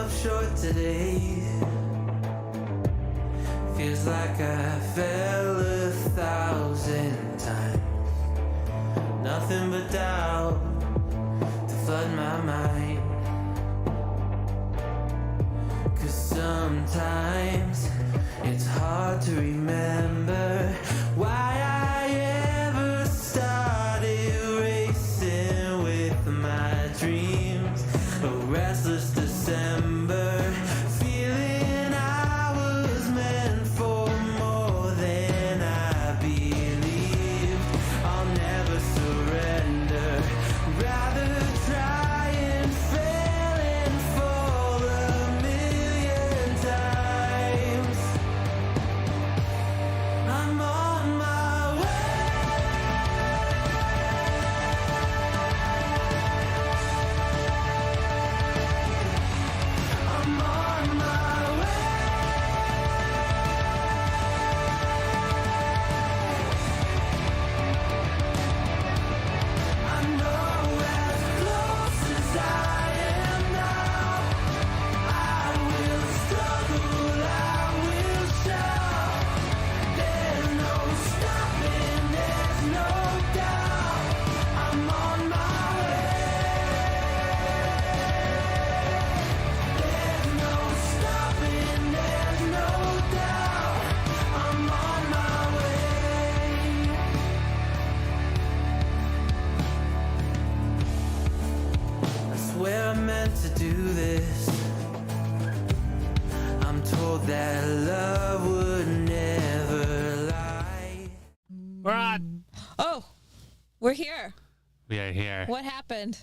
myself short today. Feels like I fell 1,000 times. Nothing but doubt to flood my mind. 'Cause sometimes it's hard to remember why I ever started racing with my dreams. A restless December, feeling I was meant for more than I believed. I'll never surrender, rather try and fail and fall 1,000,000 times. I'm on my way. I'm on my way. I know as close as I am now, I will struggle, I will shout. There's no stopping, there's no doubt. I'm on my way. There's no stopping, there's no doubt. I'm on my way. I swear I meant to do this. I'm told that love would never lie. We're on. Oh, we're here. We are here. What happened?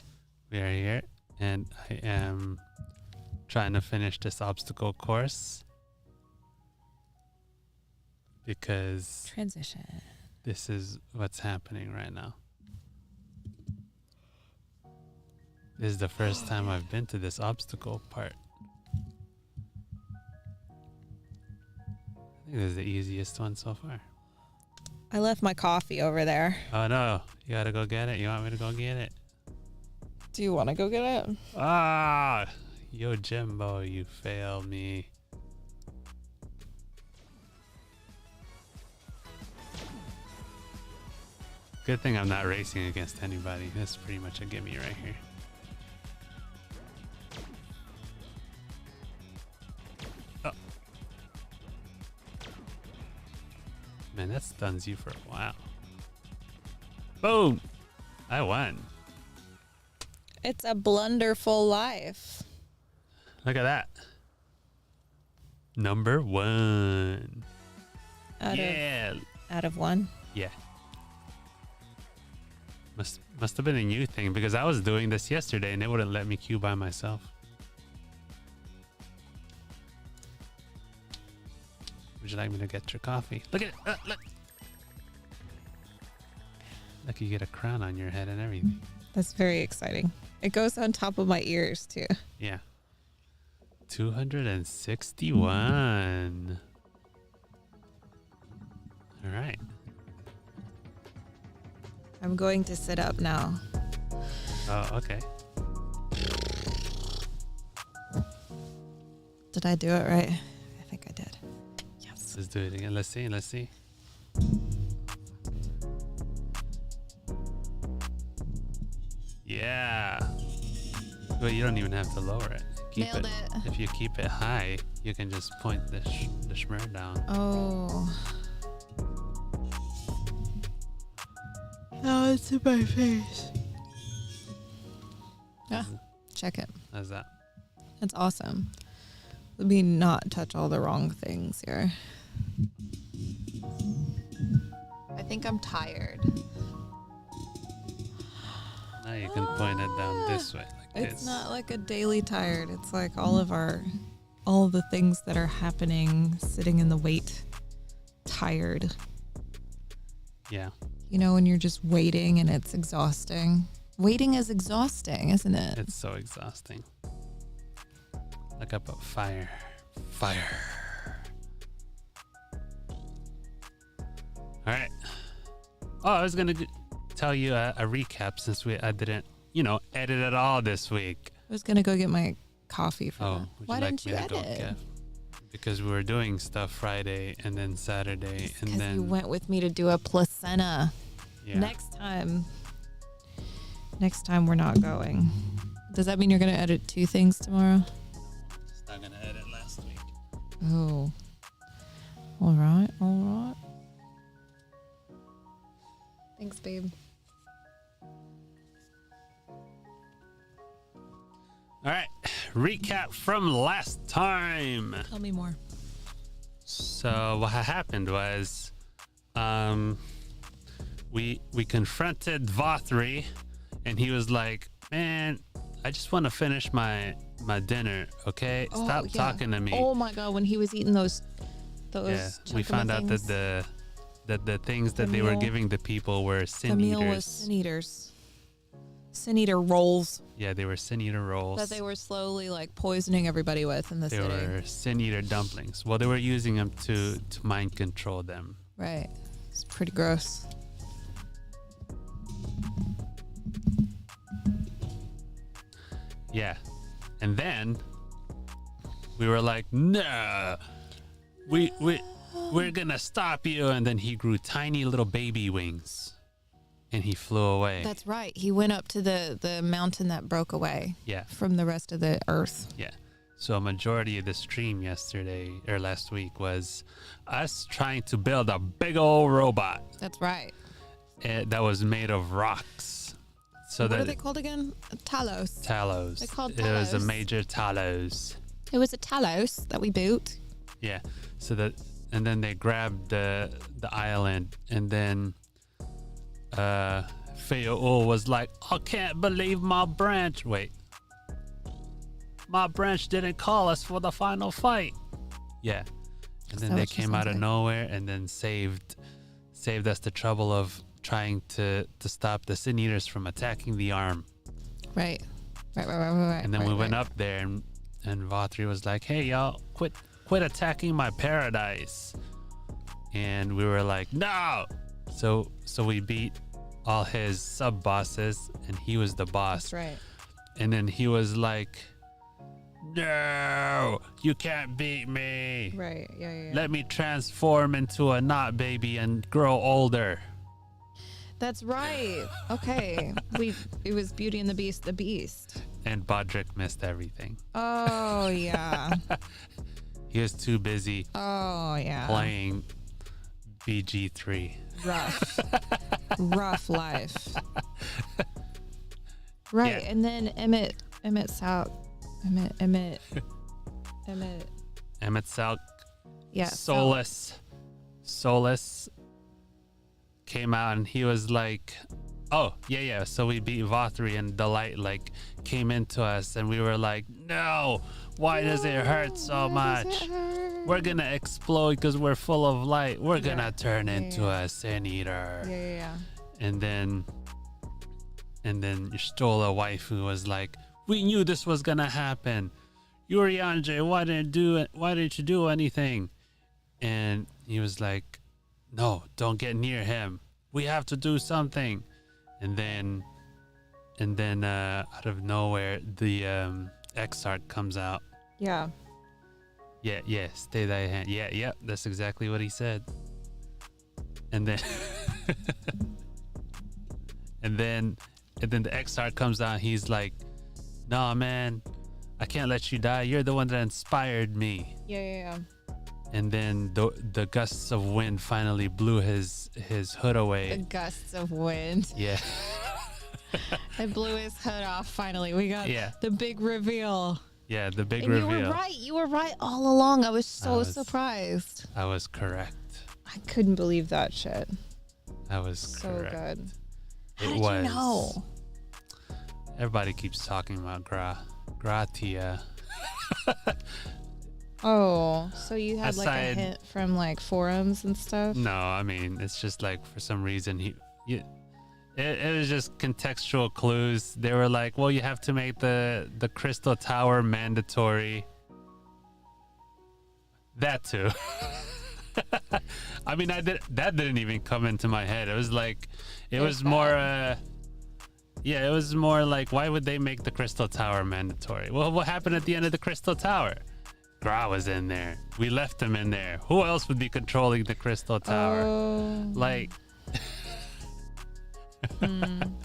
We are here, and I am trying to finish this obstacle course because Transition. this is what's happening right now. This is the first time I've been to this obstacle part. I think this is the easiest one so far. I left my coffee over there. Oh no, you gotta go get it. You want me to go get it? Do you want to go get it? Ah, yo Jimbo, you failed me. Good thing I'm not racing against anybody. This is pretty much a gimme right here. Oh. Man, that stuns you for a while. Boom! I won. It's a blunderful life. Look at that. Number 1. Yeah. Out of one. Yeah. Must have been a new thing because I was doing this yesterday and it wouldn't let me queue by myself. Would you like me to get your coffee? Look at it. Look. Look, you get a crown on your head and everything. That's very exciting. It goes on top of my ears too. Yeah. 261. All right. I'm going to sit up now. Oh, okay. Did I do it right? I think I did. Yes. Let's do it again. Let's see. Let's see. Yeah. Well, you don't even have to lower it. Nailed it. If you keep it high, you can just point the shmur down. Oh. Now it's in my face. Yeah. Check it. How's that? That's awesome. Let me not touch all the wrong things here. I think I'm tired. Now you can point it down this way. Like It's this. not like a daily tired. It's like all of the things that are happening, sitting in the wait, tired. Yeah. You know, when you're just waiting and it's exhausting. Waiting is exhausting, isn't it? It's so exhausting. Look up at fire. Fire. All right. Oh, I was going to tell you a recap since I didn't, edit at all this week. I was going to go get my coffee for Oh, that. would Why you like didn't you me to go edit? get? Because we were doing stuff Friday and then Saturday and Because then you went with me to do a placenta. yeah. Next time we're not going. Does that mean you're going to edit 2 things tomorrow? Just not gonna edit last week. Oh. All right. Thanks, babe. All right, recap from last time. Tell me more. So what happened was, we confronted Vothri, and he was like, "Man, I just want to finish my dinner. Okay, stop talking to me." Oh my god, when he was eating those Yeah, we found out that the things that they were meal- giving the people were sin the meal eaters. was sin eaters. Sin eater rolls Yeah, they were sin eater rolls. that they were slowly like poisoning everybody with in the They city. were sin eater dumplings. Well, they were using them to mind control them. Right. It's pretty gross. Yeah. And then we were like, "No. We're going to stop you." And then he grew tiny little baby wings and he flew away. That's right. He went up to the mountain that broke away Yeah. from the rest of the earth. Yeah. So a majority of the stream yesterday or last week was us trying to build a big old robot That's right. that was made of rocks. So What that are they called again? Talos. Talos. They're called It was a Talos. major Talos. It was a Talos that we built. Yeah. So that, and then they grabbed the island, and then Feoul was like, "I can't believe my branch. Wait. My branch didn't call us for the final fight." Yeah. And then that they what she came out sounds of like? nowhere and then saved us the trouble of trying to stop the Sin Eaters from attacking the arm. Right. Right. And then we went up there, and Vothri was like, "Hey, y'all, quit attacking my paradise." And we were like, "No!" So we beat all his sub bosses, and he was the boss. That's right. And then he was like, "No, you can't beat me. Right. Yeah. Let me transform into a knot baby and grow older." That's right. Okay. It was Beauty and the Beast. And Bodrick missed everything. Oh yeah. He was too busy Oh yeah. playing BG3. Rough life. Right. Yeah. And then Emmett Salk. Yeah. Solus came out, and he was like, "Oh yeah." So we beat Vothri, and Delight like came into us, and we were like, "No, why does it hurt so much? We're gonna explode because we're full of light. We're gonna turn into a Sin Eater." Yeah. And then Stola waifu was like, "We knew this was gonna happen. Urianger, why didn't you do anything?" And he was like, "No, don't get near him. We have to do something." And then out of nowhere, the Exarch comes out. Yeah. Yeah, stay thy hand. Yeah, that's exactly what he said. And then and then the Exarch comes out. He's like, "Nah, man, I can't let you die. You're the one that inspired me." Yeah. And then the gusts of wind finally blew his hood The away. gusts of wind. Yeah. It blew his hood off finally. We got the big reveal. Yeah, the big And reveal. you were right all along. I was so was- surprised. I was correct. I couldn't believe that shit. I was So correct. good. How It did was. you know? Everybody keeps talking about Gratia. Oh, so you had like a Aside- hint from like forums and stuff? No, I mean, it's just like for some reason it was just contextual clues. They were like, "Well, you have to make the Crystal Tower mandatory." That too. I mean, that didn't even come into my head. It was like, it was more Yeah, it was more like, why would they make the Crystal Tower mandatory? Well, what happened at the end of the Crystal Tower? Gra was in there. We left him in there. Who else would be controlling the Crystal Tower? Oh. Like,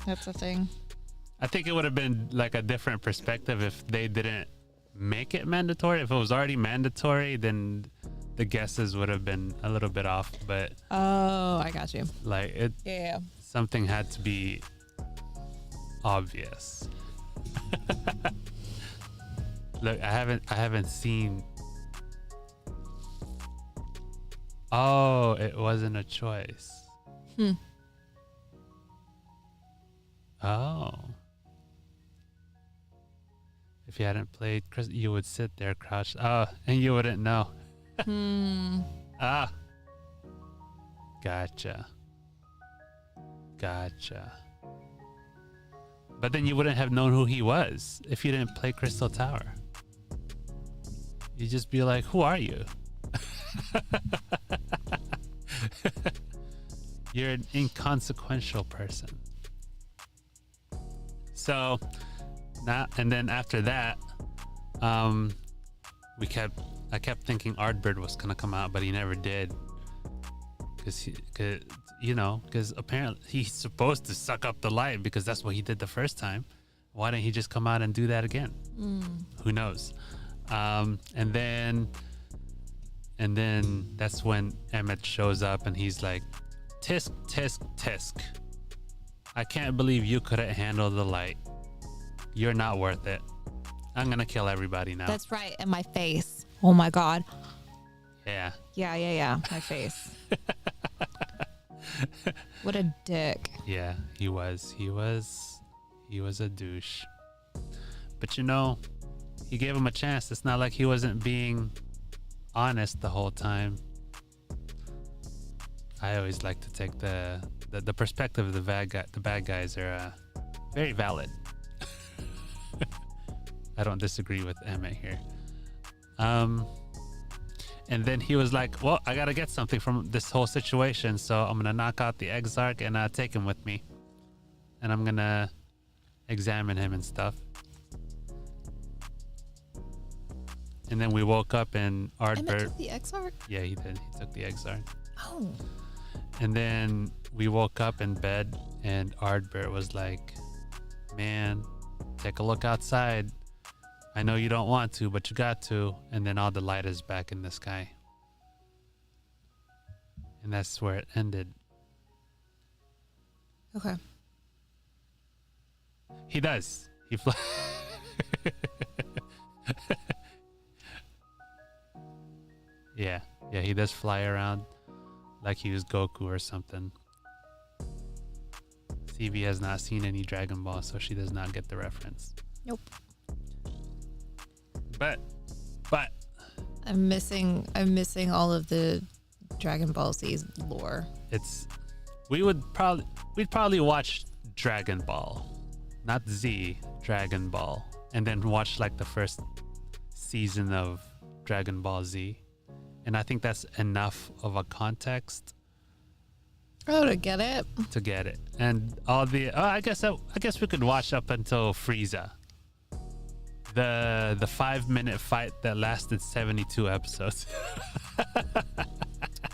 That's a thing. I think it would have been like a different perspective if they didn't make it mandatory. If it was already mandatory, then the guesses would have been a little bit off. But Oh, I got you. like it, Yeah. something had to be obvious. Look, I haven't seen. Oh, it wasn't a choice. Oh. If you hadn't played, you would sit there crouched. Oh, and you wouldn't know. Ah. Gotcha. But then you wouldn't have known who he was if you didn't play Crystal Tower. You'd just be like, who are you? You're an inconsequential person. So now, and then after that, I kept thinking Ardbird was gonna come out, but he never did. Because apparently he's supposed to suck up the light because that's what he did the first time. Why didn't he just come out and do that again? Who knows? And then that's when Emmett shows up and he's like, tisk, tisk, tisk. I can't believe you couldn't handle the light. You're not worth it. I'm gonna kill everybody now. That's right. And my face. Oh my God. Yeah. Yeah. My face. What a dick. Yeah, he was a douche. But he gave him a chance. It's not like he wasn't being honest the whole time. I always like to take the perspective of the bad guys are very valid. I don't disagree with Emmett here. And then he was like, well, I gotta get something from this whole situation, so I'm gonna knock out the Exarch and take him with me, and I'm gonna examine him and stuff. And then we woke up and Emmett Ardbird. took the Exarch? Yeah, he did. He took the Exarch. Oh. And then we woke up in bed and Ardbird was like, man, take a look outside. I know you don't want to, but you got to. And then all the light is back in the sky. And that's where it ended. Okay. He does. He flies. Yeah, he does fly around like he was Goku or something. Seavy has not seen any Dragon Ball, so she does not get the reference. Nope. But I'm missing all of the Dragon Ball Z's lore. we'd probably watch Dragon Ball, not Z, Dragon Ball, and then watch like the first season of Dragon Ball Z. And I think that's enough of a context. Oh, to get it. And all the I guess we could watch up until Frieza. The 5-minute fight that lasted 72 episodes.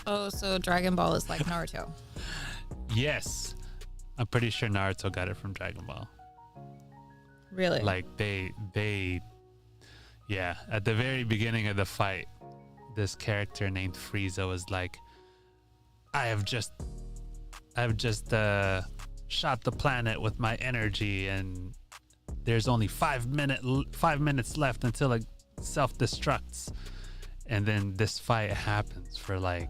Oh, so Dragon Ball is like Naruto. Yes. I'm pretty sure Naruto got it from Dragon Ball. Really? Like they yeah, at the very beginning of the fight, this character named Frieza was like, I've just shot the planet with my energy and there's only 5 minutes left until it self-destructs. And then this fight happens for like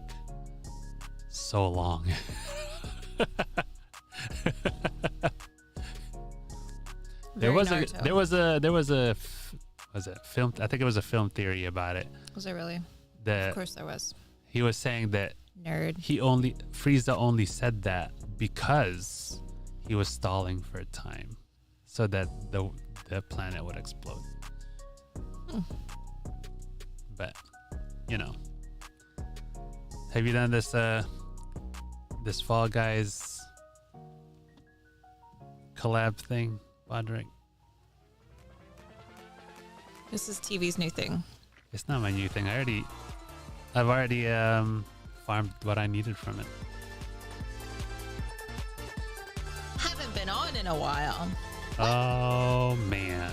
so long. There was a film, I think it was a film theory about it. Was it really? That Of course there was. he was saying that Nerd. Frieza only said that because he was stalling for time so that the planet would explode. But have you done this Fall Guys collab thing, Bodrick? This is TV's new thing. It's not my new thing. I've already farmed what I needed from it. Haven't been on in a while. Oh man,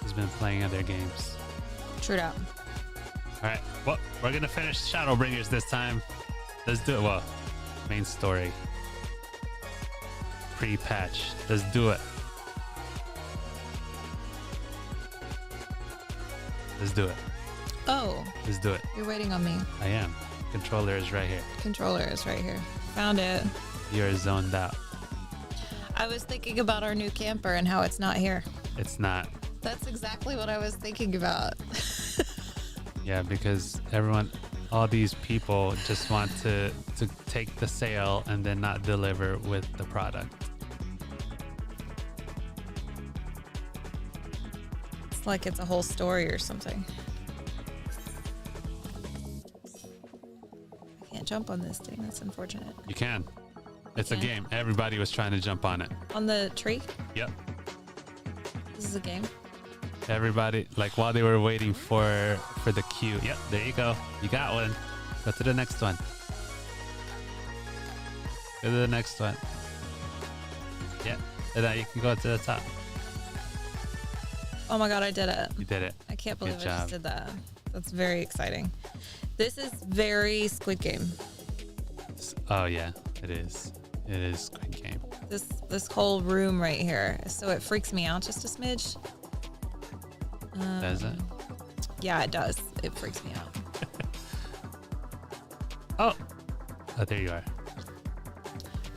he's been playing other games. True that. All right, well, we're gonna finish ShadowBringers this time. Let's do it. Well, main story, pre-patch. Let's do it. Let's do it. Oh, Let's do it. you're waiting on me. I am. Controller is right here. Controller is right here. Found it. You're zoned out. I was thinking about our new camper and how it's not here. It's not. That's exactly what I was thinking about. Yeah, because all these people just want to take the sale and then not deliver with the product. It's like it's a whole story or something. I can't jump on this thing. That's unfortunate. You can. It's a can? game. Everybody was trying to jump on it. On the tree? Yep. This is a game. Everybody, like while they were waiting for the queue. Yep, there you go. You got one. Go to the next one. Go to the next one. Yep. And now you can go to the top. Oh my god, I did it. You did it. I can't believe Good I just job. did that. That's very exciting. This is very Squid Game. Oh yeah, it is. It is Squid Game. This whole room right here. So it freaks me out just a smidge. Does it? Yeah, it does. It freaks me out. Oh, there you are.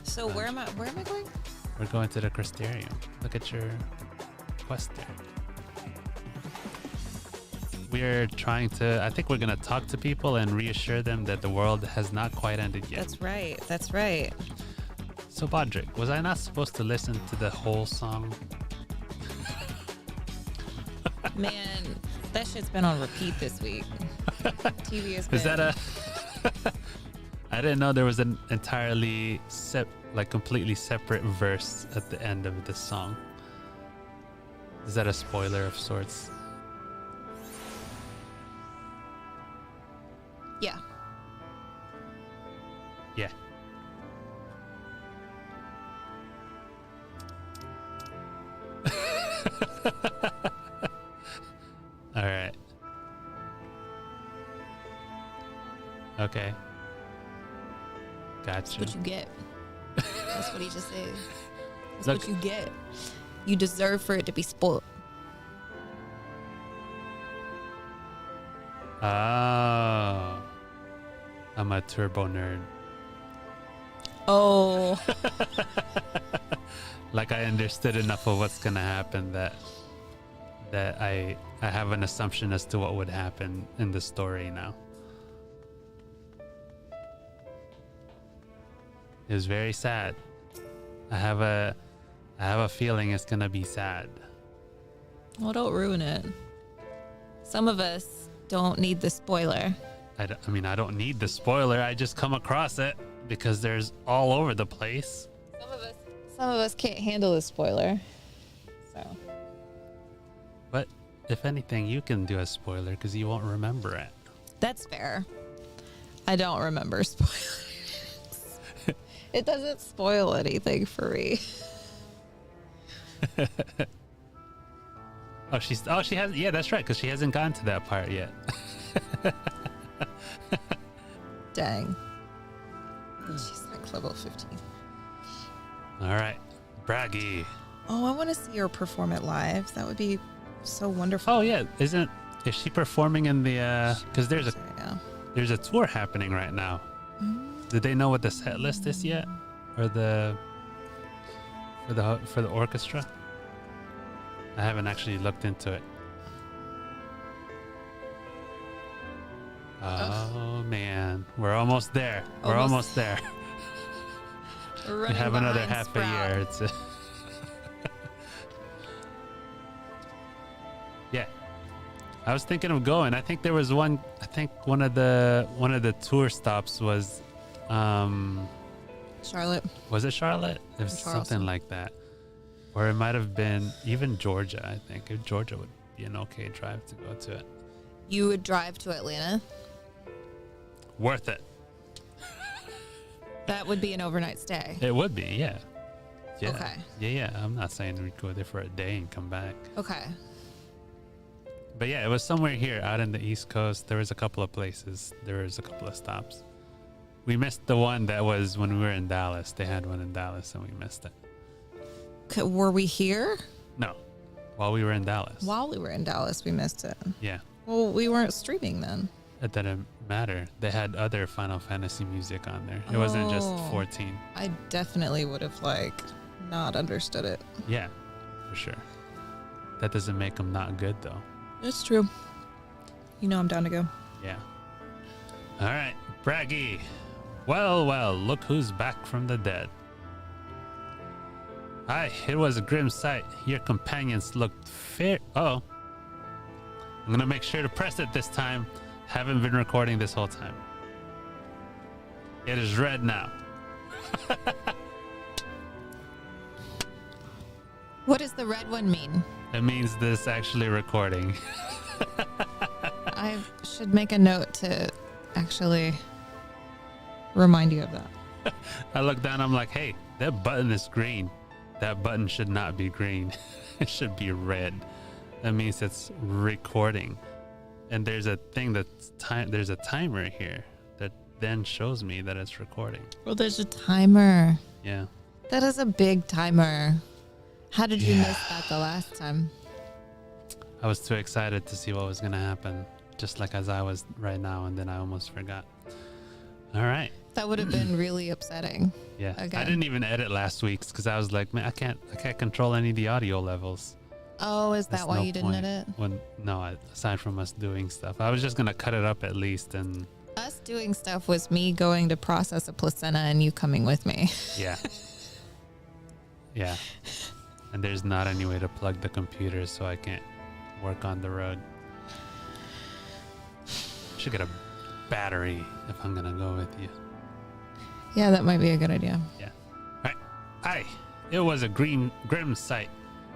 So where am I going? We're going to the Crystarium. Look at your quest there. We're trying to, I think we're going to talk to people and reassure them that the world has not quite ended yet. That's right. That's right. So, Bodrick, was I not supposed to listen to the whole song? Man, that shit's been on repeat this week. TV has been. Is that a... I didn't know there was an entirely completely separate verse at the end of the song. Is that a spoiler of sorts? Yeah. Yeah. All right. Okay. Gotcha. That's what you get. That's what he just said. That's Look. what you get. You deserve for it to be spoiled. Oh. I'm a turbo nerd. Oh. Like I understood enough of what's gonna happen that I have an assumption as to what would happen in the story now. It was very sad. I have a feeling it's gonna be sad. Well, don't ruin it. Some of us don't need the spoiler. I don't need the spoiler. I just come across it because there's all over the place. Some of us can't handle the spoiler. So. But if anything, you can do a spoiler because you won't remember it. That's fair. I don't remember spoilers. It doesn't spoil anything for me. She hasn't. Yeah, that's right, because she hasn't gotten to that part yet. Dang. She's like level 15. All right, Braggy. Oh, I want to see her perform it live. That would be so wonderful. Oh yeah, is she performing in the? Because there's Yeah. a tour happening right now. Did they know what the set list is yet, or for the orchestra? I haven't actually looked into it. Oh man, we're almost there. We're almost there. We're We have another behind half Sprout. a year. It's yeah. I was thinking of going. I think there was one. I think one of the tour stops was Charlotte. Was it Charlotte? It was something Charleston. like that. Or it might have been even Georgia, I think. If Georgia would be an okay drive to go to it. You would drive to Atlanta? Worth it. That would be an overnight stay. It would be, yeah. Yeah. Okay. Yeah. I'm not saying we'd go there for a day and come back. Okay. But yeah, it was somewhere here out in the East Coast. There was a couple of places. There was a couple of stops. We missed the one that was when we were in Dallas. They had one in Dallas and we missed it. Were we here? No. While we were in Dallas. While we were in Dallas, we missed it. Yeah. Well, we weren't streaming then. It didn't matter. They had other Final Fantasy music on there. It wasn't just 14. I definitely would have, not understood it. Yeah, for sure. That doesn't make them not good, though. It's true. You know I'm down to go. Yeah. All right, Braggy. Well, look who's back from the dead. Aye, it was a grim sight. Your companions looked fair. Oh. I'm gonna make sure to press it this time. Haven't been recording this whole time. It is red now. What does the red one mean? It means this actually recording. I should make a note to actually remind you of that. I look down, I'm like, hey, that button is green. That button should not be green. It should be red. That means it's recording. And there's a thing there's a timer here that then shows me that it's recording. Well, there's a timer. Yeah. That is a big timer. How did you miss that the last time? I was too excited to see what was going to happen, just like as I was right now, and then I almost forgot. All right. That would have been really upsetting. Yeah. Again. I didn't even edit last week's because I was like, man, I can't control any of the audio levels. Oh, is That's that why no you didn't point. edit? Aside from us doing stuff, I was just going to cut it up at least. And Us doing stuff was me going to process a placenta and you coming with me. yeah. Yeah. And there's not any way to plug the computer, so I can't work on the road. Should get a battery if I'm gonna go with you. Yeah, that might be a good idea. Yeah. All right. Aye. It was a grim sight.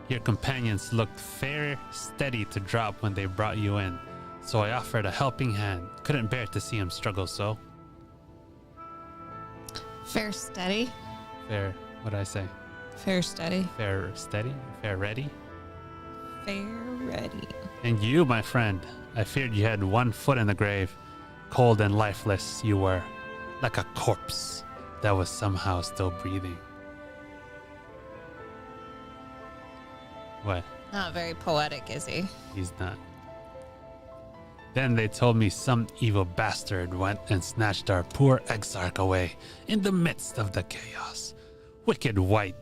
Your companions looked fair steady to drop when they brought you in, so I offered a helping hand. Couldn't bear to see him struggle so. Fair steady? Fair. What'd I say? Fair steady? Fair steady? Fair ready? Fair ready. And you, my friend, I feared you had one foot in the grave. Cold and lifeless you were, like a corpse that was somehow still breathing. What? Not very poetic, is he? He's not. Then they told me some evil bastard went and snatched our poor exarch away in the midst of the chaos. Wicked white,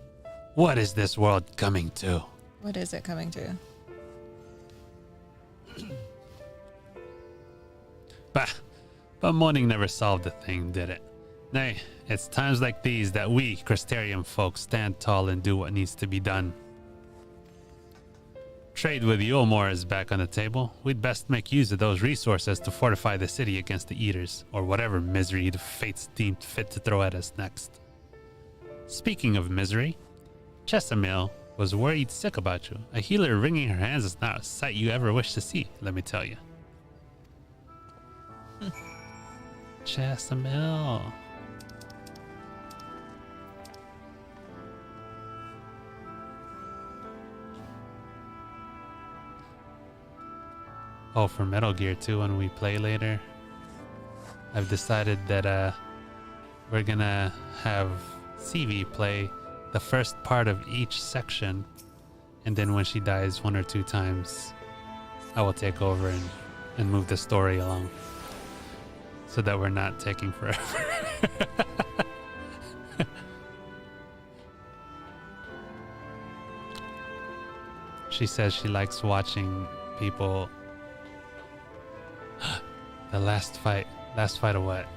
what is this world coming to? What is it coming to? But mourning never solved the thing, did it? Nay, it's times like these that we, Crystarium folk, stand tall and do what needs to be done. Trade with Yulmore is back on the table. We'd best make use of those resources to fortify the city against the Eaters, or whatever misery the fates deemed fit to throw at us next. Speaking of misery, Chesamil was worried sick about you. A healer wringing her hands is not a sight you ever wish to see, let me tell you. Chesamil. Oh, for Metal Gear 2 when we play later, I've decided that we're gonna have Seavy play the first part of each section, and then when she dies 1 or 2 times, I will take over and move the story along, so that we're not taking forever. She says she likes watching people. The last fight of what?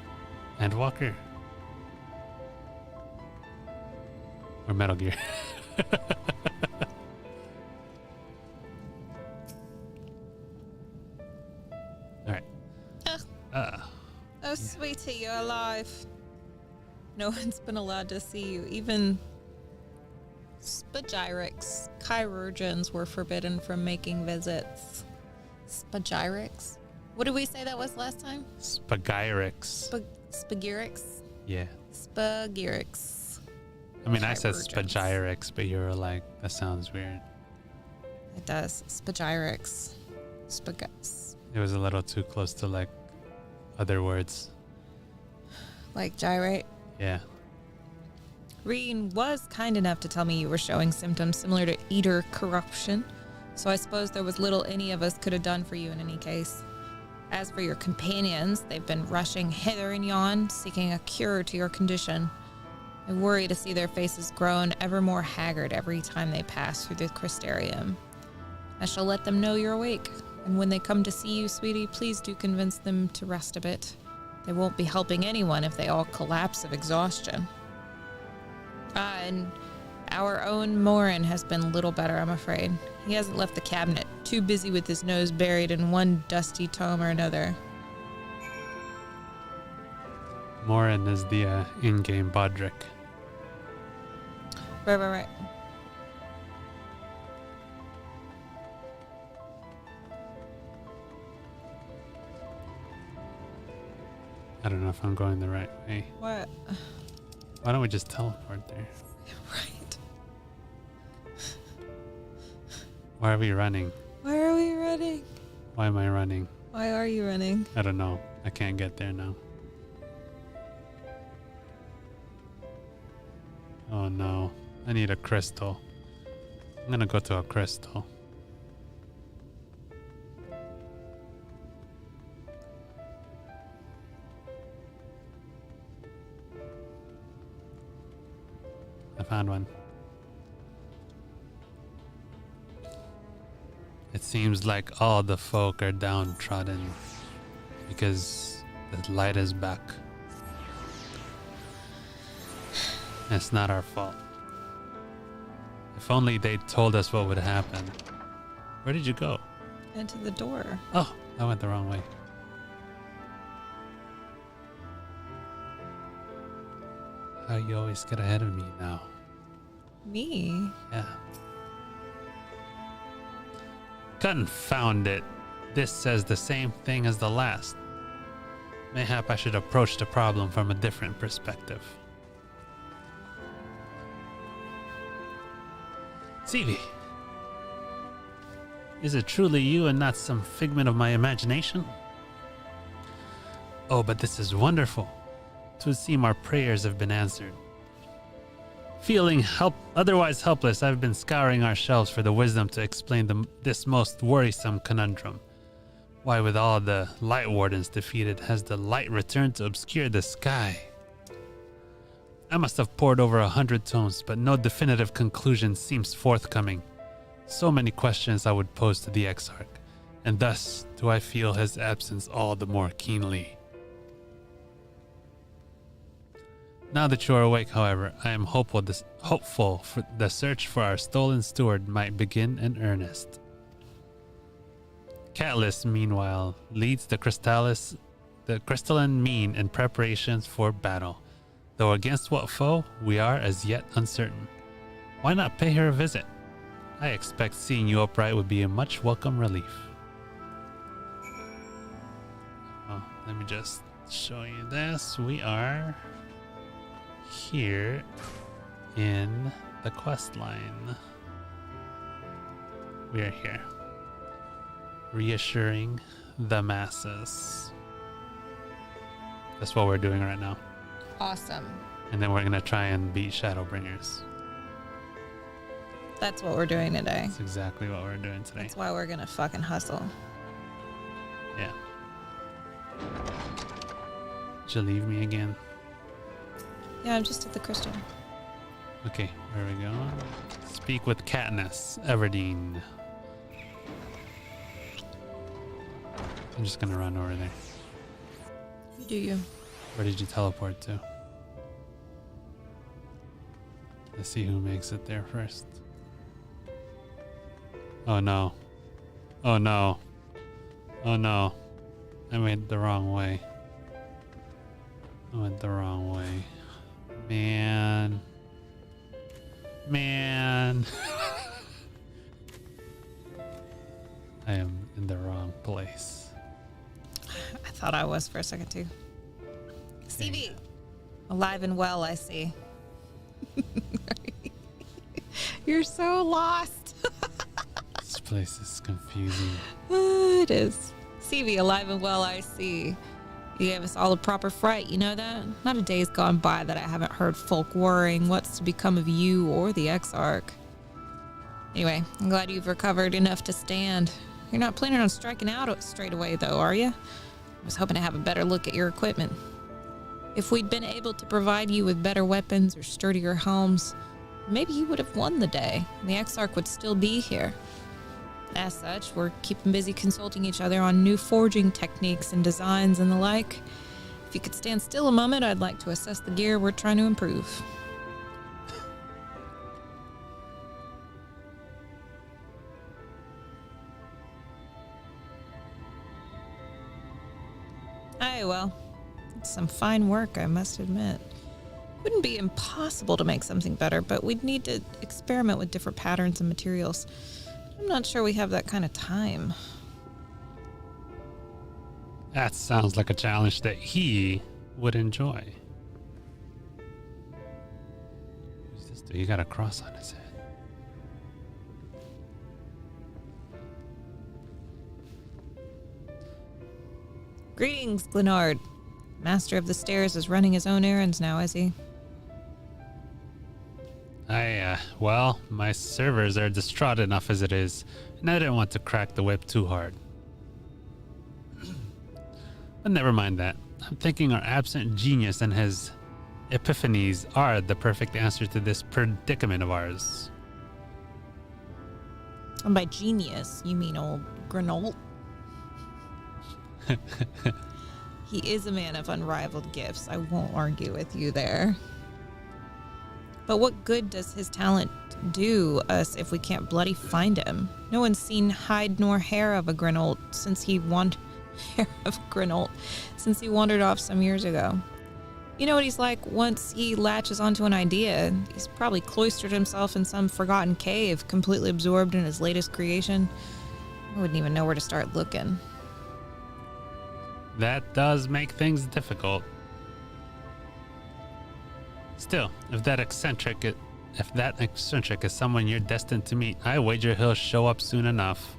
Endwalker? Or Metal Gear? Alright. Oh, sweetie, you're alive. No one's been allowed to see you. Even Spagyrics, chirurgeons were forbidden from making visits. Spagyrics? What did we say that was last time? Spagyrics. Spagyrics? Yeah. Spagyrics. I mean, I said Chirurgeons. spagyrics, but you were like, that sounds weird. It does. Spagyrics. It was a little too close to like other words. Like gyrate. Yeah. Reen was kind enough to tell me you were showing symptoms similar to eater corruption, so I suppose there was little any of us could have done for you in any case. As for your companions, they've been rushing hither and yon, seeking a cure to your condition. I worry to see their faces grown ever more haggard every time they pass through the crystarium. I shall let them know you're awake, and when they come to see you, sweetie, please do convince them to rest a bit. They won't be helping anyone if they all collapse of exhaustion. And our own Morin has been little better, I'm afraid. He hasn't left the cabinet, too busy with his nose buried in one dusty tome or another. Morin is the in-game Bodrick. Right. I don't know if I'm going the right way. What? Why don't we just teleport there? Right. Why are we running? Why are we running? Why am I running? Why are you running? I don't know. I can't get there now. Oh no. I need a crystal. I'm gonna go to a crystal. I found one. It seems like all the folk are downtrodden because the light is back. It's not our fault. If only they told us what would happen. Where did you go? Into the door. Oh, I went the wrong way. How you always get ahead of me now. Me? Yeah. Confound it. This says the same thing as the last. Mayhap I should approach the problem from a different perspective. Seavy, is it truly you and not some figment of my imagination? Oh, but this is wonderful. 'Twould seem our prayers have been answered. Feeling otherwise helpless, I've been scouring our shelves for the wisdom to explain this most worrisome conundrum. Why, with all the light wardens defeated, has the light returned to obscure the sky? I must have pored over 100 tomes, but no definitive conclusion seems forthcoming. So many questions I would pose to the Exarch, and thus do I feel his absence all the more keenly. Now that you are awake, however, I am hopeful for the search for our stolen steward might begin in earnest. Catalyst, meanwhile, leads the crystalline mean in preparations for battle. Though against what foe, we are as yet uncertain. Why not pay her a visit? I expect seeing you upright would be a much welcome relief. Oh, let me just show you this. We are here in the quest line. We are here. Reassuring the masses. That's what we're doing right now. Awesome. And then we're going to try and beat ShadowBringers. That's what we're doing today. That's exactly what we're doing today. That's why we're gonna fucking hustle. Yeah. Did you leave me again? Yeah, I'm just at the crystal. Okay, where are we going? Speak with Katniss Everdeen. I'm just going to run over there. You do you. Where did you teleport to? Let's see who makes it there first. Oh no. Oh no. Oh no. I went the wrong way. I went the wrong way. Man. I am in the wrong place. I thought I was for a second too. Stevie! Alive and well, I see. You're so lost. This place is confusing. It is. Stevie, alive and well, I see. You gave us all a proper fright, you know that? Not a day's gone by that I haven't heard folk worrying what's to become of you or the Exarch. Anyway, I'm glad you've recovered enough to stand. You're not planning on striking out straight away, though, are you? I was hoping to have a better look at your equipment. If we'd been able to provide you with better weapons or sturdier helms, maybe you would have won the day, and the Exarch would still be here. As such, we're keeping busy consulting each other on new forging techniques and designs and the like. If you could stand still a moment, I'd like to assess the gear we're trying to improve. Aye, well, it's some fine work, I must admit. Wouldn't be impossible to make something better, but we'd need to experiment with different patterns and materials. I'm not sure we have that kind of time. That sounds like a challenge that he would enjoy. Who's this dude? He got a cross on his head. Greetings, Glenard. Master of the Stairs is running his own errands now, is he? Well, my servers are distraught enough as it is, and I didn't want to crack the whip too hard. But never mind that. I'm thinking our absent genius and his epiphanies are the perfect answer to this predicament of ours. And by genius, you mean old Granolt? He is a man of unrivaled gifts. I won't argue with you there. But what good does his talent do us if we can't bloody find him? No one's seen hide nor hair of a Granolt since he wandered off some years ago. You know what he's like once he latches onto an idea. He's probably cloistered himself in some forgotten cave, completely absorbed in his latest creation. I wouldn't even know where to start looking. That does make things difficult. Still, if that eccentric is someone you're destined to meet, I wager he'll show up soon enough.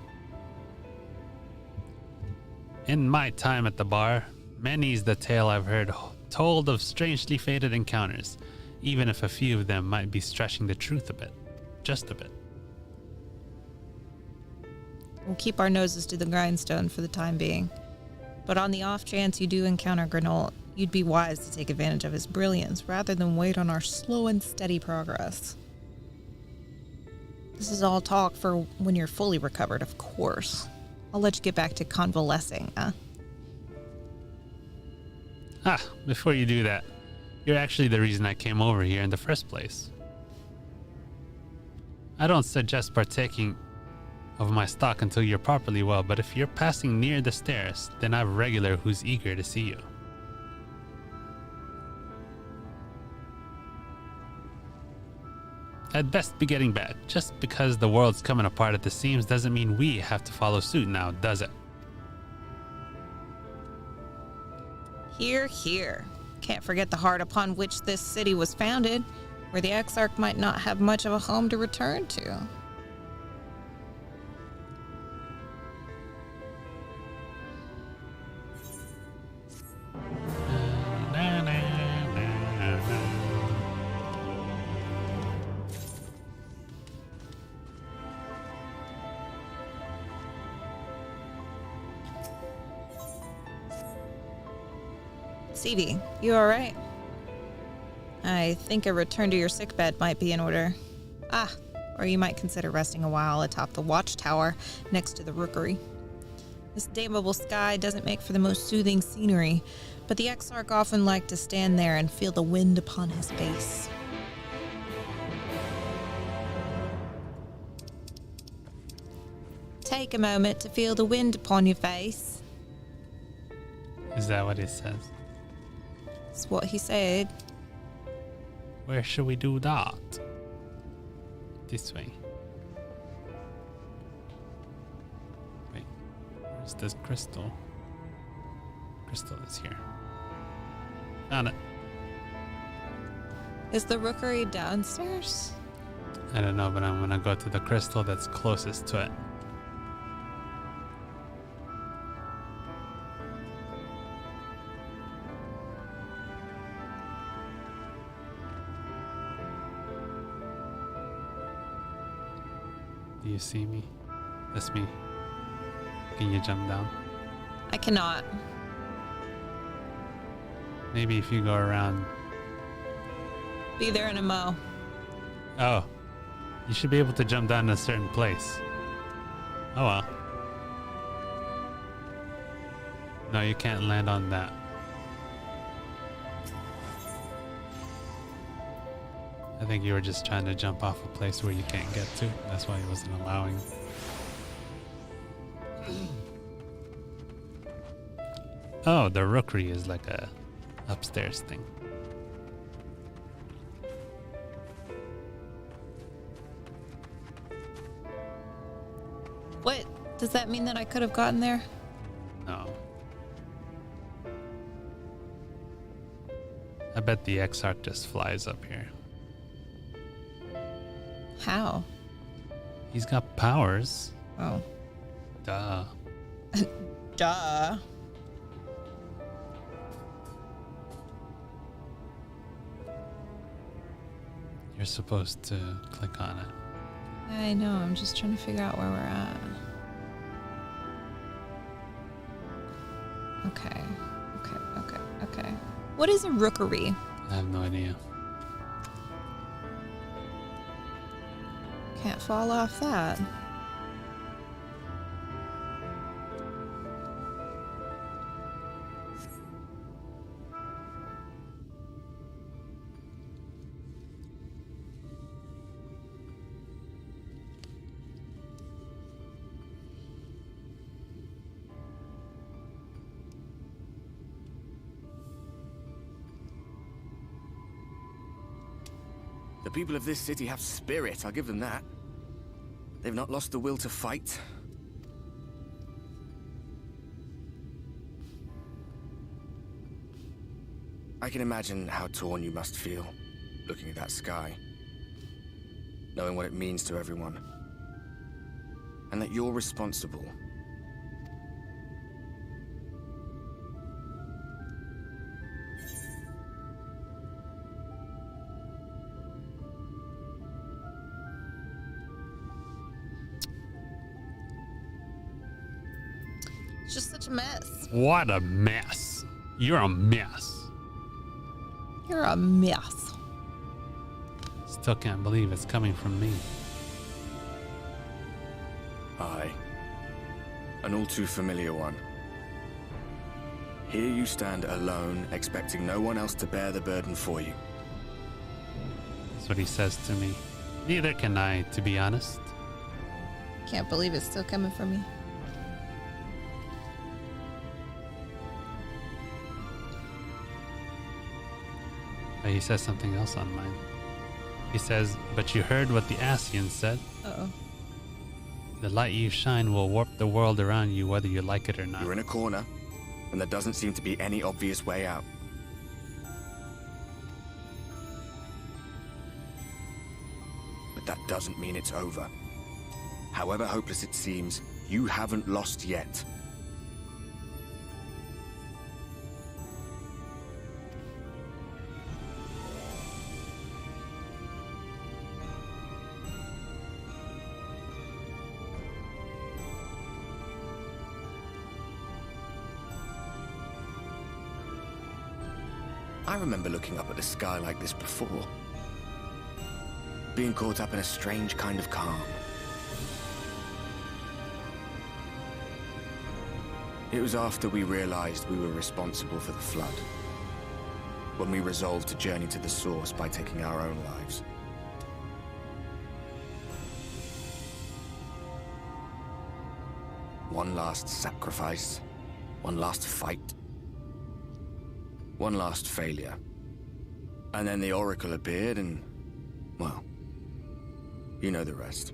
In my time at the bar, many's the tale I've heard told of strangely fated encounters, even if a few of them might be stretching the truth a bit. Just a bit. We'll keep our noses to the grindstone for the time being. But on the off chance you do encounter Granolt, you'd be wise to take advantage of his brilliance rather than wait on our slow and steady progress. This is all talk for when you're fully recovered, of course. I'll let you get back to convalescing, huh? Before you do that, you're actually the reason I came over here in the first place. I don't suggest partaking of my stock until you're properly well, but if you're passing near the stairs, then I have a regular who's eager to see you. I'd best be getting back. Just because the world's coming apart at the seams doesn't mean we have to follow suit now, does it? Hear, hear. Can't forget the heart upon which this city was founded, where the Exarch might not have much of a home to return to. Seavy, you alright? I think a return to your sickbed might be in order. Or you might consider resting a while atop the watchtower next to the rookery. This damnable sky doesn't make for the most soothing scenery, but the Exarch often liked to stand there and feel the wind upon his face. Take a moment to feel the wind upon your face. Is that what it says? That's what he said. Where should we do that? This way. Wait, where's this crystal? Crystal is here. Found it. Is the rookery downstairs? I don't know, but I'm gonna go to the crystal that's closest to it. Do you see me? That's me. Can you jump down? I cannot. Maybe if you go around. Be there in a mo. Oh. You should be able to jump down in a certain place. Oh well. No, you can't land on that. I think you were just trying to jump off a place where you can't get to. That's why he wasn't allowing. Oh, the rookery is like a upstairs thing. What? Does that mean that I could have gotten there? No. I bet the Exarch just flies up here. How? He's got powers. Oh. Duh. Duh. You're supposed to click on it. I know, I'm just trying to figure out where we're at. Okay. What is a rookery? I have no idea. Can't fall off that. The people of this city have spirit, I'll give them that. They've not lost the will to fight. I can imagine how torn you must feel, looking at that sky. Knowing what it means to everyone. And that you're responsible. It's just such a mess. What a mess. You're a mess. You're a mess. Still can't believe it's coming from me. Aye. An all too familiar one. Here you stand alone, expecting no one else to bear the burden for you. That's what he says to me. Neither can I, to be honest. Can't believe it's still coming from me. But he says something else on mine. He says, but you heard what the Ascians said. Uh-oh. The light you shine will warp the world around you whether you like it or not. You're in a corner, and there doesn't seem to be any obvious way out. But that doesn't mean it's over. However hopeless it seems, you haven't lost yet. I remember looking up at the sky like this before. Being caught up in a strange kind of calm. It was after we realized we were responsible for the flood. When we resolved to journey to the source by taking our own lives. One last sacrifice. One last fight. One last failure. And then the Oracle appeared and, well, you know the rest.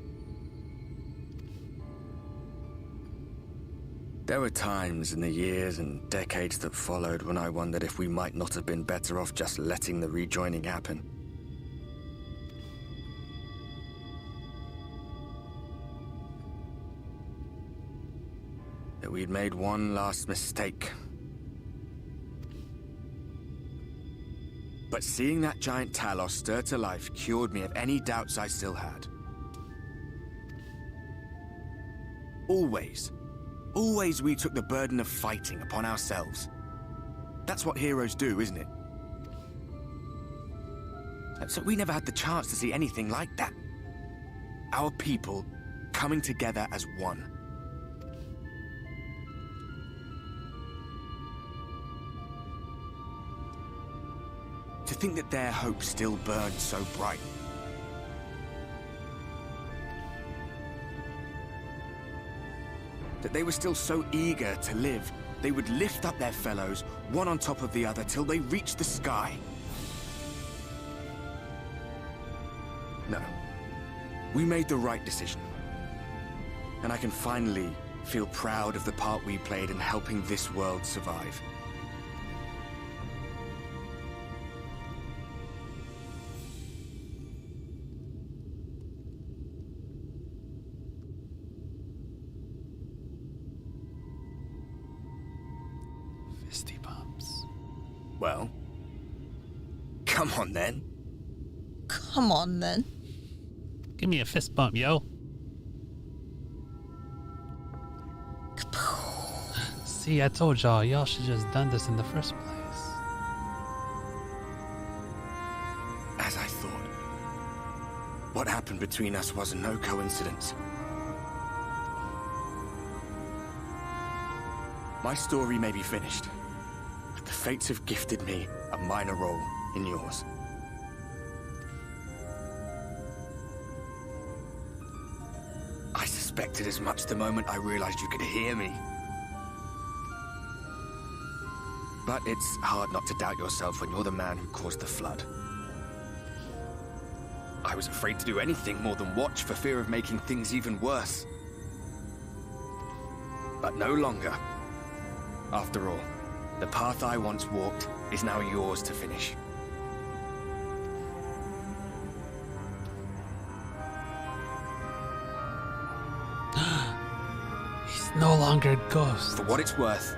There were times in the years and decades that followed when I wondered if we might not have been better off just letting the rejoining happen. That we'd made one last mistake. But seeing that giant Talos stir to life cured me of any doubts I still had. Always we took the burden of fighting upon ourselves. That's what heroes do, isn't it? So we never had the chance to see anything like that. Our people coming together as one. To think that their hope still burned so bright. That they were still so eager to live, they would lift up their fellows, one on top of the other, till they reached the sky. No. We made the right decision. And I can finally feel proud of the part we played in helping this world survive. Fisty bumps. Well, come on then. Come on, then. Give me a fist bump, yo. See, I told y'all should just done this in the first place. As I thought. What happened between us was no coincidence. My story may be finished, but the fates have gifted me a minor role in yours. I suspected as much the moment I realized you could hear me. But it's hard not to doubt yourself when you're the man who caused the flood. I was afraid to do anything more than watch for fear of making things even worse. But no longer. After all, the path I once walked is now yours to finish. He's no longer a ghost. For what it's worth,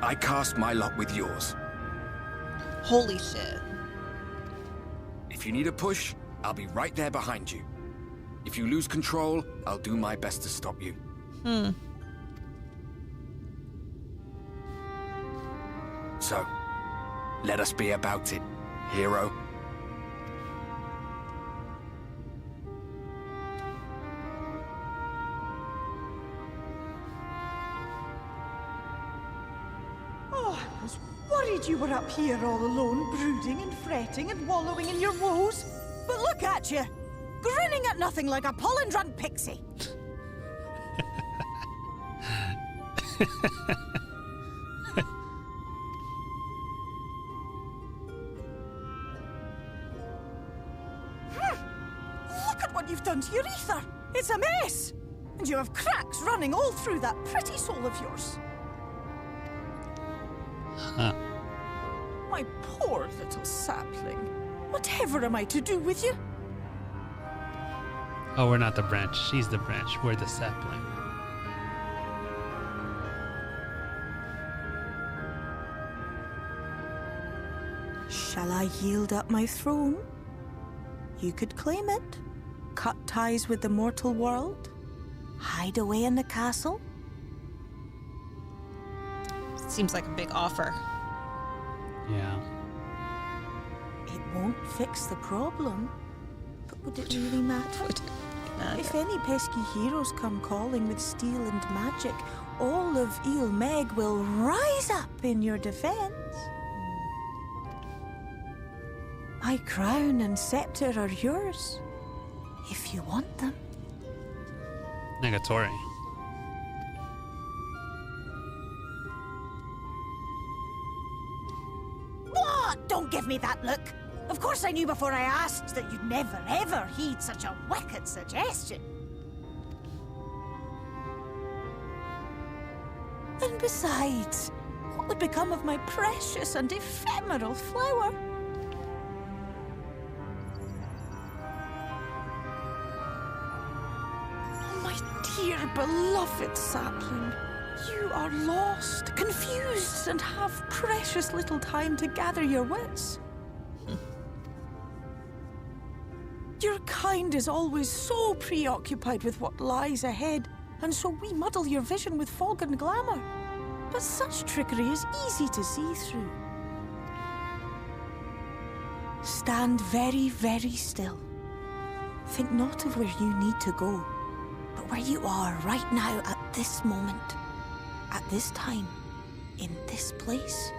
I cast my lot with yours. Holy shit. If you need a push, I'll be right there behind you. If you lose control, I'll do my best to stop you. So, let us be about it, hero. Oh, I was worried you were up here all alone, brooding and fretting and wallowing in your woes. But look at you, grinning at nothing like a pollen-drunk pixie. Look at what you've done to your ether. It's a mess. And you have cracks running all through that pretty soul of yours. Huh. My poor little sapling. Whatever am I to do with you? Oh, we're not the branch. She's the branch. We're the sapling. Shall I yield up my throne? You could claim it, cut ties with the mortal world, hide away in the castle. Seems like a big offer. Yeah. It won't fix the problem, but would it really matter? If any pesky heroes come calling with steel and magic, all of Il Meg will rise up in your defense. My crown and scepter are yours, if you want them. Negatory. What? Don't give me that look. Of course I knew before I asked that you'd never ever heed such a wicked suggestion. And besides, what would become of my precious and ephemeral flower? Oh, my dear beloved sapling. You are lost, confused, and have precious little time to gather your wits. Your kind is always so preoccupied with what lies ahead, and so we muddle your vision with fog and glamour. But such trickery is easy to see through. Stand very, very still. Think not of where you need to go, but where you are right now at this moment. At this time, in this place.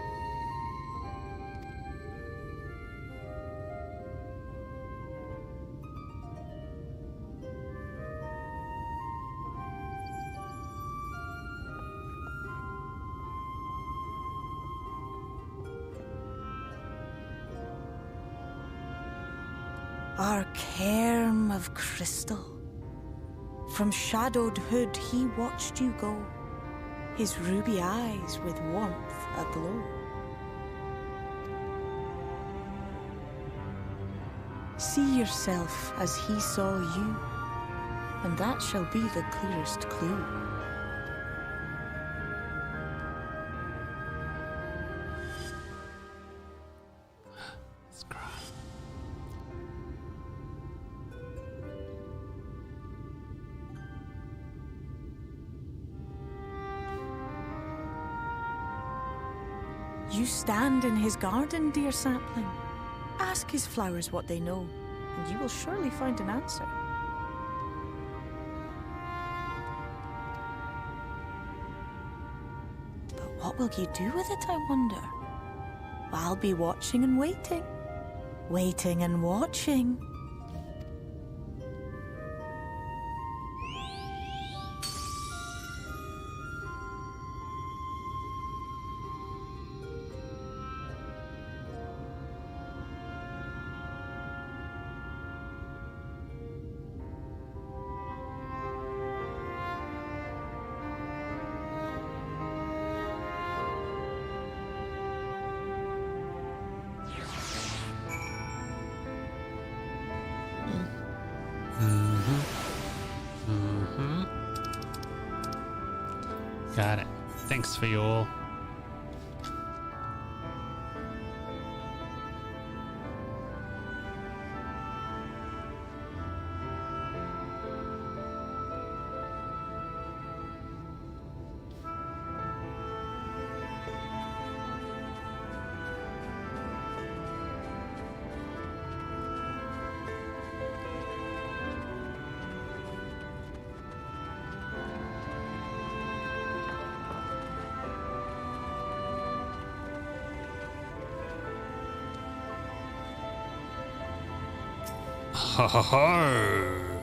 Our cairn of crystal. From shadowed hood he watched you go, his ruby eyes with warmth aglow. See yourself as he saw you, and that shall be the clearest clue. You stand in his garden, dear sapling. Ask his flowers what they know, and you will surely find an answer. But what will you do with it, I wonder? I'll be watching and waiting. Waiting and watching. Got it. Thanks for all. Ho ho ho!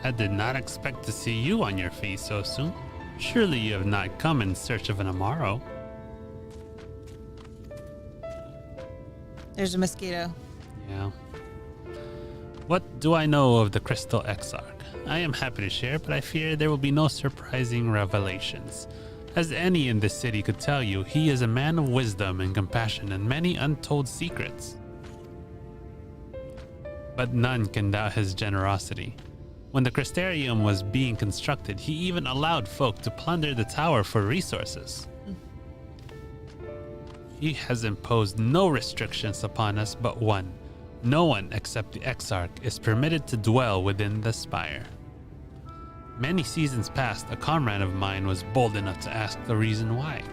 I did not expect to see you on your feet so soon. Surely you have not come in search of an Amaro. There's a mosquito. Yeah. What do I know of the Crystal Exarch? I am happy to share, but I fear there will be no surprising revelations. As any in this city could tell you, he is a man of wisdom and compassion and many untold secrets. But none can doubt his generosity. When the Crystarium was being constructed, he even allowed folk to plunder the tower for resources. He has imposed no restrictions upon us but one. No one except the Exarch is permitted to dwell within the spire. Many seasons past, a comrade of mine was bold enough to ask the reason why.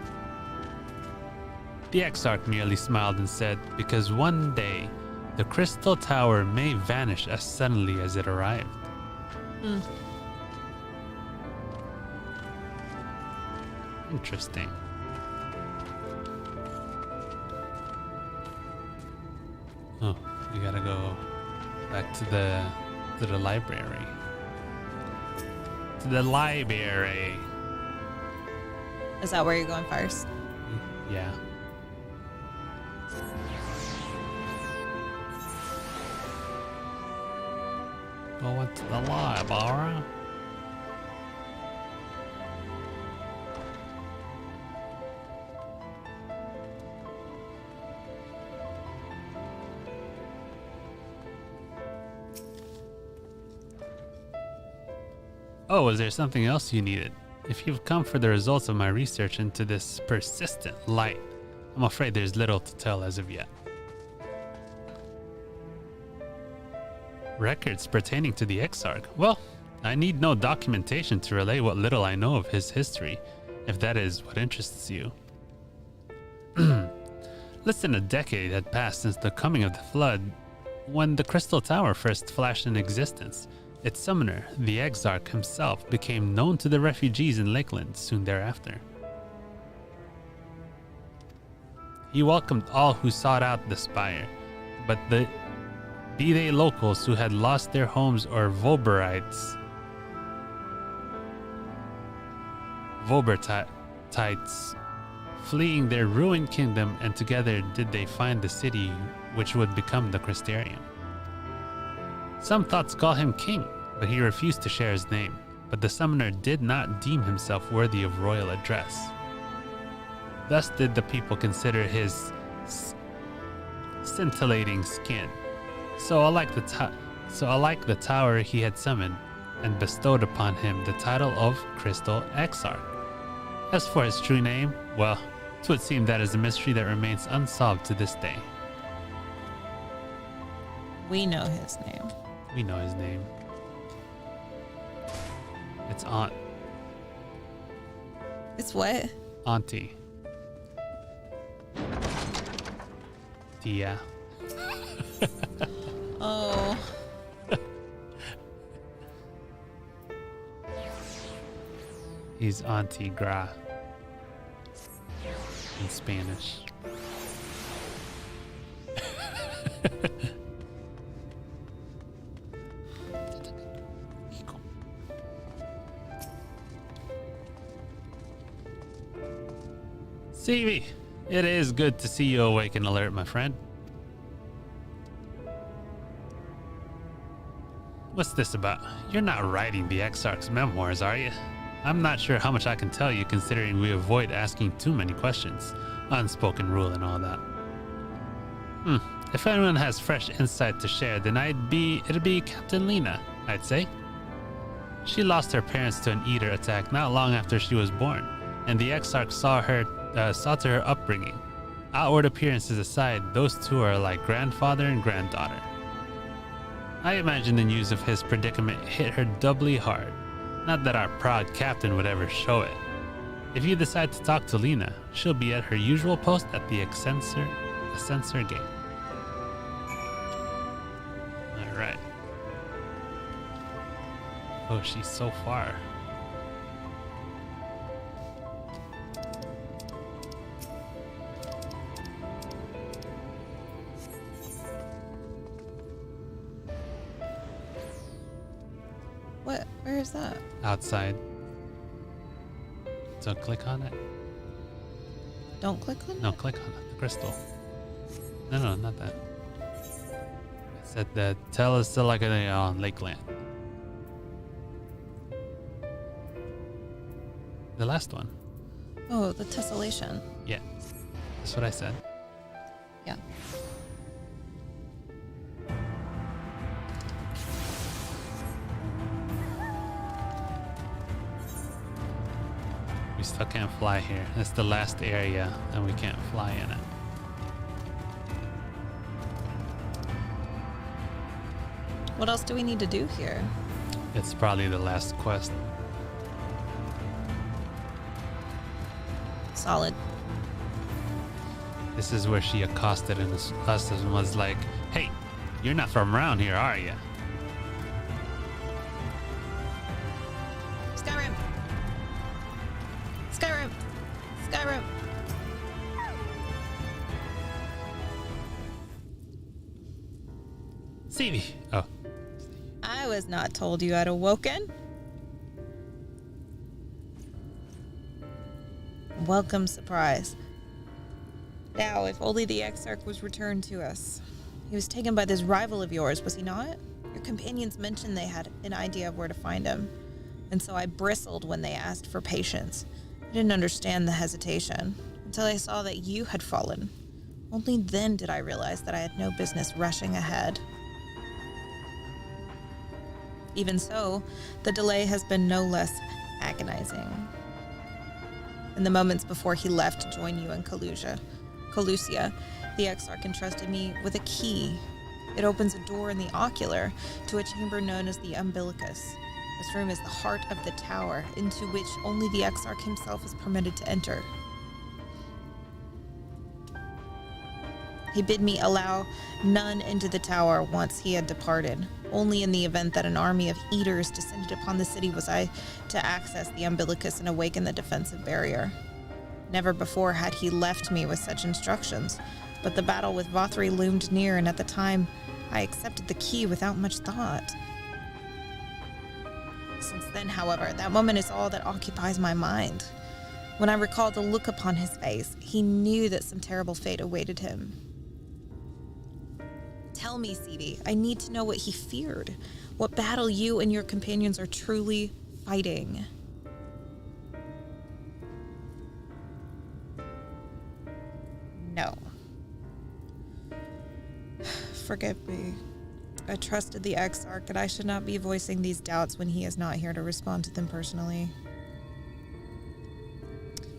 The Exarch merely smiled and said, because one day, the Crystal Tower may vanish as suddenly as it arrived. Interesting. Oh, we gotta go back to the library. To the library. Is that where you're going first? Yeah. Going to the library. Oh, is there something else you needed? If you've come for the results of my research into this persistent light, I'm afraid there's little to tell as of yet. Records pertaining to the Exarch. Well, I need no documentation to relay what little I know of his history, if that is what interests you. Less than a decade had passed since the coming of the flood, when the Crystal Tower first flashed in existence. Its summoner, the Exarch himself, became known to the refugees in Lakeland soon thereafter. He welcomed all who sought out the spire, but be they locals who had lost their homes or Vobertites, fleeing their ruined kingdom, and together did they find the city which would become the Crystarium. Some thoughts call him king, but he refused to share his name. But the summoner did not deem himself worthy of royal address. Thus did the people consider his scintillating skin so alike the tower he had summoned, and bestowed upon him the title of Crystal Exarch. As for his true name, well, it would seem that is a mystery that remains unsolved to this day. We know his name. We know his name. It's Aunt. It's what? Auntie. Tia. Oh. He's Auntie Gra in Spanish. Seavy, it is good to see you awake and alert, my friend. What's this about? You're not writing the Exarch's memoirs, are you? I'm not sure how much I can tell you, considering we avoid asking too many questions. Unspoken rule and all that. If anyone has fresh insight to share, then it'd be Captain Lena, I'd say. She lost her parents to an eater attack not long after she was born, and the Exarch saw to her upbringing. Outward appearances aside, those two are like grandfather and granddaughter. I imagine the news of his predicament hit her doubly hard. Not that our proud captain would ever show it. If you decide to talk to Lena, she'll be at her usual post at the Ascensor Gate. Alright. Oh, she's so far. What? Where is that? Outside. So click on it. Don't click on it? No, click on it. The crystal. No, not that. It said that tell us to like on Lakeland. The last one. Oh, the tessellation. Yeah. That's what I said. Yeah. We still can't fly here. That's the last area, and we can't fly in it. What else do we need to do here? It's probably the last quest. Solid. This is where she accosted us and was like, "Hey, you're not from around here, are you?" Skyrim. Skyrim. Skyrim. Seavy. Oh. I was not told you had awoken. Welcome surprise. Now, if only the Exarch was returned to us. He was taken by this rival of yours, was he not? Your companions mentioned they had an idea of where to find him, and so I bristled when they asked for patience. I didn't understand the hesitation until I saw that you had fallen. Only then did I realize that I had no business rushing ahead. Even so, the delay has been no less agonizing. In the moments before he left to join you in Calusia, the Exarch entrusted me with a key. It opens a door in the ocular to a chamber known as the Umbilicus. This room is the heart of the tower, into which only the Exarch himself is permitted to enter. He bid me allow none into the tower once he had departed. Only in the event that an army of eaters descended upon the city was I to access the Umbilicus and awaken the defensive barrier. Never before had he left me with such instructions, but the battle with Vothri loomed near, and at the time I accepted the key without much thought. Since then, however, that moment is all that occupies my mind. When I recall the look upon his face, he knew that some terrible fate awaited him. Tell me, Seavy, I need to know what he feared. What battle you and your companions are truly fighting. No. Forgive me. I trusted the Exarch, and I should not be voicing these doubts when he is not here to respond to them personally.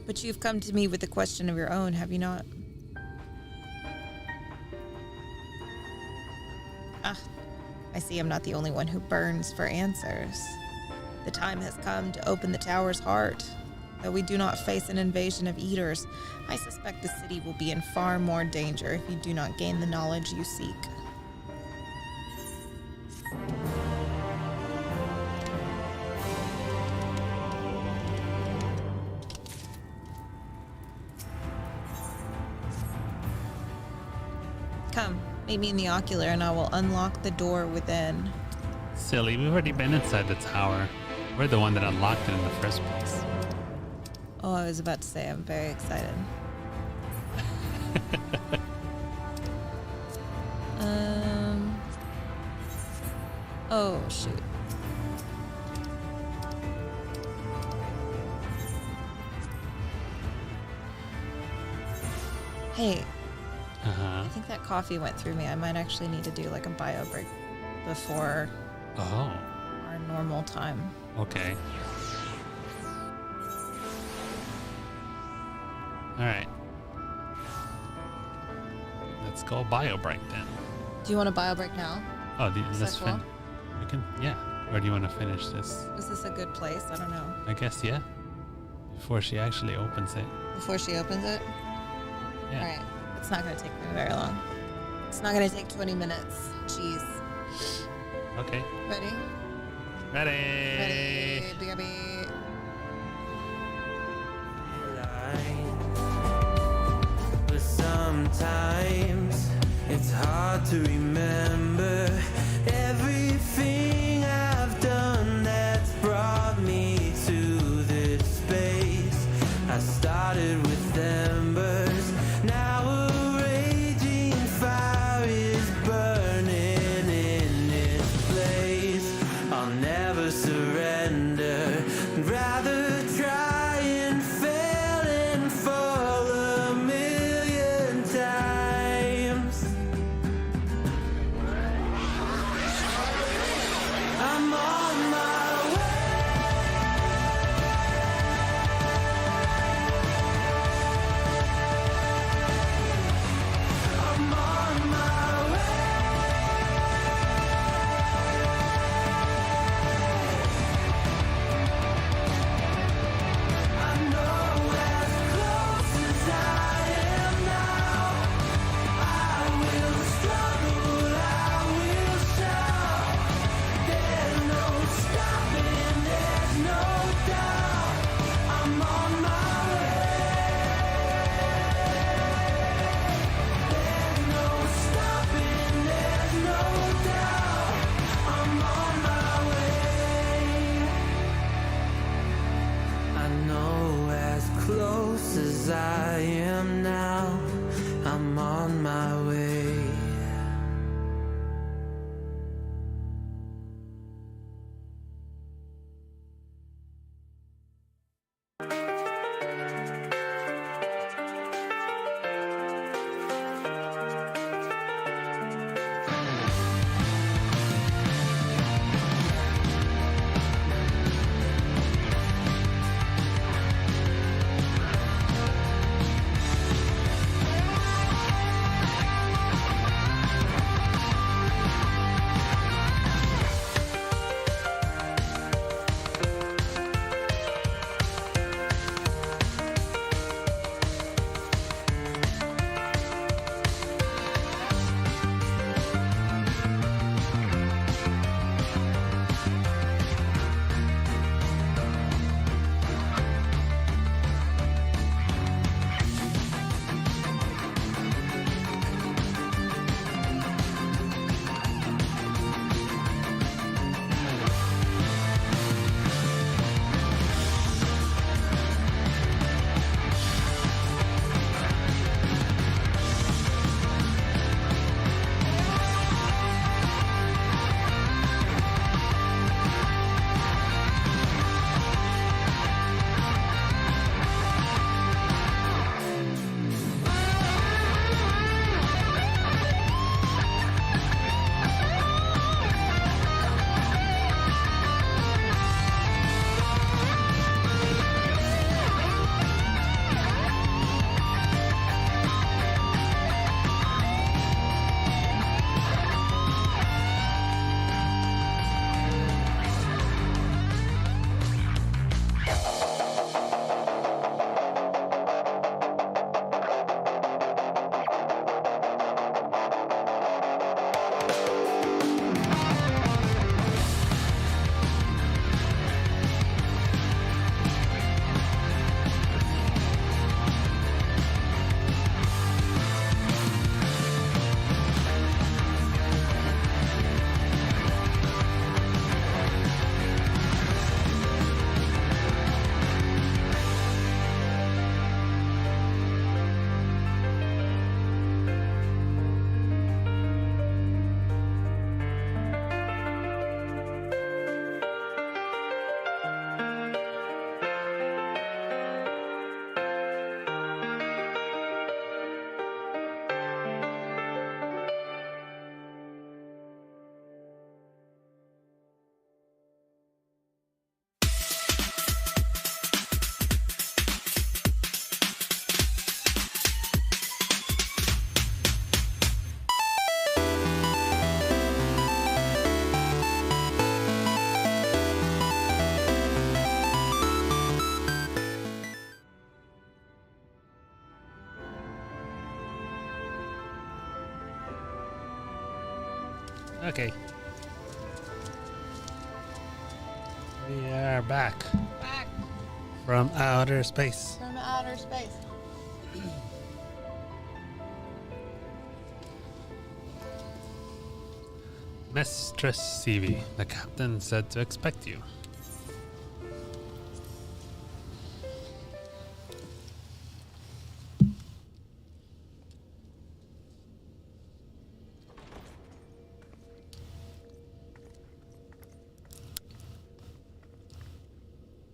But you've come to me with a question of your own, have you not? I see I'm not the only one who burns for answers. The time has come to open the tower's heart. Though we do not face an invasion of eaters, I suspect the city will be in far more danger if you do not gain the knowledge you seek. Come, meet me in the ocular and I will unlock the door within. Silly, we've already been inside the tower. We're the one that unlocked it in the first place. Oh, I was about to say I'm very excited. Oh, shoot. Hey, I think that coffee went through me. I might actually need to do like a bio break before our normal time. Okay. All right. Let's go bio break then. Do you want a bio break now? Oh, Is let's that cool? We can, yeah. Or do you want to finish this? Is this a good place? I don't know. I guess, yeah. Before she actually opens it. Before she opens it? Yeah. All right. It's not going to take me very long. It's not going to take 20 minutes. Jeez. Okay. Ready? Ready. BRB. But sometimes it's hard to remember everything I've done that's brought me to this space. I started with embers, now a raging fire is burning in this place. I'll never surrender, rather try and fail and fall a million times. I'm on my way. I'm on my way. I know as close as I am now, I will struggle, I will shout. There's no stopping, there's no doubt. I'm on my way. There's no stopping, there's no doubt. I'm on my way. I know as close as I am now, I'm on my way. Okay. We are back Back from outer space. from outer space. Mistress Seavy, the captain said to expect you.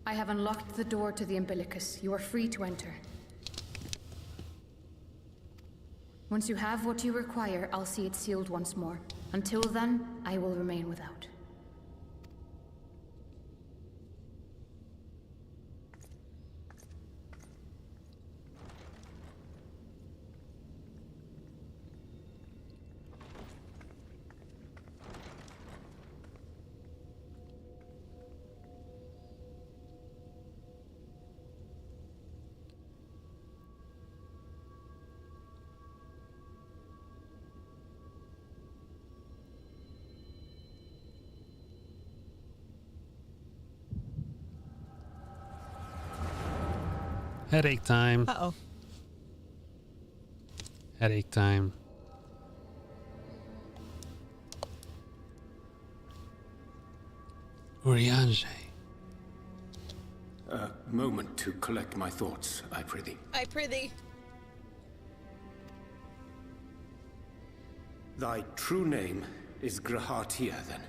I have unlocked the door to the umbilicus. You are free to enter. Once you have what you require, I'll see it sealed once more. Until then, I will remain without. Headache time. Uh-oh. Headache time. Urianger. A moment to collect my thoughts, I prithee. I prithee. Thy true name is Grahatia, then?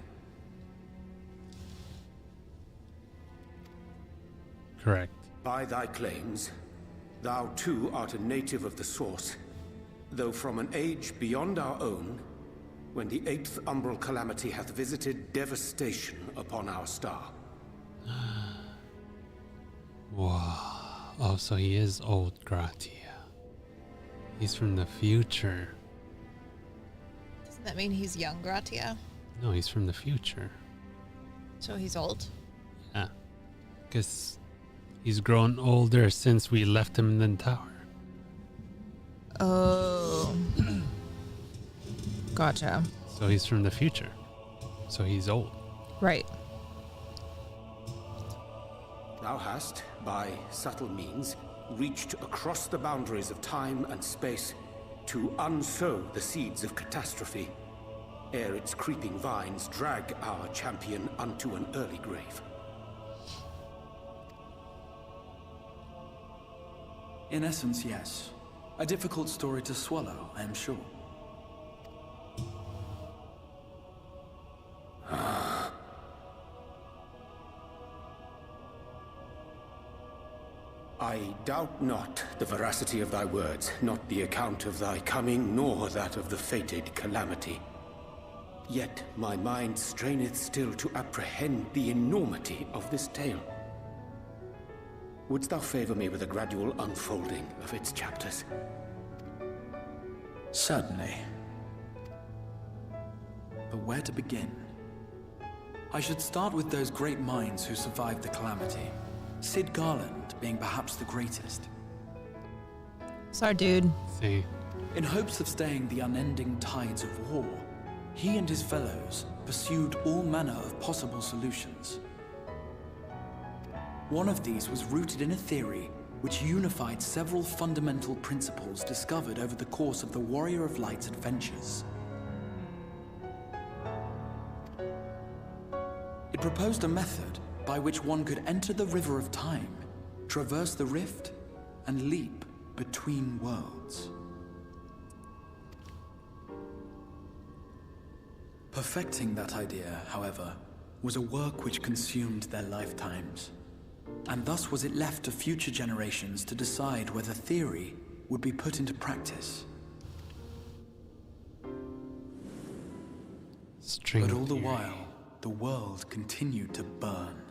Correct. By thy claims, thou too art a native of the Source, though from an age beyond our own, when the 8th umbral calamity hath visited devastation upon our star. Wow. Oh, so he is old Gratia. He's from the future. Doesn't that mean he's young, Gratia? No, he's from the future. So he's old? Yeah. Because he's grown older since we left him in the tower. Oh. Gotcha. So he's from the future. So he's old. Right. Thou hast, by subtle means, reached across the boundaries of time and space to unsow the seeds of catastrophe, ere its creeping vines drag our champion unto an early grave. In essence, yes. A difficult story to swallow, I am sure. I doubt not the veracity of thy words, not the account of thy coming, nor that of the fated calamity. Yet my mind straineth still to apprehend the enormity of this tale. Wouldst thou favor me with a gradual unfolding of its chapters? Certainly. But where to begin? I should start with those great minds who survived the calamity. Sid Garland being perhaps the greatest. Sorry, dude. See? In hopes of staying the unending tides of war, he and his fellows pursued all manner of possible solutions. One of these was rooted in a theory which unified several fundamental principles discovered over the course of the Warrior of Light's adventures. It proposed a method by which one could enter the river of time, traverse the rift, and leap between worlds. Perfecting that idea, however, was a work which consumed their lifetimes, and thus was it left to future generations to decide whether theory would be put into practice. String But all the theory. while, the world continued to burn.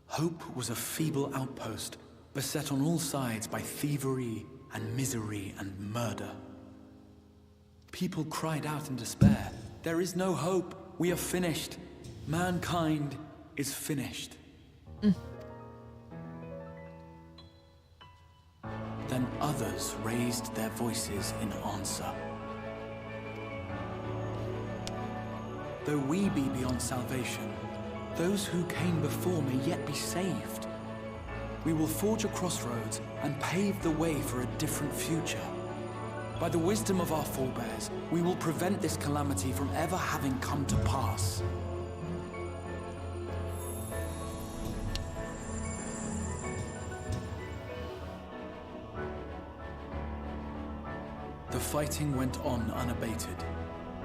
Hope was a feeble outpost, beset on all sides by thievery and misery and murder. People cried out in despair, "There is no hope, we are finished. Mankind is finished." Then others raised their voices in answer. though we be beyond salvation, those who came before may yet be saved. We will forge a crossroads and pave the way for a different future. By the wisdom of our forebears, we will prevent this calamity from ever having come to pass. The fighting went on unabated,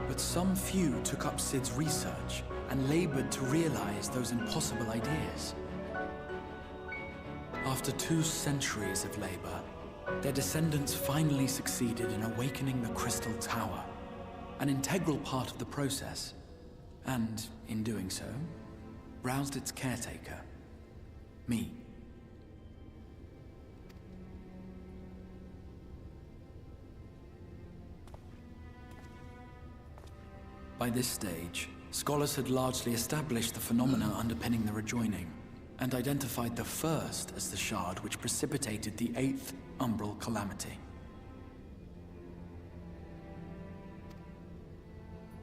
but some few took up Sid's research and labored to realize those impossible ideas. After 2 centuries of labor, their descendants finally succeeded in awakening the Crystal Tower, an integral part of the process, and, in doing so, roused its caretaker, me. By this stage, scholars had largely established the phenomena underpinning the rejoining, and identified the first as the shard which precipitated the 8th Umbral Calamity.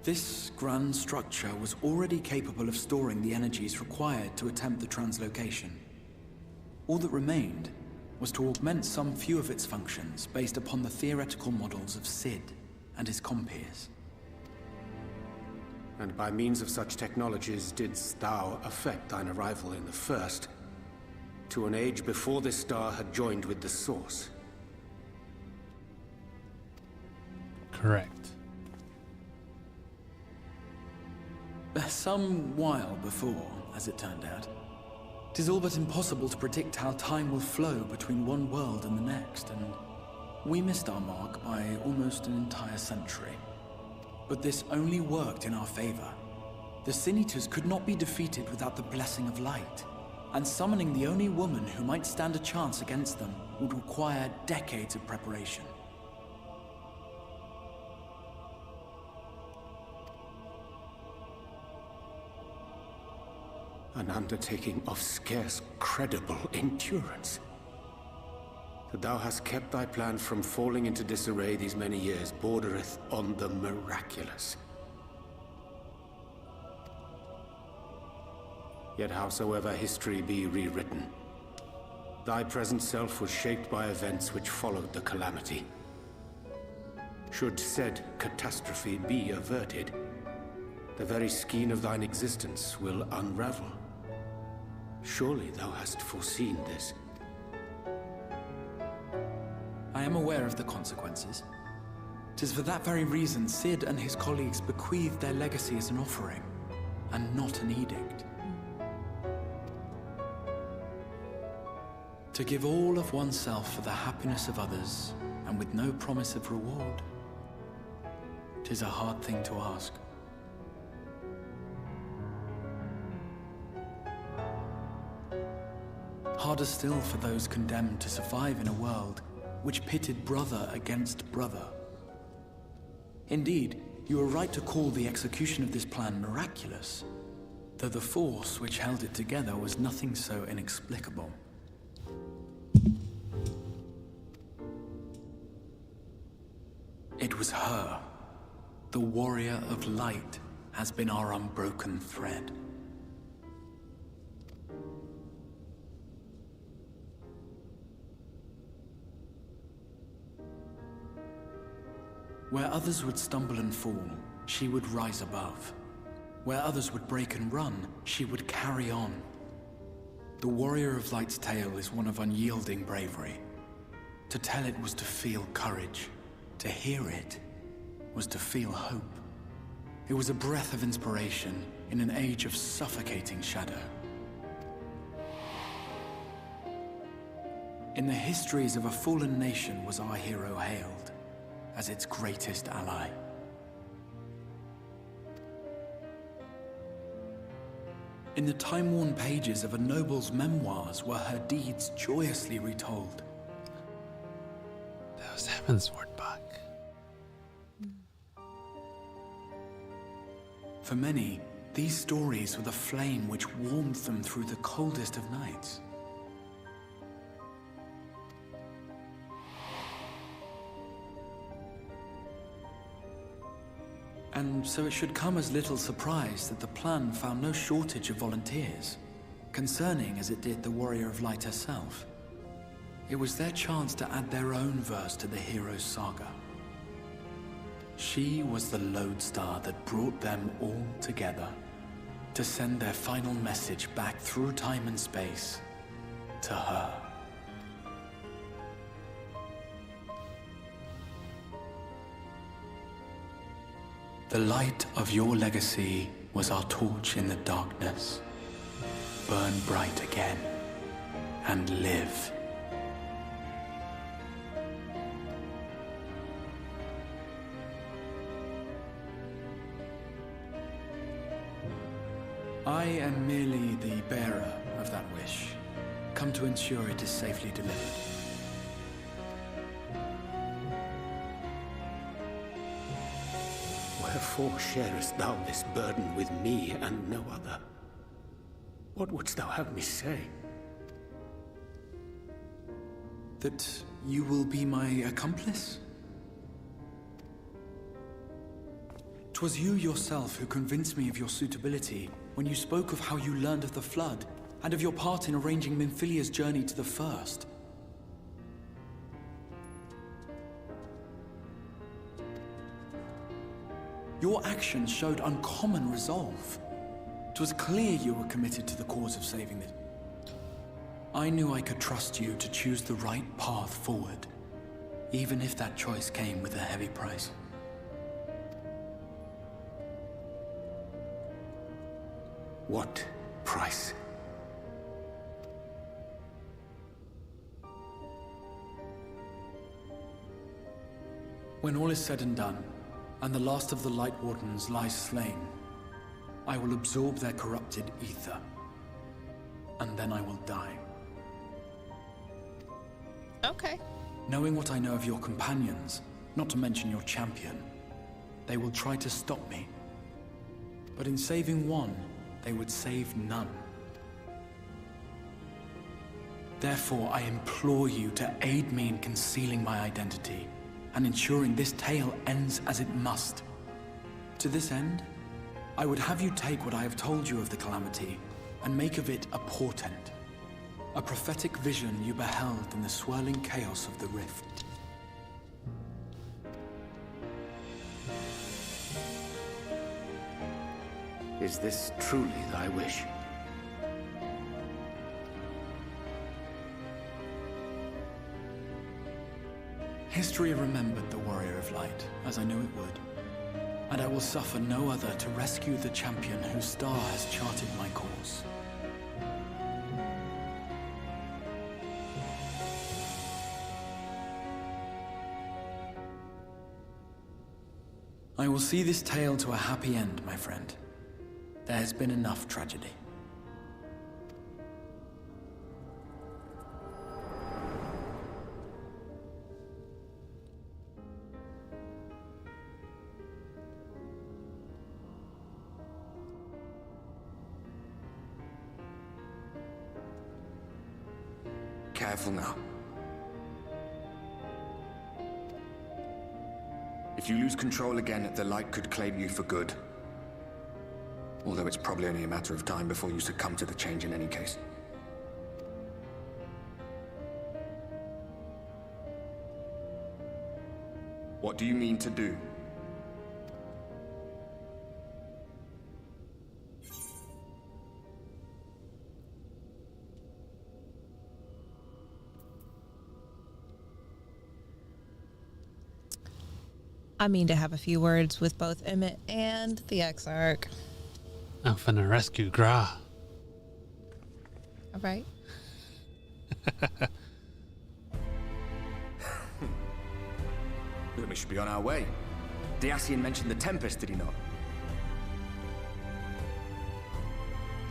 This grand structure was already capable of storing the energies required to attempt the translocation. All that remained was to augment some few of its functions based upon the theoretical models of Sid and his compeers. And by means of such technologies didst thou affect thine arrival in the first, to an age before this star had joined with the Source. Correct. Some while before, as it turned out. 'Tis all but impossible to predict how time will flow between one world and the next, and we missed our mark by almost an entire century. But this only worked in our favor. The Sin Eaters could not be defeated without the blessing of light, and summoning the only woman who might stand a chance against them would require decades of preparation. An undertaking of scarce credible endurance. That thou hast kept thy plan from falling into disarray these many years bordereth on the miraculous. Yet howsoever history be rewritten, thy present self was shaped by events which followed the calamity. Should said catastrophe be averted, the very skein of thine existence will unravel. Surely thou hast foreseen this. I am aware of the consequences. 'Tis for that very reason Sid and his colleagues bequeathed their legacy as an offering, and not an edict. To give all of oneself for the happiness of others, and with no promise of reward, 'tis a hard thing to ask. Harder still for those condemned to survive in a world which pitted brother against brother. Indeed, you are right to call the execution of this plan miraculous, though the force which held it together was nothing so inexplicable. It was her. The warrior of light has been our unbroken thread. Where others would stumble and fall, she would rise above. Where others would break and run, she would carry on. The Warrior of Light's tale is one of unyielding bravery. To tell it was to feel courage. To hear it was to feel hope. It was a breath of inspiration in an age of suffocating shadow. In the histories of a fallen nation was our hero hailed as its greatest ally. In the time-worn pages of a noble's memoirs were her deeds joyously retold. That was Heavensward Buck. For many, these stories were the flame which warmed them through the coldest of nights. And so it should come as little surprise that the plan found no shortage of volunteers, concerning as it did the Warrior of Light herself. It was their chance to add their own verse to the hero's saga. She was the lodestar that brought them all together, to send their final message back through time and space to her. The light of your legacy was our torch in the darkness. Burn bright again and live. I am merely the bearer of that wish, come to ensure it is safely delivered. Wherefore sharest thou this burden with me and no other? What wouldst thou have me say? That you will be my accomplice? 'Twas you yourself who convinced me of your suitability when you spoke of how you learned of the Flood and of your part in arranging Minfilia's journey to the First. Your actions showed uncommon resolve. 'Twas clear you were committed to the cause of saving it. I knew I could trust you to choose the right path forward, even if that choice came with a heavy price. What price? When all is said and done, and the last of the Light Wardens lies slain, I will absorb their corrupted ether, and then I will die. Okay. Knowing what I know of your companions, not to mention your champion, they will try to stop me. But in saving one, they would save none. Therefore, I implore you to aid me in concealing my identity and ensuring this tale ends as it must. To this end, I would have you take what I have told you of the Calamity and make of it a portent, a prophetic vision you beheld in the swirling chaos of the Rift. Is this truly thy wish? History remembered the Warrior of Light, as I knew it would, and I will suffer no other to rescue the champion whose star has charted my course. I will see this tale to a happy end, my friend. There has been enough tragedy. Careful now. If you lose control again, the Light could claim you for good. Although it's probably only a matter of time before you succumb to the change in any case. What do you mean to do? I mean to have a few words with both Emmett and the Exarch. I'm finna rescue Gra. All right. Then we should be on our way. Diassian mentioned the Tempest, did he not?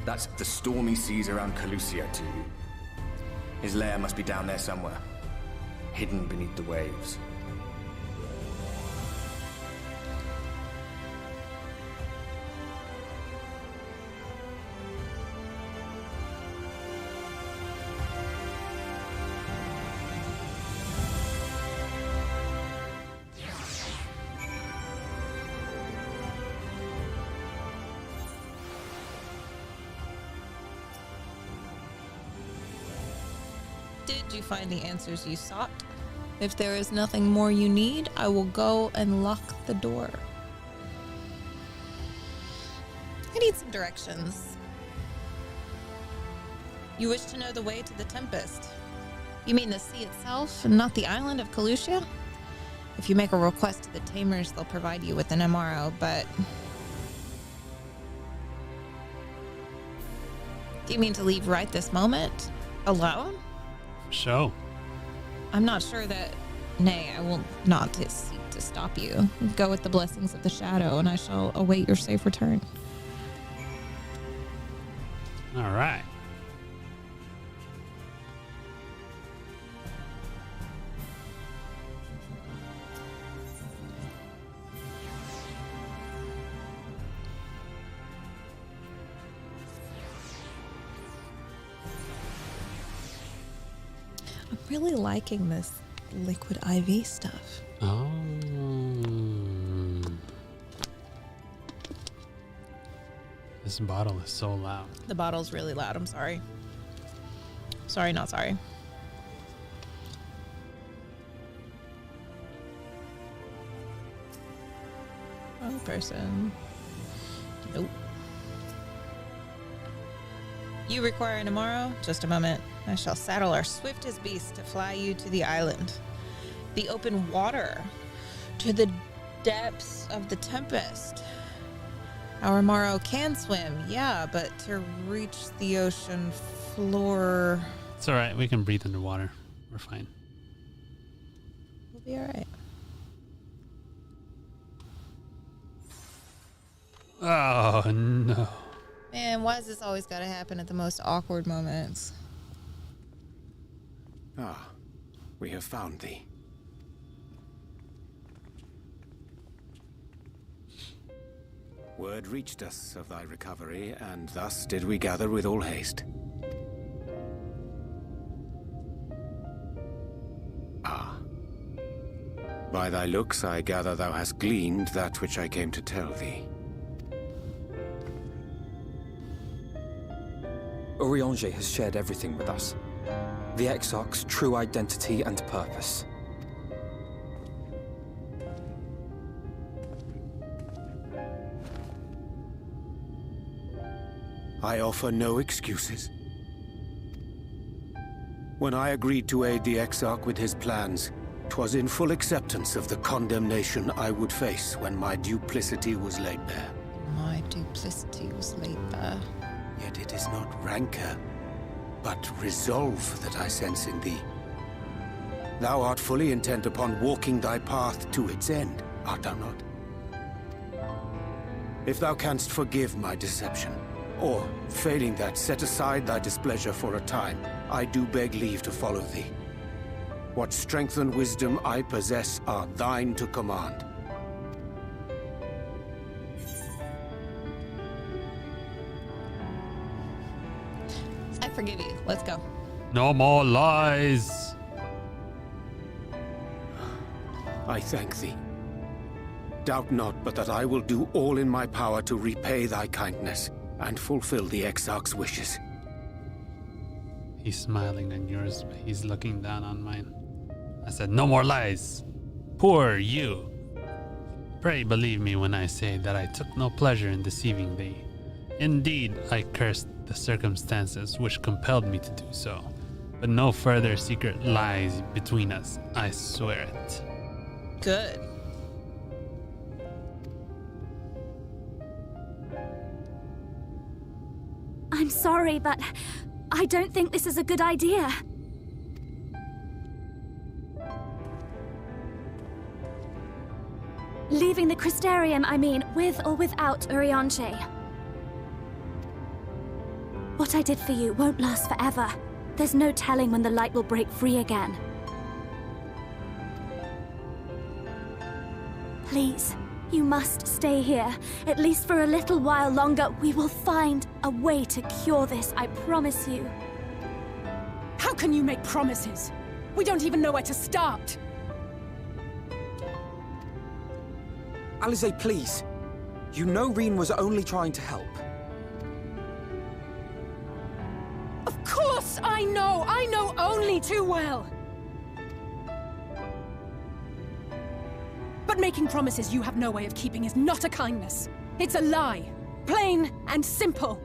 That's the stormy seas around Calusia to you. His lair must be down there somewhere, hidden beneath the waves. Did you find the answers you sought? If there is nothing more you need, I will go and lock the door. I need some directions. You wish to know the way to the Tempest? You mean the sea itself and not the island of Kalusia? If you make a request to the Tamers, they'll provide you with an MRO, but... Do you mean to leave right this moment? Alone? Show. I'm not sure that... Nay, I will not seek to stop you. Go with the blessings of the Shadow, and I shall await your safe return. All right. I'm really liking this liquid IV stuff. Oh. This bottle is so loud. The bottle's really loud. I'm sorry. Sorry, not sorry. Wrong person. Nope. You require an MRO? Just a moment. I shall saddle our swiftest beast to fly you to the island. The open water. To the depths of the Tempest. Our MRO can swim, yeah, but to reach the ocean floor... It's all right. We can breathe underwater. We're fine. We'll be all right. Oh, no. Man, why has this always got to happen at the most awkward moments? Ah, we have found thee. Word reached us of thy recovery, and thus did we gather with all haste. Ah. By thy looks I gather thou hast gleaned that which I came to tell thee. Urianger has shared everything with us. The Exarch's true identity and purpose. I offer no excuses. When I agreed to aid the Exarch with his plans, 'twas in full acceptance of the condemnation I would face when my duplicity was laid bare. My duplicity was laid bare. Yet it is not rancor, but resolve that I sense in thee. Thou art fully intent upon walking thy path to its end, art thou not? If thou canst forgive my deception, or, failing that, set aside thy displeasure for a time, I do beg leave to follow thee. What strength and wisdom I possess are thine to command. I forgive you. Let's go. No more lies. I thank thee. Doubt not but that I will do all in my power to repay thy kindness and fulfill the Exarch's wishes. He's smiling on yours, but he's looking down on mine. I said, no more lies. Poor you. Pray believe me when I say that I took no pleasure in deceiving thee. Indeed, I cursed the circumstances which compelled me to do so. But no further secret lies between us, I swear it. Good. I'm sorry, but I don't think this is a good idea. Leaving the Crystarium, I mean, with or without Urianger. What I did for you won't last forever. There's no telling when the light will break free again. Please, you must stay here, at least for a little while longer. We will find a way to cure this, I promise you. How can you make promises? We don't even know where to start. Alize, please. You know Reen was only trying to help. Of course I know only too well. But making promises you have no way of keeping is not a kindness. It's a lie. Plain and simple.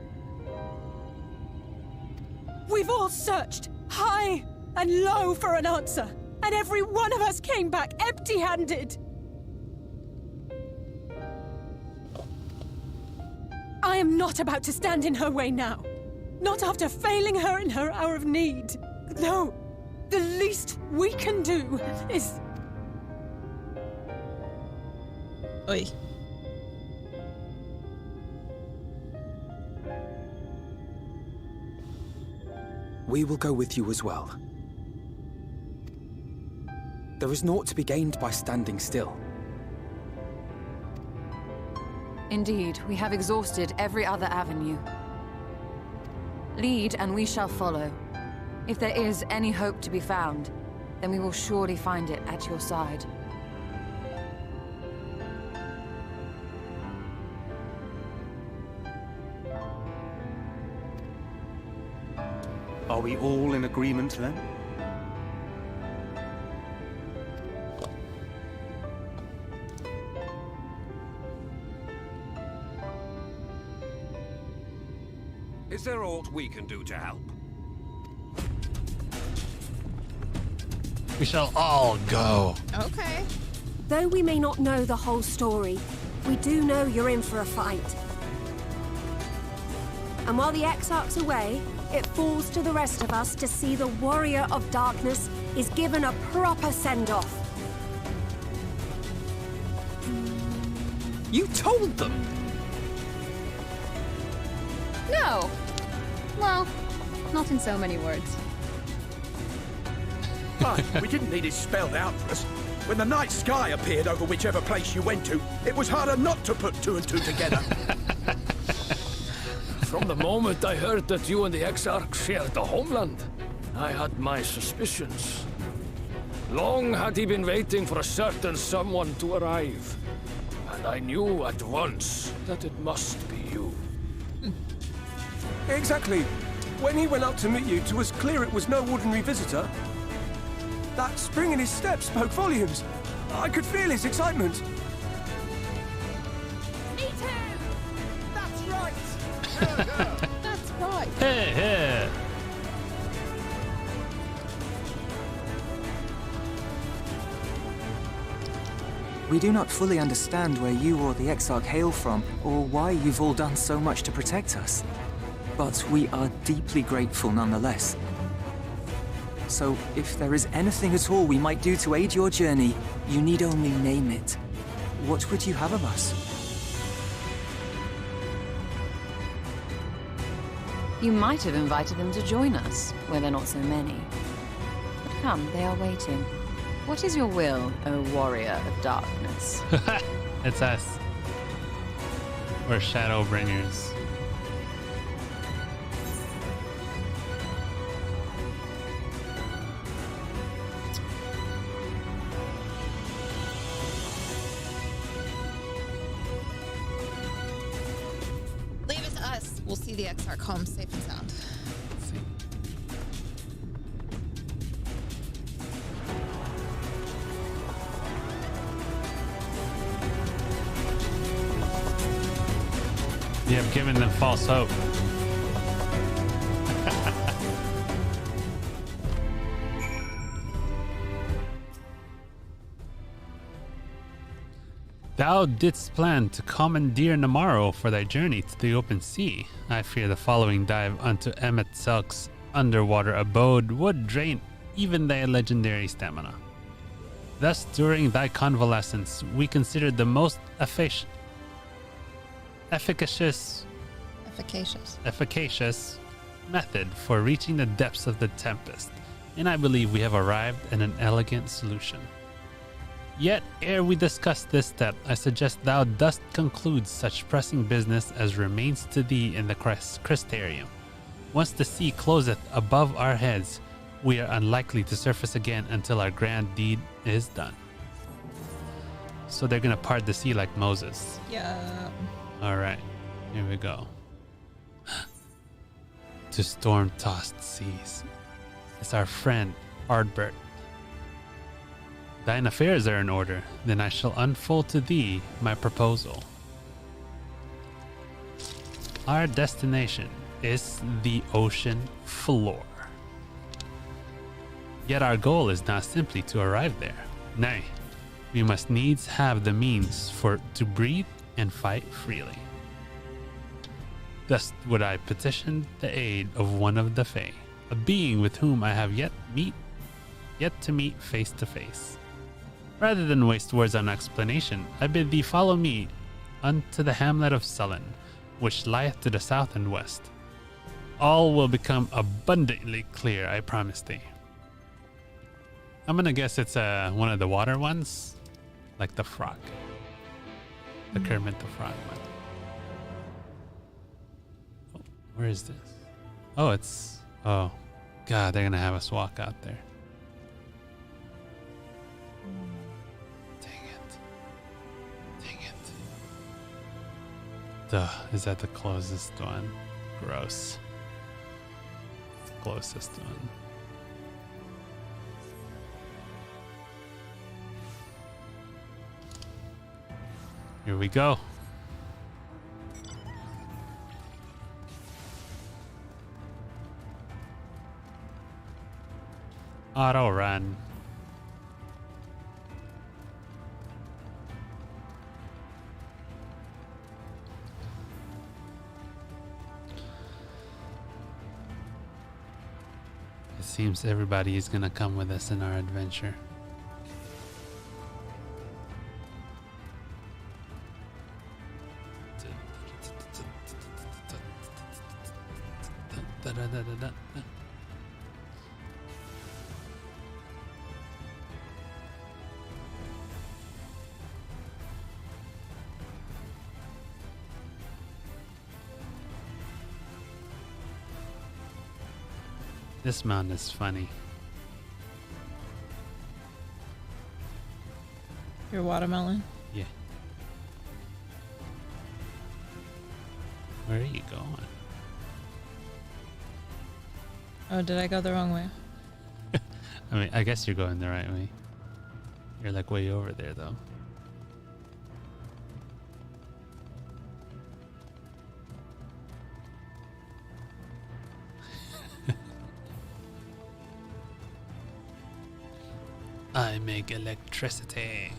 We've all searched high and low for an answer, and every one of us came back empty-handed. I am not about to stand in her way now. Not after failing her in her hour of need. No, the least we can do is... Oi. We will go with you as well. There is naught to be gained by standing still. Indeed, we have exhausted every other avenue. Lead, and we shall follow. If there is any hope to be found, then we will surely find it at your side. Are we all in agreement then? Is there aught we can do to help? We shall all go. Okay. Though we may not know the whole story, we do know you're in for a fight. And while the Exarch's away, it falls to the rest of us to see the Warrior of Darkness is given a proper send-off. You told them! No! Well, not in so many words. But we didn't need it spelled out for us. When the night sky appeared over whichever place you went to, it was harder not to put two and two together. From the moment I heard that you and the Exarch shared the homeland, I had my suspicions. Long had he been waiting for a certain someone to arrive, and I knew at once that it must be you. Exactly. When he went up to meet you, 'twas clear it was no ordinary visitor. That spring in his step spoke volumes. I could feel his excitement. Me too! That's right! That's right. Hey, hey. We do not fully understand where you or the Exarch hail from, or why you've all done so much to protect us. But we are deeply grateful nonetheless. So, if there is anything at all we might do to aid your journey, you need only name it. What would you have of us? You might have invited them to join us, where there are not so many. But come, they are waiting. What is your will, O Warrior of Darkness? It's us. We're ShadowBringers. Leave it to us. We'll see the Exarch home safe and sound. You have given them false hope. Thou didst plan to commandeer Namaro for thy journey to the open sea. I fear the following dive unto Emmet Selk's underwater abode would drain even thy legendary stamina. Thus, during thy convalescence, we considered the most efficacious method for reaching the depths of the tempest, and I believe we have arrived at an elegant solution. Yet, ere we discuss this step, I suggest thou dost conclude such pressing business as remains to thee in the Crystarium. Once the sea closeth above our heads, we are unlikely to surface again until our grand deed is done. So they're gonna part the sea like Moses. Yeah. All right, here we go. to storm-tossed seas. It's our friend, Ardbert. Thine affairs are in order, then I shall unfold to thee my proposal. Our destination is the ocean floor. Yet our goal is not simply to arrive there. Nay, we must needs have the means to breathe and fight freely. Thus would I petition the aid of one of the Fae, a being with whom I have yet to meet face to face. Rather than waste words on explanation, I bid thee follow me unto the hamlet of Sullen, which lieth to the south and west. All will become abundantly clear, I promise thee. I'm gonna guess it's one of the water ones, like the frog, the Kermit the Frog one. Oh, where is this? Oh, it's, oh, God, they're gonna have us walk out there. Dang it. Duh, is that the closest one? Gross. It's the closest one. Here we go. Auto run. It seems everybody is gonna come with us in our adventure. This mountain is funny. Your watermelon? Yeah. Where are you going? Oh, did I go the wrong way? I mean, I guess you're going the right way. You're like way over there, though. I make electricity.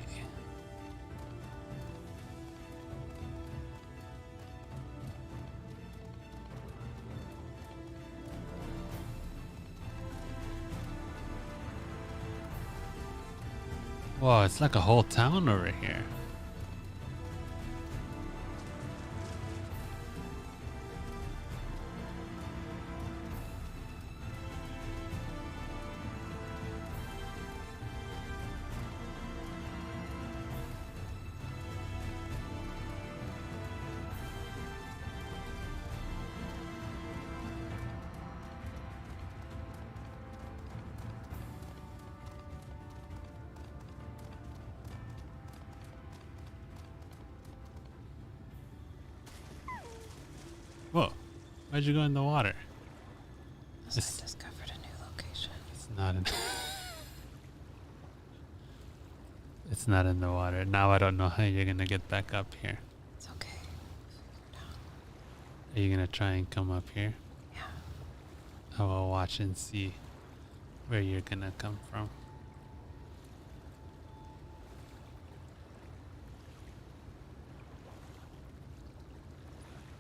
Whoa, it's like a whole town over here. Whoa, why'd you go in the water? I discovered a new location. It's not in. It's not in the water. Now I don't know how you're gonna get back up here. It's okay. Are you gonna try and come up here? Yeah. I will watch and see where you're gonna come from.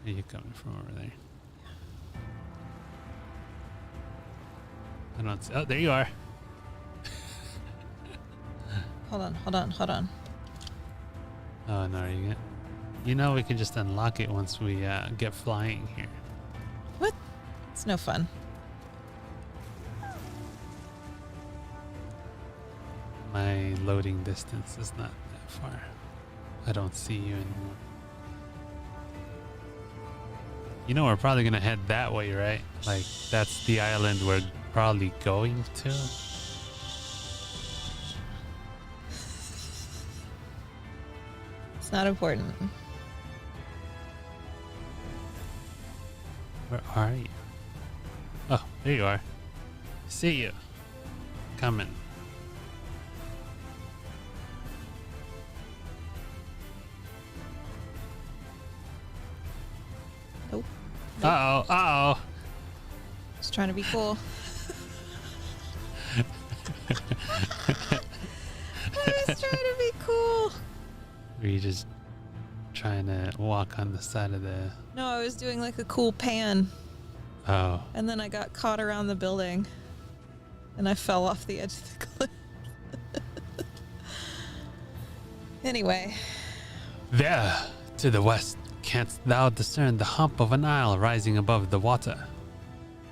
Where are you coming from over there? I don't see. Oh, there you are. Hold on. Oh no, are you gonna? You know we can just unlock it once we get flying here. What? It's no fun. My loading distance is not that far. I don't see you anymore. You know we're probably gonna head that way, right? Like that's the island we're probably going to. It's not important. Where are you? Oh, there you are. See you. Coming. Nope. Uh-oh, uh-oh. Just trying to be cool. I was trying to be cool. Were you just trying to walk on the side of the... No, I was doing like a cool pan. Oh. And then I got caught around the building. And I fell off the edge of the cliff. Anyway. There, to the west, canst thou discern the hump of an isle rising above the water?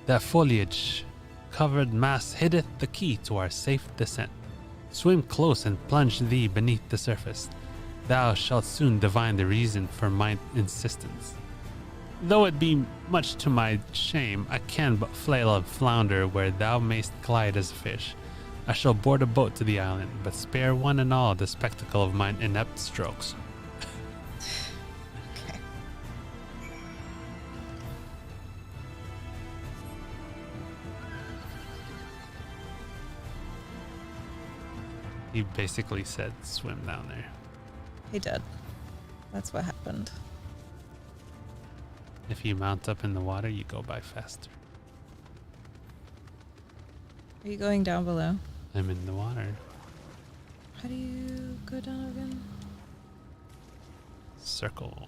Their foliage-covered mass hiddeth the key to our safe descent. Swim close and plunge thee beneath the surface. Thou shalt soon divine the reason for my insistence. Though it be much to my shame, I can but flail and flounder where thou mayst glide as a fish. I shall board a boat to the island, but spare one and all the spectacle of mine inept strokes. Okay. He basically said swim down there. He did. That's what happened. If you mount up in the water, you go by faster. Are you going down below? I'm in the water. How do you go down again? Circle.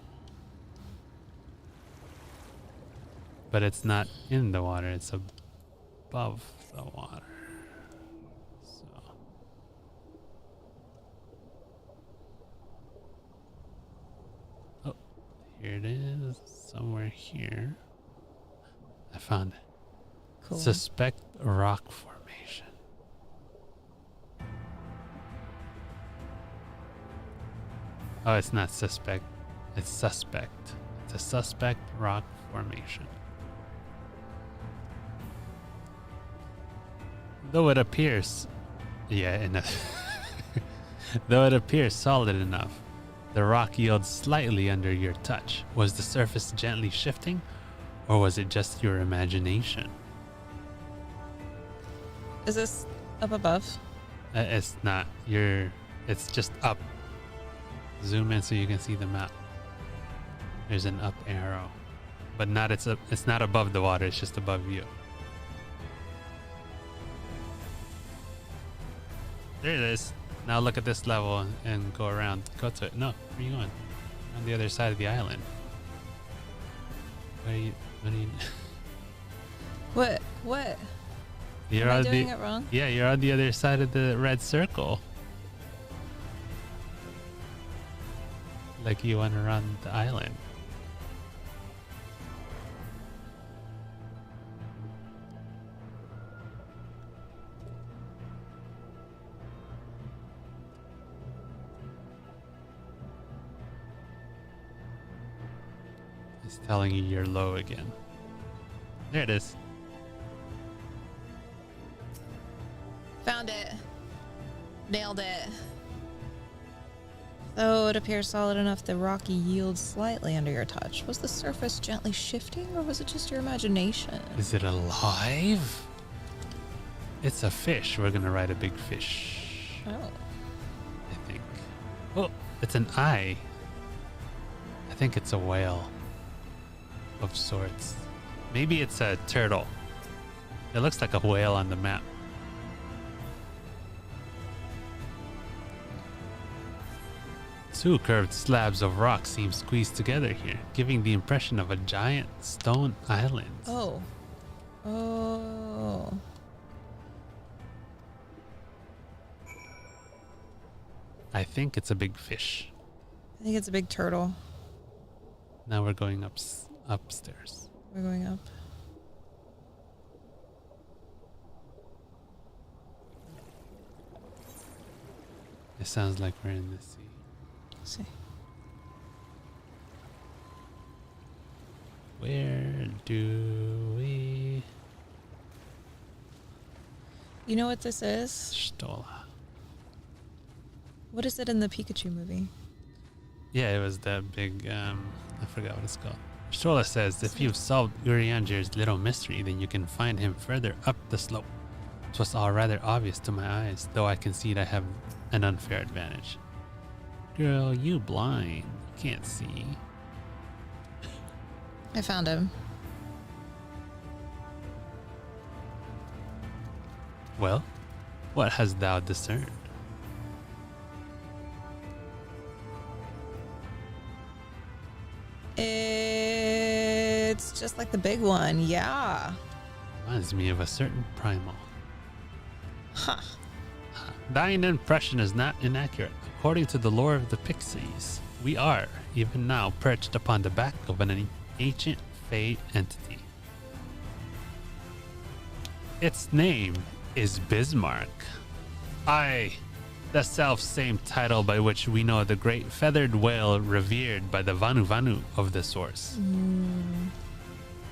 But it's not in the water, it's above the water. So. Oh, here it is. Somewhere here. I found it. Cool. Suspect rock formation. Oh, it's not suspect. It's suspect. It's a suspect rock formation. Though it appears... Yeah, though it appears solid enough, the rock yields slightly under your touch. Was the surface gently shifting, or was it just your imagination? Is this up above? It's not. It's just up. Zoom in so you can see the map. There's an up arrow, but not. It's not above the water. It's just above you. There it is. Now look at this level and go around. Go to it. No, where are you going? On the other side of the island. What are you? What? You're Am I on doing it wrong? Yeah, you're on the other side of the red circle. Like you went around the island. It's telling you you're low again. There it is. Found it. Nailed it. Though it appears solid enough, the rocky yields slightly under your touch. Was the surface gently shifting, or was it just your imagination? Is it alive? It's a fish. We're gonna ride a big fish. Oh. I think. Oh, it's an eye. I think it's a whale of sorts. Maybe it's a turtle. It looks like a whale on the map. Two curved slabs of rock seem squeezed together here, giving the impression of a giant stone island. Oh. Oh. I think it's a big fish. I think it's a big turtle. Now we're going upstairs. We're going up. It sounds like we're in the sea. See. Where do we... You know what this is? Stola. What is it in the Pikachu movie? Yeah, it was that big, I forgot what it's called. Shola says if you've solved Urianger's little mystery, then you can find him further up the slope. 'Twas all rather obvious to my eyes, though I concede I have an unfair advantage. Girl, you blind. You can't see. I found him. Well, what hast thou discerned? It's just like the big one, yeah. Reminds me of a certain primal. Huh. Thine impression is not inaccurate. According to the lore of the Pixies, we are, even now, perched upon the back of an ancient Fey entity. Its name is Bismarck. Aye, the self-same title by which we know the great feathered whale revered by the Vanu Vanu of the source.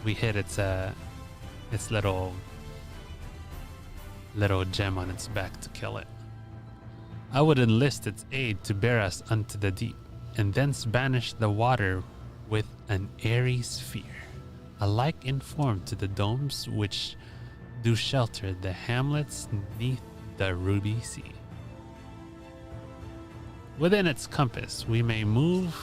We hit its little gem on its back to kill it. I would enlist its aid to bear us unto the deep, and thence banish the water with an airy sphere, alike in form to the domes which do shelter the hamlets neath the ruby sea. Within its compass we may move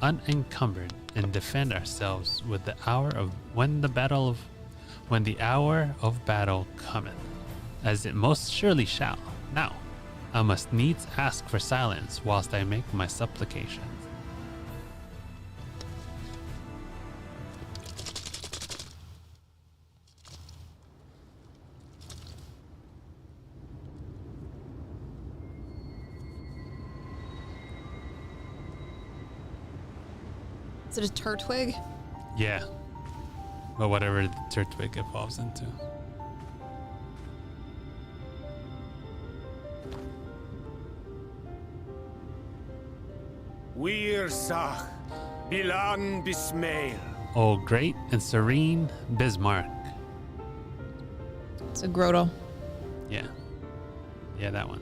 unencumbered and defend ourselves with the hour of when the hour of battle cometh, as it most surely shall. Now I must needs ask for silence whilst I make my supplications. Is it a turtwig? Yeah. Well, whatever the turtwig evolves into. Wir Sach, Bilan Bismail. Oh, great and serene Bismarck. It's a Grotto. Yeah. Yeah, that one.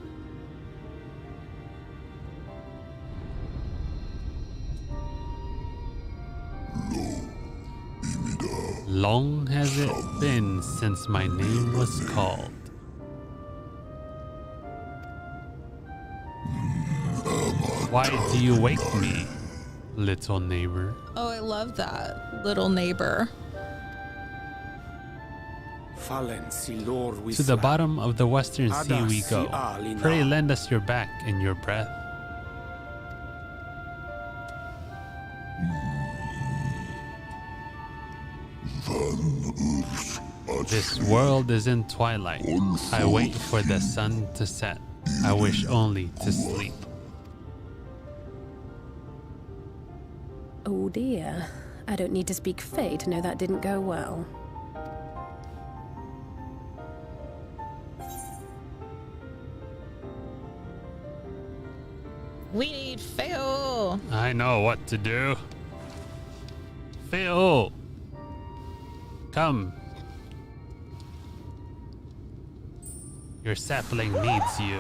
Long has it been since my name was called. Why do you wake me, little neighbor? Oh, I love that. Little neighbor. To the bottom of the western sea we go. Pray lend us your back and your breath. This world is in twilight. I wait for the sun to set. I wish only to sleep. Oh dear. I don't need to speak Fey to know that didn't go well. We need Feo. I know what to do. Phil, come. Your sapling needs you.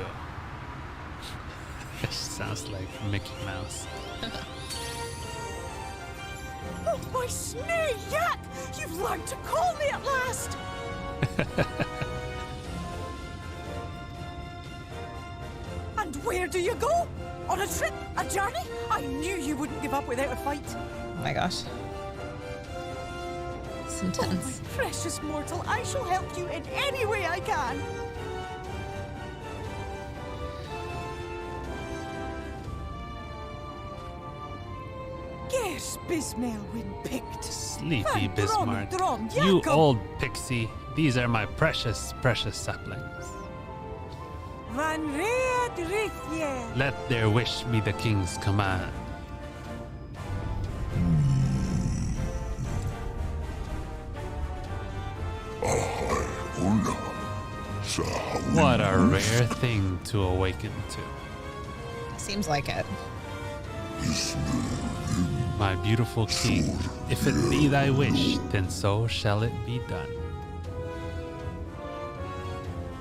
It sounds like Mickey Mouse. Oh, my snake yak! You've learned to call me at last! And where do you go? On a trip? A journey? I knew you wouldn't give up without a fight. Oh my gosh. It's intense. Oh, my precious mortal, I shall help you in any way I can. Yes, Bismail when picked. Sleepy Bismarck. You old pixie. These are my precious, precious saplings. Van Reed Rithye. Let their wish be the king's command. What a rare thing to awaken to. Seems like it. My beautiful king, if it be thy wish, then so shall it be done.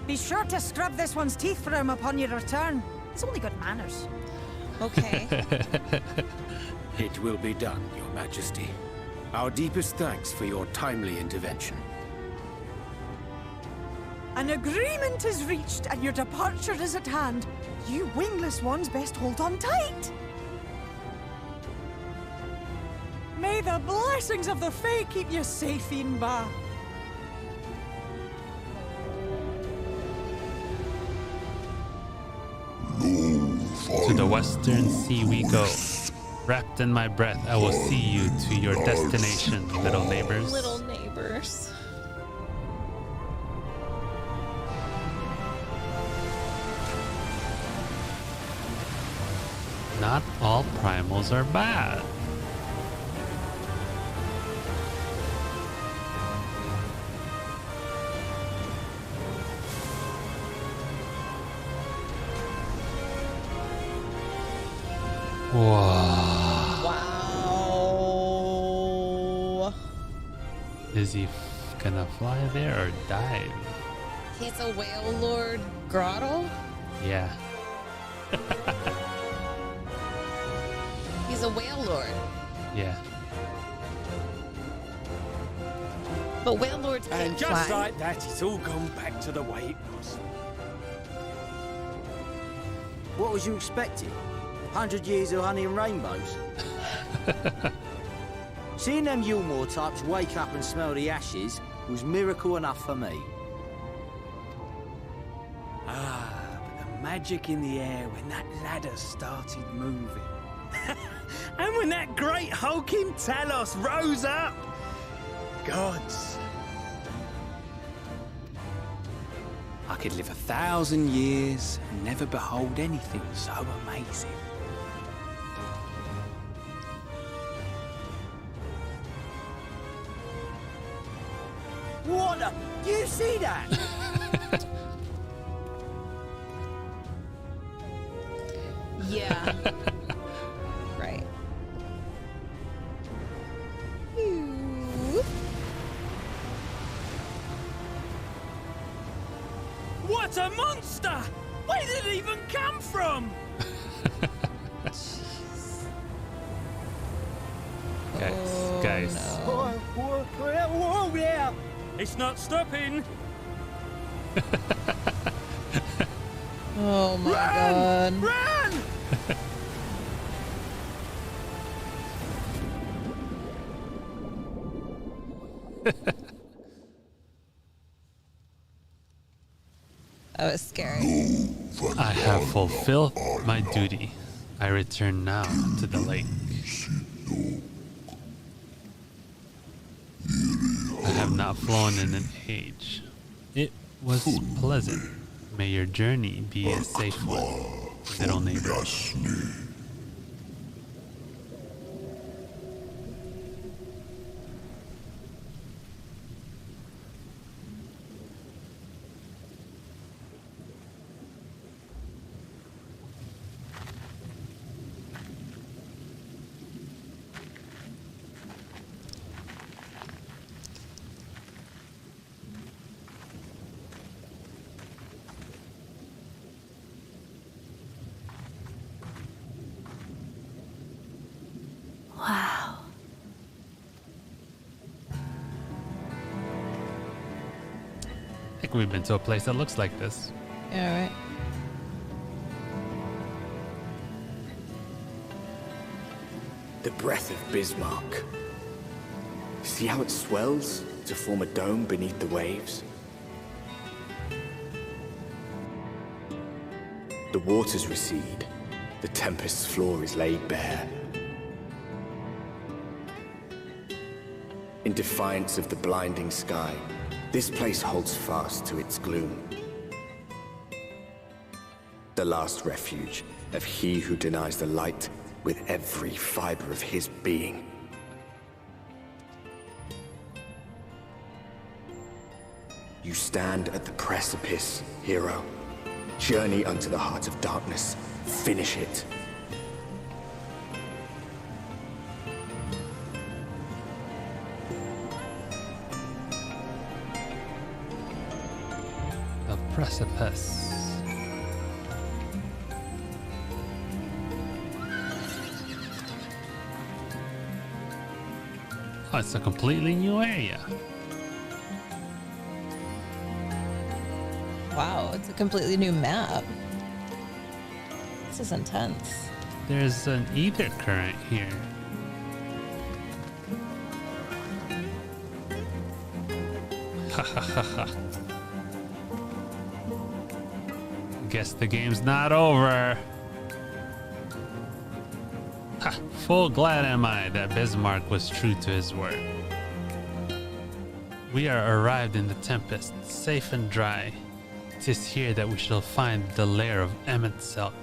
Be sure to scrub this one's teeth for him upon your return. It's only good manners. Okay. It will be done, Your Majesty. Our deepest thanks for your timely intervention. An agreement is reached and your departure is at hand. You wingless ones best hold on tight. May the blessings of the Fae keep you safe, Inba. To the western sea we go. Wrapped in my breath, I will see you to your destination, little neighbors. Little neighbors. Not all primals are bad. Whoa. Wow. Is he gonna fly there or dive? He's a whale lord grotto? Yeah. He's a whale lord. Yeah. But whale lords can't And just fly. like that, it's all gone back to the way it was. What was you expecting? 100 years of honey and rainbows? Seeing them Yulmore types wake up and smell the ashes was miracle enough for me. Ah, but the magic in the air when that ladder started moving. And when that great hulking Talos rose up. Gods. I could live 1,000 years and never behold anything so amazing. What the? Do you see that? Yeah. Right. What a monster! Where did it even come from? Guys. Whoa there! It's not stopping. Oh my god. Run! That was scary. I have fulfilled my duty. I return now to the lake. I have not flown in an age. It was pleasant. May your journey be a safe one, little neighbors. Wow. I think we've been to a place that looks like this. Yeah, right. The breath of Bismarck. See how it swells to form a dome beneath the waves? The waters recede. The tempest's floor is laid bare. In defiance of the blinding sky, this place holds fast to its gloom. The last refuge of he who denies the light with every fiber of his being. You stand at the precipice, hero. Journey unto the heart of darkness. Finish it. The precipice. Oh, it's a completely new area. Wow, it's a completely new map. This is intense. There's an ether current here. Ha ha ha ha. Guess the game's not over. Ha, full glad am I that Bismarck was true to his word. We are arrived in the Tempest, safe and dry. 'Tis here that we shall find the lair of Emet-Selch,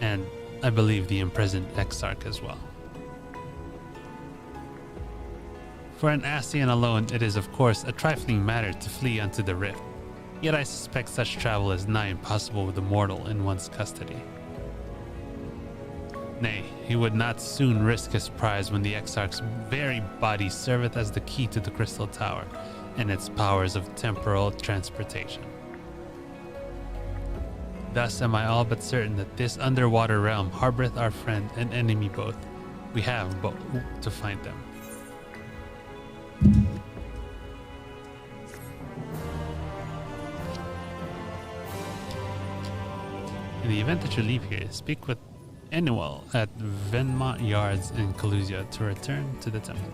and I believe the imprisoned Exarch as well. For an Ascian alone, it is of course a trifling matter to flee unto the rift, yet I suspect such travel is nigh impossible with a mortal in one's custody. Nay, he would not soon risk his prize when the Exarch's very body serveth as the key to the Crystal Tower and its powers of temporal transportation. Thus am I all but certain that this underwater realm harboreth our friend and enemy both. We have but to find them. In the event that you leave here, speak with Annual at Venmont Yards in Calusia to return to the temple.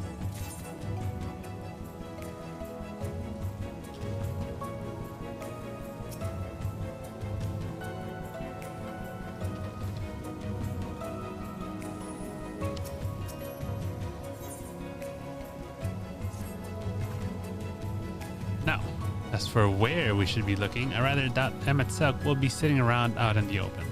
Now, as for where we should be looking, I rather doubt Emet-Selch will be sitting around out in the open.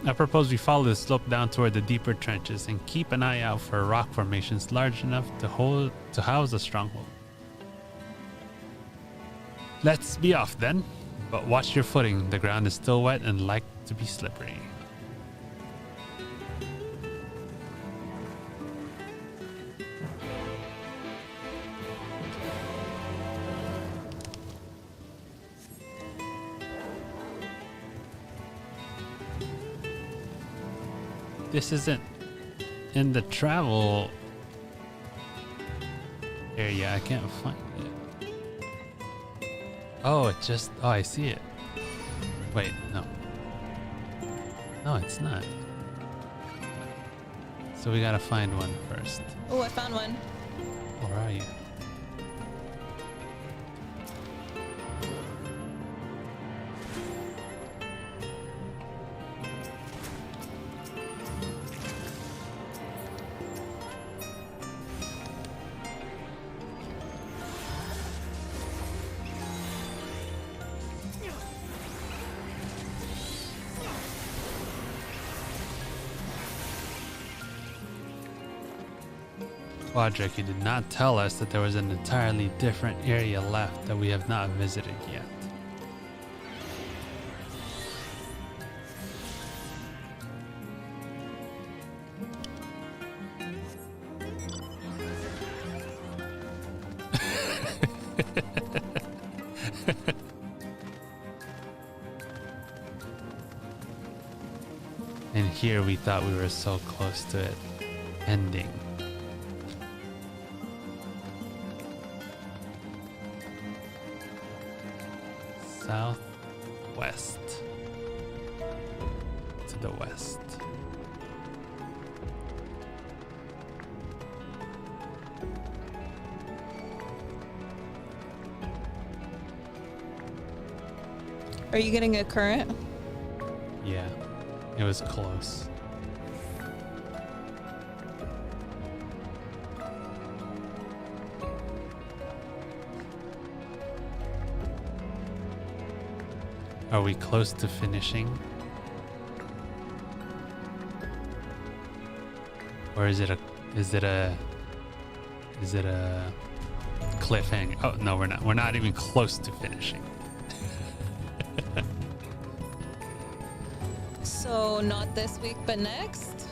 I propose we follow the slope down toward the deeper trenches and keep an eye out for rock formations large enough to house a stronghold. Let's be off then, but watch your footing. The ground is still wet and like to be slippery. This isn't in the travel area. I can't find it. Oh, it just... Oh, I see it. Wait, no. No, it's not. So we gotta find one first. Oh, I found one. Where are you? Quadric, you did not tell us that there was an entirely different area left that we have not visited yet. And here we thought we were so close to it ending. Southwest to the west. Are you getting a current? Yeah, it was close. Are we close to finishing? Or is it a cliffhanger? Oh no, we're not. We're not even close to finishing. So not this week, but next?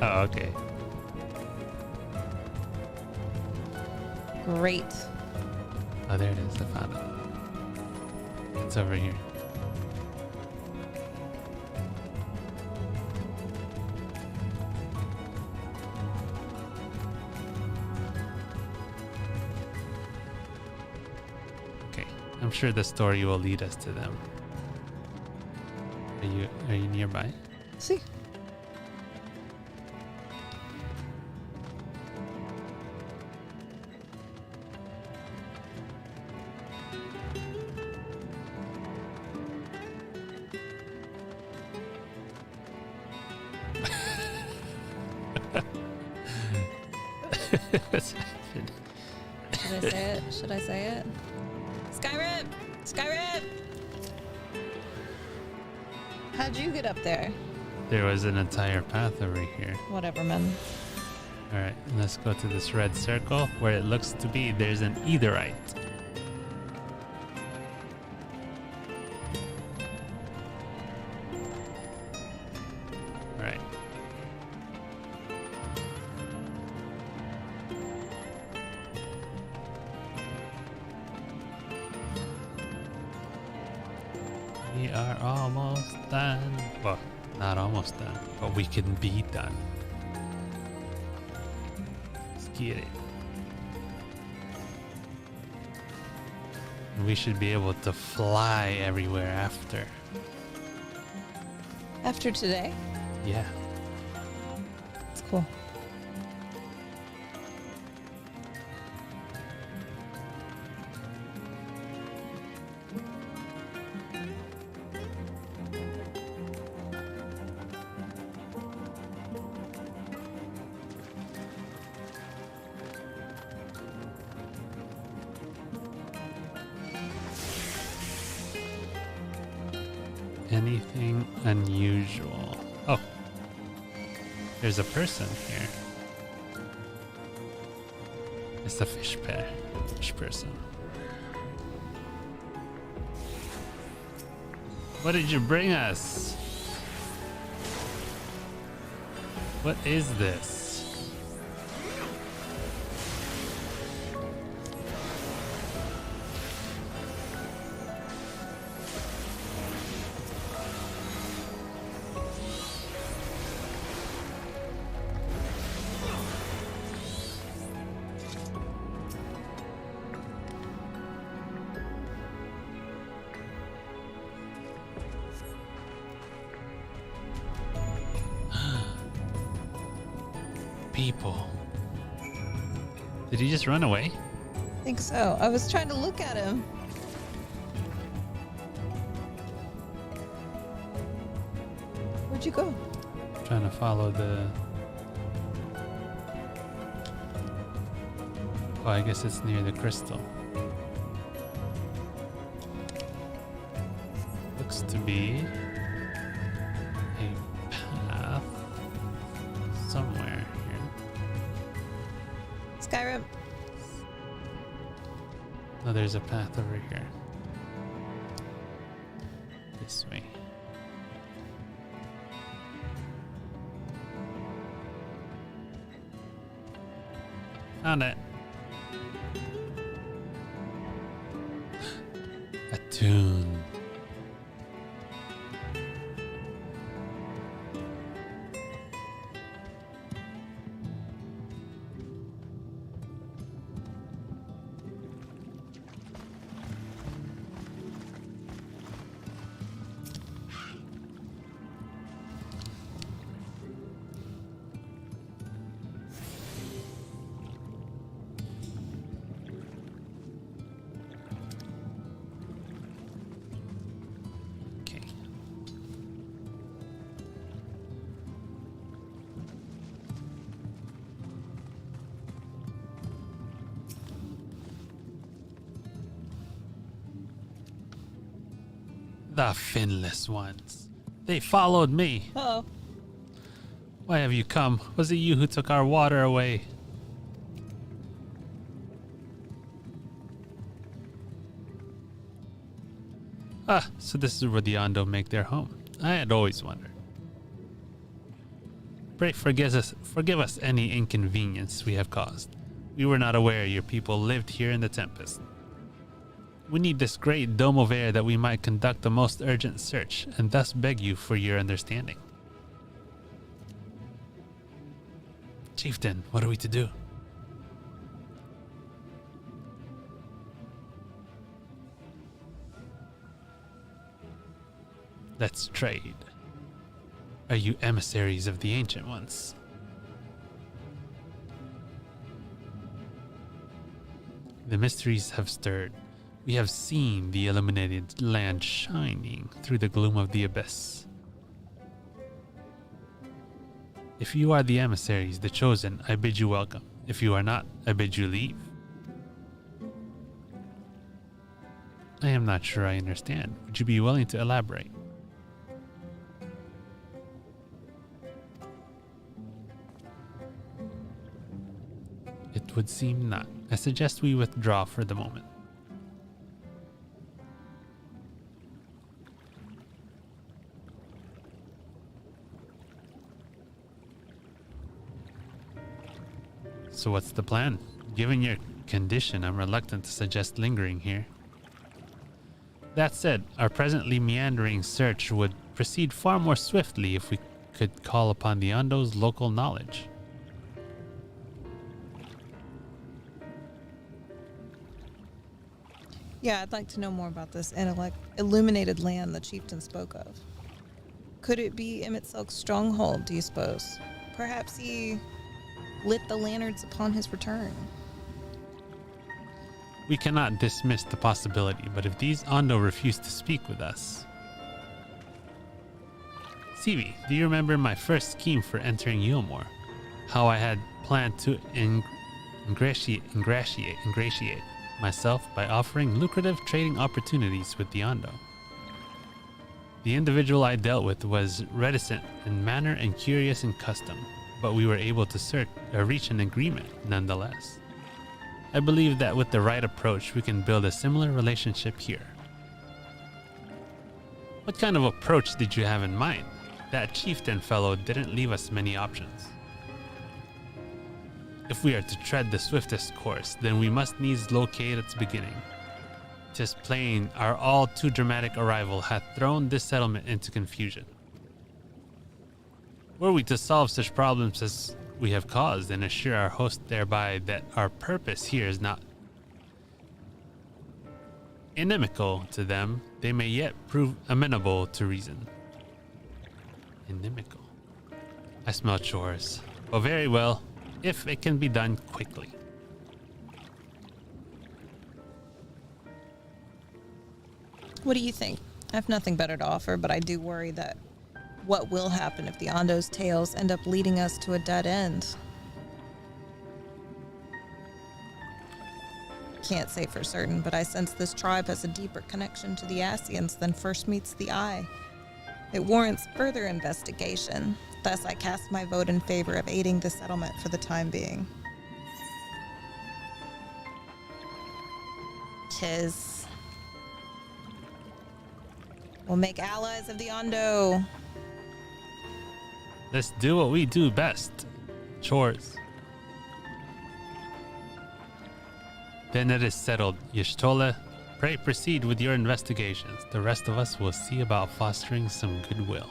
Oh, okay. Great. Oh, there it is. I found it. It's over here. I'm sure the story will lead us to them. Are you nearby? See. What's happening? Should I say it? Should I say it? Skyrim! Skyrim! How'd you get up there? There was an entire path over here. Whatever, man. Alright, let's go to this red circle where it looks to be there's an etherite. Alright. We are almost done. Well, not almost done, but we can be done. Let's get it. We should be able to fly everywhere after. After today? Yeah. It's cool. Anything unusual? Oh, there's a person here. It's the fish person. What did you bring us? What is this? People. Did he just run away? I think so. I was trying to look at him. Where'd you go? Trying to follow the... Oh, I guess it's near the crystal. Looks to be a path somewhere here. Skyrim. Oh, there's a path over here. This way. Found it. A tune. The finless ones. They followed me. Uh-oh. Why have you come? Was it you who took our water away? Ah, so this is where the Ondo make their home. I had always wondered. Pray forgive us any inconvenience we have caused. We were not aware your people lived here in the Tempest. We need this great dome of air that we might conduct the most urgent search, and thus beg you for your understanding. Chieftain, what are we to do? Let's trade. Are you emissaries of the Ancient Ones? The mysteries have stirred. We have seen the illuminated land shining through the gloom of the abyss. If you are the emissaries, the chosen, I bid you welcome. If you are not, I bid you leave. I am not sure I understand. Would you be willing to elaborate? It would seem not. I suggest we withdraw for the moment. So what's the plan? Given your condition, I'm reluctant to suggest lingering here. That said, our presently meandering search would proceed far more swiftly if we could call upon the Ondo's local knowledge. Yeah, I'd like to know more about this illuminated land the chieftain spoke of. Could it be Emitselk's stronghold, do you suppose? Perhaps he lit the lanterns upon his return. We cannot dismiss the possibility, but if these Ondo refuse to speak with us... Seavy, do you remember my first scheme for entering Yulmore? How I had planned to ingratiate myself by offering lucrative trading opportunities with the Ondo. The individual I dealt with was reticent in manner and curious in custom, but we were able to reach an agreement nonetheless. I believe that with the right approach, we can build a similar relationship here. What kind of approach did you have in mind? That chieftain fellow didn't leave us many options. If we are to tread the swiftest course, then we must needs locate its beginning. 'Tis plain our all too dramatic arrival hath thrown this settlement into confusion. Were we to solve such problems as we have caused and assure our host thereby that our purpose here is not inimical to them, they may yet prove amenable to reason. Inimical. I smell chores. Oh, very well, if it can be done quickly. What do you think? I have nothing better to offer, but I do worry that what will happen if the Ondo's tales end up leading us to a dead end? Can't say for certain, but I sense this tribe has a deeper connection to the Asians than first meets the eye. It warrants further investigation. Thus, I cast my vote in favor of aiding the settlement for the time being. 'Tis. We'll make allies of the Ondo. Let's do what we do best. Chores. Then it is settled. Y'shtola, pray proceed with your investigations. The rest of us will see about fostering some goodwill.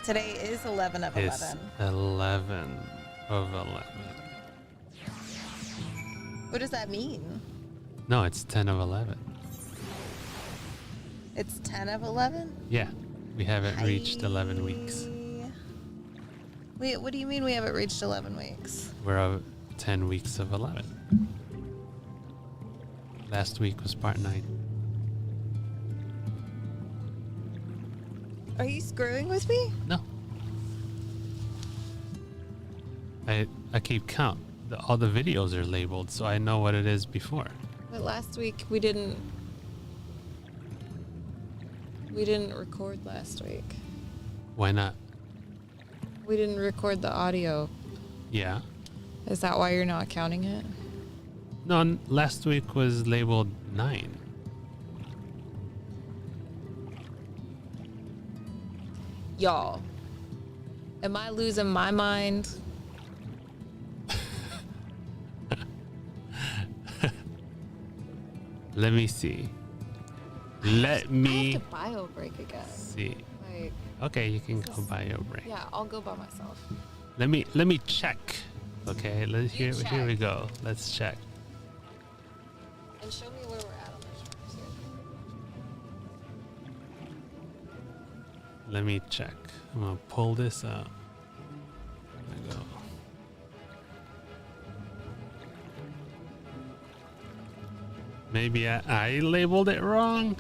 Today is 11 of 11. It's 11 of 11. What does that mean? No, it's 10 of 11. It's 10 of 11? Yeah, we haven't reached 11 weeks. Wait, what do you mean we haven't reached 11 weeks? We're of 10 weeks of 11. Last week was part 9. Are you screwing with me? No. I keep count. All the videos are labeled, so I know what it is before. But last week we didn't record last week. Why not? We didn't record the audio. Yeah. Is that why you're not counting it? No, last week was labeled 9. Y'all, am I losing my mind? Let me see. Let me I have to bio break again. see. Like, Okay, you can go bio break. yeah, I'll go by myself. Let me check. Okay, here we go. Let's check. And show me where we're at on the charts here. Let me check. I'm gonna pull this up. There we go. Maybe I labeled it wrong.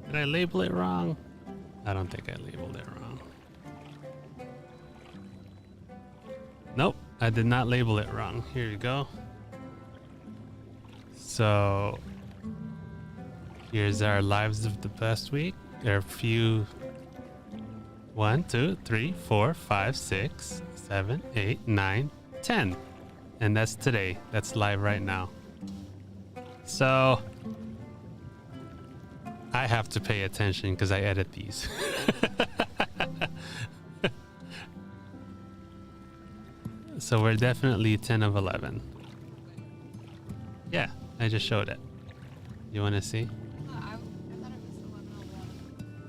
Did I label it wrong? I don't think I labeled it wrong. Nope, I did not label it wrong. Here you go. So here's our lives of the past week. There are a few 1, 2, 3, 4, 5, 6, 7, 8, 9, 10. And that's today. That's live right now. So I have to pay attention because I edit these. So we're definitely 10 of 11. Yeah, I just showed it. You want to see?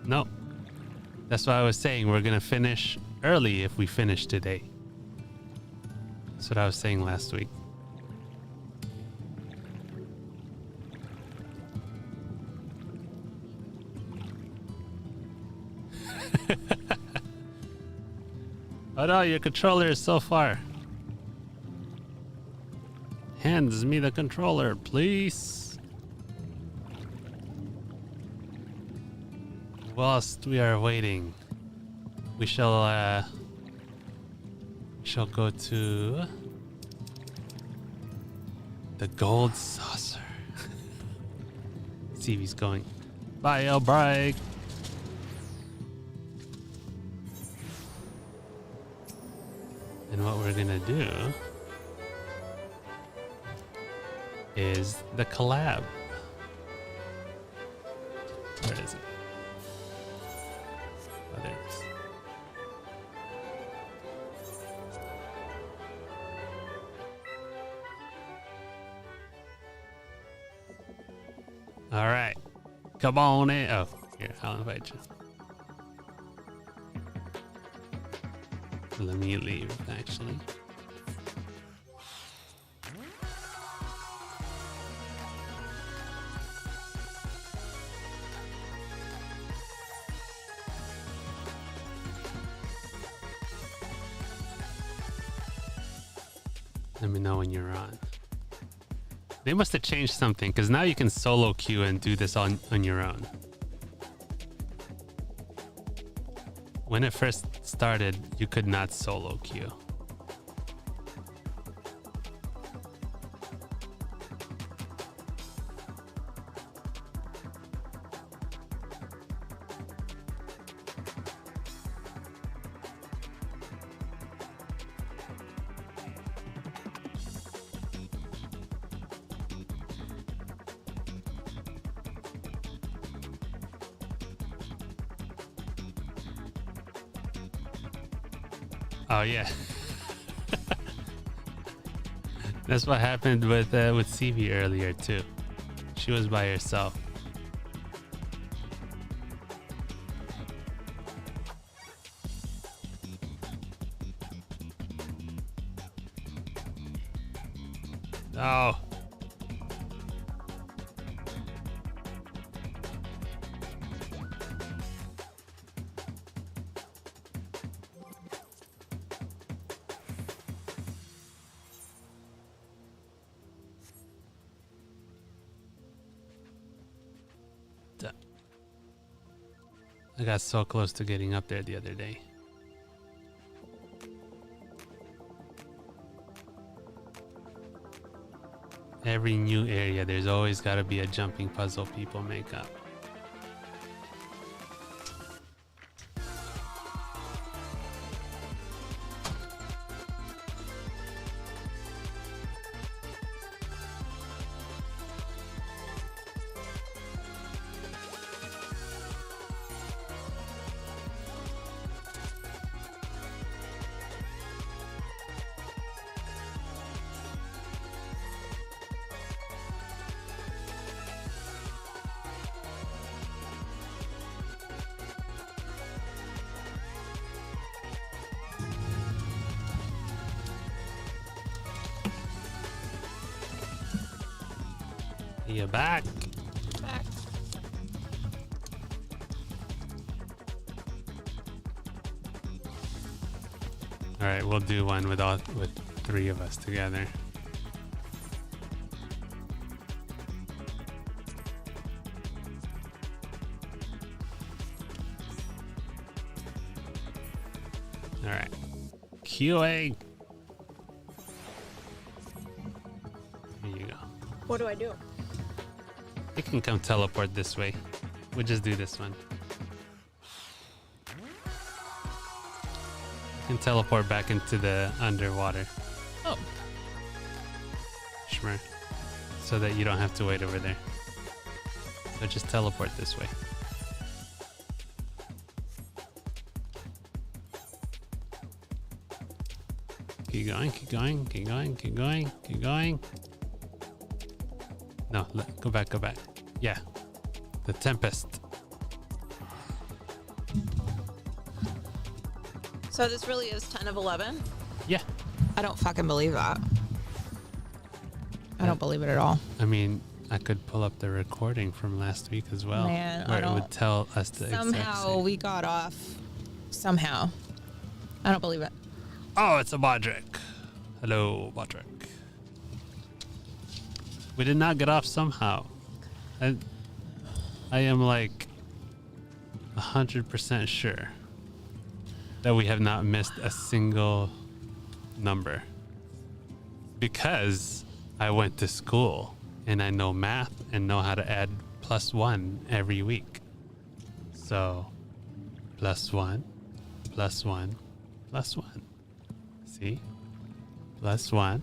No. That's why I was saying we're going to finish early if we finish today. That's what I was saying last week. Oh no, your controller is so far. Hands me the controller, please. Whilst we are waiting, we shall go to the gold saucer. Seavy's going. Bio break. And what we're gonna do is the collab. Where is it? Oh, there it is. All right, come on in. Oh, here, I'll invite you. Let me leave, actually. Let me know when you're on. They must have changed something because now you can solo queue and do this on your own. When it first started, you could not solo queue. Oh yeah. That's what happened with Seavy earlier too. She was by herself. Oh. I got so close to getting up there the other day. Every new area, there's always got to be a jumping puzzle people make up. You're back. Back. All right, we'll do one with 3 of us together. All right. QA. Here you go. What do I do? You can come teleport this way. We'll just do this one. You can teleport back into the underwater. Oh. Shmer. So that you don't have to wait over there. So just teleport this way. Keep going, keep going, keep going, keep going, keep going. No, go back, go back. Yeah. The Tempest. So this really is 10 of 11? Yeah. I don't fucking believe that. I don't believe it at all. I mean, I could pull up the recording from last week as well. Man, where it would tell us the exact Somehow same. we got off. Somehow. I don't believe it. Oh, it's a Bodrick. Hello, Bodrick. We did not get off somehow. I am like 100% sure that we have not missed a single number. Because I went to school and I know math and know how to add +1 every week. So, +1, +1, +1. See? +1,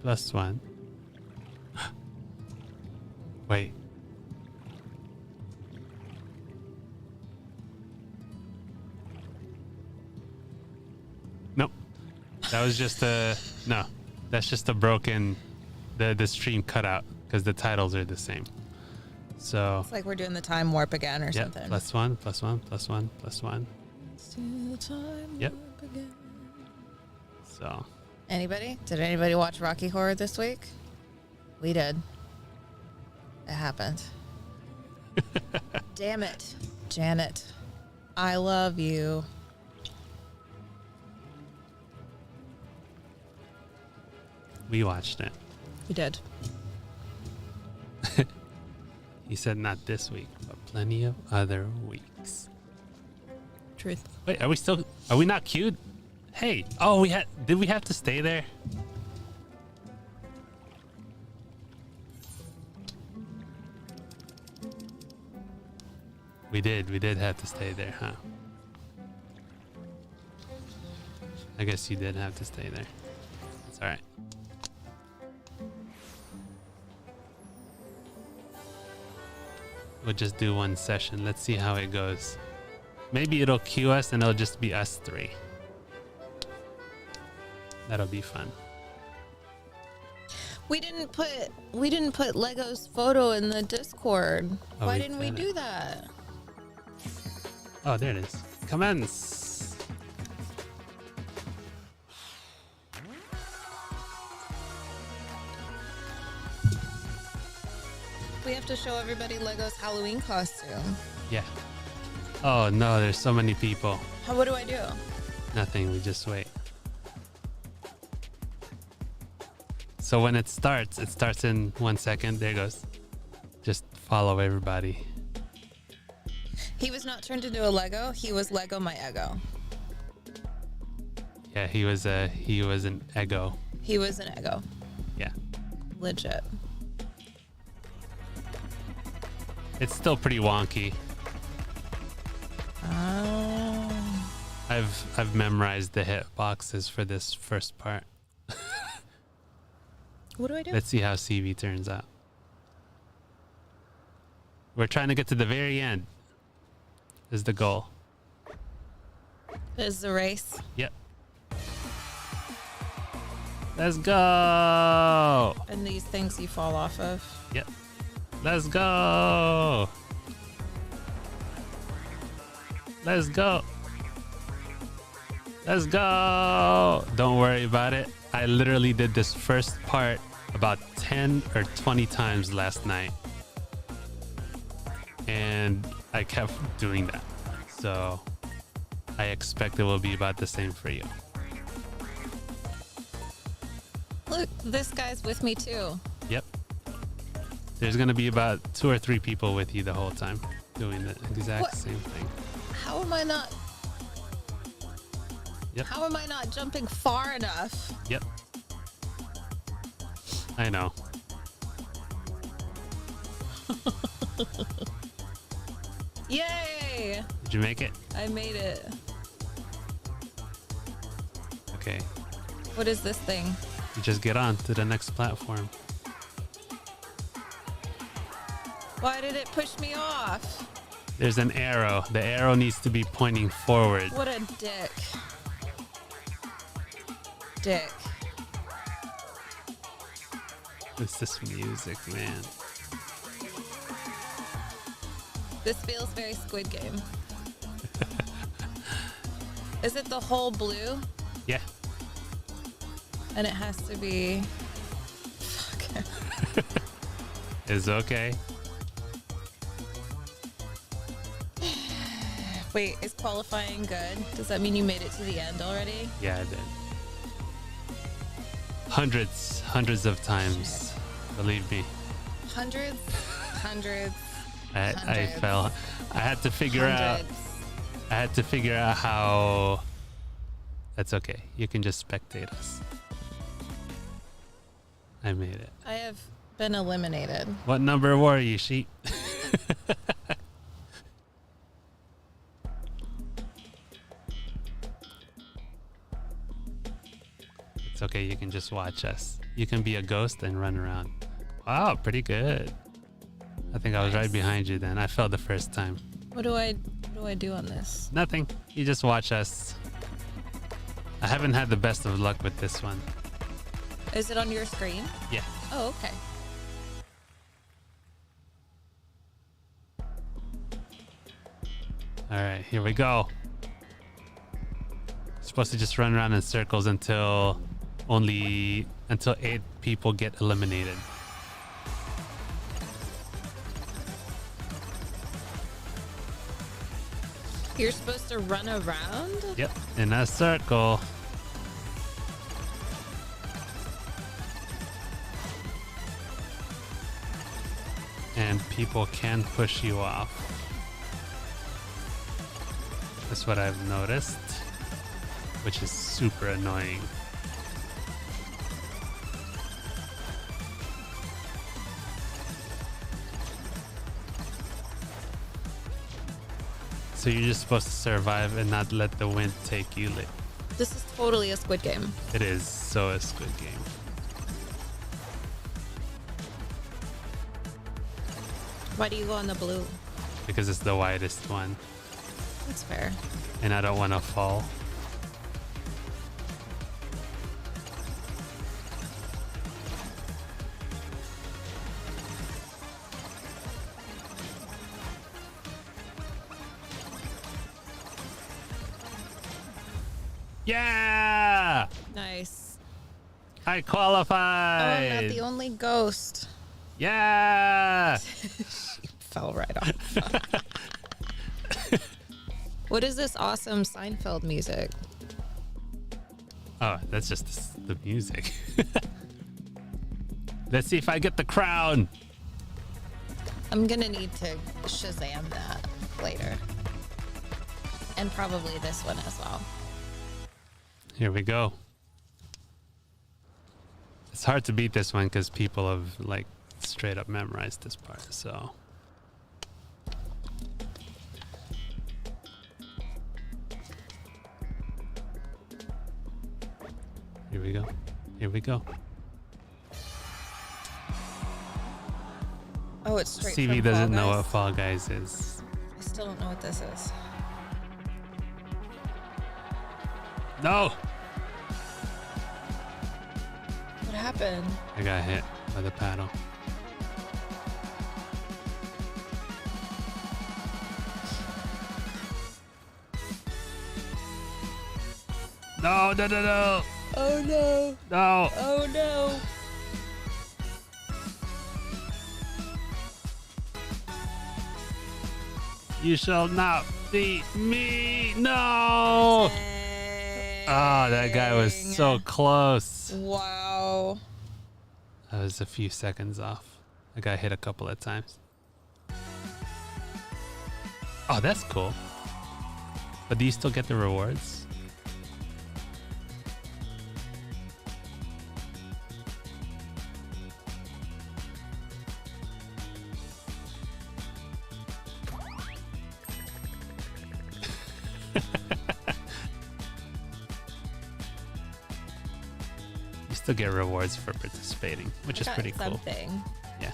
+1. Wait. Nope. That was just no. That's just a broken the stream cutout because the titles are the same. So It's like we're doing the time warp again or yep, something. +1, +1, +1, +1. Let's do the time Yep. warp again. So Anybody? Did anybody watch Rocky Horror this week? We did. It happened. Damn it. Janet. I love you. we watched it. We did. He said not this week, but plenty of other weeks. Truth. Wait, are we not queued? Hey, oh, did we have to stay there? We did have to stay there, huh? I guess you did have to stay there. It's all right. We'll just do one session. Let's see how it goes. Maybe it'll queue us and it'll just be us 3. That'll be fun. We didn't put Lego's photo in the Discord. Oh, Why we didn't we didn't. do that? Oh, there it is. Commence. We have to show everybody Lego's Halloween costume. Yeah. Oh no, there's so many people. What do I do? Nothing, we just wait. So when it starts in 1 second. There it goes. Just follow everybody. He was not turned into a Lego. He was Lego my ego. Yeah, he was an ego. He was an ego. Yeah. Legit. It's still pretty wonky. Oh. I've memorized the hit boxes for this first part. What do I do? Let's see how CV turns out. We're trying to get to the very end. Is the goal. Is the race. Yep. Let's go. And these things you fall off of. Yep. Let's go. Let's go. Let's go. Don't worry about it. I literally did this first part about 10 or 20 times last night. And I kept doing that. So I expect it will be about the same for you. Look, this guy's with me too. Yep. There's going to be about 2 or 3 people with you the whole time doing the exact same thing. How am I not? Yep. How am I not jumping far enough? Yep. I know. Yay! Did you make it? I made it. Okay. What is this thing? You just get on to the next platform. Why did it push me off? There's an arrow. The arrow needs to be pointing forward. What a dick. Dick. What's this music, man? This feels very Squid Game. Is it the whole blue? Yeah. And it has to be... Fuck. It's okay. Wait, is qualifying good? Does that mean you made it to the end already? Yeah, I did. Hundreds of times. Believe me. Hundreds. I fell. I had to figure out how. That's okay. You can just spectate us. I made it. I have been eliminated. What number were you, sheep? It's okay. You can just watch us. You can be a ghost and run around. Wow, pretty good. I think I was right behind you then. I fell the first time. What do I do on this? Nothing. You just watch us. I haven't had the best of luck with this one. Is it on your screen? Yeah. Oh, okay. All right, here we go. Supposed to just run around in circles until 8 people get eliminated. You're supposed to run around? Yep, in a circle. And people can push you off. That's what I've noticed, which is super annoying. So you're just supposed to survive and not let the wind take you. This is totally a Squid Game. It is so a Squid Game. Why do you go on the blue? Because it's the widest one. That's fair. And I don't want to fall. Yeah! Nice. I Oh, qualified. I'm not the only ghost. Yeah! She fell right off. What is this awesome Seinfeld music? Oh, that's just the music. Let's see if I get the crown. I'm gonna need to Shazam that later. And probably this one as well. Here we go. It's hard to beat this one because people have like straight up memorized this part, so. Here we go. Here we go. Oh, it's straight CV from doesn't Fall know Guys? what Fall Guys is. I still don't know what this is. No! What happened? I got hit by the paddle. No, no, no, no. Oh no. No. Oh no. You shall not beat me. No. Oh, that guy was so close. Wow. I was a few seconds off. I got hit a couple of times. Oh, that's cool. But do you still get the rewards? You still get rewards for participating, which is pretty cool. Something. Yeah.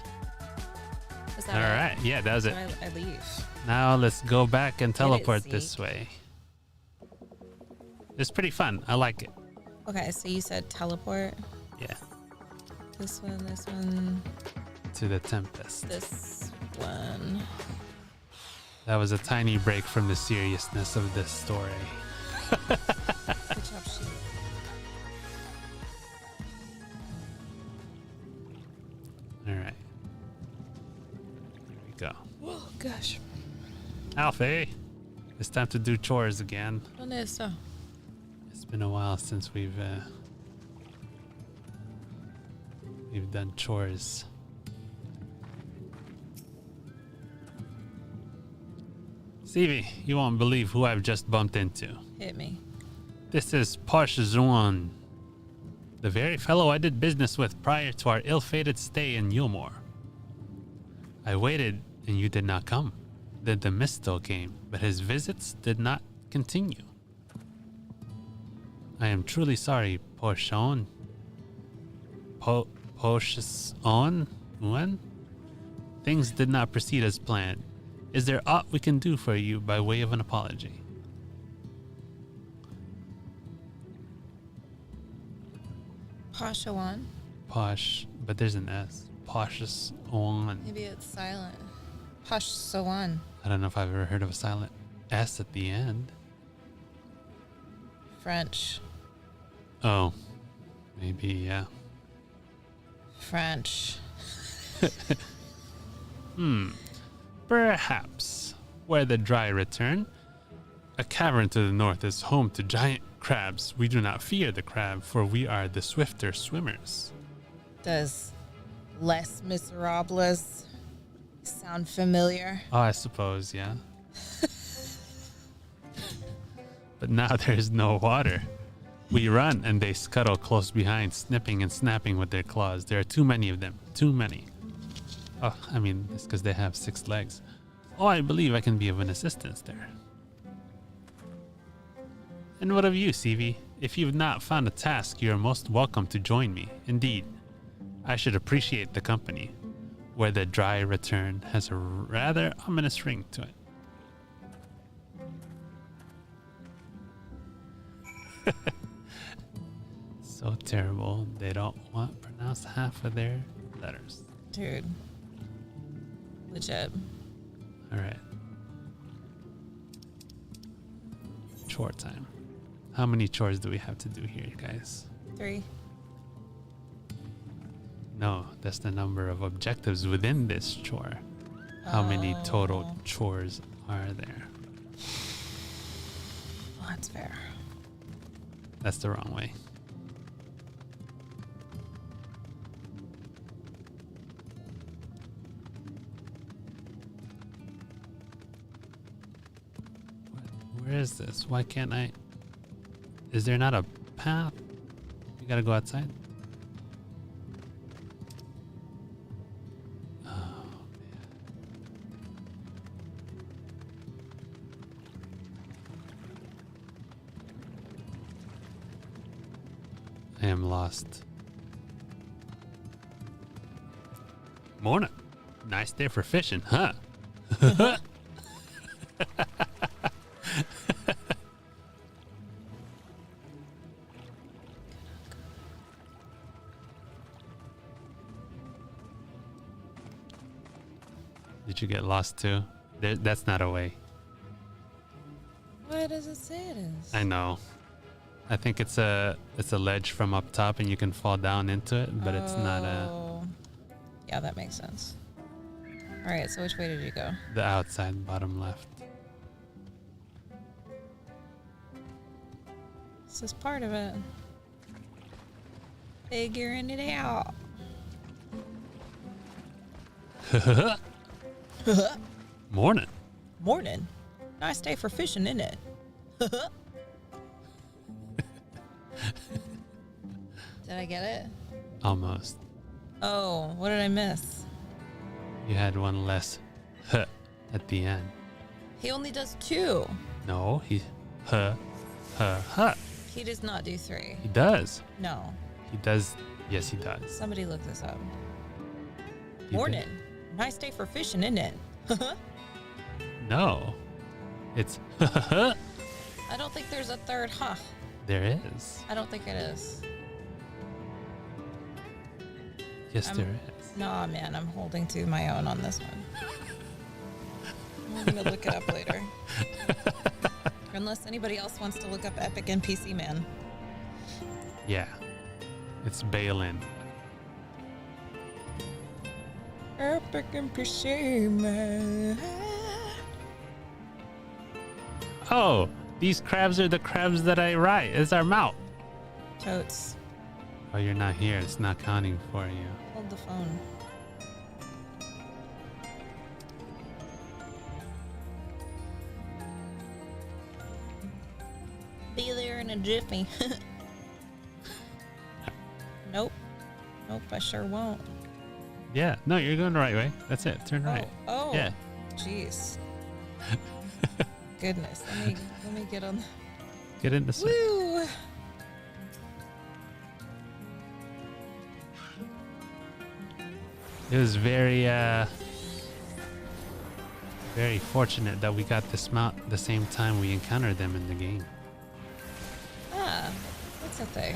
Is All that right. Yeah, that was it. I leave. Now let's go back and teleport Zeke. this way. It's pretty fun. I like it. Okay, so you said teleport. Yeah. This one. To the Tempest. This one. That was a tiny break from the seriousness of this story. Good job, sheep. All right. There we go. Oh, gosh. Alfie, it's time to do chores again. ¿Dónde está? It's been a while since we've done chores. Stevie, you won't believe who I've just bumped into. Hit me. This is Posh Zuan, the very fellow I did business with prior to our ill-fated stay in Yulmore. I waited and you did not come. Then the mist still came, but his visits did not continue. I am truly sorry, Poshon. Poshon? Things did not proceed as planned. Is there aught we can do for you by way of an apology? Poshawan? Posh, but there's an S. Poshus on. Maybe it's silent. Posh Sawan. I don't know if I've ever heard of a silent S at the end. French. Oh, maybe, yeah. French. Perhaps. Where the dry return. A cavern to the north is home to giant crabs. We do not fear the crab, for we are the swifter swimmers. Does Les Miserables sound familiar? Oh, I suppose, yeah. But now there's no water. We run and they scuttle close behind, snipping and snapping with their claws. There are too many of them. Too many. Oh, I mean, it's because they have 6 legs. Oh, I believe I can be of an assistance there. And what of you, Seavy? If you've not found a task, you are most welcome to join me. Indeed, I should appreciate the company, where the dry return has a rather ominous ring to it. So terrible, they don't want to pronounce half of their letters. Dude. Legit. All right. Chore time. How many chores do we have to do here, guys? 3. No, that's the number of objectives within this chore. How many total chores are there? Well, that's fair. That's the wrong way. Where is this? Why can't I? Is there not a path? You gotta go outside? Oh, man. I am lost. Morning. Nice day for fishing, huh? Did you get lost too? That's not a way. Why does it say it is? I know. I think it's a ledge from up top and you can fall down into it, but it's not a... Yeah, that makes sense. Alright, so which way did you go? The outside, bottom left. This is part of it. Figuring it out. Morning. Morning. Nice day for fishing, isn't it? Did I get it? Almost. Oh, what did I miss? You had one less at the end. He only does 2. No, he He does not do 3. He does. No. He does. Yes, he does. Somebody look this up. He Morning. did. Nice day for fishing, isn't it? No. It's I don't think there's a third huh. There is. I don't think it is. Yes, there is. Nah, man, I'm holding to my own on this one. I'm gonna look it up later. Unless anybody else wants to look up Epic NPC Man. Yeah. It's Balin. Epic NPC Man. Oh, these crabs are the crabs that I ride. It's our mount. Totes. Oh, you're not here. It's not counting for you. Hold the phone. Be there in a jiffy. Nope. Nope, I sure won't. Yeah. No, you're going the right way. That's it. Turn right. Oh. Yeah. Jeez. Goodness. Let me get on. Get in the sun. Woo! It was very fortunate that we got this mount the same time we encountered them in the game. Ah, what's that thing?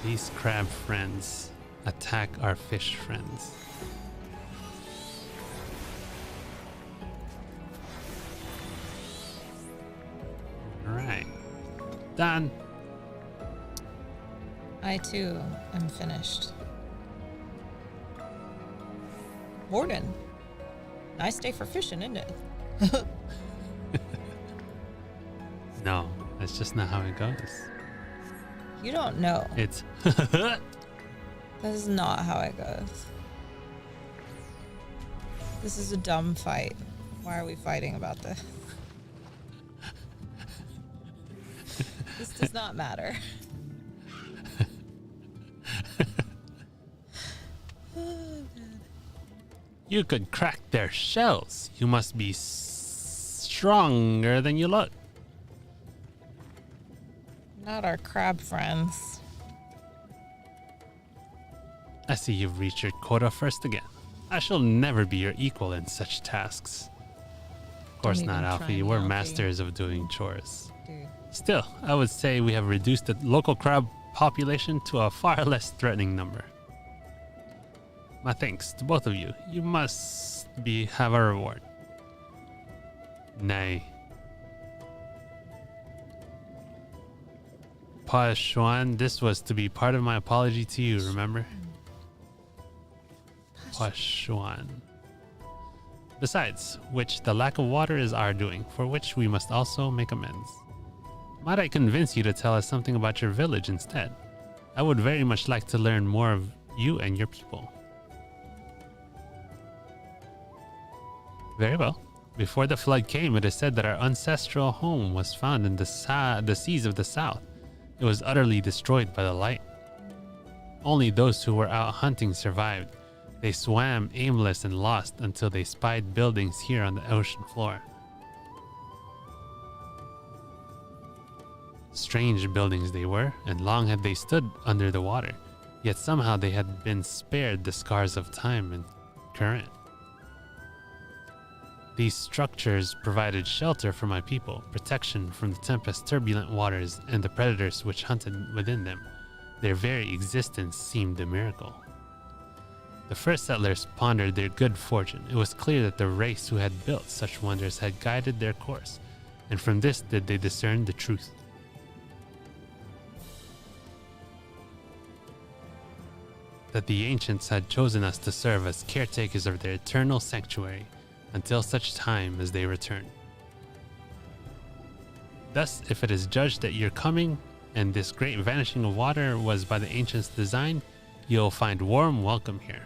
These crab friends attack our fish friends. Alright. Done. I too am finished. Morning. Nice day for fishing, isn't it? No, that's just not how it goes. You don't know. It's This is not how it goes. This is a dumb fight. Why are we fighting about this? This does not matter. You could crack their shells. You must be stronger than you look. Not our crab friends. I see you've reached your quota first again. I shall never be your equal in such tasks. Of course Don't not, even try Alfie. me, We're Alfie. masters of doing chores. Dude. Still, I would say we have reduced the local crab population to a far less threatening number. My thanks to both of you. You must have a reward. Nay. Pa Xuan, this was to be part of my apology to you, remember? Pa Xuan. Besides which, the lack of water is our doing, for which we must also make amends. Might I convince you to tell us something about your village instead? I would very much like to learn more of you and your people. Very well. Before the flood came, it is said that our ancestral home was found in the seas of the south. It was utterly destroyed by the light. Only those who were out hunting survived. They swam aimless and lost until they spied buildings here on the ocean floor. Strange buildings they were, and long had they stood under the water, yet somehow they had been spared the scars of time and current. These structures provided shelter for my people, protection from the tempest's turbulent waters and the predators which hunted within them. Their very existence seemed a miracle. The first settlers pondered their good fortune. It was clear that the race who had built such wonders had guided their course, and from this did they discern the truth. that the ancients had chosen us to serve as caretakers of their eternal sanctuary until such time as they return. Thus, if it is judged that your coming and this great vanishing of water was by the ancients' design, you'll find warm welcome here.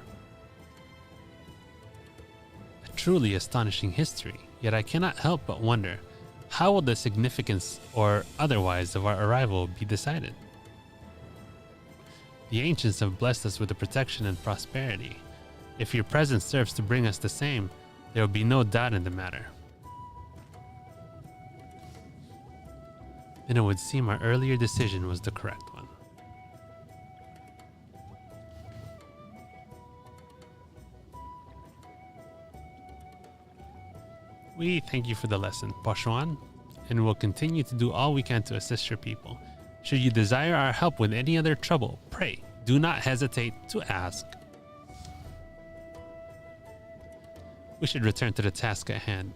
A truly astonishing history, yet I cannot help but wonder, how will the significance or otherwise of our arrival be decided? The ancients have blessed us with the protection and prosperity. If your presence serves to bring us the same, there will be no doubt in the matter. Then it would seem our earlier decision was the correct one. We thank you for the lesson, Poshuan, and will continue to do all we can to assist your people. Should you desire our help with any other trouble, pray, do not hesitate to ask. We should return to the task at hand.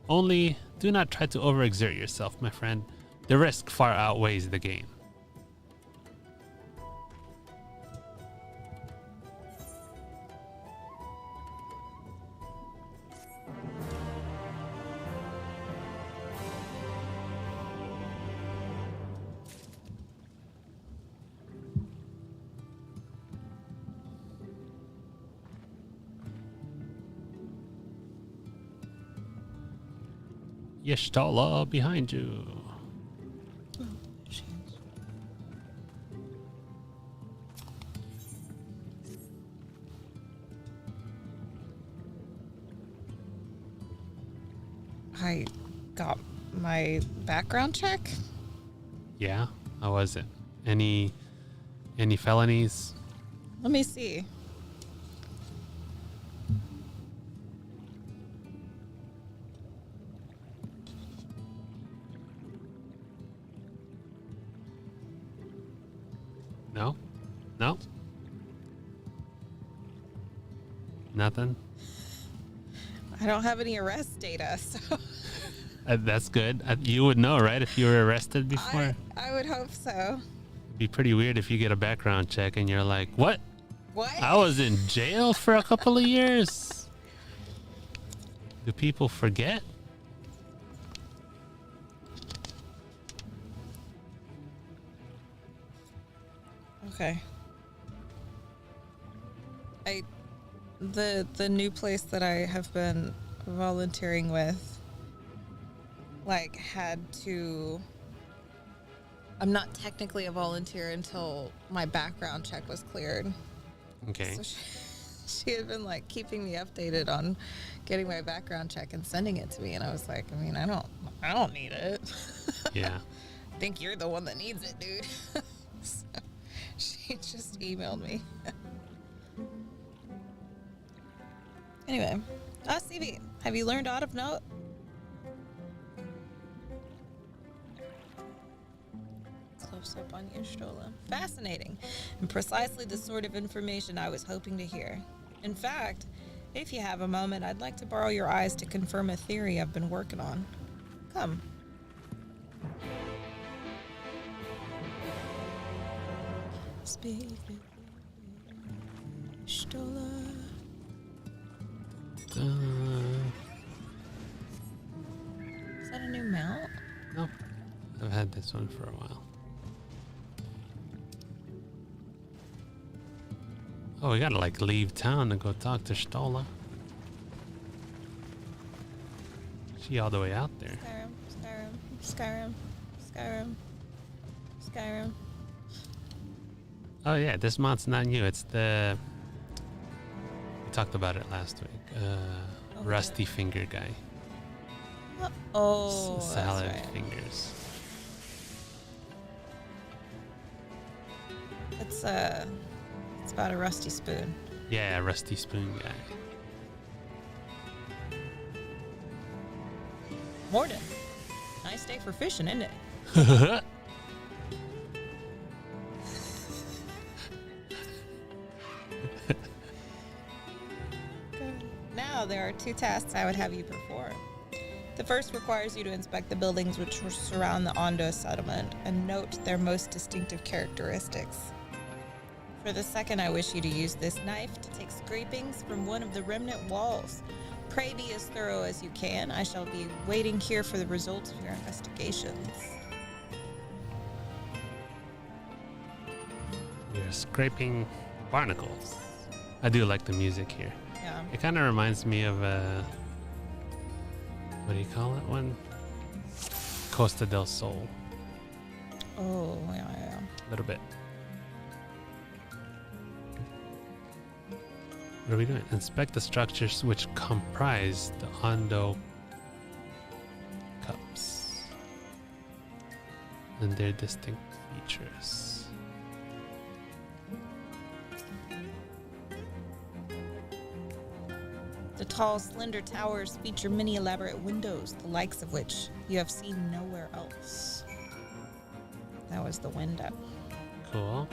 Only, do not try to overexert yourself, my friend. The risk far outweighs the gain. Y'shtola behind you. Oh, jeez. I got my background check. Yeah, how was it? Any felonies? Let me see. No? No? Nothing? I don't have any arrest data, so That's good. You would know, right? If you were arrested before? I would hope so. It'd be pretty weird if you get a background check and you're like, what? What? I was in jail for a couple of years. Do people forget? Okay. The new place that I have been volunteering with, like, had to. I'm not technically a volunteer until my background check was cleared. Okay. So she had been like keeping me updated on getting my background check and sending it to me, and I was like, I mean, I don't need it. Yeah. I think you're the one that needs it, dude. So she just emailed me. Anyway, CV, have you learned out of note? Close up on Y'shtola. Fascinating, and precisely the sort of information I was hoping to hear. In fact, if you have a moment, I'd like to borrow your eyes to confirm a theory I've been working on. Come. Speak with Y'shtola. Is that a new mount? No. I've had this one for a while. Oh, we gotta like leave town to go talk to Y'shtola. She all the way out there. Skyrim. Oh yeah, this mont's not new. It's the... We talked about it last week. Rusty Finger guy. Oh, Salad that's right. Fingers. It's about a rusty spoon. Yeah, Rusty Spoon guy. Morning. Nice day for fishing, isn't it? Now there are 2 tasks I would have you perform. The first requires you to inspect the buildings which surround the Ondo settlement and note their most distinctive characteristics. For the second, I wish you to use this knife to take scrapings from one of the remnant walls. Pray be as thorough as you can. I shall be waiting here for the results of your investigations. You're scraping barnacles. I do like the music here. Yeah. It kind of reminds me of what do you call it one? Costa del Sol. Oh, yeah. A little bit. What are we doing? Inspect the structures which comprise the Ondo cups and their distinct features. The tall, slender towers feature many elaborate windows, the likes of which you have seen nowhere else. That was the window. Cool.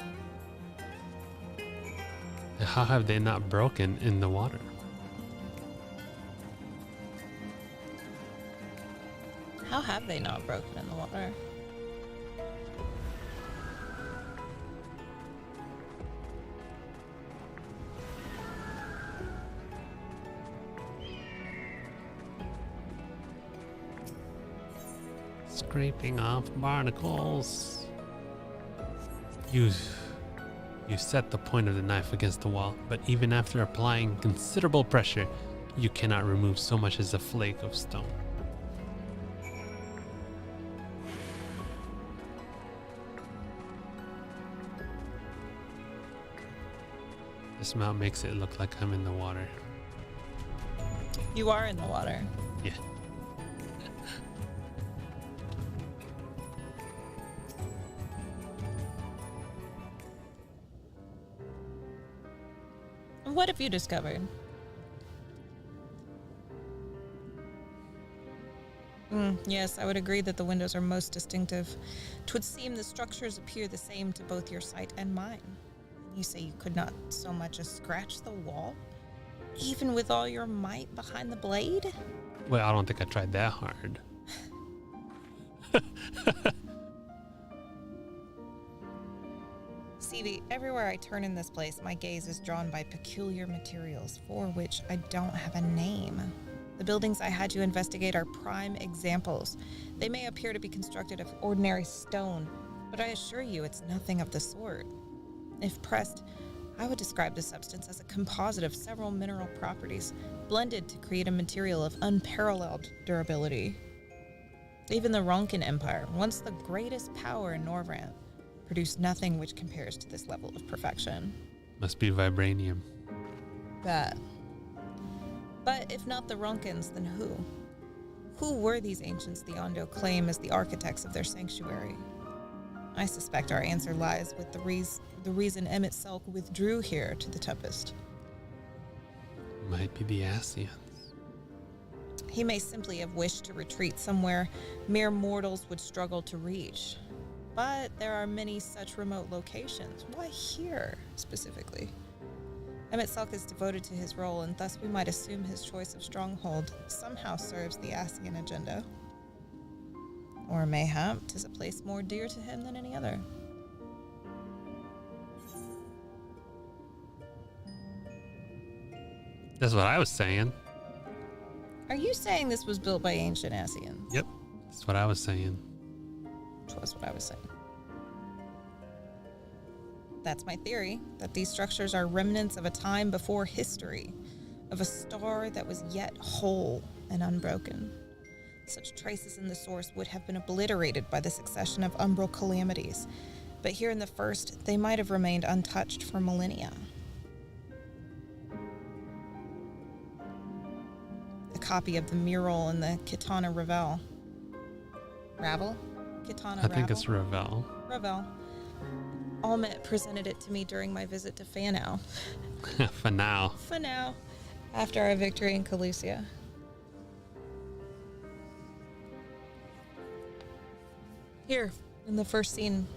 How have they not broken in the water? How have they not broken in the water? Scraping off barnacles. You set the point of the knife against the wall, but even after applying considerable pressure, you cannot remove so much as a flake of stone. This mount makes it look like I'm in the water. You are in the water. Yeah. What have you discovered? Yes, I would agree that the windows are most distinctive. 'Twould seem the structures appear the same to both your sight and mine. You say you could not so much as scratch the wall? Even with all your might behind the blade? Well, I don't think I tried that hard. Seavy, everywhere I turn in this place, my gaze is drawn by peculiar materials for which I don't have a name. The buildings I had you investigate are prime examples. They may appear to be constructed of ordinary stone, but I assure you it's nothing of the sort. If pressed, I would describe the substance as a composite of several mineral properties, blended to create a material of unparalleled durability. Even the Ronkin Empire, once the greatest power in Norvrant, produced nothing which compares to this level of perfection. Must be vibranium. But if not the Ronkins, then who? Who were these ancients the Ondo claim as the architects of their sanctuary? I suspect our answer lies with the reason Emmett Selk withdrew here to the Tempest. Might be the Asians. He may simply have wished to retreat somewhere mere mortals would struggle to reach. But there are many such remote locations. Why here, specifically? Emmett Selk is devoted to his role, and thus we might assume his choice of stronghold somehow serves the Asian agenda. Or mayhap 'tis a place more dear to him than any other. That's what I was saying. Are you saying this was built by ancient Asians? Yep. That's what I was saying. Which was what I was saying. That's my theory, that these structures are remnants of a time before history, of a star that was yet whole and unbroken. Such traces in the source would have been obliterated by the succession of umbral calamities, but here in the first, they might have remained untouched for millennia. A copy of the mural in the Kitana Ravel. Ravel? Kitana I think it's Ravel. Ravel. Almet presented it to me during my visit to Fanau. For now. For now. After our victory in Calusia. Here, in the first scene,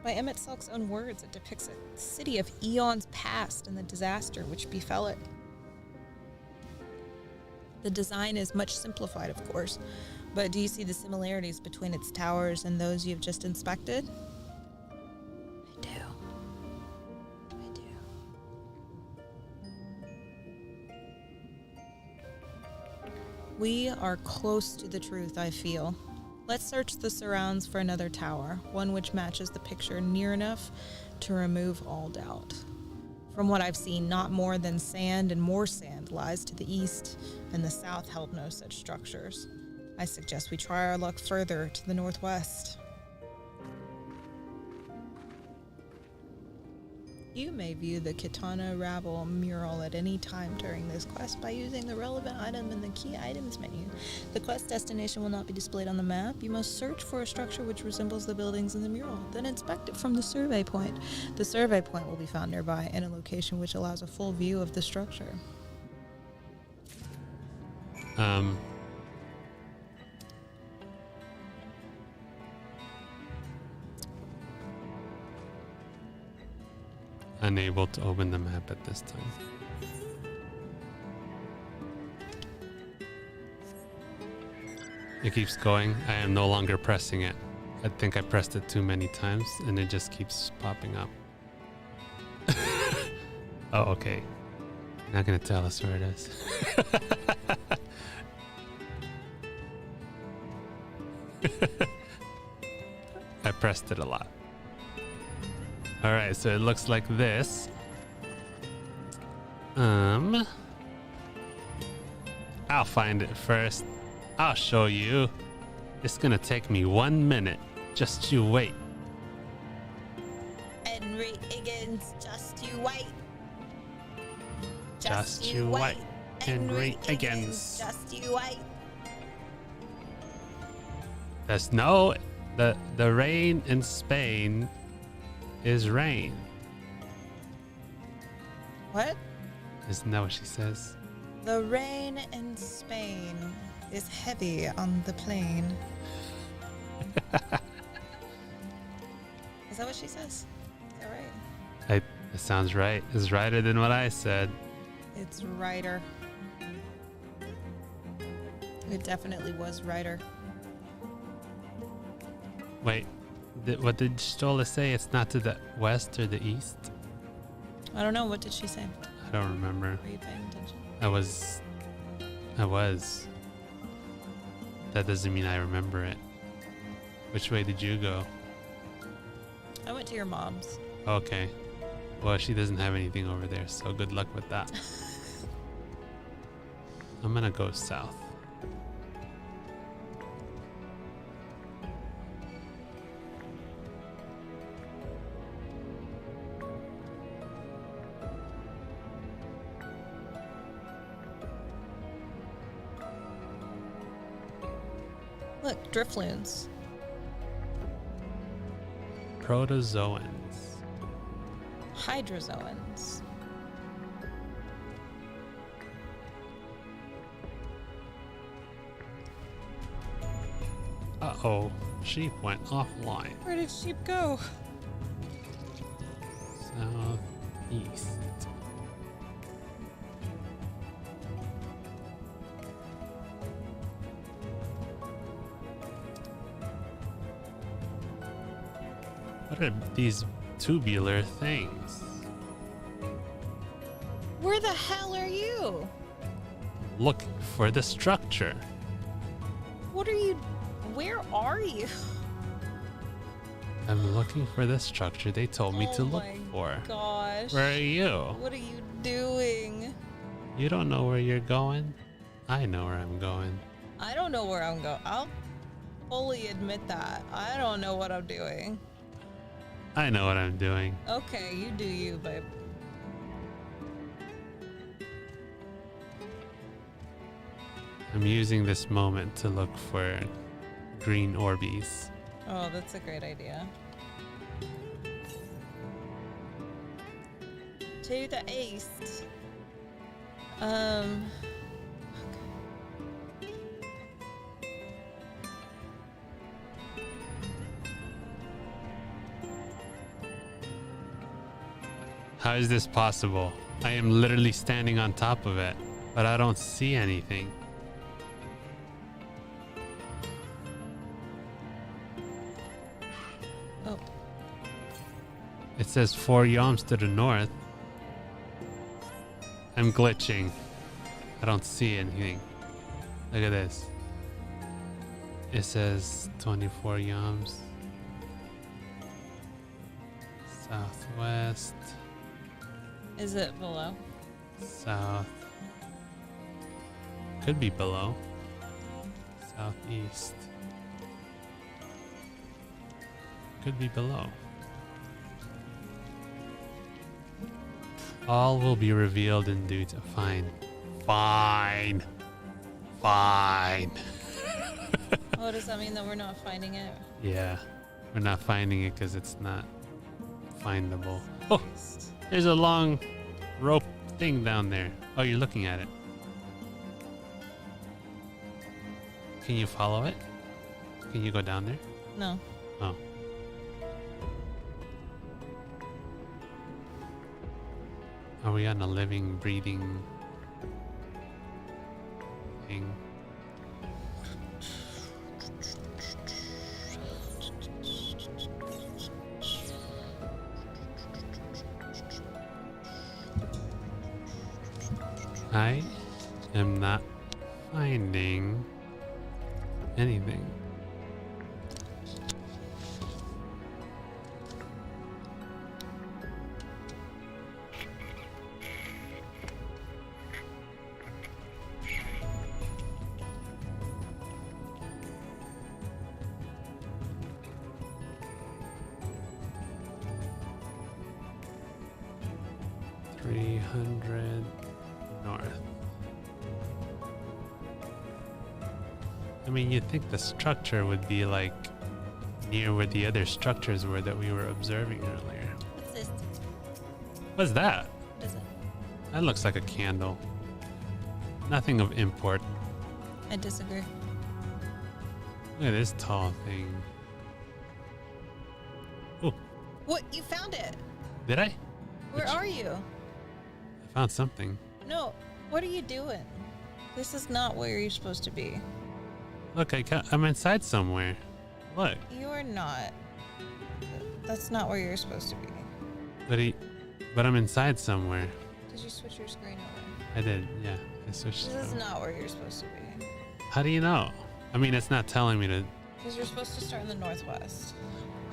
by Emmett Selk's own words, it depicts a city of eons past and the disaster which befell it. The design is much simplified, of course, but do you see the similarities between its towers and those you've just inspected? I do. We are close to the truth, I feel. Let's search the surrounds for another tower, one which matches the picture near enough to remove all doubt. From what I've seen, not more than sand and more sand lies to the east, and the south held no such structures. I suggest we try our luck further to the northwest. You may view the Kitana Rabble mural at any time during this quest by using the relevant item in the key items menu. The quest destination will not be displayed on the map. You must search for a structure which resembles the buildings in the mural, then inspect it from the survey point. The survey point will be found nearby in a location which allows a full view of the structure. Unable to open the map at this time. It keeps going. I am no longer pressing it. I think I pressed it too many times and it just keeps popping up. Oh, okay. You're not gonna tell us where it is. I pressed it a lot. All right, so it looks like this. I'll find it first. I'll show you. It's gonna take me 1 minute. Just you wait. Henry Higgins, just you wait. Just you wait. Henry Higgins. Just you wait. There's no the rain in Spain is rain. What? Isn't that what she says? The rain in Spain is heavy on the plain. Is that what she says? Is that right? It sounds right. It's righter than what I said. It's righter. It definitely was righter. Wait, what did Stola say? It's not to the west or the east? I don't know. What did she say? I don't remember. Were you paying attention? I was. That doesn't mean I remember it. Which way did you go? I went to your mom's. Okay. Well, she doesn't have anything over there, so good luck with that. I'm gonna go south. Look, driftloons. Protozoans. Hydrozoans. Uh-oh. Sheep went offline. Where did sheep go? Southeast. What are these tubular things? Where the hell are you? Looking for the structure. What are you... Where are you? I'm looking for the structure they told me to look for. Oh my gosh. Where are you? What are you doing? You don't know where you're going? I know where I'm going. I don't know where I'm going. I'll fully admit that. I don't know what I'm doing. I know what I'm doing. Okay, you do you, babe. I'm using this moment to look for green Orbeez. Oh, that's a great idea. To the east. How is this possible? I am literally standing on top of it, but I don't see anything. Oh. It says 4 yoms to the north. I'm glitching. I don't see anything. Look at this. It says 24 yams. Southwest. Is it below? South. Could be below. Southeast. Could be below. All will be revealed in due time. Fine. Fine. Fine. Oh, does that mean that we're not finding it? Yeah. We're not finding it because it's not findable. Oh, there's a long rope thing down there. Oh, you're looking at it. Can you follow it? Can you go down there? No. Oh. Are we on a living, breathing thing? I am not finding anything. North. I mean, you'd think the structure would be like near where the other structures were that we were observing earlier. What's this? What's that? What is it? That looks like a candle. Nothing of import. I disagree. Look at this tall thing. Oh, What? You found it? did I? Where are you? I found something. No. What are you doing? This is not where you're supposed to be. Look, I'm inside somewhere. Look. You are not. That's not where you're supposed to be. But I'm inside somewhere. Did you switch your screen over? I did, yeah. I switched. This is not where you're supposed to be. How do you know? I mean, it's not telling me to. Because you're supposed to start in the northwest.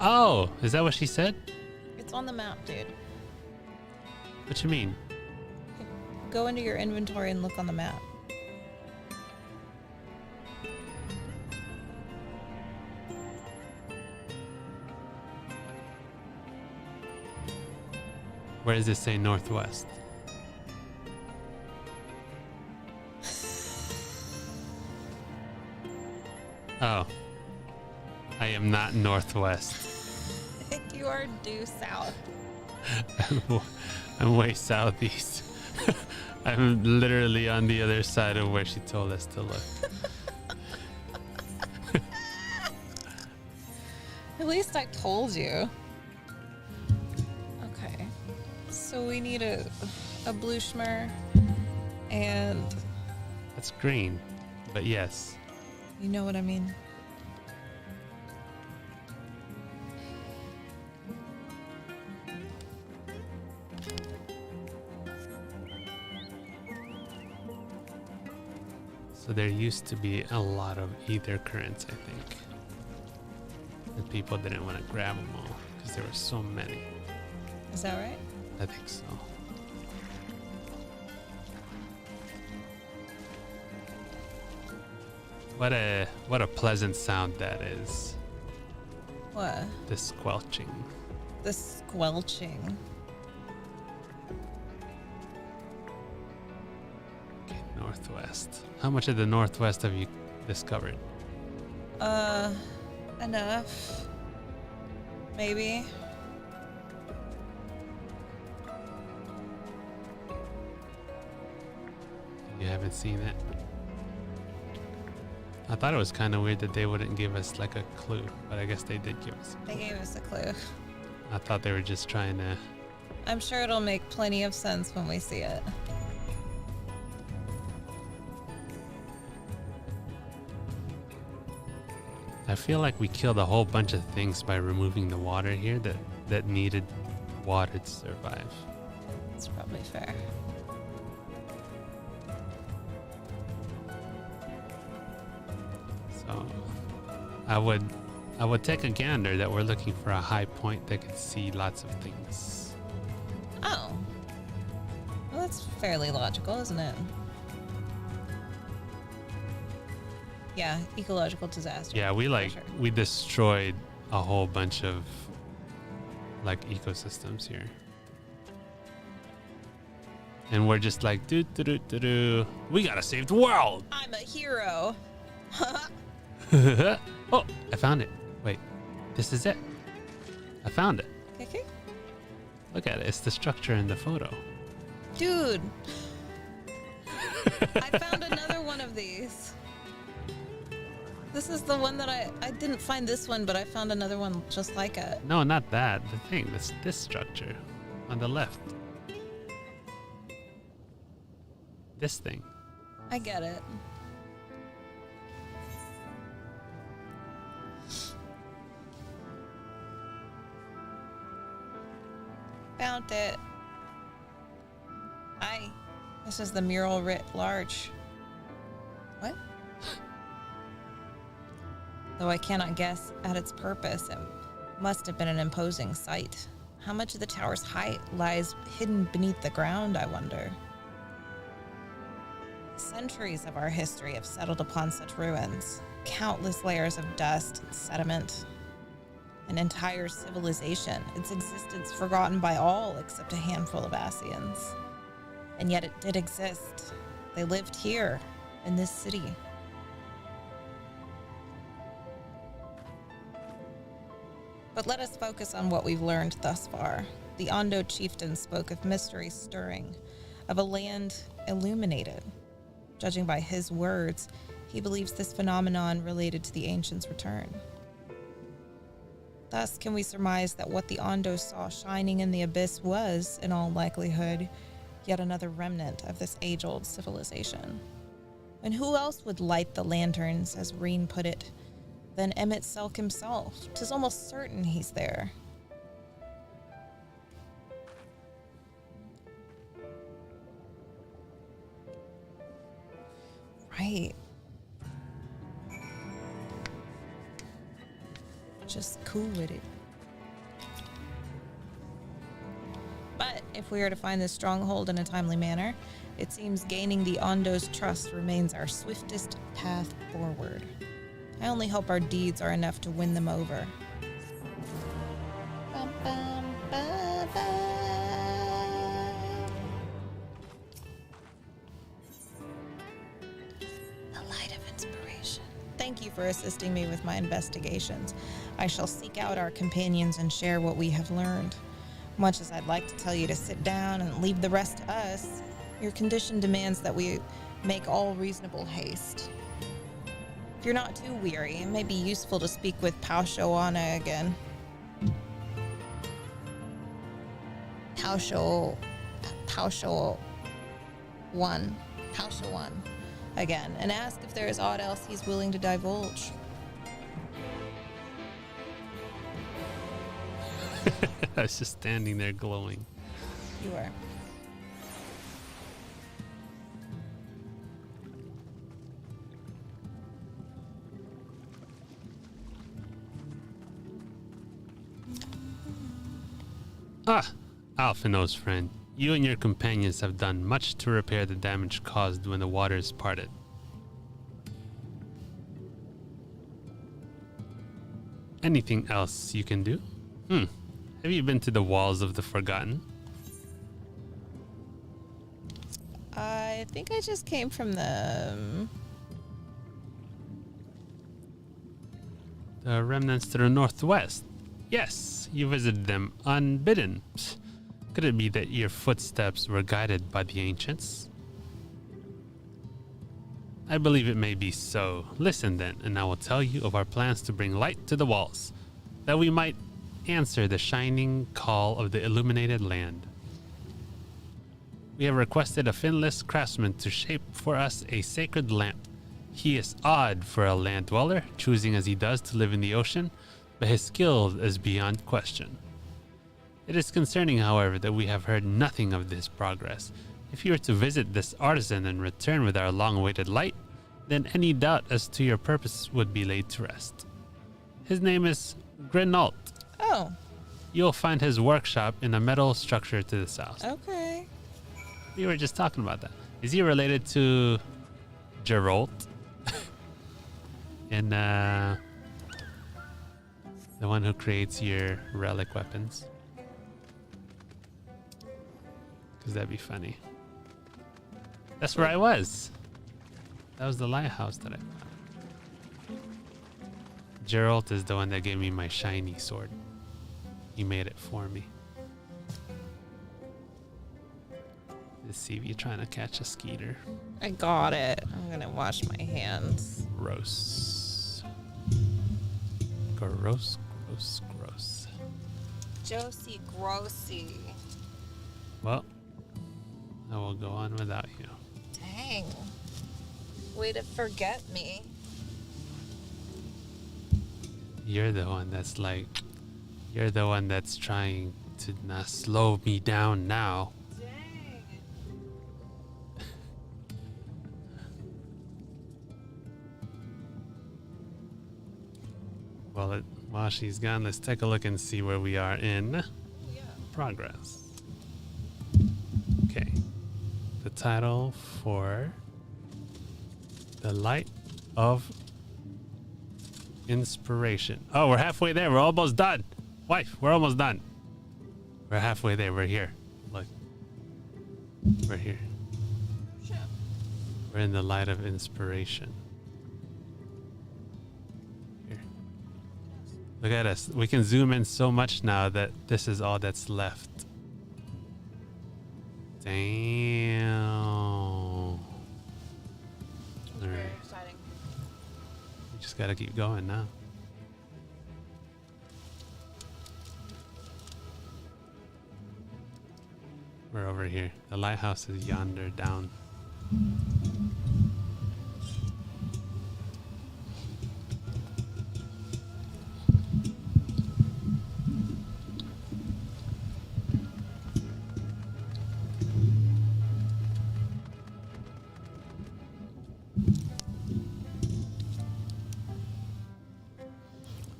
Oh, is that what she said? It's on the map, dude. What you mean? Go into your inventory and look on the map. Where does it say northwest? Oh. I am not northwest. You are due south. I'm way southeast. I'm literally on the other side of where she told us to look. At least I told you. Okay. So we need a blue shmer and... That's green, but yes. You know what I mean? So there used to be a lot of ether currents, I think. And people didn't want to grab them all because there were so many. Is that right? I think so. What a pleasant sound that is. What? The squelching. The squelching. Okay, northwest. How much of the northwest have you discovered? Enough. Maybe. You haven't seen it? I thought it was kind of weird that they wouldn't give us like a clue, but I guess they did give us. They gave us a clue. I thought they were just trying to. I'm sure it'll make plenty of sense when we see it. I feel like we killed a whole bunch of things by removing the water here that needed water to survive. It's probably fair. So I would take a gander that we're looking for a high point that could see lots of things. Oh. Well, that's fairly logical, isn't it? Yeah, ecological disaster. Yeah, we sure. we destroyed a whole bunch of like ecosystems here. And we're just like, we gotta save the world. I'm a hero. Oh, I found it. Wait, this is it. I found it. Okay. Look at it. It's the structure in the photo. Dude. I found another one of these. This is the one that I didn't find this one, but I found another one just like it. No, not that. The thing. This structure on the left. This thing. I get it. Found it. Hi. This is the mural writ large. What? Though I cannot guess at its purpose, it must have been an imposing sight. How much of the tower's height lies hidden beneath the ground, I wonder? Centuries of our history have settled upon such ruins. Countless layers of dust and sediment. An entire civilization, its existence forgotten by all except a handful of Asians. And yet it did exist. They lived here, in this city. But let us focus on what we've learned thus far. The Ondo chieftain spoke of mystery stirring, of a land illuminated. Judging by his words, he believes this phenomenon related to the ancients' return. Thus, can we surmise that what the Ondo saw shining in the abyss was, in all likelihood, yet another remnant of this age-old civilization? And who else would light the lanterns, as Reen put it, than Emmett Selk himself? 'Tis almost certain he's there. Right. Just cool with it. But if we are to find this stronghold in a timely manner, it seems gaining the Ondo's trust remains our swiftest path forward. I only hope our deeds are enough to win them over. Bum, bum, ba, ba. The light of inspiration. Thank you for assisting me with my investigations. I shall seek out our companions and share what we have learned. Much as I'd like to tell you to sit down and leave the rest to us, your condition demands that we make all reasonable haste. If you're not too weary, it may be useful to speak with Paushoana again. Pausho one again, and ask if there is aught else he's willing to divulge. I was just standing there glowing. You are. Ah, Alphino's friend. You and your companions have done much to repair the damage caused when the waters parted. Anything else you can do? Have you been to the Walls of the Forgotten? I think I just came from the remnants to the northwest. Yes, you visited them unbidden. Could it be that your footsteps were guided by the ancients? I believe it may be so. Listen then, and I will tell you of our plans to bring light to the walls, that we might answer the shining call of the illuminated land. We have requested a finless craftsman to shape for us a sacred lamp. He is odd for a land dweller, choosing as he does to live in the ocean, but his skill is beyond question. It is concerning, however, that we have heard nothing of this progress. If you were to visit this artisan and return with our long-awaited light, then any doubt as to your purpose would be laid to rest. His name is Grinault. Oh. You'll find his workshop in a metal structure to the south. Okay. We were just talking about that. Is he related to Geralt? And the one who creates your relic weapons? Because that'd be funny. That's where I was. That was the lighthouse that I found. Geralt is the one that gave me my shiny sword. He made it for me. Let's see if you're trying to catch a skeeter. I got it. I'm gonna wash my hands. Gross. Gross, gross, gross. Josie Grossy. Well, I will go on without you. Dang. Way to forget me. You're the one that's like, you're the one that's trying to not slow me down now. Dang. Well, while she's gone, let's take a look and see where we are in progress. Okay. The title for The Light of Inspiration. Oh, we're halfway there. We're almost done. Wife, we're almost done. We're halfway there. We're here. Look. We're here. We're in the light of inspiration. Here. Look at us. We can zoom in so much now that this is all that's left. Damn. Very exciting. You just gotta keep going now. We're over here. The lighthouse is yonder down.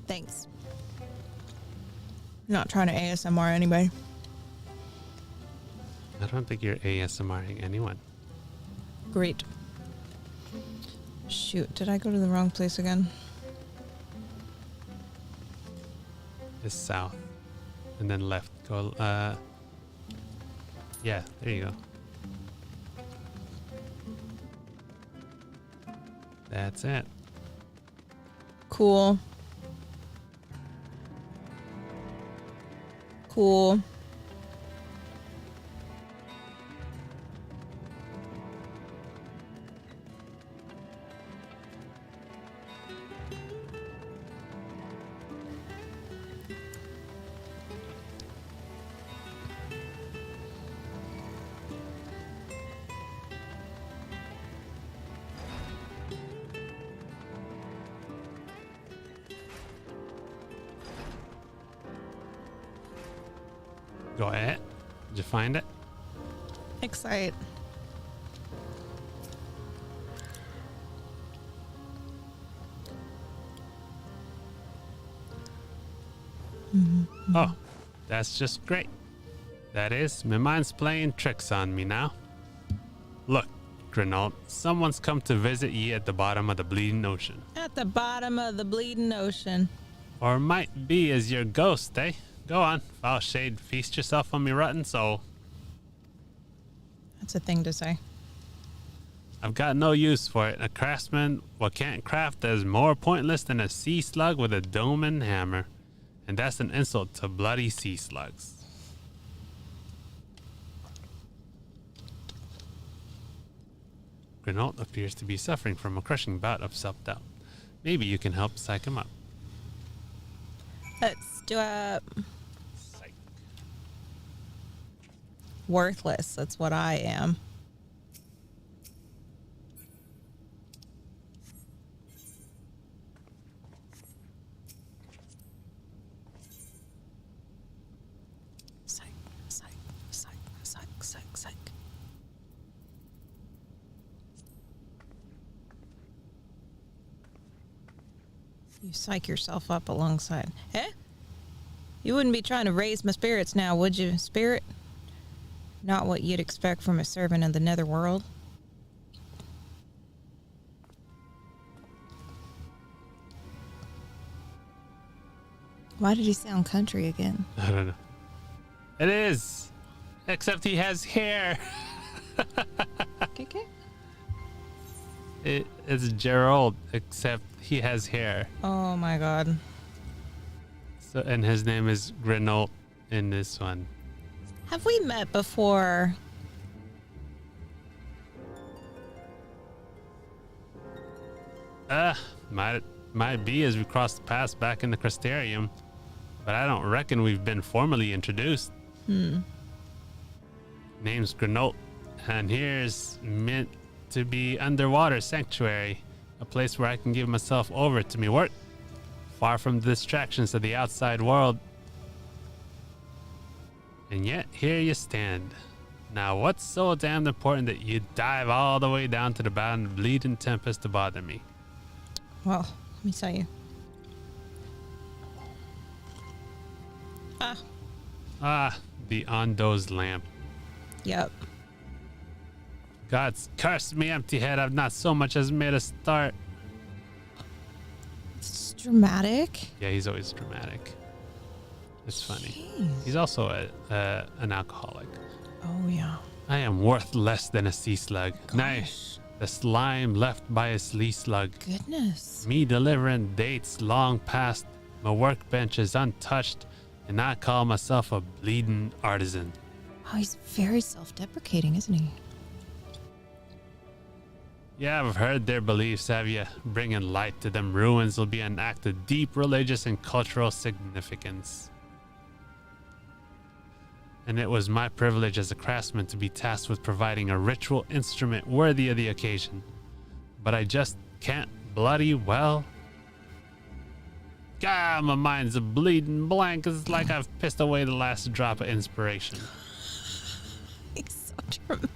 Thanks. Not trying to ASMR anybody. I don't think you're ASMRing anyone. Great. Shoot, did I go to the wrong place again? It's south. And then left. Go, yeah, there you go. That's it. Cool. Cool. Go ahead. Did you find it? Excite. Oh, that's just great. That is, my mind's playing tricks on me now. Look, Grinault, someone's come to visit ye at the bottom of the bleeding ocean. At the bottom of the bleeding ocean. Or might be as your ghost, eh? Go on, foul shade, feast yourself on me rotten soul. That's a thing to say. I've got no use for it. A craftsman what can't craft is more pointless than a sea slug with a dome and hammer. And that's an insult to bloody sea slugs. Grinault appears to be suffering from a crushing bout of self-doubt. Maybe you can help psych him up. Let's do it. Worthless. That's what I am. Psych, psych, psych, psych, psych, psych. You psych yourself up alongside. Eh? You wouldn't be trying to raise my spirits now, would you, spirit? Not what you'd expect from a servant of the netherworld. Why did he sound country again? I don't know. It is. Except he has hair. Okay. It's Gerald, except he has hair. Oh my god. So, and his name is Grenoble in this one. Have we met before? Might be as we crossed the paths back in the Crystarium, but I don't reckon we've been formally introduced. Name's Grenoble, and here's meant to be underwater sanctuary, a place where I can give myself over to me work, far from the distractions of the outside world. And yet, here you stand. Now, what's so damn important that you dive all the way down to the bottom of the bleeding tempest to bother me? Well, let me tell you. The Ondo's lamp. Yep. God's cursed me, empty head. I've not so much as made a start. It's dramatic. Yeah, he's always dramatic. It's funny. Jeez. He's also an alcoholic. Oh, yeah. I am worth less than a sea slug. Nay, the slime left by a sea slug. Goodness. Me delivering dates long past. My workbench is untouched, and I call myself a bleeding artisan. Oh, he's very self-deprecating, isn't he? Yeah, I've heard their beliefs, have you? Bringing light to them ruins will be an act of deep religious and cultural significance. And it was my privilege as a craftsman to be tasked with providing a ritual instrument worthy of the occasion. But I just can't bloody well. God, my mind's a bleeding blank. It's like I've pissed away the last drop of inspiration. He's so dramatic.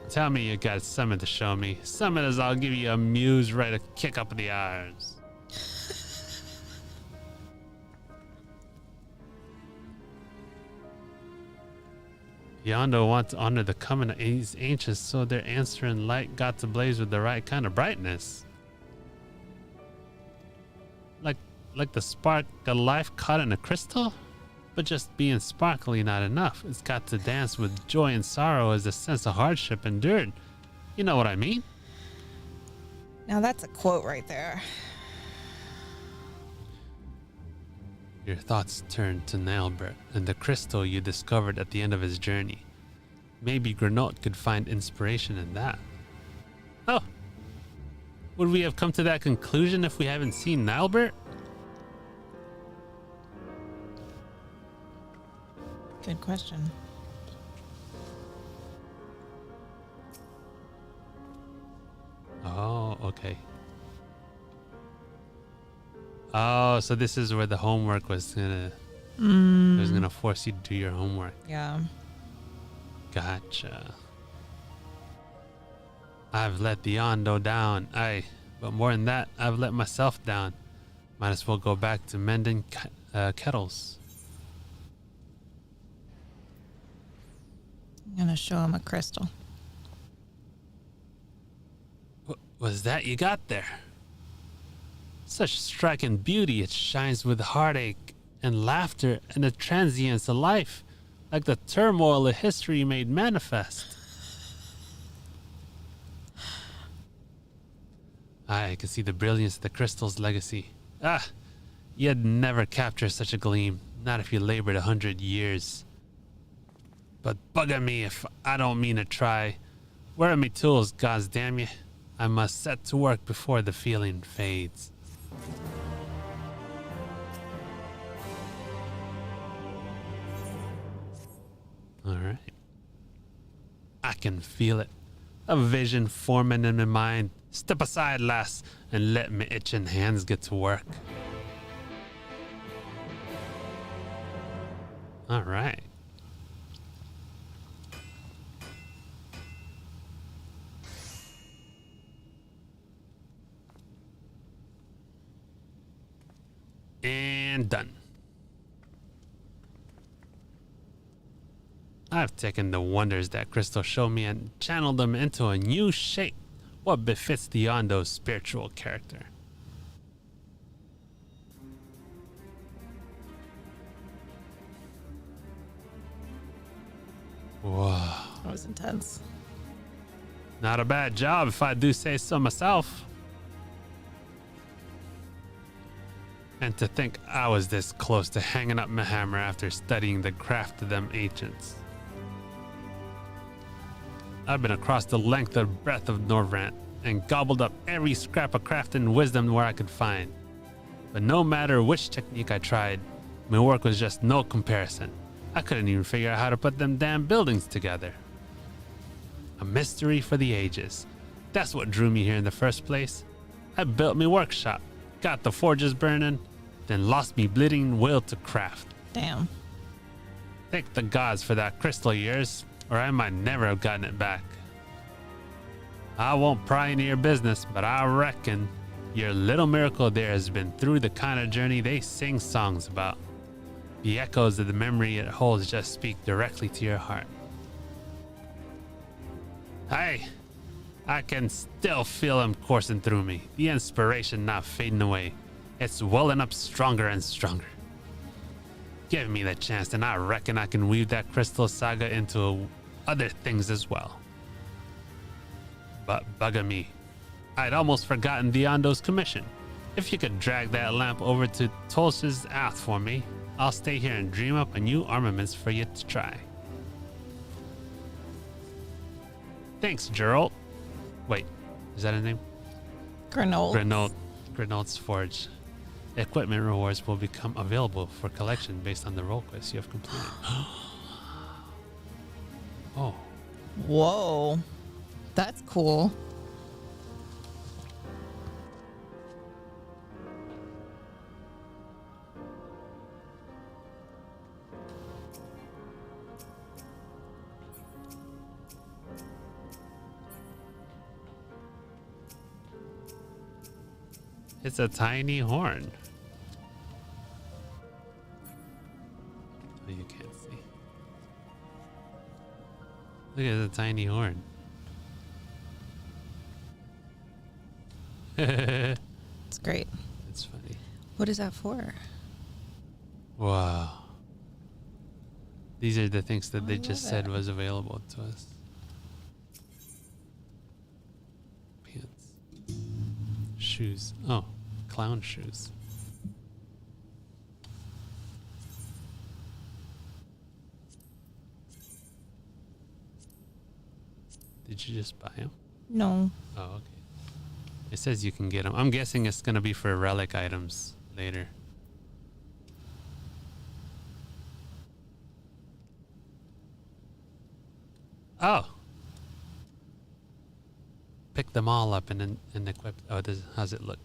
Tell me you got something to show me. Something as I'll give you a muse right a kick up the arms. Yondo wants to honor the coming of these ancients, so their answering light got to blaze with the right kind of brightness. Like the spark of life caught in a crystal? But just being sparkly not enough. It's got to dance with joy and sorrow as the sense of hardship endured. You know what I mean? Now that's a quote right there. Your thoughts turned to Nailbert and the crystal you discovered at the end of his journey. Maybe Grenoble could find inspiration in that. Oh! Would we have come to that conclusion if we haven't seen Nailbert? Good question. Oh, okay. Oh, so this is where the homework was gonna... It was gonna force you to do your homework. Yeah. Gotcha. I've let the Ondo down, aye. But more than that, I've let myself down. Might as well go back to mending kettles. I'm gonna show him a crystal. What was that you got there? Such striking beauty, it shines with heartache and laughter and the transience of life, like the turmoil of history made manifest. I can see the brilliance of the crystal's legacy. You'd never capture such a gleam, not if you labored 100 years. But bugger me if I don't mean to try. Where are my tools, gods damn you? I must set to work before the feeling fades. All right. I can feel it. A vision forming in my mind. Step aside, lass, and let me itching hands get to work. All right. and done. I've taken the wonders that crystal showed me and channeled them into a new shape, what befits the Yondo's spiritual character. Whoa. That was intense. Not a bad job if I do say so myself. And to think I was this close to hanging up my hammer after studying the craft of them ancients. I've been across the length and breadth of Norvrant and gobbled up every scrap of craft and wisdom where I could find. But no matter which technique I tried, my work was just no comparison. I couldn't even figure out how to put them damn buildings together. A mystery for the ages. That's what drew me here in the first place. I built me workshop, got the forges burning, then lost me bleeding will to craft. Damn. Thank the gods for that crystal of yours, or I might never have gotten it back. I won't pry into your business, but I reckon your little miracle there has been through the kind of journey they sing songs about. The echoes of the memory it holds just speak directly to your heart. Hey, I can still feel them coursing through me, the inspiration not fading away. It's welling up stronger and stronger. Give me the chance and I reckon I can weave that crystal saga into other things as well. But bugger me, I'd almost forgotten Diondo's commission. If you could drag that lamp over to Tulsa's Ath for me, I'll stay here and dream up a new armaments for you to try. Thanks, Gerald. Wait, is that his name? Grenold. Grenold's Forge. Equipment rewards will become available for collection based on the role quest you have completed. Oh. Whoa. That's cool. It's a tiny horn. Oh, you can't see. Look at the tiny horn. It's great. It's funny. What is that for? Wow. These are the things that they just said was available to us. Pants. Shoes. Oh, clown shoes. Did you just buy them? No. Oh, okay. It says you can get them. I'm guessing it's going to be for relic items later. Oh. Pick them all up and equip. Oh, how's it look?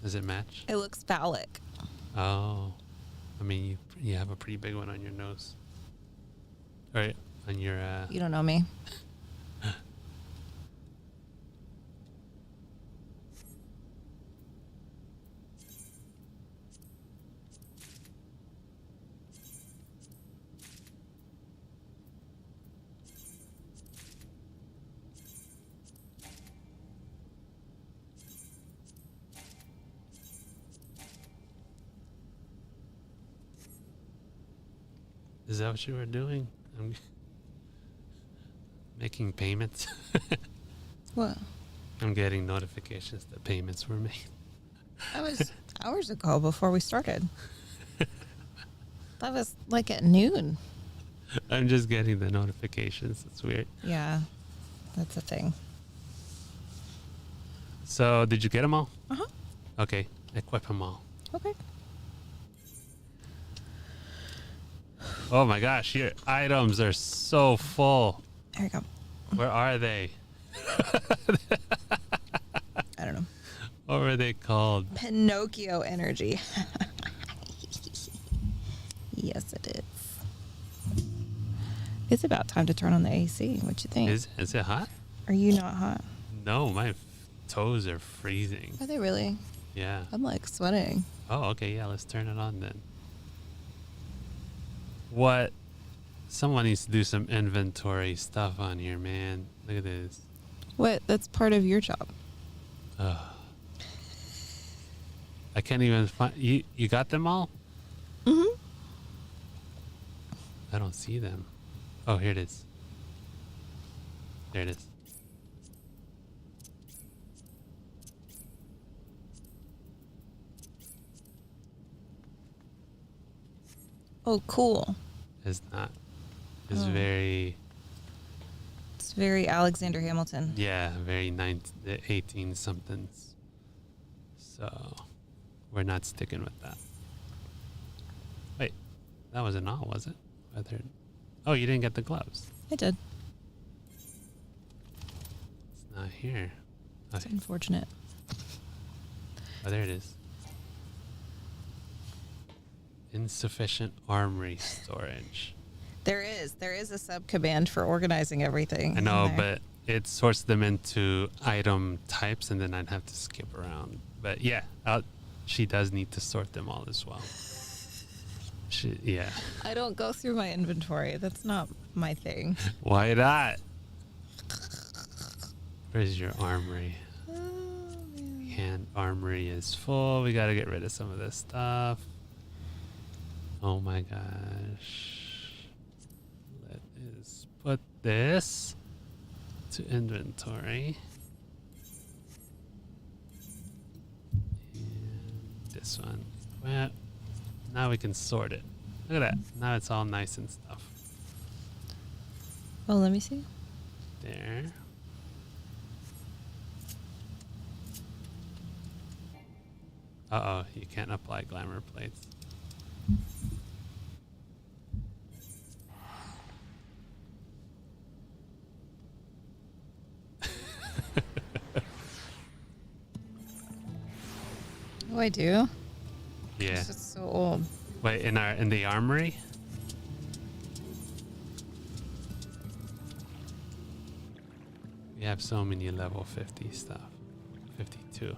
Does it match? It looks phallic. Oh. I mean, you have a pretty big one on your nose. Or on your... You don't know me. Is that what you were doing? I'm making payments. What? I'm getting notifications that payments were made. That was hours ago before we started. That was like at noon. I'm just getting the notifications. It's weird. Yeah, that's a thing. So, did you get them all? Uh-huh. Okay, equip them all. Okay. Oh my gosh, your items are so full. There you go. Where are they? I don't know. What were they called? Pinocchio energy. Yes, it is. It's about time to turn on the AC. What you think? Is it hot? Are you not hot? No, my toes are freezing. Are they really? Yeah. I'm like sweating. Oh, okay. Yeah, let's turn it on then. What? Someone needs to do some inventory stuff on here, man. Look at this. What? That's part of your job. Ugh. I can't even find you. You got them all? Mm-hmm. I don't see them. Oh, here it is. There it is. Oh, cool. It's not. It's Oh. very. It's very Alexander Hamilton. Yeah, very 18 somethings. So, we're not sticking with that. Wait, that wasn't all, was it? Oh, you didn't get the gloves. I did. It's not here. It's unfortunate. Oh, there it is. Insufficient armory storage. There is a sub-command for organizing everything. I know, in there. but it sorts them into item types, and then I'd have to skip around. But yeah, she does need to sort them all as well. Yeah. I don't go through my inventory. That's not my thing. Why not? Where's your armory? Hand armory is full. We gotta get rid of some of this stuff. Oh my gosh. Let's put this to inventory. And this one. Well, now we can sort it. Look at that. Now it's all nice and stuff. Oh, let me see. There. Uh-oh, you can't apply glamour plates. Oh, I do? Yeah. It's just so old. Wait, in the armory? We have so many level 50 stuff. 52.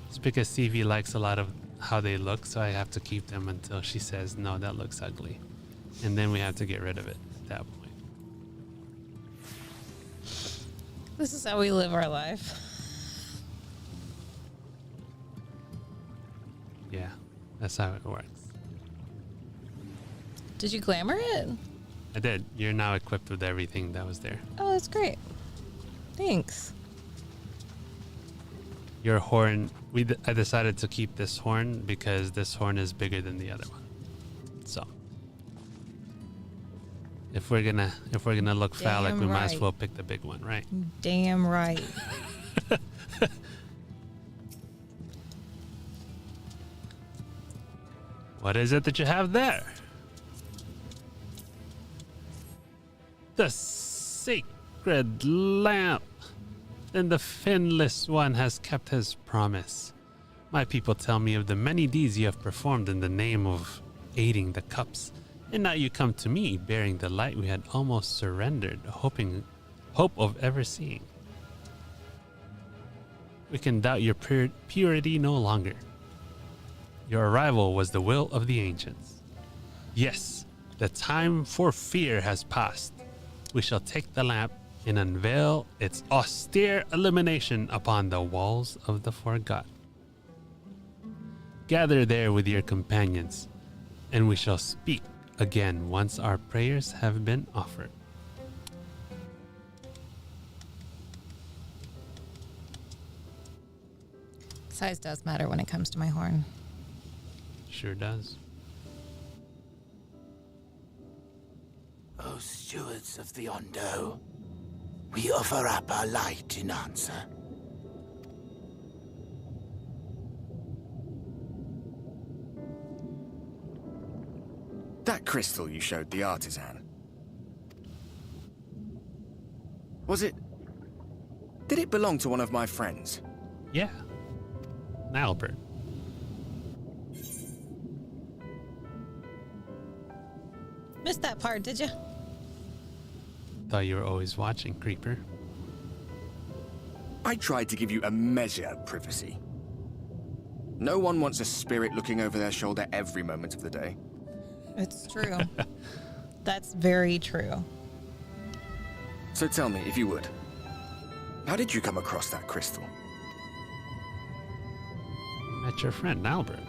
It's because Stevie likes a lot of how they look, so I have to keep them until she says, no, that looks ugly. And then we have to get rid of it at that point. This is how we live our life. Yeah, that's how it works. Did you glamour it? I did. You're now equipped with everything that was there. Oh, that's great. Thanks. Your horn, I decided to keep this horn because this horn is bigger than the other one. So if we're gonna look phallic, we might as well pick the big one, right? Damn right. What is it that you have there? The sacred lamp. Then the finless one has kept his promise. My people tell me of the many deeds you have performed in the name of aiding the cups. And now you come to me bearing the light we had almost surrendered, hope of ever seeing. We can doubt your purity no longer. Your arrival was the will of the ancients. Yes, the time for fear has passed. We shall take the lamp and unveil its austere illumination upon the walls of the forgotten. Gather there with your companions, and we shall speak again once our prayers have been offered. Size does matter when it comes to my horn. Sure does. O stewards of the Ondo, we offer up our light in answer. That crystal you showed the artisan. Did it belong to one of my friends? Yeah. Albert. Missed that part, did you? Thought you were always watching, creeper. I tried to give you a measure of privacy. No one wants a spirit looking over their shoulder every moment of the day. It's true. That's very true. So tell me, if you would, how did you come across that crystal? Met your friend, Albert.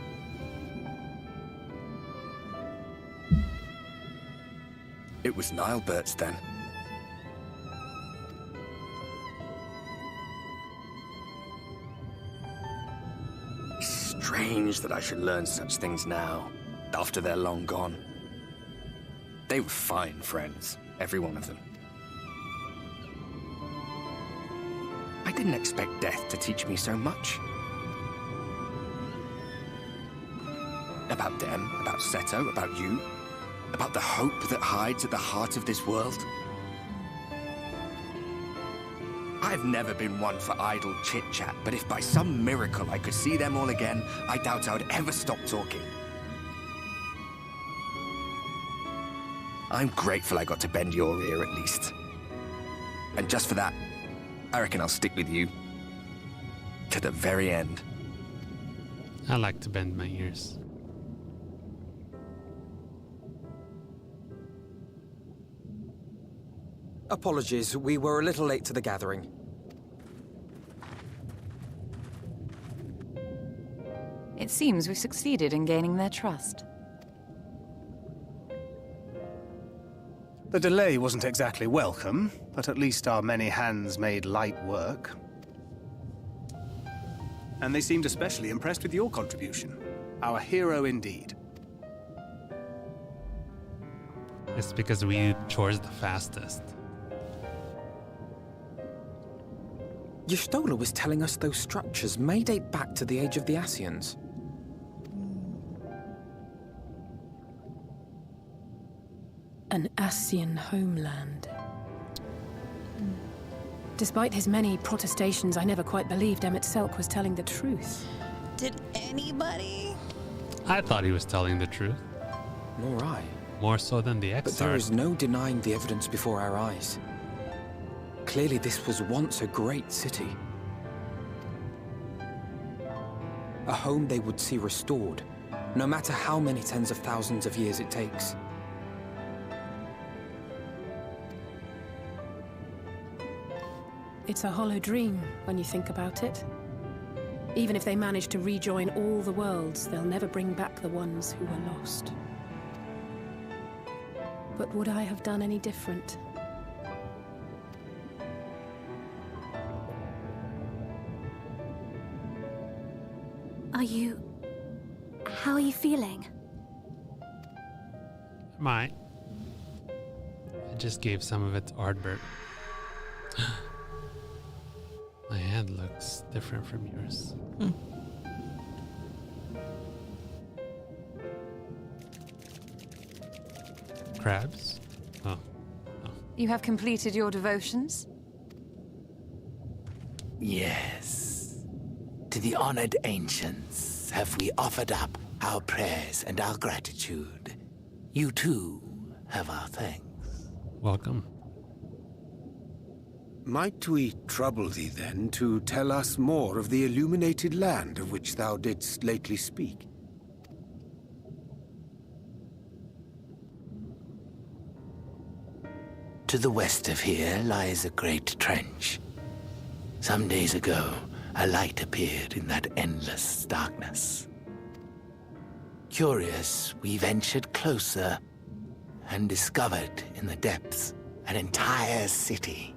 It was Nilebert's then. Strange that I should learn such things now, after they're long gone. They were fine friends, every one of them. I didn't expect death to teach me so much. About them, about Seto, about you, about the hope that hides at the heart of this world. I've never been one for idle chit-chat, but if by some miracle I could see them all again, I doubt I would ever stop talking. I'm grateful I got to bend your ear at least. And just for that, I reckon I'll stick with you. To the very end. I like to bend my ears. Apologies, we were a little late to the gathering. It seems we've succeeded in gaining their trust. The delay wasn't exactly welcome, but at least our many hands made light work. And they seemed especially impressed with your contribution. Our hero indeed. It's because we do chores the fastest. Y'shtola was telling us those structures may date back to the age of the Ascians. An Ascian homeland. Despite his many protestations, I never quite believed Emmett Selk was telling the truth. Did anybody? I thought he was telling the truth. Nor I. More so than the Exarch. But there is no denying the evidence before our eyes. Clearly this was once a great city. A home they would see restored, no matter how many tens of thousands of years it takes. It's a hollow dream when you think about it. Even if they manage to rejoin all the worlds, they'll never bring back the ones who were lost. But would I have done any different? How are you feeling? I just gave some of it to Ardbert. My hand looks different from yours. Crabs? Oh. You have completed your devotions? Yes. To the honored ancients have we offered up our prayers and our gratitude. You too have our thanks. Welcome. Might we trouble thee then to tell us more of the illuminated land of which thou didst lately speak? To the west of here lies a great trench. Some days ago, a light appeared in that endless darkness. Curious, we ventured closer and discovered in the depths an entire city.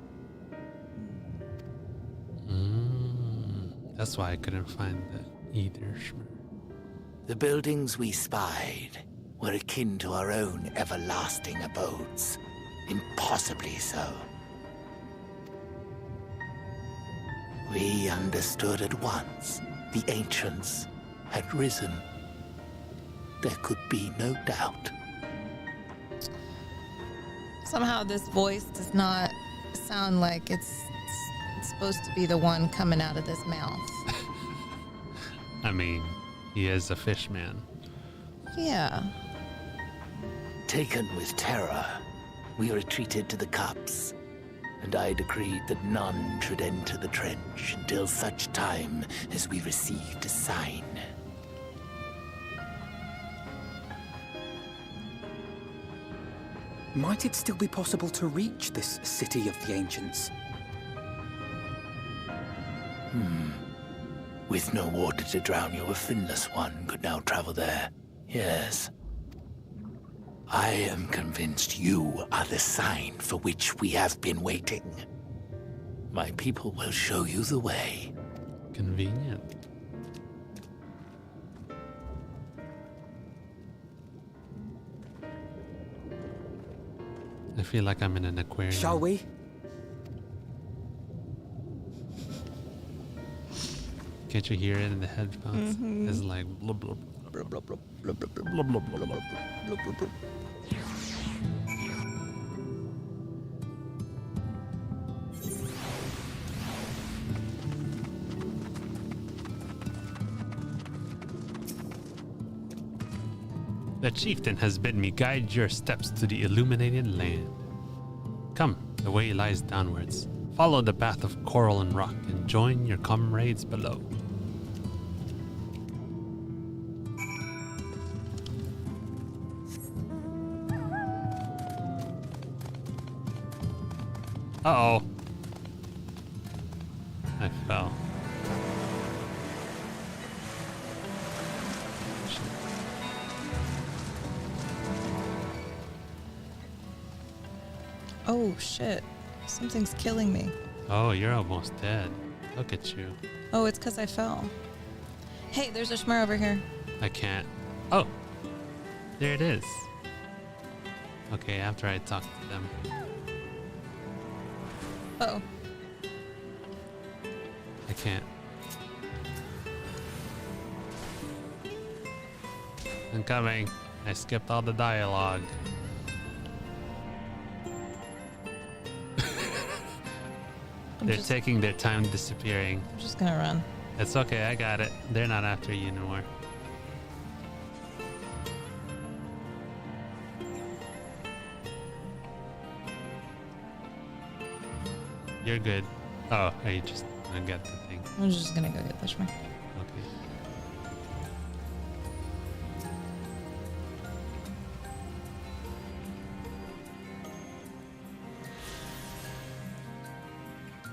That's why I couldn't find the either. The buildings we spied were akin to our own everlasting abodes. Impossibly so. We understood at once the ancients had risen. There could be no doubt. Somehow this voice does not sound like it's supposed to be the one coming out of this mouth. I mean, he is a fish man. Yeah. Taken with terror, we retreated to the cups. and I decreed that none should enter the trench until such time as we received a sign. Might it still be possible to reach this city of the ancients? With no water to drown you, a finless one could now travel there. Yes. I am convinced you are the sign for which we have been waiting. My people will show you the way. Convenient. I feel like I'm in an aquarium. Shall we? Can't you hear it in the headphones? Mhm. It's like blub blub blub blub blub blub blub blub blub blub blub blub. The chieftain has bid me guide your steps to the illuminated land. Come, the way lies downwards. Follow the path of coral and rock and join your comrades below. Uh-oh. I fell. Oh shit. Something's killing me. Oh, you're almost dead. Look at you. Oh, it's because I fell. Hey, there's a Shmer over here. I can't. Oh, there it is. Okay, after I talk to them. Uh-oh. I can't. I'm coming. I skipped all the dialogue. They're taking their time disappearing. I'm just gonna run. It's okay, I got it. They're not after you anymore. You're good. Oh, are you just gonna get the thing? I'm just gonna go get the Shmer. Okay.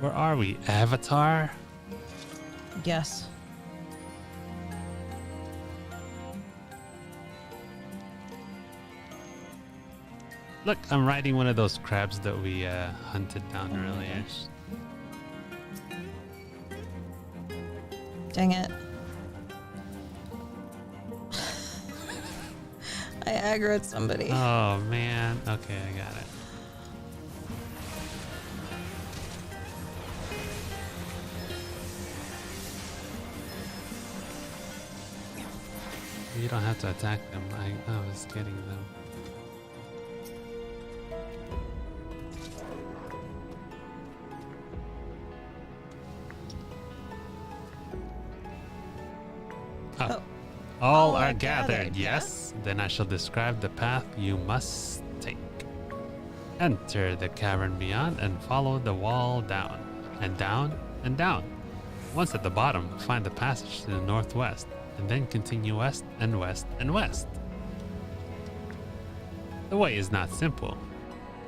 Where are we? Avatar? Yes. Look, I'm riding one of those crabs that we hunted down earlier. Dang it. I aggroed somebody. Oh man. Okay, I got it. You don't have to attack them. I was getting them. Oh. All are gathered, yes? Then I shall describe the path you must take. Enter the cavern beyond and follow the wall down, and down, and down. Once at the bottom, find the passage to the northwest, and then continue west and west and west. The way is not simple.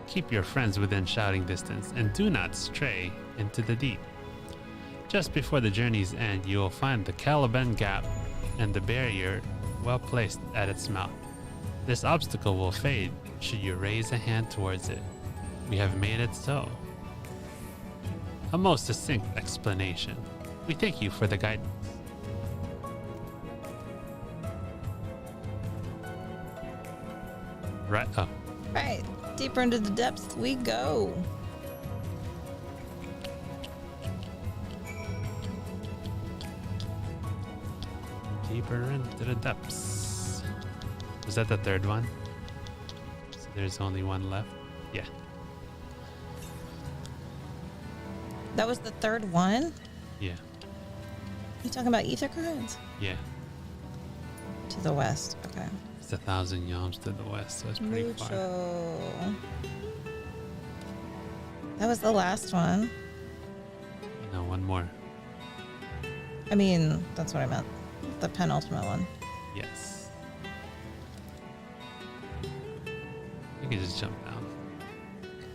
Keep your friends within shouting distance and do not stray into the deep. Just before the journey's end, you will find the Caliban Gap and the barrier well placed at its mouth. This obstacle will fade should you raise a hand towards it. We have made it so. A most succinct explanation. We thank you for the guidance. Right. Oh. Right. Deeper into the depths we go. Deeper into the depths. Was that the third one? So there's only one left? Yeah. That was the third one? Yeah. You talking about ether currents? Yeah. To the west. Okay. It's 1,000 yalms to the west, so it's pretty far. That was the last one. No, one more. I mean, that's what I meant. The penultimate one. Yes. You can just jump down.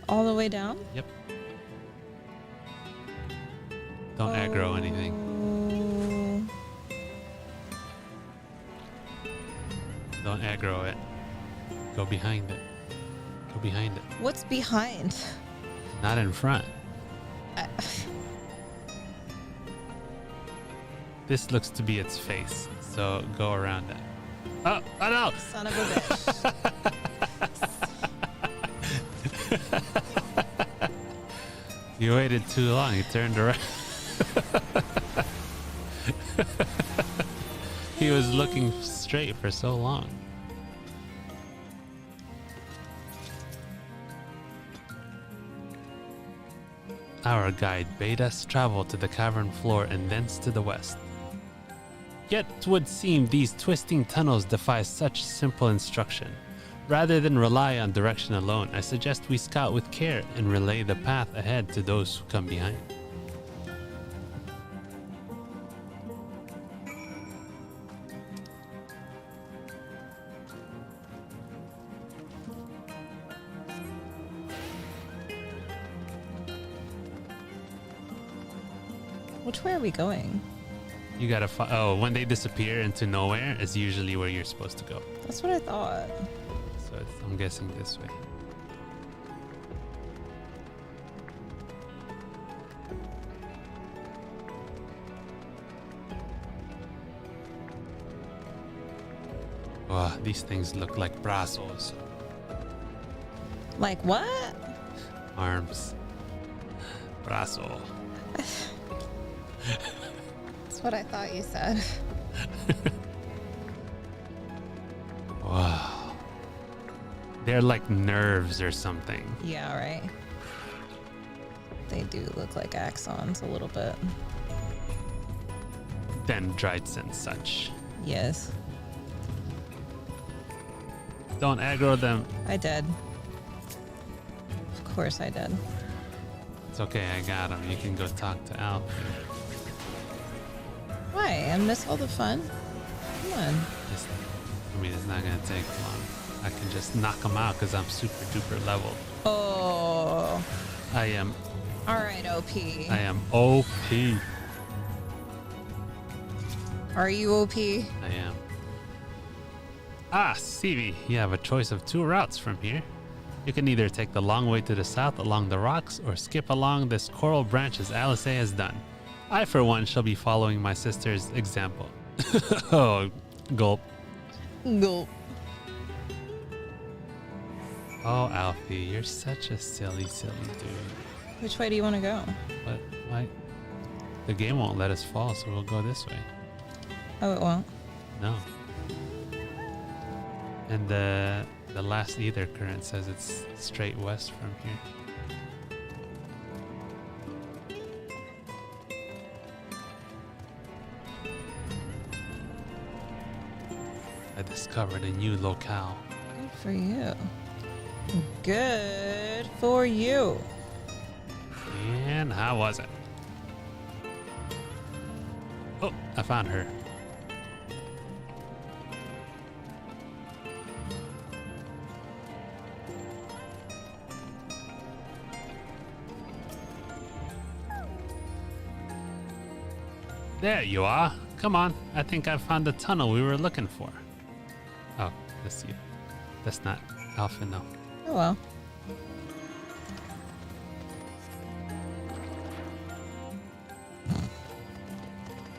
All the way down? Yep. Don't aggro anything. Don't aggro it. Go behind it. Go behind it. What's behind? Not in front. This looks to be its face, so go around it. Oh no! Son of a bitch. You waited too long. He turned around. He was looking straight for so long. Our guide bade us travel to the cavern floor and thence to the west. Yet 'twould seem these twisting tunnels defy such simple instruction. Rather than rely on direction alone, I suggest we scout with care and relay the path ahead to those who come behind. Which way are we going? You gotta oh, when they disappear into nowhere is usually where you're supposed to go. That's what I thought. So I'm guessing this way. Wow, these things look like brazos. Like what? Arms. Brazo. That's what I thought you said. Wow. They're like nerves or something. Yeah, right. They do look like axons a little bit. Dendrites and such. Yes. Don't aggro them. I did. Of course I did. It's okay, I got him. You can go talk to Alfie. Why? I miss all the fun. Come on. It's not gonna take long. I can just knock him out because I'm super duper leveled. Oh. I am. All right, OP. I am OP. Are you OP? I am. Ah, Seavy, you have a choice of two routes from here. You can either take the long way to the south along the rocks or skip along this coral branch as Alice has done. I, for one, shall be following my sister's example. Oh, gulp. Gulp. Oh, Alfie, you're such a silly, silly dude. Which way do you want to go? But why? The game won't let us fall, so we'll go this way. Oh, it won't? No. And the last ether current says it's straight west from here. I discovered a new locale. Good for you. Good for you. And how was it? Oh, I found her. There you are. Come on. I think I found the tunnel we were looking for. Oh, that's you. That's not Alpha, no. Oh well.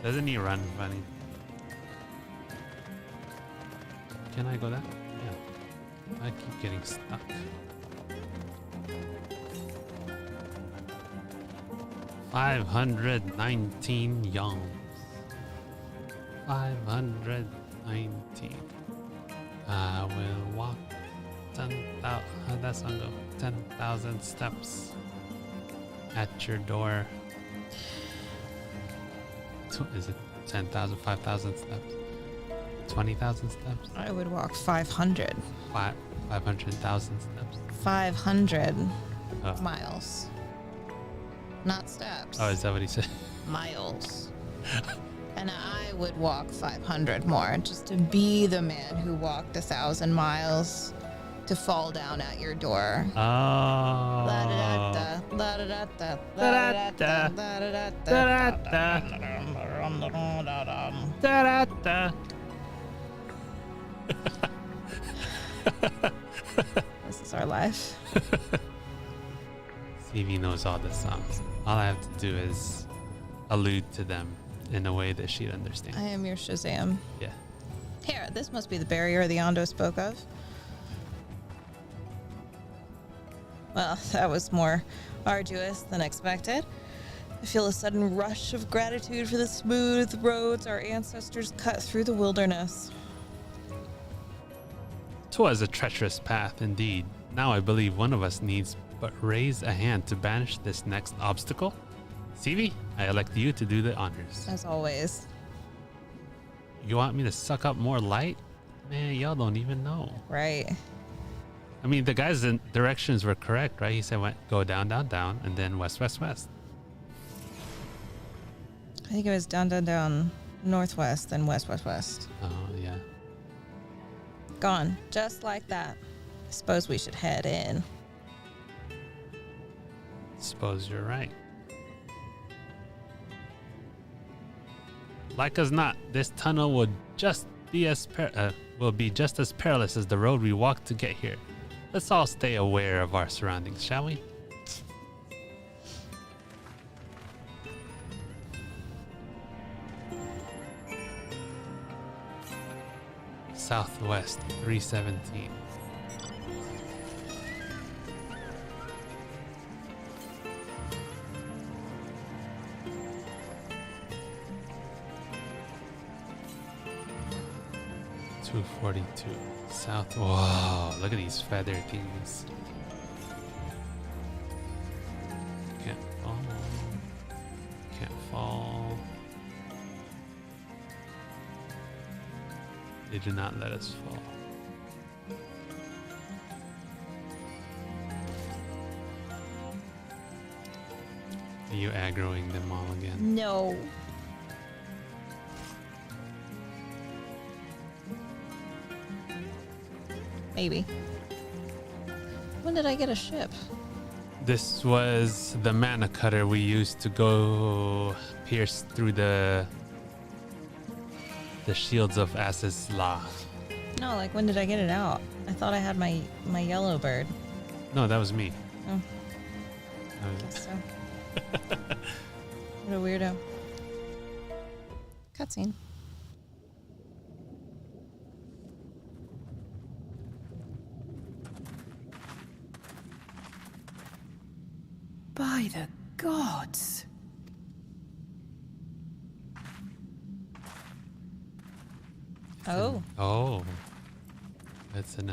Doesn't he run funny? Can I go that? Yeah. I keep getting stuck. $519 youngs. 519. I will walk 10,000. How'd that song go? 10,000 steps at your door. Is it 10,000, 5,000 steps? 20,000 steps? I would walk 500. 500,000 steps. 500 Oh. miles. Not steps. Oh, is that what he said? Miles. And I would walk 500 more just to be the man who walked 1,000 miles to fall down at your door. Oh. La-da-da-da, la-da-da-da, la-da-da-da, la-da-da-da, Da-da-da. This is our life. Stevie knows all the songs. All I have to do is allude to them in a way that she'd understand. I am your Shazam. Yeah. Here, this must be the barrier the Ondo spoke of. Well, that was more arduous than expected. I feel a sudden rush of gratitude for the smooth roads our ancestors cut through the wilderness. 'Twas a treacherous path indeed. Now I believe one of us needs but raise a hand to banish this next obstacle. Seavy, I elect you to do the honors. As always. You want me to suck up more light? Man, y'all don't even know. Right. I mean, the guy's directions were correct, right? He said go down, down, down, and then west, west, west. I think it was down, down, down, northwest, then west, west, west. Oh, yeah. Gone. Just like that. I suppose we should head in. Suppose you're right. Like as not, this tunnel would just be just as perilous as the road we walked to get here. Let's all stay aware of our surroundings, shall we? Southwest 317. .242 south. Whoa, look at these feather things. Can't fall. Can't fall. They do not let us fall. Are you aggroing them all again? No. Maybe. When did I get a ship? This was the mana cutter we used to go pierce through the shields of As's Law. No, like when did I get it out? I thought I had my yellow bird. No, that was me. Oh. That was Guess so. What a weirdo. Cutscene. By the gods. Oh. Oh. That's they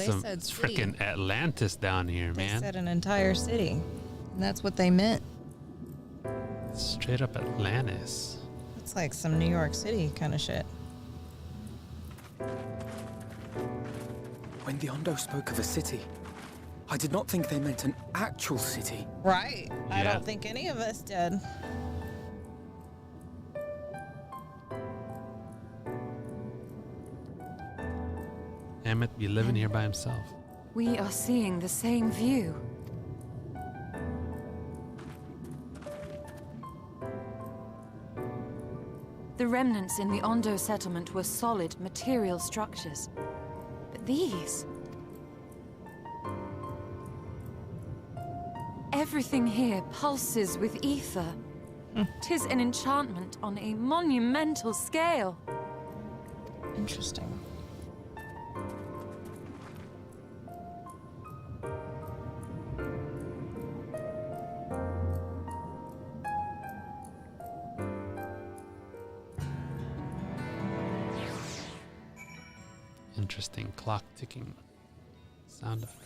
some said city. freaking Atlantis down here, They man. said an entire city. And that's what they meant. Straight up Atlantis. It's like some New York City kind of shit. When the Ondo spoke of a city, I did not think they meant an actual city. Right. I Yeah. don't think any of us did. Emmett be living here by himself. We are seeing the same view. The remnants in the Ondo settlement were solid material structures. But these... Everything here pulses with ether. 'Tis an enchantment on a monumental scale. Interesting. Interesting clock ticking sound effect.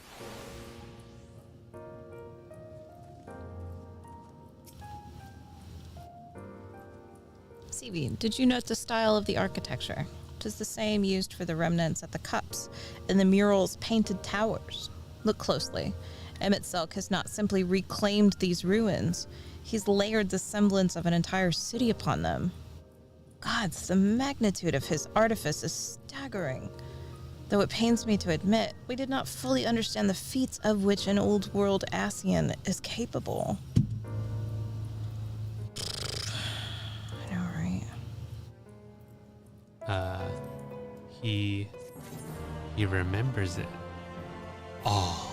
Seavy, did you note the style of the architecture? It is the same used for the remnants at the cups and the murals' painted towers. Look closely, Emmett Silk has not simply reclaimed these ruins. He's layered the semblance of an entire city upon them. Gods, the magnitude of his artifice is staggering. Though it pains me to admit, we did not fully understand the feats of which an old world Ascian is capable. I know, right? He remembers it. Oh.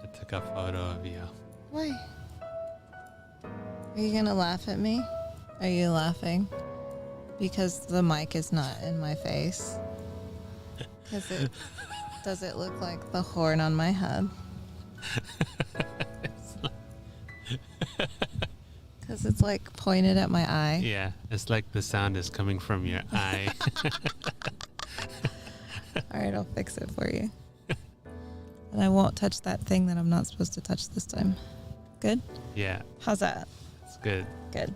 I took a photo of you. Why? Are you gonna laugh at me? Are you laughing? Because the mic is not in my face. Does it look like the horn on my head? Because it's like pointed at my eye. Yeah, it's like the sound is coming from your eye. Alright, I'll fix it for you. And I won't touch that thing that I'm not supposed to touch this time. Good? Yeah. How's that? It's good. Good.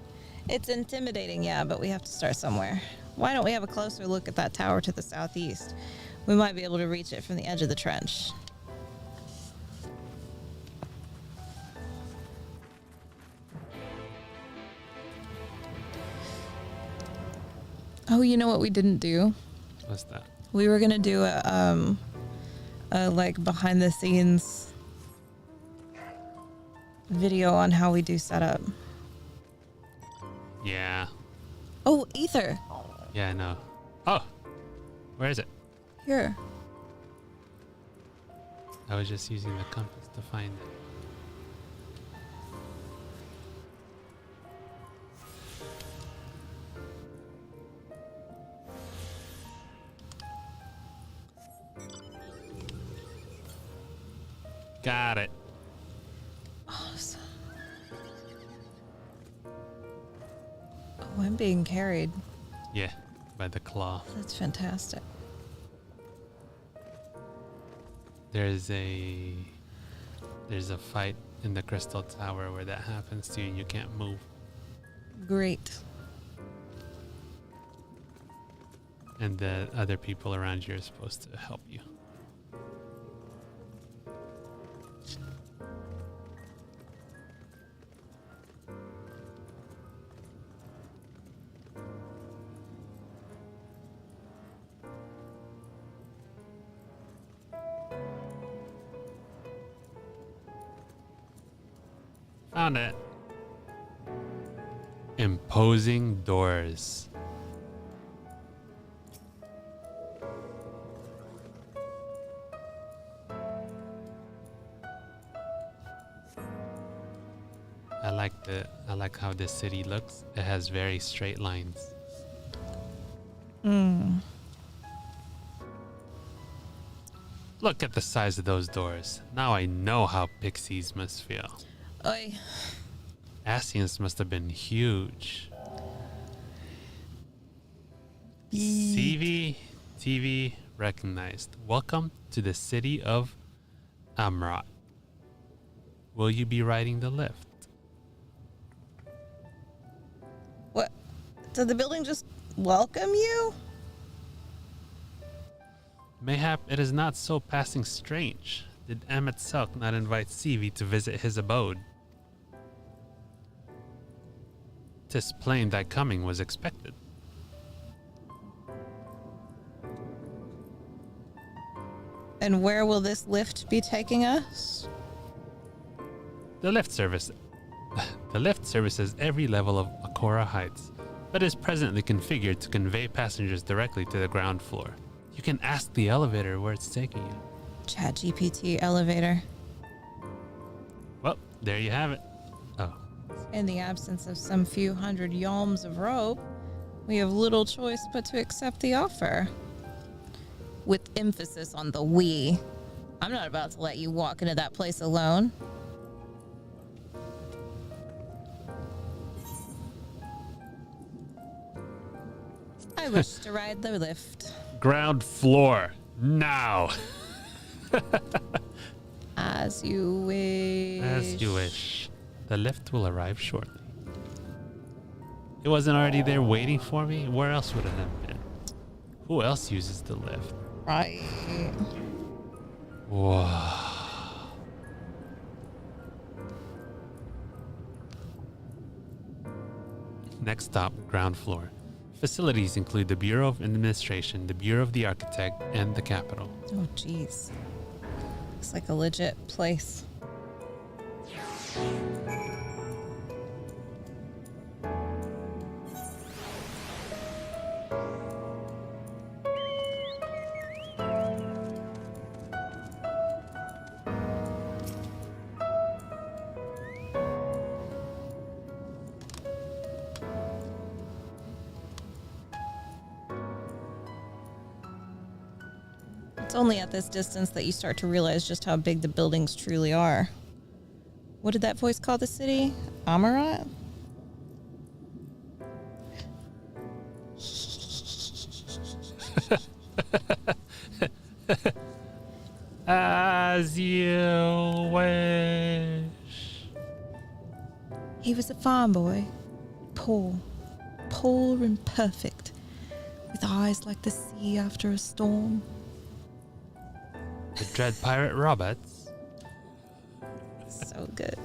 It's intimidating, yeah, but we have to start somewhere. Why don't we have a closer look at that tower to the southeast? We might be able to reach it from the edge of the trench. Oh, you know what we didn't do? What's that? We were gonna do a like behind the scenes video on how we do setup. Yeah. Oh, ether. Yeah, I know. Oh, where is it? Here. I was just using the compass to find it. Got it. Awesome. Oh, I'm being carried. Yeah, by the claw. That's fantastic. There's a fight in the crystal tower where that happens to you and you can't move. Great. And the other people around you are supposed to help you. Found it. Imposing doors. I like how this city looks. It has very straight lines. Look at the size of those doors. Now I know how pixies must feel. Oi. Ascians must have been huge. SeavyTeavy recognized. Welcome to the city of Amrot. Will you be riding the lift? What? Did the building just welcome you? Mayhap it is not so passing strange. Did Emmett Silk not invite Seavy to visit his abode? 'Tis plain thy coming was expected. And where will this lift be taking us? The lift services every level of Akora Heights, but is presently configured to convey passengers directly to the ground floor. You can ask the elevator where it's taking you. ChatGPT elevator. Well, there you have it. Oh. In the absence of some few hundred yalms of rope, we have little choice but to accept the offer. With emphasis on the we. I'm not about to let you walk into that place alone. I wish to ride the lift. Ground floor, now. As you wish. As you wish. The lift will arrive shortly. It wasn't already there waiting for me? Where else would it have been? Who else uses the lift? Right. Whoa. Next stop, ground floor. Facilities include the Bureau of Administration, the Bureau of the Architect, and the Capitol. Oh, jeez. Looks like a legit place. It's only at this distance that you start to realize just how big the buildings truly are. What did that voice call the city? Amarat? As you wish. He was a farm boy. Poor. Poor and perfect. With eyes like the sea after a storm. The Dread Pirate Roberts. So good.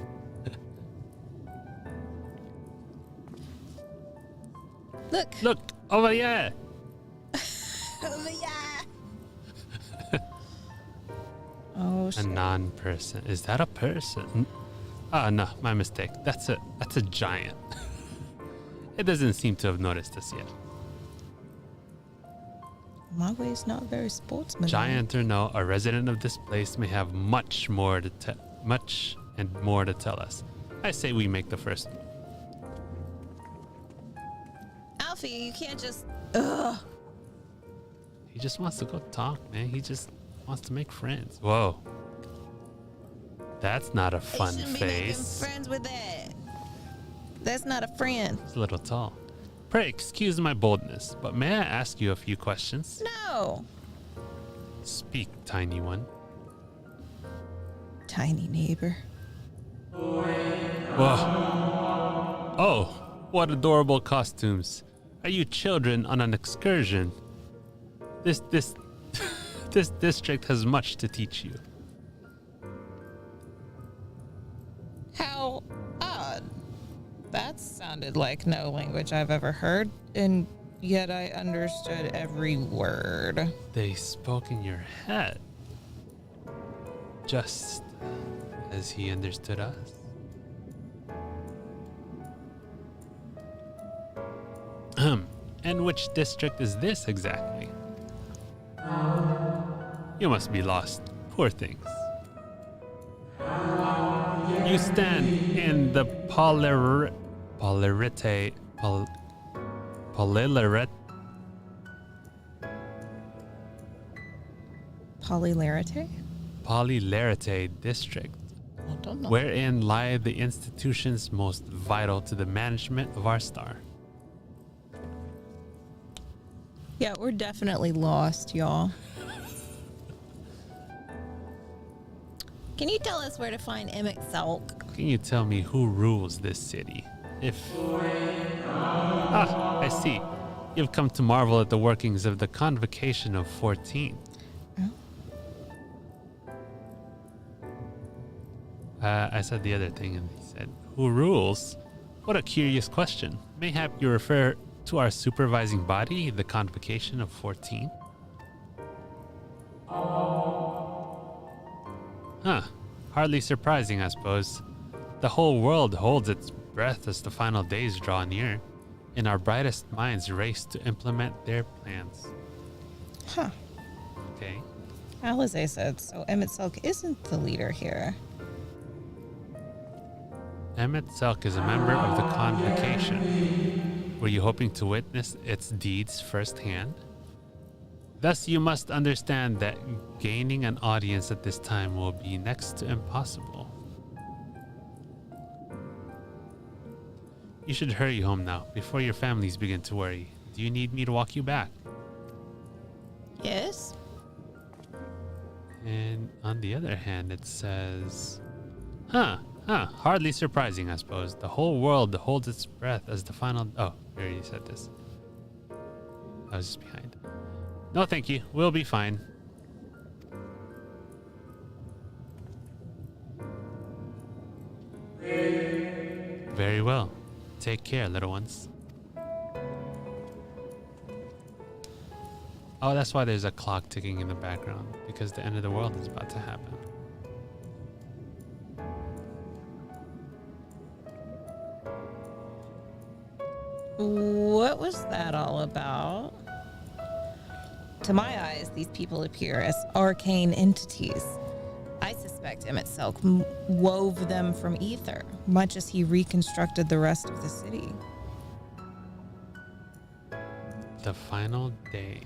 Look. Look, over here. Over here. Oh, shit. A non-person. Is that a person? Oh, no, my mistake. That's a giant. It doesn't seem to have noticed us yet. My way's not very sportsmanlike. Giant or no, a resident of this place may have much and more to tell us. I say we make the first move. Alfie, you can't just... Ugh. He just wants to go talk, man. He just wants to make friends. Whoa. That's not a fun They shouldn't face. be making friends with that. That's not a friend. It's a little tall. Pray excuse my boldness, but may I ask you a few questions? No. Speak, tiny one. Tiny neighbor. Whoa. Oh, what adorable costumes. Are you children on an excursion? This district has much to teach you. How odd. That sounded like no language I've ever heard, and yet I understood every word. They spoke in your head, just as he understood us. And which district is this exactly? You must be lost, poor things. You stand in the Polylarete. Polylarete district, I don't know. wherein lie the institutions most vital to the management of our star. Yeah, we're definitely lost, y'all. Can you tell us where to find Emmett Salk? Can you tell me who rules this city? I see. You've come to marvel at the workings of the Convocation of 14. I said the other thing, and he said, who rules? What a curious question. Mayhap you refer to our supervising body, the Convocation of 14? Huh. Hardly surprising, I suppose. The whole world holds its breath as the final days draw near, and our brightest minds race to implement their plans. Huh. Okay. Alize said, so Emmett Salk isn't the leader here. Emmett Selk is a member of the Convocation. Were you hoping to witness its deeds firsthand? Thus, you must understand that gaining an audience at this time will be next to impossible. You should hurry home now, before your families begin to worry. Do you need me to walk you back? Yes. And on the other hand, it says, huh, Huh, hardly surprising, I suppose. The whole world holds its breath as the final... Oh, we already said this. I was just behind. No, thank you. We'll be fine. Very well. Take care, little ones. Oh, that's why there's a clock ticking in the background, because the end of the world is about to happen. What was that all about? To my eyes, these people appear as arcane entities. I suspect Emet-Selch wove them from ether, much as he reconstructed the rest of the city. The final days.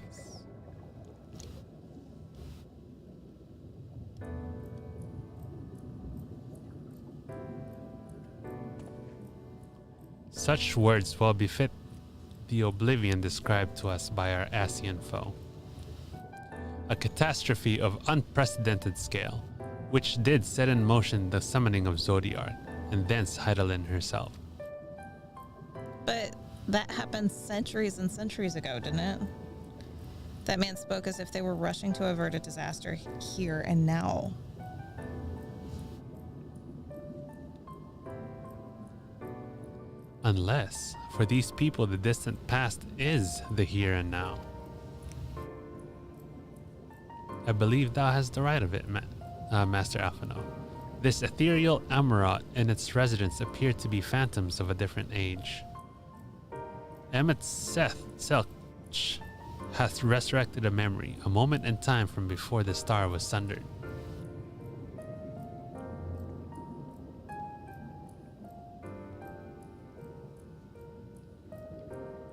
Such words well befit the oblivion described to us by our Asian foe. A catastrophe of unprecedented scale, which did set in motion the summoning of Zodiar, and thence Heidelin herself. But that happened centuries and centuries ago, didn't it? That man spoke as if they were rushing to avert a disaster here and now. Unless, for these people, the distant past is the here and now. I believe thou hast the right of it, Master Alphino. This ethereal Amarot and its residents appear to be phantoms of a different age. Emet-Selch hath resurrected a memory, a moment in time from before the star was sundered.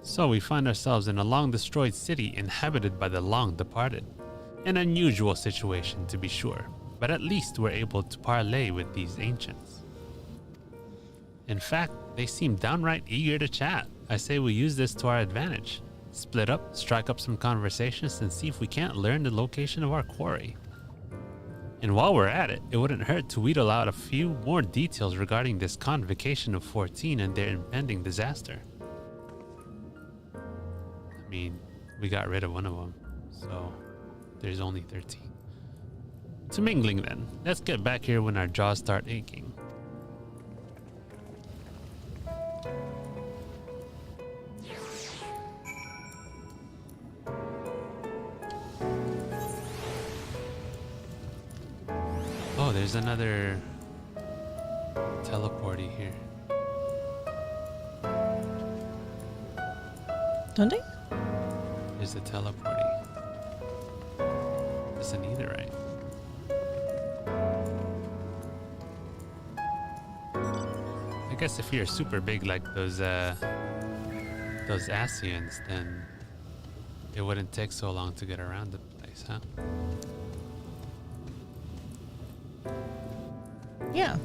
So we find ourselves in a long-destroyed city inhabited by the long-departed. An unusual situation, to be sure, but at least we're able to parley with these ancients. In fact, they seem downright eager to chat. I say we use this to our advantage. Split up, strike up some conversations, and see if we can't learn the location of our quarry. And while we're at it, it wouldn't hurt to wheedle out a few more details regarding this convocation of 14 and their impending disaster. I mean, we got rid of one of them, so there's only 13. To mingling then. Let's get back here when our jaws start aching. Oh, there's another teleporty here. Don't they? There's a teleporty. It's an etherite. I guess if you're super big like those Asians, then it wouldn't take so long to get around the place, huh? Yeah.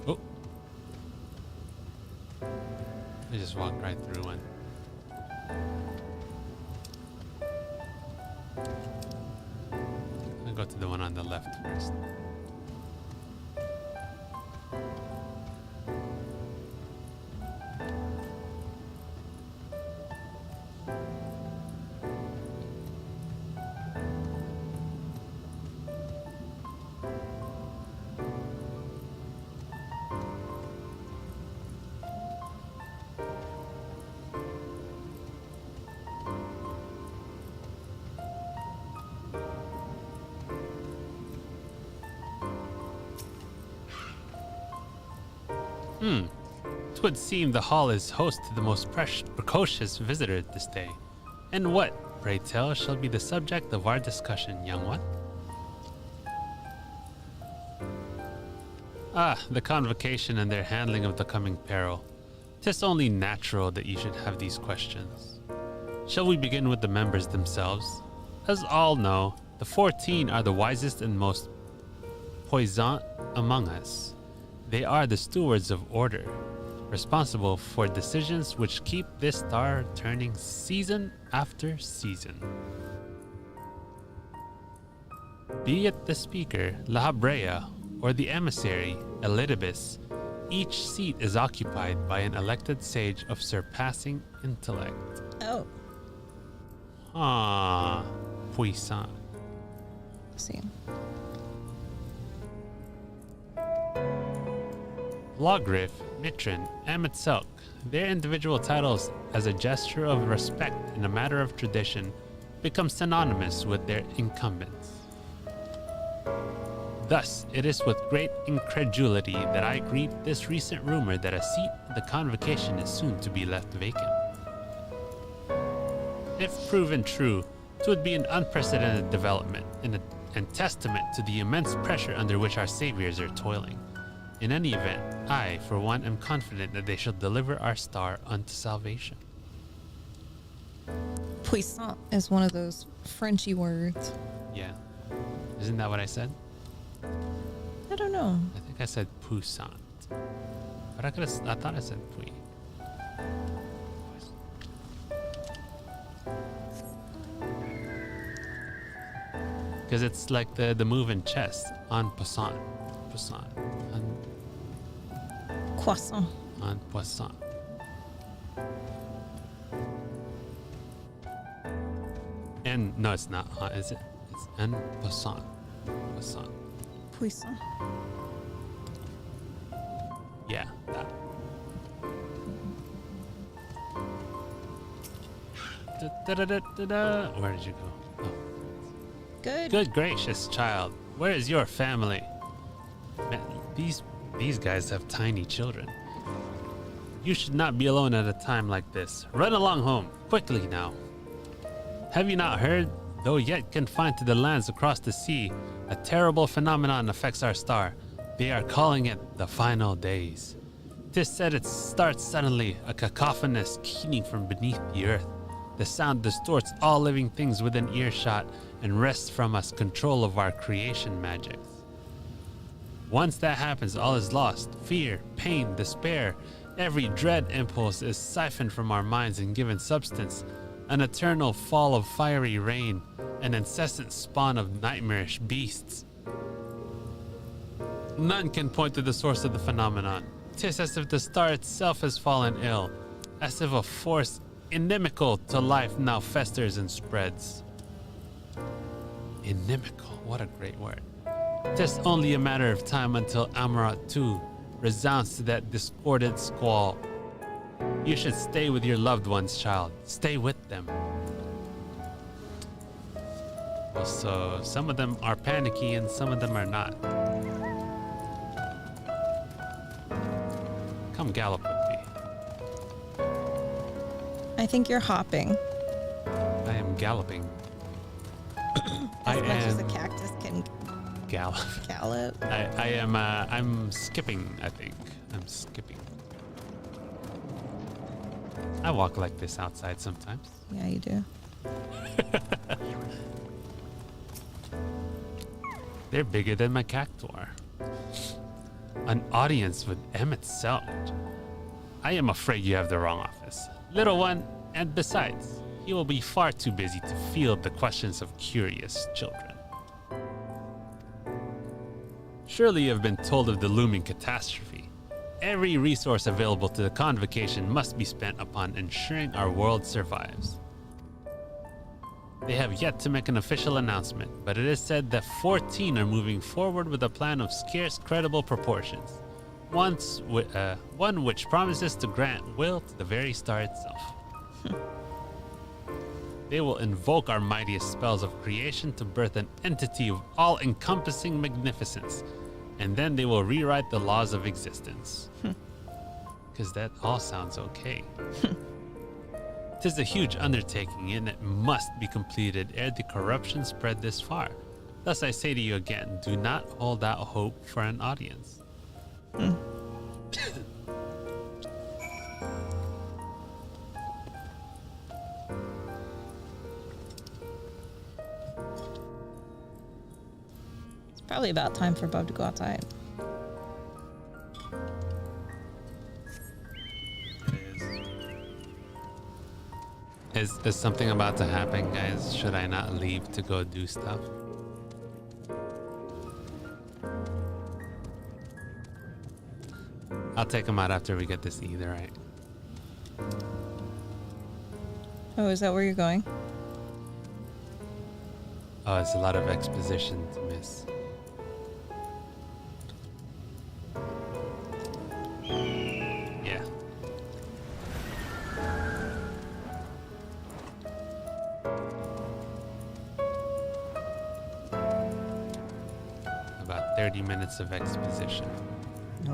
Oh. I just walked right through one. I'll go to the one on the left first. Twould seem the hall is host to the most precocious visitor this day. And what, pray tell, shall be the subject of our discussion, young one? Ah, the convocation and their handling of the coming peril. 'Tis only natural that you should have these questions. Shall we begin with the members themselves? As all know, the 14 are the wisest and most puissant among us. They are the stewards of order, responsible for decisions which keep this star turning season after season. Be it the speaker, La Habrea, or the emissary, Elidibus, each seat is occupied by an elected sage of surpassing intellect. Oh. Ah, puissant. See. Logrif, Mitrin, and Mitselk, their individual titles as a gesture of respect in a matter of tradition, become synonymous with their incumbents. Thus, it is with great incredulity that I greet this recent rumor that a seat at the convocation is soon to be left vacant. If proven true, it would be an unprecedented development and testament to the immense pressure under which our saviors are toiling. In any event, I, for one, am confident that they shall deliver our star unto salvation. Puissant is one of those Frenchy words. Yeah. Isn't that what I said? I don't know. I think I said puissant. But I thought I said puis. Because it's like the move in chess. En passant. Passant. Croissant. En passant. And no, it's not. Is it? It's en passant. Passant. Puissant. Yeah, that. Where did you go? Oh. Good. Good gracious, child. Where is your family? Man, these guys have tiny children. You should not be alone at a time like this. Run along home, quickly now. Have you not heard? Though yet confined to the lands across the sea, a terrible phenomenon affects our star. They are calling it the final days. 'Tis said it starts suddenly, a cacophonous keening from beneath the earth. The sound distorts all living things within earshot and wrests from us control of our creation magics. Once that happens, all is lost. Fear, pain, despair, every dread impulse is siphoned from our minds and given substance. An eternal fall of fiery rain, an incessant spawn of nightmarish beasts. None can point to the source of the phenomenon. 'Tis as if the star itself has fallen ill, as if a force inimical to life now festers and spreads. Inimical, what a great word. 'Tis only a matter of time until Amarat too resounds to that discordant squall. You should stay with your loved ones, child. Stay with them. Well, so some of them are panicky and some of them are not. Come gallop with me. I think you're hopping. I am galloping. As much as a cactus can gallop. Gallop. I am. I'm skipping. I think I'm skipping. I walk like this outside sometimes. Yeah, you do. They're bigger than my cactuar. An audience with Emmett Selk. I am afraid you have the wrong office. Little one, and besides, he will be far too busy to field the questions of curious children. Surely you have been told of the looming catastrophe. Every resource available to the convocation must be spent upon ensuring our world survives. They have yet to make an official announcement, but it is said that 14 are moving forward with a plan of scarce credible proportions. One which promises to grant will to the very star itself. They will invoke our mightiest spells of creation to birth an entity of all-encompassing magnificence, and then they will rewrite the laws of existence. Because that all sounds okay. 'Tis a huge undertaking, and it must be completed ere the corruption spread this far. Thus I say to you again, do not hold out hope for an audience. It's probably about time for Bub to go outside. Is something about to happen, guys? Should I not leave to go do stuff? I'll take him out after we get this etherite. Oh, is that where you're going? Oh, it's a lot of exposition to miss. Yeah. About 30 minutes of exposition.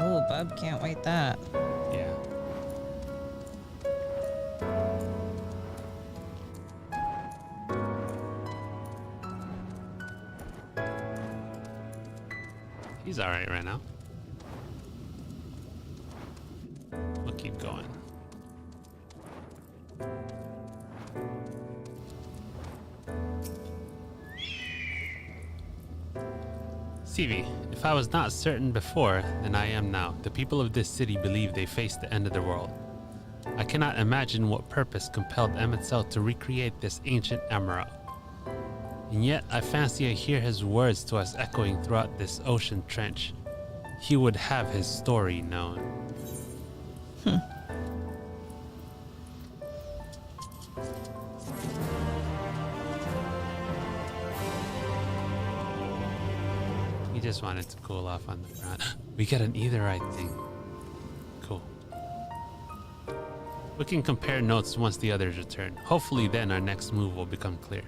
Oh, Bub can't wait that. Yeah. He's alright right now. We'll keep going. Seavy, if I was not certain before, then I am now. The people of this city believe they face the end of the world. I cannot imagine what purpose compelled Emetzel to recreate this ancient emerald. And yet I fancy I hear his words to us echoing throughout this ocean trench. He would have his story known. He just wanted to cool off on the front. We get an etherite thing. Cool. We can compare notes once the others return. Hopefully then our next move will become clear.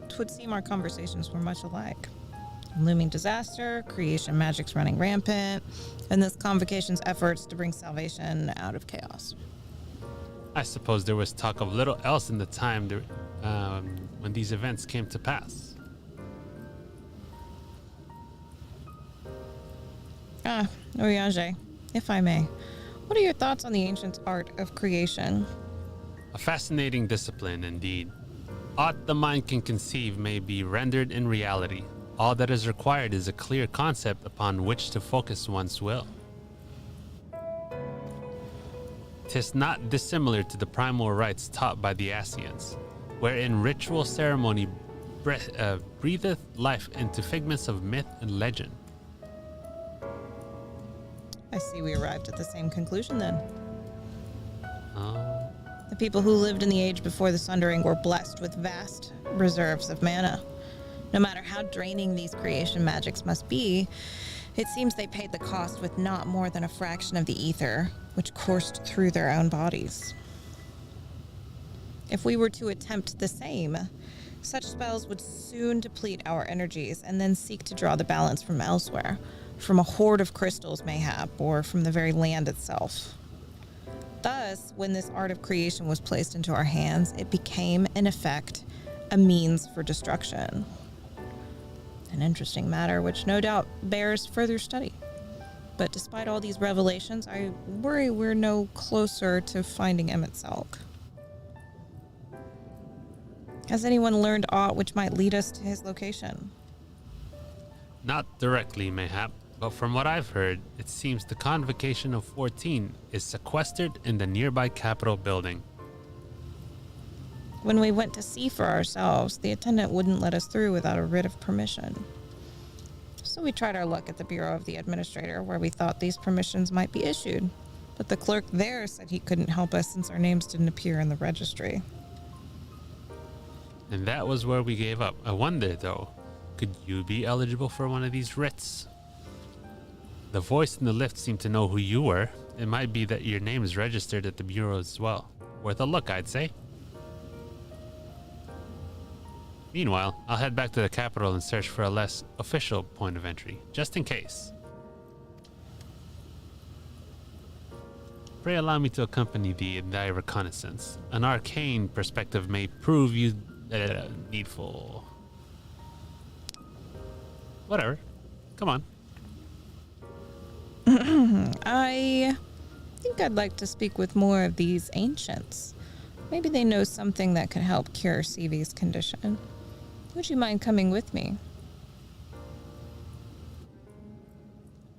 It would seem our conversations were much alike. Looming disaster, creation magic's running rampant, and this convocation's efforts to bring salvation out of chaos. I suppose there was talk of little else in the time when these events came to pass. Oriange, if I may, what are your thoughts on the ancient art of creation? A fascinating discipline indeed. Aught the mind can conceive may be rendered in reality. All that is required is a clear concept upon which to focus one's will. 'Tis not dissimilar to the primal rites taught by the Asians, wherein ritual ceremony breatheth life into figments of myth and legend. I see we arrived at the same conclusion then. Oh. The people who lived in the age before the Sundering were blessed with vast reserves of mana. No matter how draining these creation magics must be, it seems they paid the cost with not more than a fraction of the ether, which coursed through their own bodies. If we were to attempt the same, such spells would soon deplete our energies and then seek to draw the balance from elsewhere, from a hoard of crystals mayhap, or from the very land itself. Thus, when this art of creation was placed into our hands, it became, in effect, a means for destruction. An interesting matter which no doubt bears further study. But despite all these revelations, I worry we're no closer to finding Emetzel. Has anyone learned aught which might lead us to his location? Not directly, mayhap, but from what I've heard, it seems the Convocation of 14 is sequestered in the nearby Capitol building. When we went to see for ourselves, the attendant wouldn't let us through without a writ of permission. So we tried our luck at the Bureau of the Administrator, where we thought these permissions might be issued. But the clerk there said he couldn't help us since our names didn't appear in the registry. And that was where we gave up. I wonder, though, could you be eligible for one of these writs? The voice in the lift seemed to know who you were. It might be that your name is registered at the Bureau as well. Worth a look, I'd say. Meanwhile, I'll head back to the capital and search for a less official point of entry, just in case. Pray allow me to accompany thee in thy reconnaissance. An arcane perspective may prove you needful. Whatever. Come on. I think I'd like to speak with more of these ancients. Maybe they know something that could help cure Seavy's condition. Would you mind coming with me?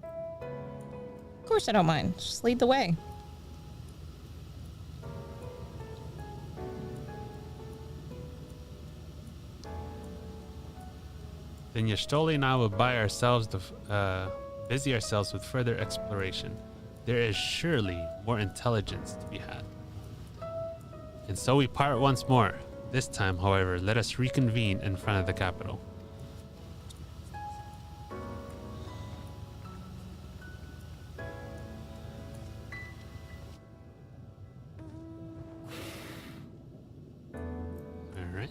Of course I don't mind. Just lead the way. Then Yashtoli and I will busy ourselves with further exploration. There is surely more intelligence to be had. And so we part once more. This time, however, let us reconvene in front of the capital. All right.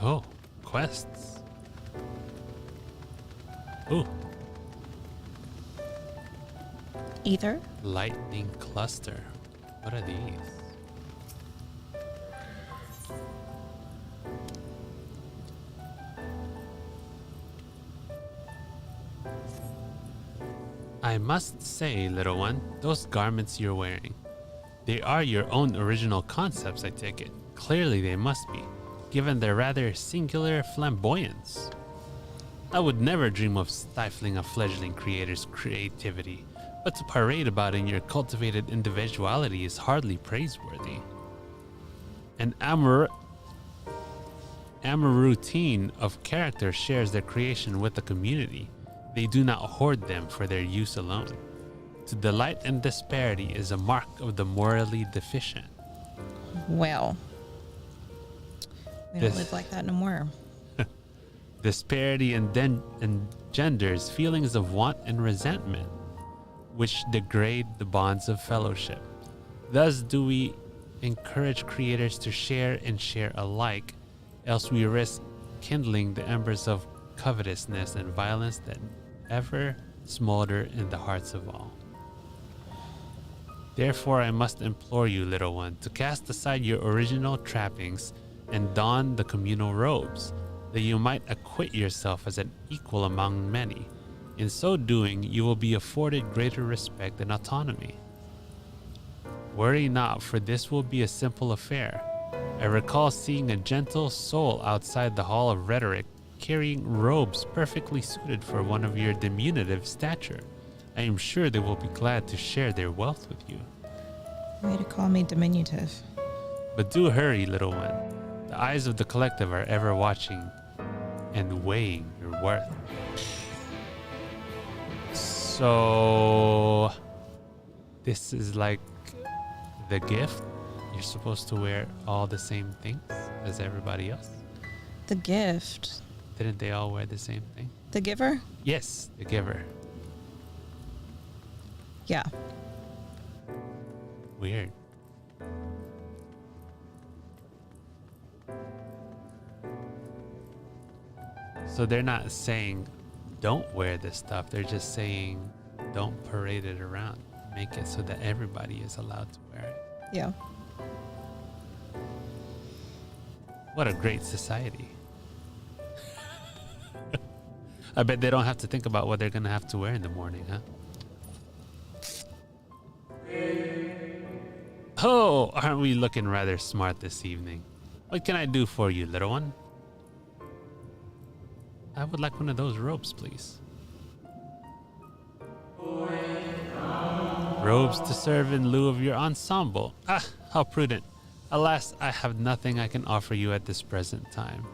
Oh, quests. Ooh. Ether? Lightning cluster. What are these? I must say, little one, those garments you're wearing, they are your own original concepts, I take it. Clearly they must be, given their rather singular flamboyance. I would never dream of stifling a fledgling creator's creativity, but to parade about in your cultivated individuality is hardly praiseworthy. An routine of character shares their creation with the community. They do not hoard them for their use alone. To delight in disparity is a mark of the morally deficient. Well, we don't live like that no more. Disparity engenders feelings of want and resentment, which degrade the bonds of fellowship. Thus do we encourage creators to share and share alike, else we risk kindling the embers of covetousness and violence that ever smolder in the hearts of all. Therefore I must implore you, little one, to cast aside your original trappings and don the communal robes, that you might acquit yourself as an equal among many. In so doing, you will be afforded greater respect and autonomy. Worry not, for this will be a simple affair. I recall seeing a gentle soul outside the Hall of Rhetoric carrying robes perfectly suited for one of your diminutive stature. I am sure they will be glad to share their wealth with you. Way to call me diminutive. But do hurry, little one. The eyes of the collective are ever watching and weighing your worth. So this is like the gift. You're supposed to wear all the same things as everybody else. The gift. Didn't they all wear the same thing? The giver? Yes, the giver. Yeah. Weird. So they're not saying don't wear this stuff. They're just saying don't parade it around. Make it so that everybody is allowed to wear it. Yeah. What a great society. I bet they don't have to think about what they're going to have to wear in the morning, huh? Oh, aren't we looking rather smart this evening? What can I do for you, little one? I would like one of those robes, please. Robes to serve in lieu of your ensemble. Ah, how prudent. Alas, I have nothing I can offer you at this present time.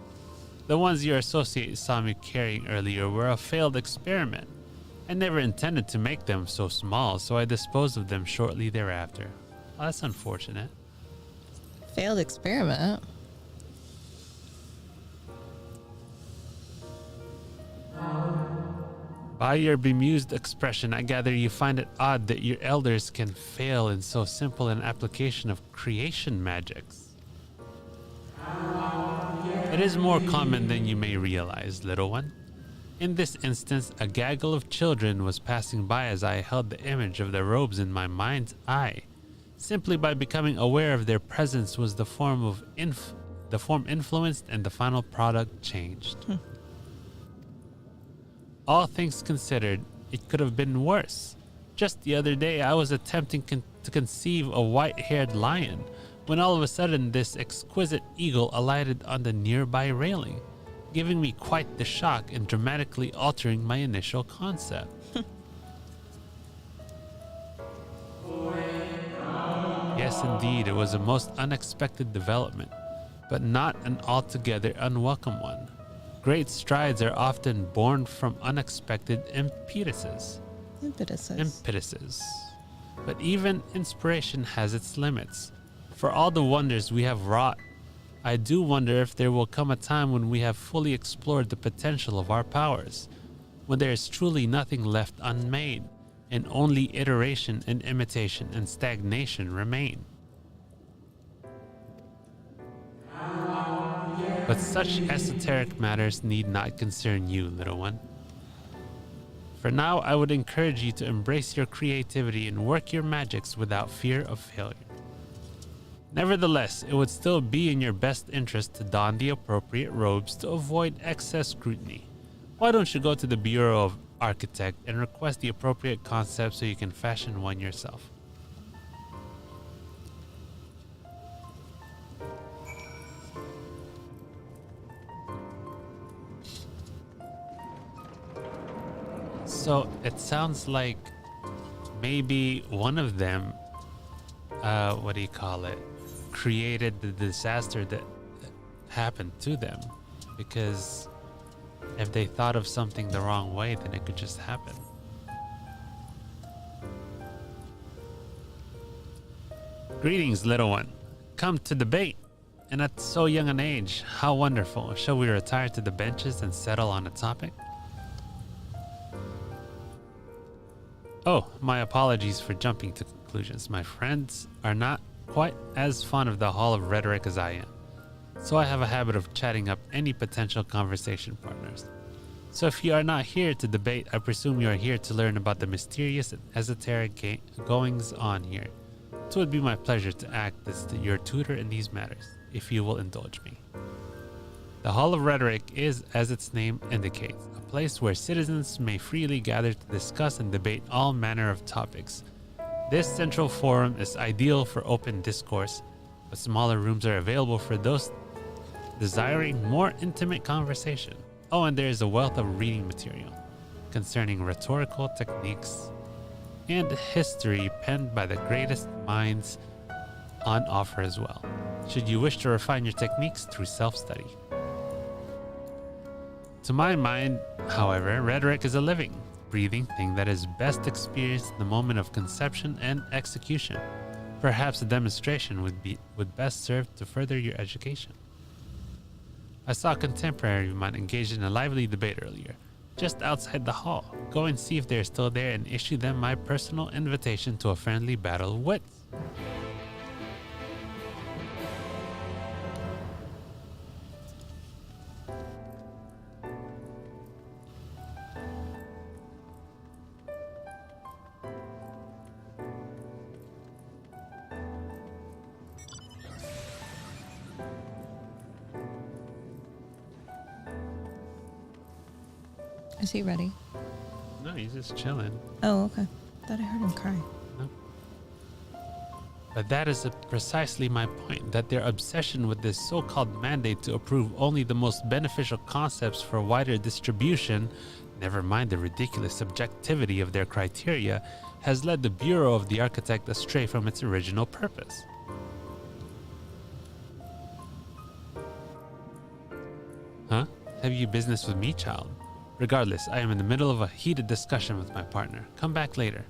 The ones your associate saw me carrying earlier were a failed experiment. I never intended to make them so small, so I disposed of them shortly thereafter. Oh, that's unfortunate. Failed experiment? By your bemused expression, I gather you find it odd that your elders can fail in so simple an application of creation magics. It is more common than you may realize, little one. In this instance, a gaggle of children was passing by as I held the image of the robes in my mind's eye. Simply by becoming aware of their presence was the form influenced and the final product changed. All things considered, it could have been worse. Just the other day, I was attempting to conceive a white-haired lion, when all of a sudden this exquisite eagle alighted on the nearby railing, giving me quite the shock and dramatically altering my initial concept. Yes, indeed, it was a most unexpected development, but not an altogether unwelcome one. Great strides are often born from unexpected impetuses. But even inspiration has its limits. For all the wonders we have wrought, I do wonder if there will come a time when we have fully explored the potential of our powers, when there is truly nothing left unmade, and only iteration and imitation and stagnation remain. But such esoteric matters need not concern you, little one. For now, I would encourage you to embrace your creativity and work your magics without fear of failure. Nevertheless, it would still be in your best interest to don the appropriate robes to avoid excess scrutiny. Why don't you go to the Bureau of Architect and request the appropriate concept so you can fashion one yourself? So it sounds like maybe one of them, created the disaster that happened to them, because if they thought of something the wrong way, then it could just happen. Greetings, little one. Come to debate, and at so young an age, how wonderful. Shall we retire to the benches and settle on a topic? Oh, my apologies for jumping to conclusions. My friends are not quite as fond of the Hall of Rhetoric as I am, so I have a habit of chatting up any potential conversation partners. So if you are not here to debate, I presume you are here to learn about the mysterious and esoteric goings on here. It would be my pleasure to act as your tutor in these matters, if you will indulge me. The Hall of Rhetoric is, as its name indicates, a place where citizens may freely gather to discuss and debate all manner of topics. This central forum is ideal for open discourse, but smaller rooms are available for those desiring more intimate conversation. Oh, and there is a wealth of reading material concerning rhetorical techniques and history penned by the greatest minds on offer as well, should you wish to refine your techniques through self-study. To my mind, however, rhetoric is a living, breathing thing that is best experienced in the moment of conception and execution. Perhaps a demonstration would best serve to further your education. I saw a contemporary of mine engaged in a lively debate earlier, just outside the hall. Go and see if they're still there and issue them my personal invitation to a friendly battle of wits. Is he ready? No, he's just chilling. Oh, okay. Thought I heard him cry. No. But that is precisely my point, that their obsession with this so-called mandate to approve only the most beneficial concepts for wider distribution, never mind the ridiculous subjectivity of their criteria, has led the Bureau of the Architect astray from its original purpose. Huh? Have you business with me, child? Regardless, I am in the middle of a heated discussion with my partner. Come back later.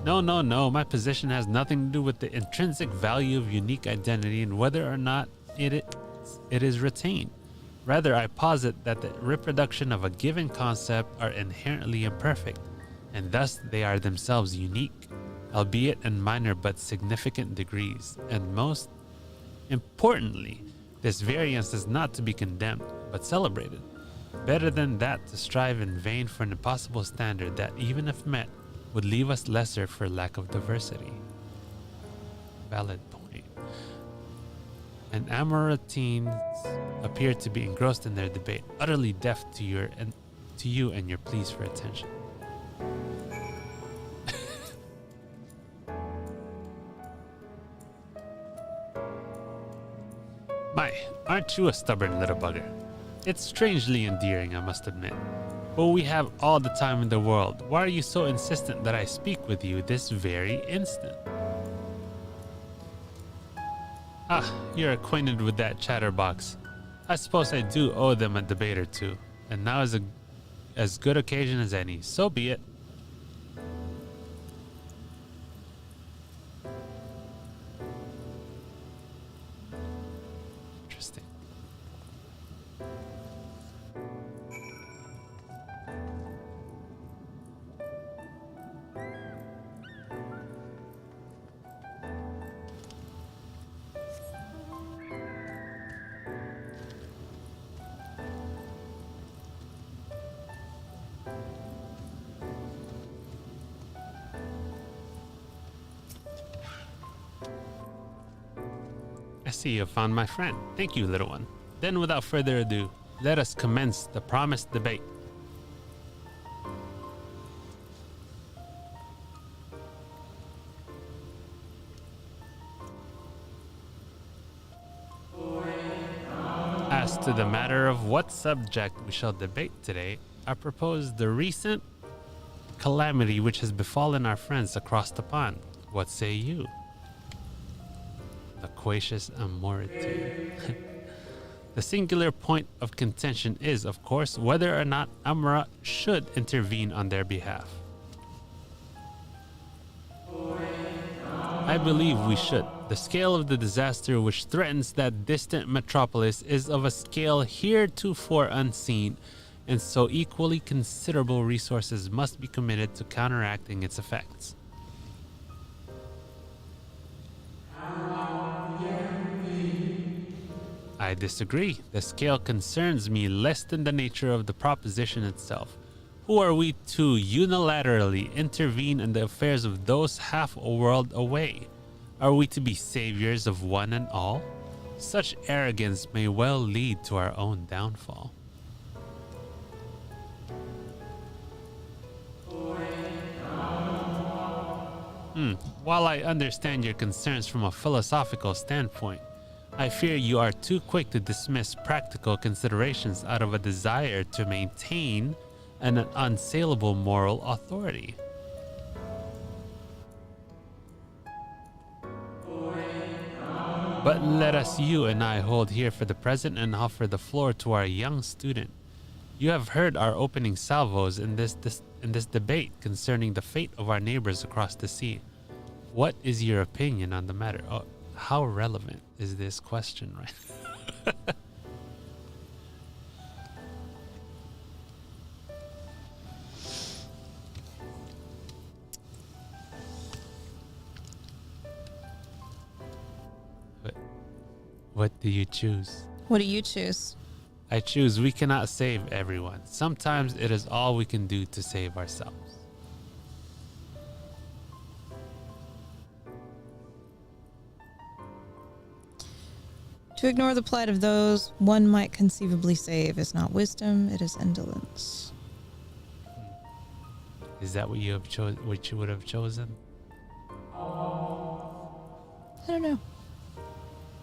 No. My position has nothing to do with the intrinsic value of unique identity and whether or not it is retained. Rather, I posit that the reproduction of a given concept are inherently imperfect, and thus they are themselves unique, albeit in minor but significant degrees. And most importantly, this variance is not to be condemned, but celebrated. Better than that to strive in vain for an impossible standard that, even if met, would leave us lesser for lack of diversity. Valid point. and Amoratines appear to be engrossed in their debate, utterly deaf to you and your pleas for attention. My, aren't you a stubborn little bugger? It's strangely endearing, I must admit. But we have all the time in the world. Why are you so insistent that I speak with you this very instant? Ah, you're acquainted with that chatterbox. I suppose I do owe them a debate or two, and now is as good occasion as any. So be it. Interesting. I see you have found my friend. Thank you, little one. Then without further ado, let us commence the promised debate. As to the matter of what subject we shall debate today, I propose the recent calamity which has befallen our friends across the pond. What say you? Loquacious Amority. The singular point of contention is, of course, whether or not Amra should intervene on their behalf. I believe we should. The scale of the disaster which threatens that distant metropolis is of a scale heretofore unseen, and so equally considerable resources must be committed to counteracting its effects. I disagree. The scale concerns me less than the nature of the proposition itself. Who are we to unilaterally intervene in the affairs of those half a world away? Are we to be saviors of one and all? Such arrogance may well lead to our own downfall. While I understand your concerns from a philosophical standpoint, I fear you are too quick to dismiss practical considerations out of a desire to maintain an unassailable moral authority. But let us, you and I, hold here for the present and offer the floor to our young student. You have heard our opening salvos in this debate concerning the fate of our neighbors across the sea. What is your opinion on the matter? Oh, how relevant is this question, right? What do you choose? What do you choose? I choose we cannot save everyone. Sometimes it is all we can do to save ourselves. To ignore the plight of those one might conceivably save is not wisdom, it is indolence. Is that what you have what you would have chosen? I don't know.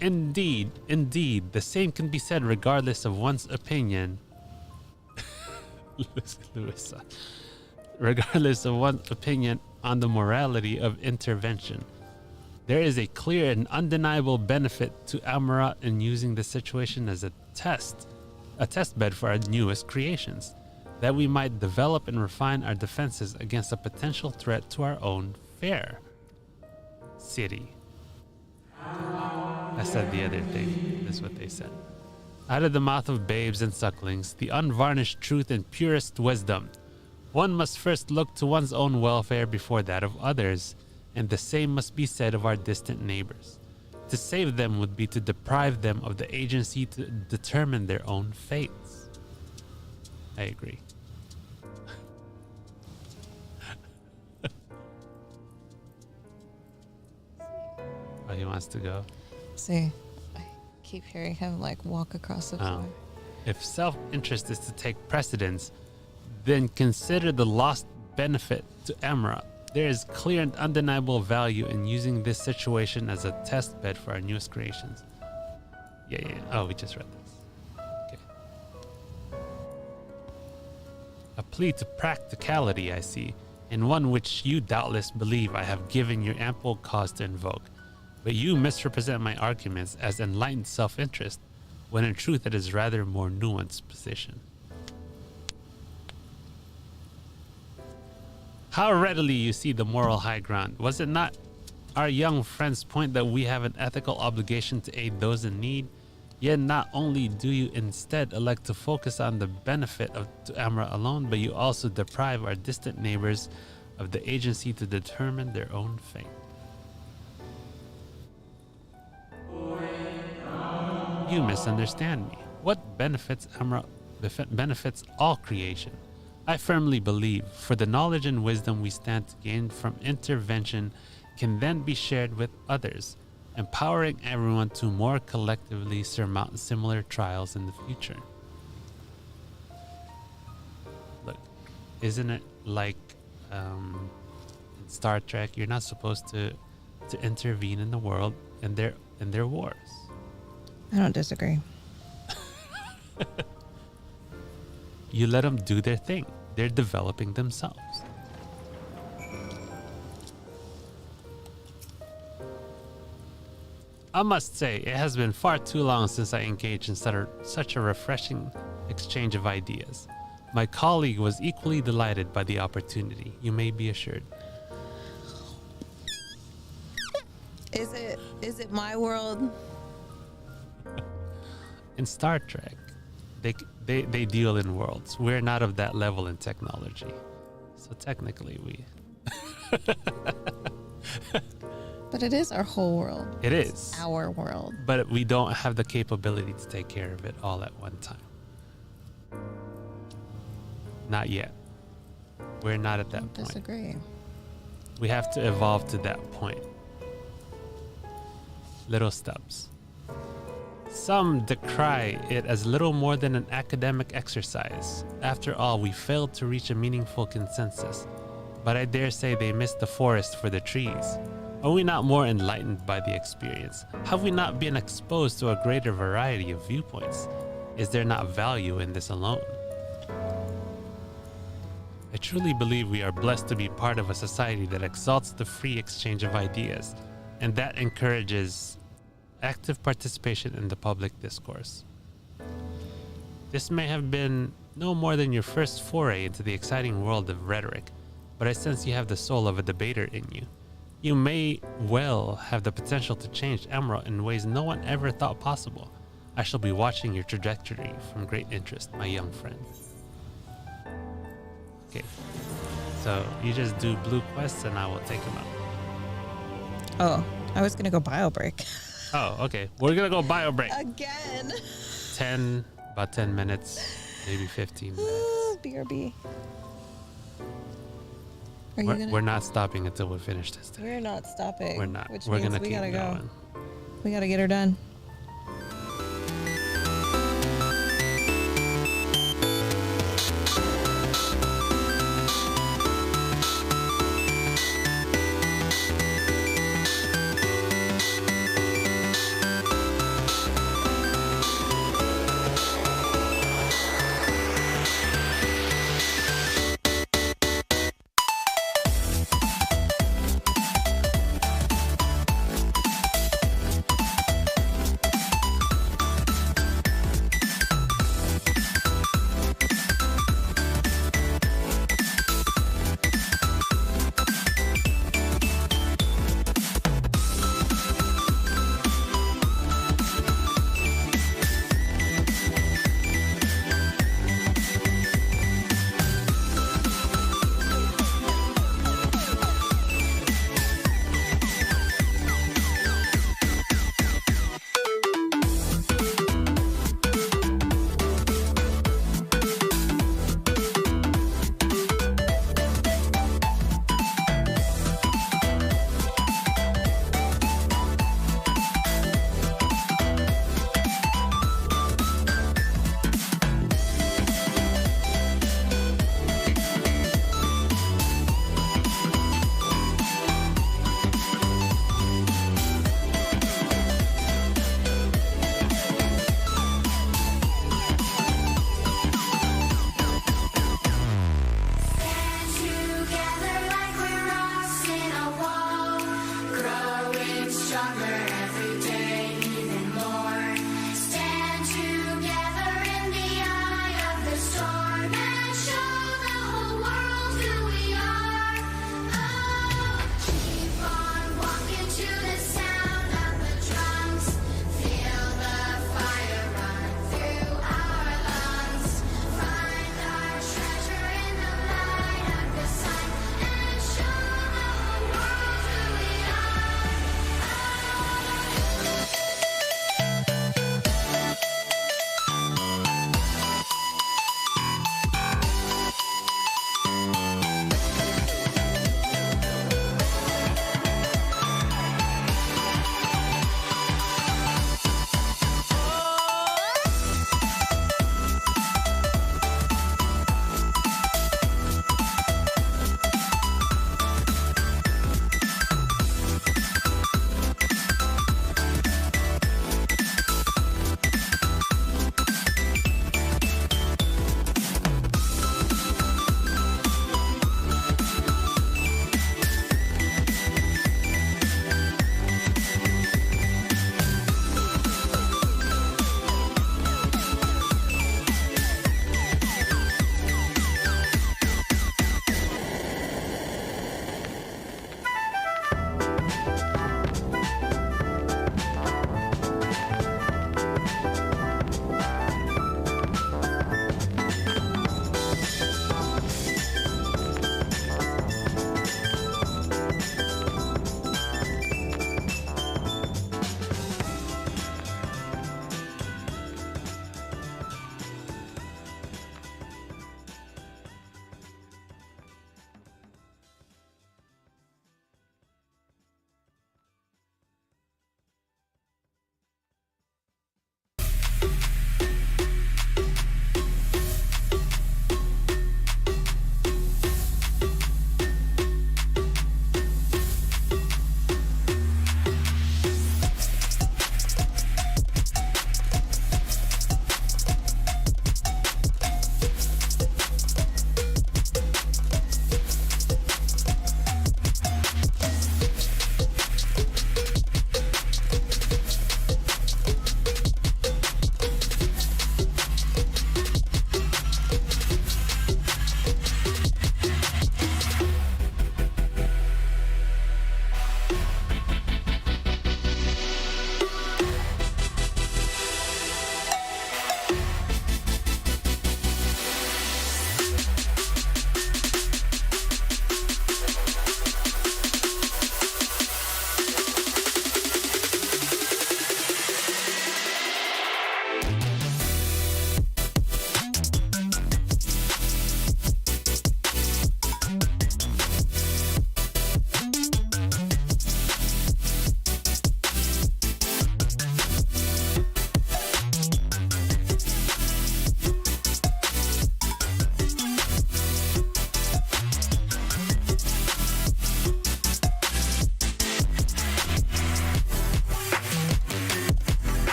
Indeed, the same can be said regardless of one's opinion. Louisa. Regardless of one's opinion on the morality of intervention. There is a clear and undeniable benefit to Amarat in using the situation as a test bed for our newest creations, that we might develop and refine our defenses against a potential threat to our own fair city. I said the other thing, is what they said. Out of the mouth of babes and sucklings, the unvarnished truth and purest wisdom. One must first look to one's own welfare before that of others, and the same must be said of our distant neighbors. To save them would be to deprive them of the agency to determine their own fates. I agree. Oh, he wants to go. See, keep hearing him like walk across the floor. If self-interest is to take precedence, then consider the lost benefit to Emra. There is clear and undeniable value in using this situation as a test bed for our newest creations. Yeah. Oh, we just read this. Okay. A plea to practicality, I see, and one which you doubtless believe I have given you ample cause to invoke. But you misrepresent my arguments as enlightened self-interest, when in truth it is rather more nuanced position. How readily you see the moral high ground. Was it not our young friend's point that we have an ethical obligation to aid those in need? Yet not only do you instead elect to focus on the benefit to Amra alone, but you also deprive our distant neighbors of the agency to determine their own fate. You misunderstand me. What benefits Amra benefits all creation. I firmly believe, for the knowledge and wisdom we stand to gain from intervention can then be shared with others, empowering everyone to more collectively surmount similar trials in the future. Look, isn't it like in Star Trek, you're not supposed to intervene in the world and their wars? I don't disagree. You let them do their thing. They're developing themselves. I must say, it has been far too long since I engaged in such a refreshing exchange of ideas. My colleague was equally delighted by the opportunity, you may be assured. Is it my world? In Star Trek, they deal in worlds. We're not of that level in technology. So technically we... But it is our whole world. It is. It's our world. But we don't have the capability to take care of it all at one time. Not yet. We're not at that point. Disagree. We have to evolve to that point. Little steps. Some decry it as little more than an academic exercise. After all, we failed to reach a meaningful consensus. But I dare say they missed the forest for the trees. Are we not more enlightened by the experience? Have we not been exposed to a greater variety of viewpoints? Is there not value in this alone? I truly believe we are blessed to be part of a society that exalts the free exchange of ideas, and that encourages active participation in the public discourse. This may have been no more than your first foray into the exciting world of rhetoric, but I sense you have the soul of a debater in you. You may well have the potential to change Emerald in ways no one ever thought possible. I shall be watching your trajectory from great interest, my young friend. Okay, so you just do blue quests and I will take them out. Oh, I was gonna go bio break. Oh, okay. We're gonna go bio break. Again. About 10 minutes, maybe 15 minutes. BRB. We're not stopping until we finish this today. We're not stopping. We're not. Which We're means gonna we keep gotta going. go. We gotta get her done.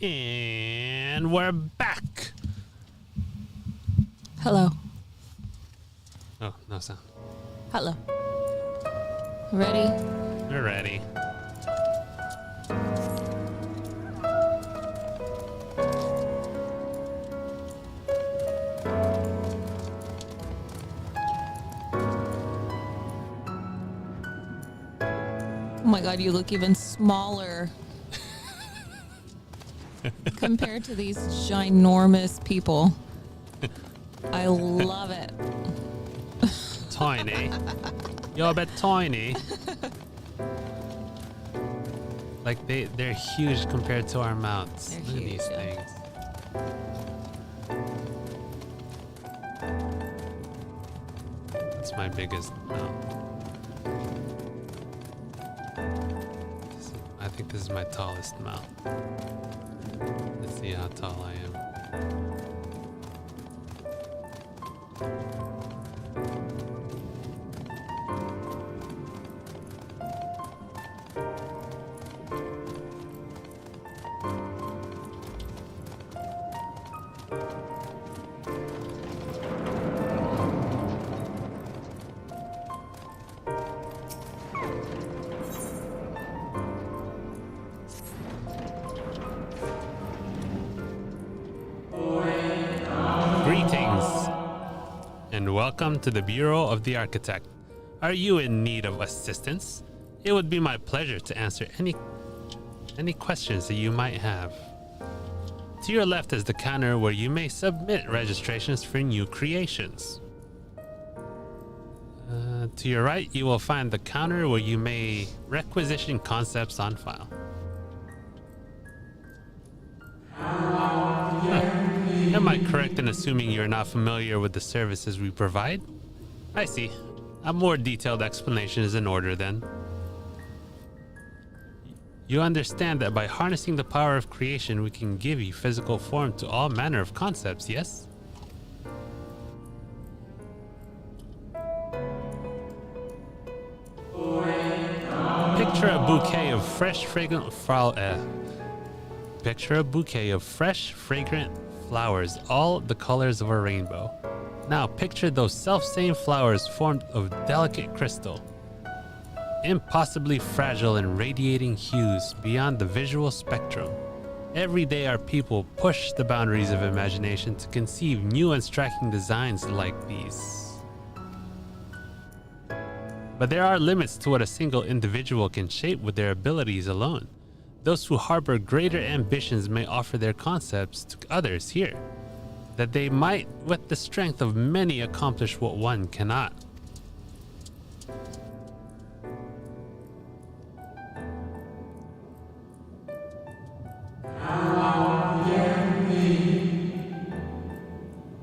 And we're back. Hello. Oh, no sound. Hello. Ready? We're ready. Oh my god, you look even smaller compared to these ginormous people. I love it. Tiny. You're a bit tiny. Like they're huge compared to our mouths. Look at these things. That's my biggest mouth. I think this is my tallest mount. Let's see how tall I am. Welcome to the Bureau of the Architect. Are you in need of assistance? It would be my pleasure to answer any questions that you might have. To your left is the counter where you may submit registrations for new creations. To your right, you will find the counter where you may requisition concepts on file. Am I correct in assuming you're not familiar with the services we provide? I see. A more detailed explanation is in order then. You understand that by harnessing the power of creation, we can give you physical form to all manner of concepts, yes? Picture a bouquet of fresh, fragrant flowers, all the colors of a rainbow. Now picture those self-same flowers formed of delicate crystal, impossibly fragile and radiating hues beyond the visual spectrum. Every day our people push the boundaries of imagination to conceive new and striking designs like these. But there are limits to what a single individual can shape with their abilities alone. Those who harbor greater ambitions may offer their concepts to others here, that they might, with the strength of many, accomplish what one cannot.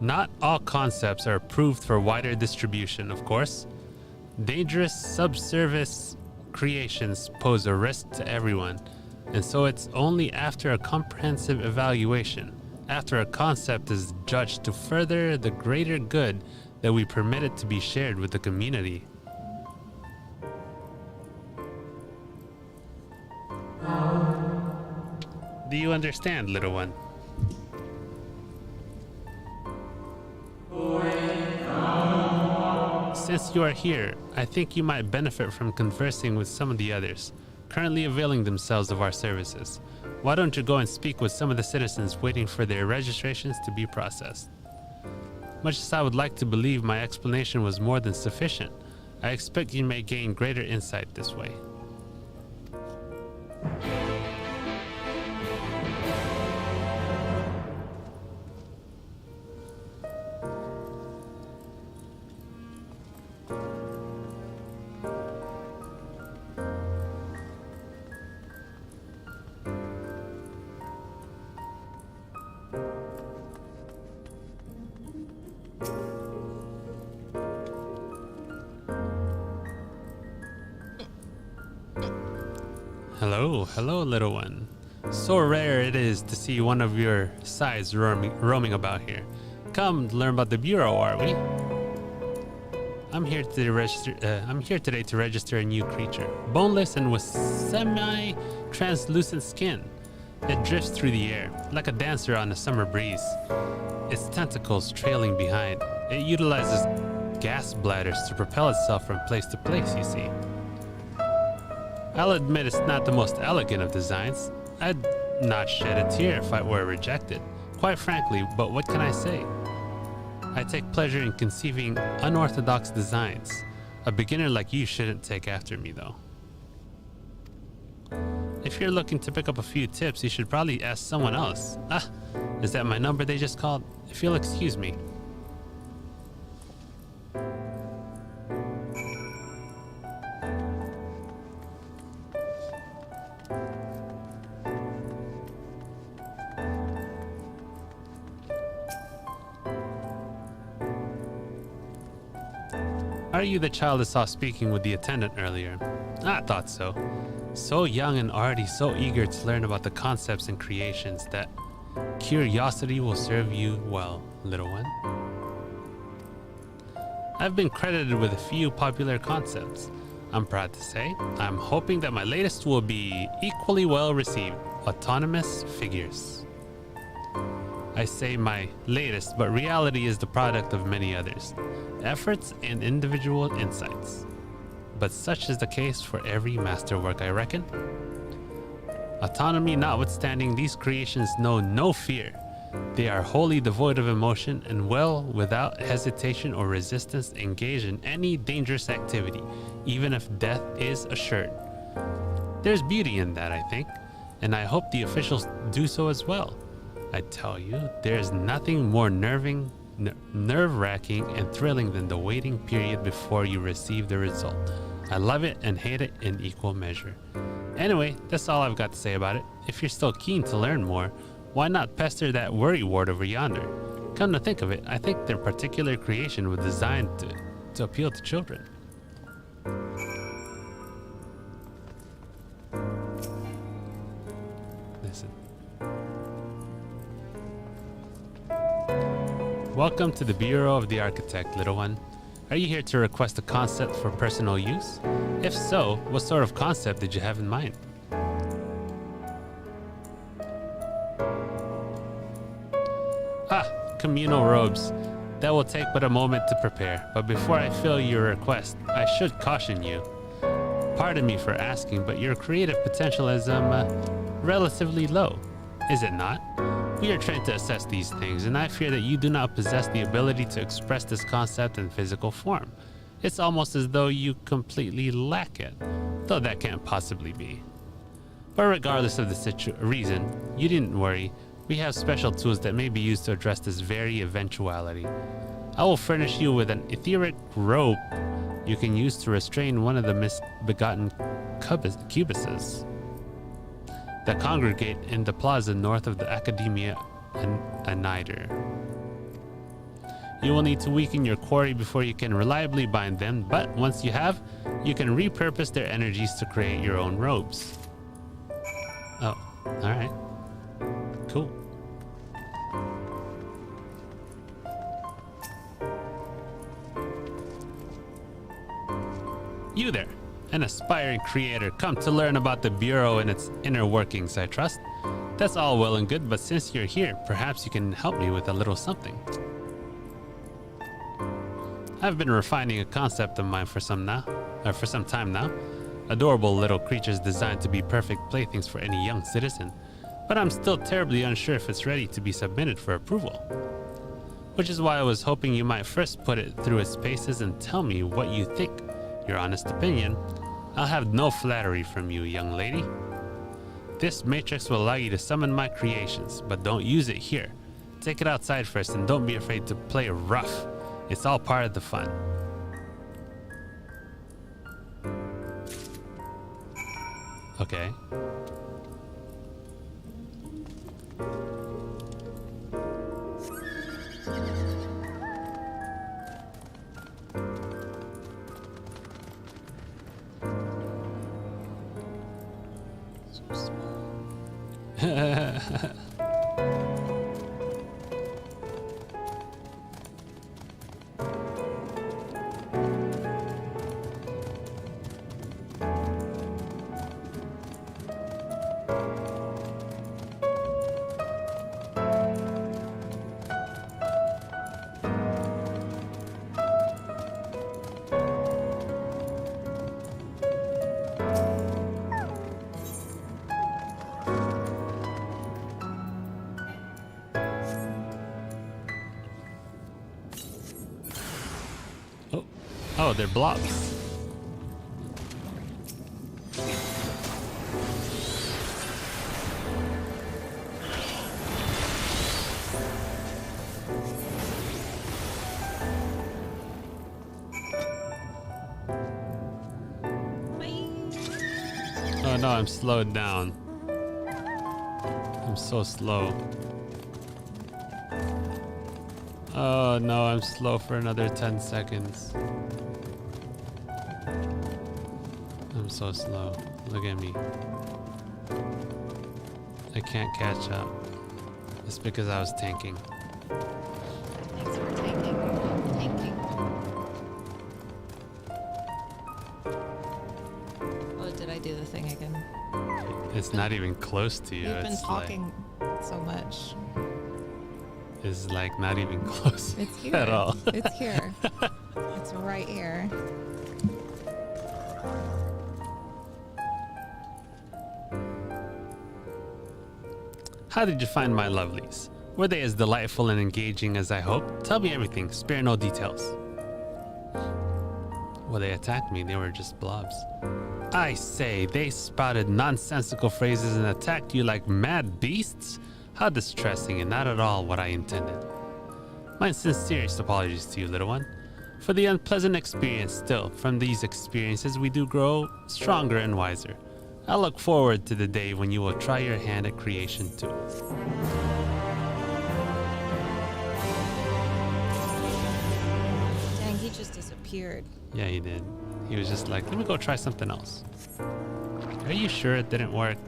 Not all concepts are approved for wider distribution, of course. Dangerous subservice creations pose a risk to everyone. And so it's only after a comprehensive evaluation, after a concept is judged to further the greater good, that we permit it to be shared with the community. Do you understand, little one? Since you are here, I think you might benefit from conversing with some of the others currently availing themselves of our services. Why don't you go and speak with some of the citizens waiting for their registrations to be processed? Much as I would like to believe my explanation was more than sufficient, I expect you may gain greater insight this way. Hello, little one. So rare it is to see one of your size roaming about here. Come to learn about the Bureau, are we? I'm here today to register a new creature, boneless and with semi-translucent skin. It drifts through the air, like a dancer on a summer breeze, its tentacles trailing behind. It utilizes gas bladders to propel itself from place to place, you see. I'll admit it's not the most elegant of designs. I'd not shed a tear if I were rejected, quite frankly, but what can I say? I take pleasure in conceiving unorthodox designs. A beginner like you shouldn't take after me, though. If you're looking to pick up a few tips, you should probably ask someone else. Ah, is that my number they just called? If you'll excuse me. Are you the child I saw speaking with the attendant earlier? I thought so. So young and already so eager to learn about the concepts and creations that curiosity will serve you well, little one. I've been credited with a few popular concepts. I'm proud to say, I'm hoping that my latest will be equally well received. Autonomous figures. I say my latest, but reality is the product of many others. Efforts and individual insights. But such is the case for every masterwork, I reckon. Autonomy notwithstanding, these creations know no fear. They are wholly devoid of emotion and will, without hesitation or resistance, engage in any dangerous activity, even if death is assured. There's beauty in that, I think, and I hope the officials do so as well. I tell you, there's nothing more nerve-wracking and thrilling than the waiting period before you receive the result. I love it and hate it in equal measure. Anyway, that's all I've got to say about it. If you're still keen to learn more, why not pester that worry ward over yonder? Come to think of it, I think their particular creation was designed to appeal to children. Listen. Welcome to the Bureau of the Architect, little one. Are you here to request a concept for personal use? If so, what sort of concept did you have in mind? Ah, communal robes. That will take but a moment to prepare, but before I fill your request, I should caution you. Pardon me for asking, but your creative potential is, relatively low, is it not? We are trained to assess these things, and I fear that you do not possess the ability to express this concept in physical form. It's almost as though you completely lack it, though that can't possibly be. But regardless of the reason, you needn't worry. We have special tools that may be used to address this very eventuality. I will furnish you with an etheric rope you can use to restrain one of the misbegotten cubuses that congregate in the plaza north of the Academia Anider. You will need to weaken your quarry before you can reliably bind them, but once you have, you can repurpose their energies to create your own robes. Oh, alright. Cool. You there, an aspiring creator, come to learn about the Bureau and its inner workings, I trust. That's all well and good, but since you're here, perhaps you can help me with a little something. I've been refining a concept of mine for some time now. Adorable little creatures designed to be perfect playthings for any young citizen, but I'm still terribly unsure if it's ready to be submitted for approval. Which is why I was hoping you might first put it through its paces and tell me what you think. Your honest opinion. I'll have no flattery from you, young lady. This matrix will allow you to summon my creations, but don't use it here. Take it outside first and don't be afraid to play rough. It's all part of the fun. Okay. Oh, they're blobs. Oh no, I'm slowed down. I'm so slow. Oh no, I'm slow for another 10 seconds. I'm so slow. Look at me. I can't catch up. It's because I was tanking. Thanks for tanking. Oh, did I do the thing again? It's not even close to you. You've been It's talking so much. Is like not even close It's here. at all. It's here. It's right here. How did you find my lovelies? Were they as delightful and engaging as I hoped? Tell me everything, spare no details. Well, they attacked me, they were just blobs. I say, they spouted nonsensical phrases and attacked you like mad beasts? How distressing and not at all what I intended. My sincerest apologies to you, little one, for the unpleasant experience. Still, from these experiences we do grow stronger and wiser. I look forward to the day when you will try your hand at creation too. Dang, he just disappeared. Yeah, he did. He was just like, let me go try something else. Are you sure it didn't work?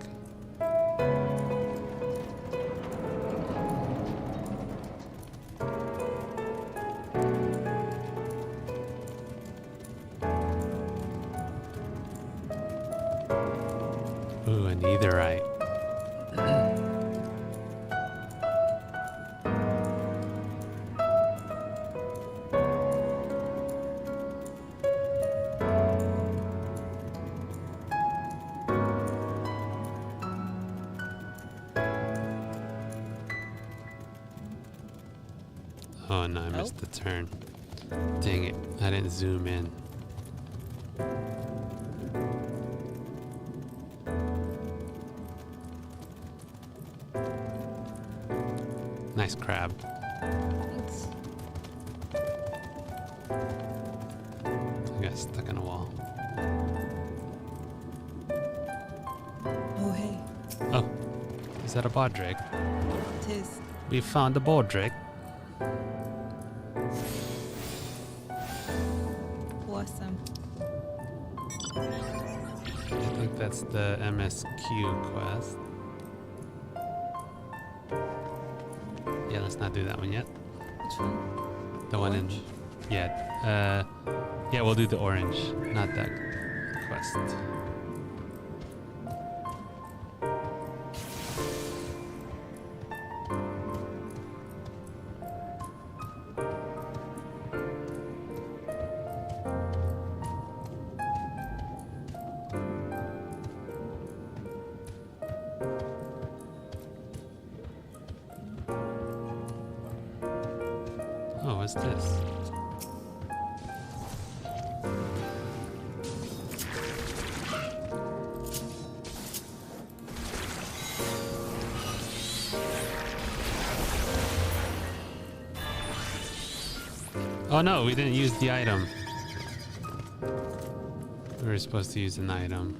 Ooh, a netherite. Oh no, I missed the turn. Dang it, I didn't zoom in. Nice crab. Thanks. I got stuck in a wall. Oh, hey. Oh, is that a baldric? It is. We found a baldric. Awesome. I think that's the MSQ quest. Yeah, let's not do that one yet. Which one? The one in... Yeah. Yeah, we'll do the orange, not that quest. Oh, what's this? Oh no, we didn't use the item. We were supposed to use an item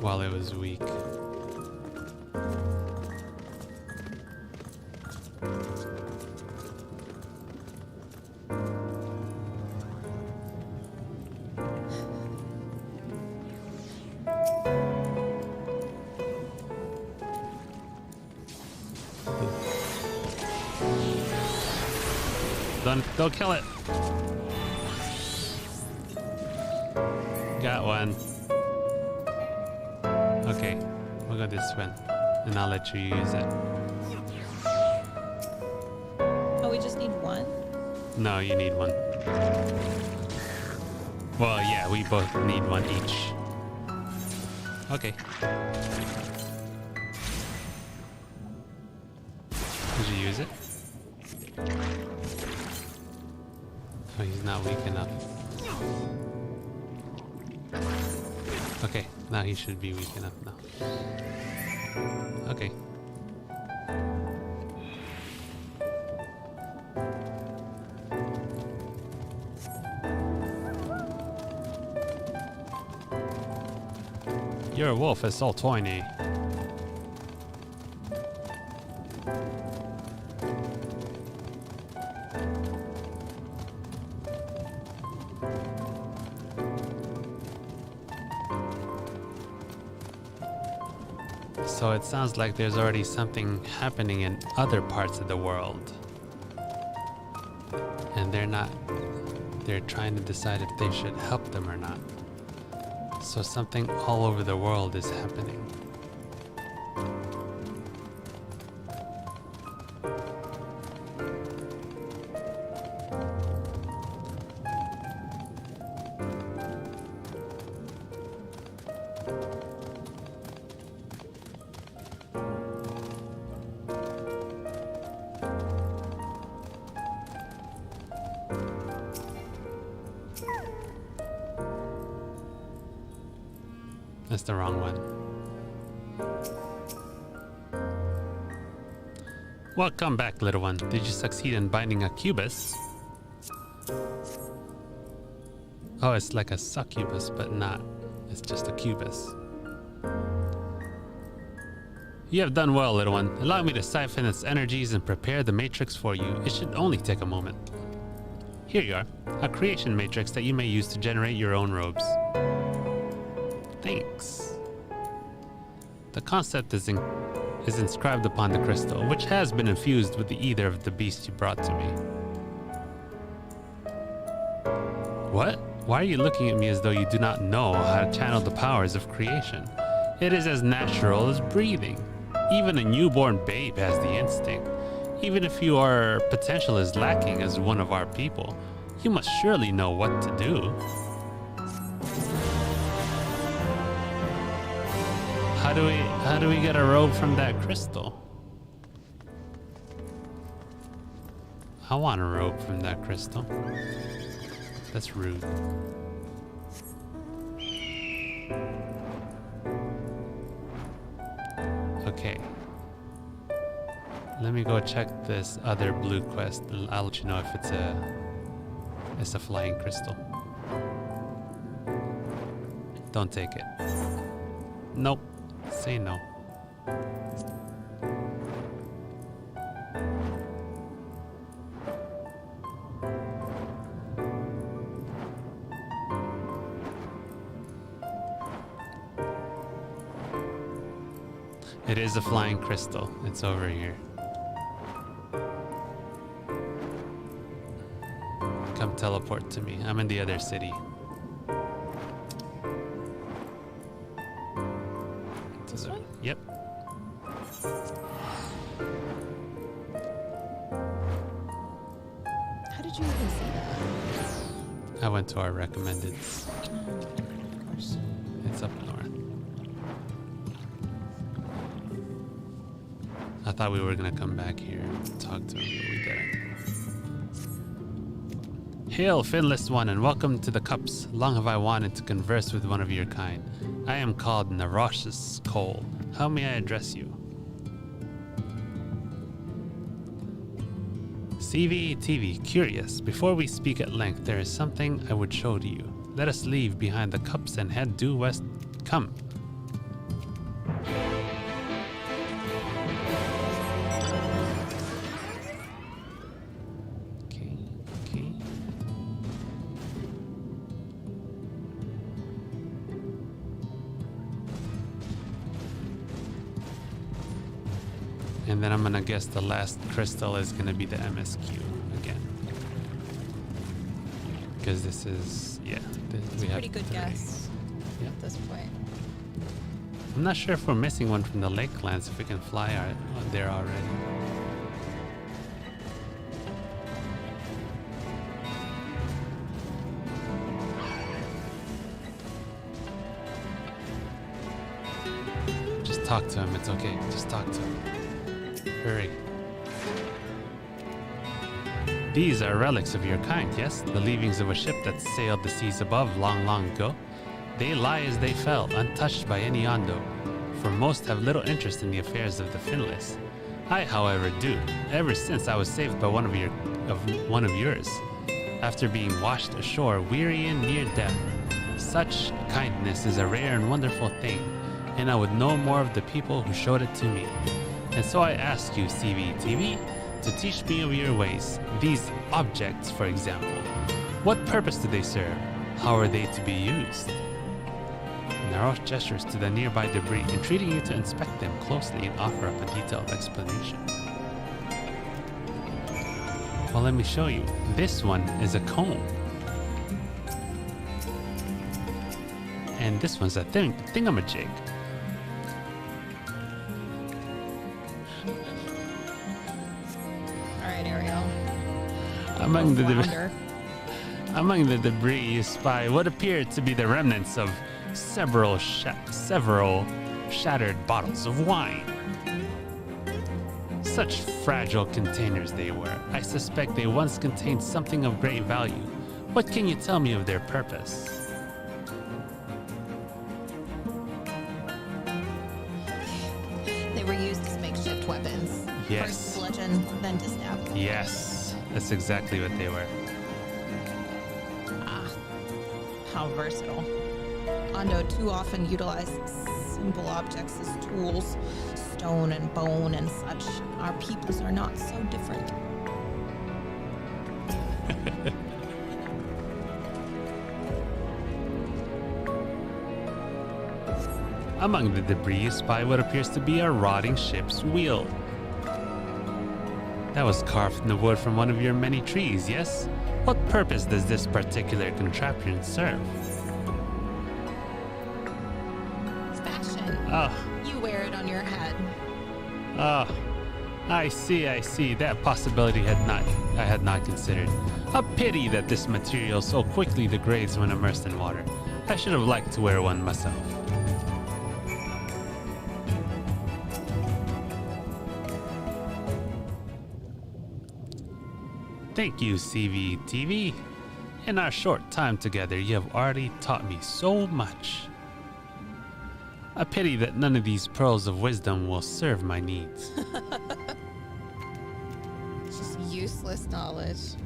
while it was weak. Don't kill it. Got one. Okay, we'll go this one, and I'll let you use it. Oh, we just need one? No, you need one. Well, yeah, we both need one each. Okay. Did you use it? Oh, he's not weak enough. Okay, now he should be weak enough now. Okay. Your wolf is so tiny. So it sounds like there's already something happening in other parts of the world. And they're trying to decide if they should help them or not. So something all over the world is happening. That's the wrong one. Welcome back, little one. Did you succeed in binding a cubus? Oh, it's like a succubus, but not. It's just a cubus. You have done well, little one. Allow me to siphon its energies and prepare the matrix for you. It should only take a moment. Here you are, a creation matrix that you may use to generate your own robes. Thanks. The concept is inscribed upon the crystal, which has been infused with the ether of the beast you brought to me. What? Why are you looking at me as though you do not know how to channel the powers of creation? It is as natural as breathing. Even a newborn babe has the instinct. Even if your potential is lacking as one of our people, you must surely know what to do. How do we get a robe from that crystal? I want a robe from that crystal. That's rude. Okay. Let me go check this other blue quest and I'll let you know if it's a flying crystal. Don't take it. Nope. Say no. It is a flying crystal. It's over here. Come teleport to me. I'm in the other city. This one? Yep. How did you even see that? I went to our recommended. Of course. It's up north. I thought we were gonna come back here and talk to him, but we didn't. Hail, finless one, and welcome to the Cups. Long have I wanted to converse with one of your kind. I am called Narosh's Cole. How may I address you? SeavyTeavy, curious. Before we speak at length, there is something I would show to you. Let us leave behind the Cups and head due west. Come. Okay. And then I'm gonna guess the last crystal is gonna be the MSQ again. Because this is, yeah. It's a pretty good guess at this point. I'm not sure if we're missing one from the Lakelands, if we can fly there already. Just talk to him, it's okay. Just talk to him. Hurry. These are relics of your kind, yes? The leavings of a ship that sailed the seas above long, long ago. They lie as they fell, untouched by any Ondo, for most have little interest in the affairs of the finless. I, however, do, ever since I was saved by one of yours, after being washed ashore, weary and near death. Such kindness is a rare and wonderful thing, and I would know more of the people who showed it to me. And so I ask you, SeavyTeavy, to teach me of your ways. These objects, for example, what purpose do they serve? How are they to be used? Narosh gestures to the nearby debris, entreating you to inspect them closely and offer up a detailed explanation. Well, let me show you. This one is a comb. And this one's a thingamajig. Alright, Ariel. Among the debris you spy what appeared to be the remnants of several shattered bottles of wine. Such fragile containers they were. I suspect they once contained something of great value. What can you tell me of their purpose? They were used as makeshift weapons. Yes. First to bludgeon, then to stab. Yes, that's exactly what they were. Ah, how versatile. Ondo too often utilized simple objects as tools, stone and bone and such. Our peoples are not so different. Among the debris you spy what appears to be a rotting ship's wheel. That was carved from the wood from one of your many trees, yes? What purpose does this particular contraption serve? Fashion. Oh. You wear it on your head. Oh, I see. That possibility I had not considered. A pity that this material so quickly degrades when immersed in water. I should have liked to wear one myself. Thank you, SeavyTeavy. In our short time together, you have already taught me so much. A pity that none of these pearls of wisdom will serve my needs. Just useless knowledge.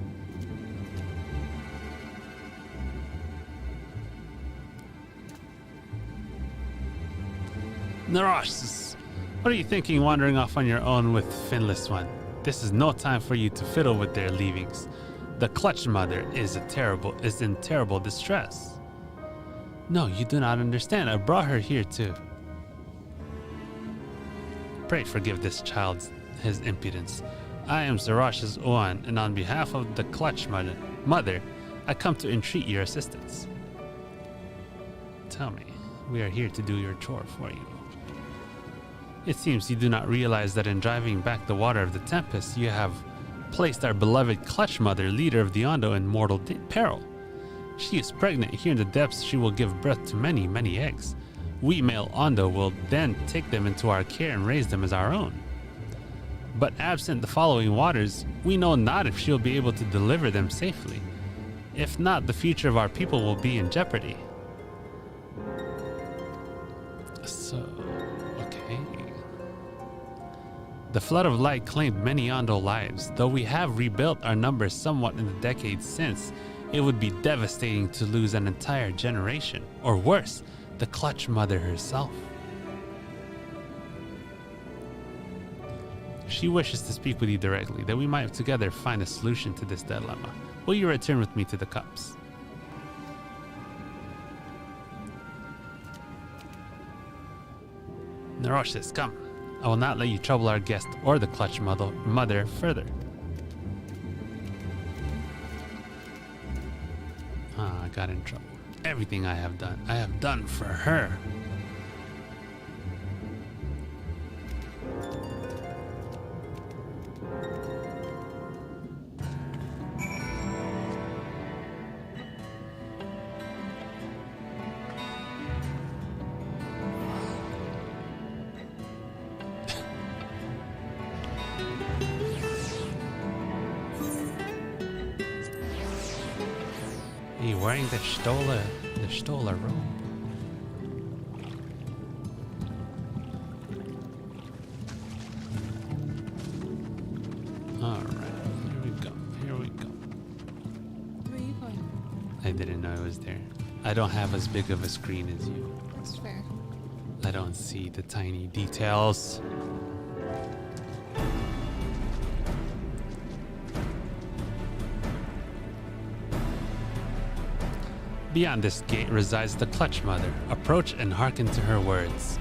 Narosh, what are you thinking wandering off on your own with Finless One? This is no time for you to fiddle with their leavings. The Clutch Mother is in terrible distress. No, you do not understand. I brought her here too. Pray forgive this child his impudence. I am Zarash's Oan, and on behalf of the Clutch Mother, I come to entreat your assistance. Tell me, we are here to do your chore for you. It seems you do not realize that in driving back the water of the Tempest, you have placed our beloved Clutch Mother, leader of the Ondo, in mortal peril. She is pregnant. Here in the depths, she will give birth to many, many eggs. We male Ondo will then take them into our care and raise them as our own. But absent the following waters, we know not if she'll be able to deliver them safely. If not, the future of our people will be in jeopardy. So, okay. The flood of light claimed many Ondo lives. Though we have rebuilt our numbers somewhat in the decades since, it would be devastating to lose an entire generation, or worse, the Clutch Mother herself. She wishes to speak with you directly, that we might together find a solution to this dilemma. Will you return with me to the cups? Narosh says, come. I will not let you trouble our guest or the Clutch Mother further. I got in trouble. Everything I have done for her. Are you wearing the Stola robe? Alright, here we go. Where are you going? I didn't know it was there. I don't have as big of a screen as you. That's fair. I don't see the tiny details. Beyond this gate resides the Clutch Mother. Approach and hearken to her words.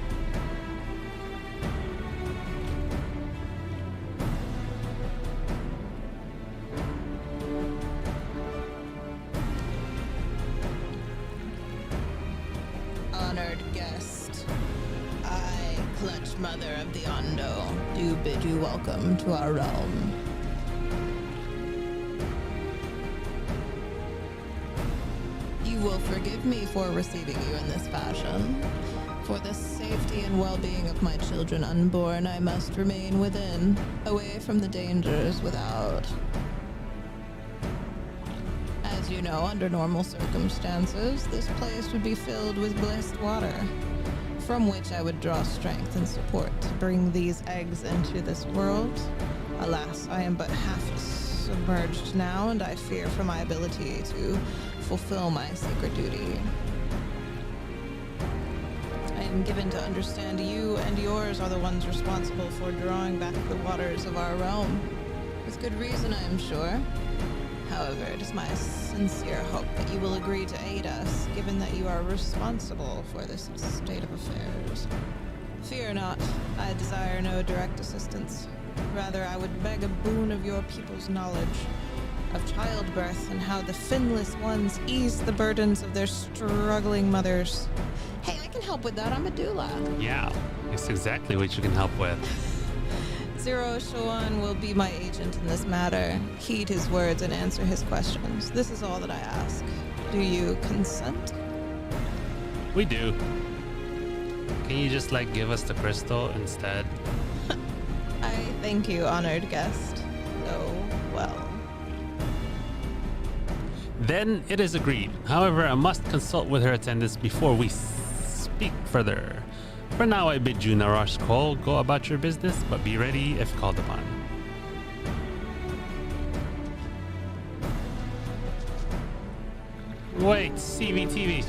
Honored guest, I, Clutch Mother of the Ondo, do bid you welcome to our realm. You will forgive me for receiving you in this fashion. For the safety and well-being of my children unborn, I must remain within, away from the dangers without. As you know, under normal circumstances, this place would be filled with blessed water, from which I would draw strength and support to bring these eggs into this world. Alas, I am but half submerged now, and I fear for my ability to fulfill my sacred duty. I am given to understand you and yours are the ones responsible for drawing back the waters of our realm. With good reason, I am sure. However, it is my sincere hope that you will agree to aid us, given that you are responsible for this state of affairs. Fear not, I desire no direct assistance. Rather, I would beg a boon of your people's knowledge of childbirth and how the finless ones ease the burdens of their struggling mothers. Hey, I can help with that. I'm a doula. Yeah, it's exactly what you can help with. Zero Shawan will be my agent in this matter. Heed his words and answer his questions. This is all that I ask. Do you consent? We do. Can you just like give us the crystal instead? I thank you, honored guest. Oh, well. Then it is agreed. However, I must consult with her attendants before we speak further. For now, I bid you, Narash Cole, go about your business, but be ready if called upon. Wait, SeavyTeavy.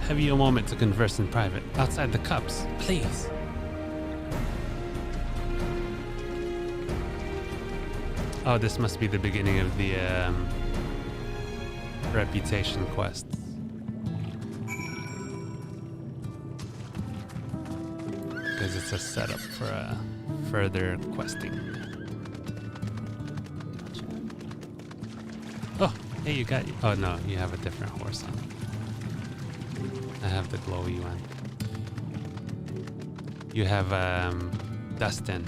Have you a moment to converse in private, outside the cups, please? Oh, this must be the beginning of the reputation quests. Because it's a setup for further questing. Oh, hey, you got... Oh, no, you have a different horse on. I have the glowy one. You have Dustin.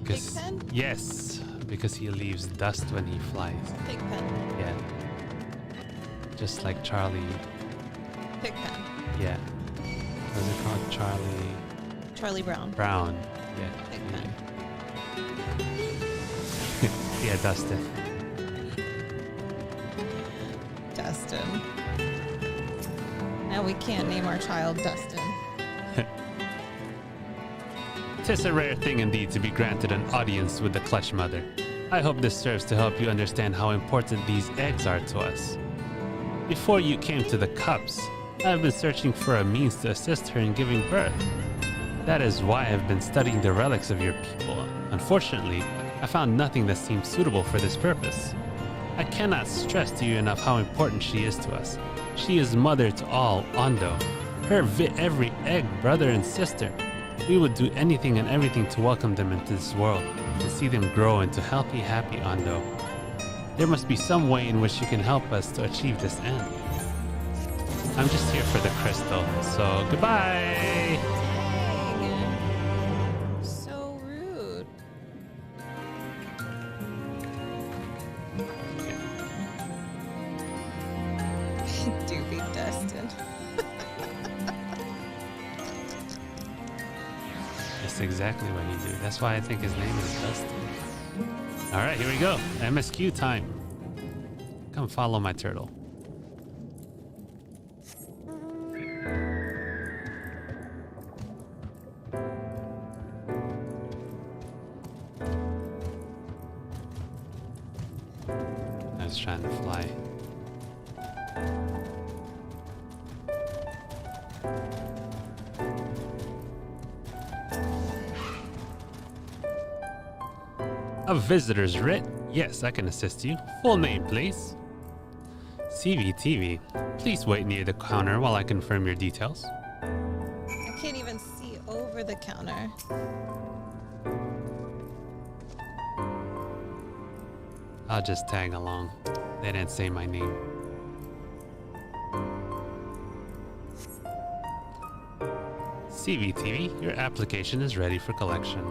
Pigpen? Yes, because he leaves dust when he flies. Pigpen. Yeah. Just like Charlie. Pigpen. Yeah. What's it called? Charlie Brown. Brown. Yeah. Pigpen. Yeah, Dustin. Dustin. Now we can't name our child Dustin. 'Tis a rare thing indeed to be granted an audience with the Clutch Mother. I hope this serves to help you understand how important these eggs are to us. Before you came to the cups, I've been searching for a means to assist her in giving birth. That is why I've been studying the relics of your people. Unfortunately, I found nothing that seemed suitable for this purpose. I cannot stress to you enough how important she is to us. She is mother to all Ondo. Her every egg, brother and sister. We would do anything and everything to welcome them into this world and see them grow into healthy, happy Ondo. There must be some way in which you can help us to achieve this end. I'm just here for the crystal, so goodbye! Dang. So rude. Doobie Dustin. That's exactly what he do. That's why I think his name is Dusty. All right, here we go. MSQ time. Come follow my turtle. I was trying to fly. A visitor's writ? Yes, I can assist you. Full name, please. SeavyTeavy. Please wait near the counter while I confirm your details. I can't even see over the counter. I'll just tag along. They didn't say my name. SeavyTeavy, your application is ready for collection.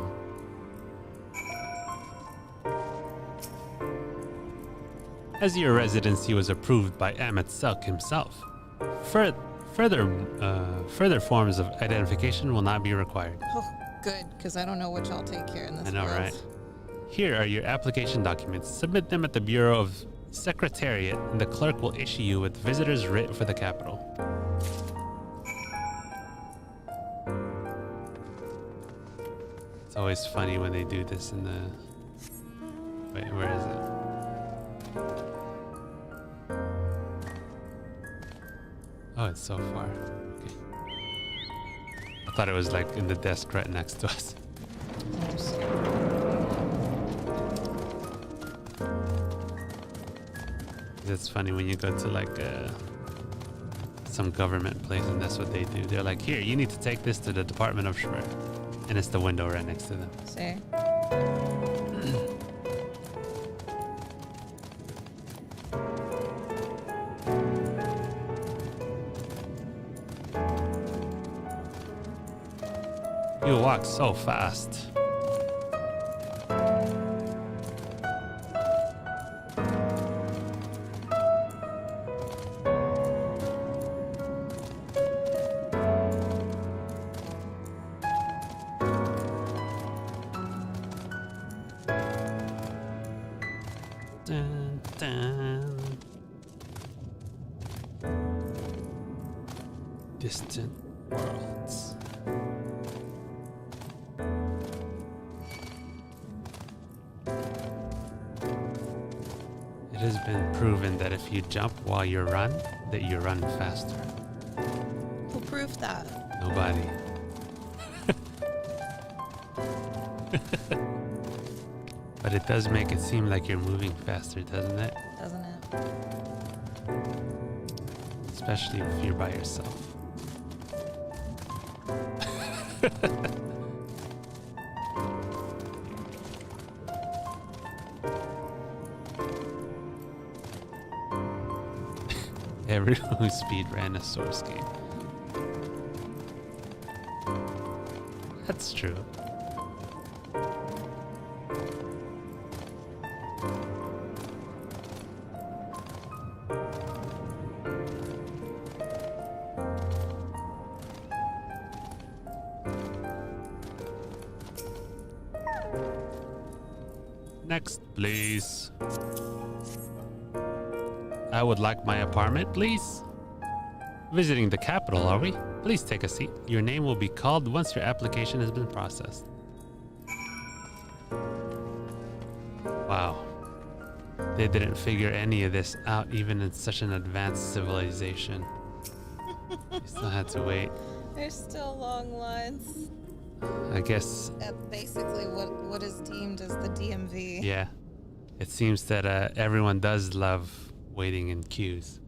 As your residency was approved by Amit Selk himself, further forms of identification will not be required. Oh, good, because I don't know which I'll take here in this I know, world. right? Here are your application documents. Submit them at the Bureau of Secretariat, and the clerk will issue you with visitor's writ for the capital. It's always funny when they do this in the... Wait, where is it? Oh, it's so far. Okay. I thought it was like in the desk right next to us. It's funny when you go to like some government place and that's what they do. They're like, here, you need to take this to the Department of Shred. And it's the window right next to them. See? You walk so fast. Dun, dun. Distant worlds. It has been proven that if you jump while you run, that you run faster. Who proved that? Nobody. But it does make it seem like you're moving faster, doesn't it? Doesn't it? Especially if you're by yourself. Everyone who speed ran a Source game. That's true. Next, please. I would like my apartment, please. Visiting the capital, are we? Please take a seat. Your name will be called once your application has been processed. Wow. They didn't figure any of this out even in such an advanced civilization. You still had to wait. There's still long lines. I guess... At basically what is deemed as the DMV. Yeah. It seems that everyone does love waiting in queues.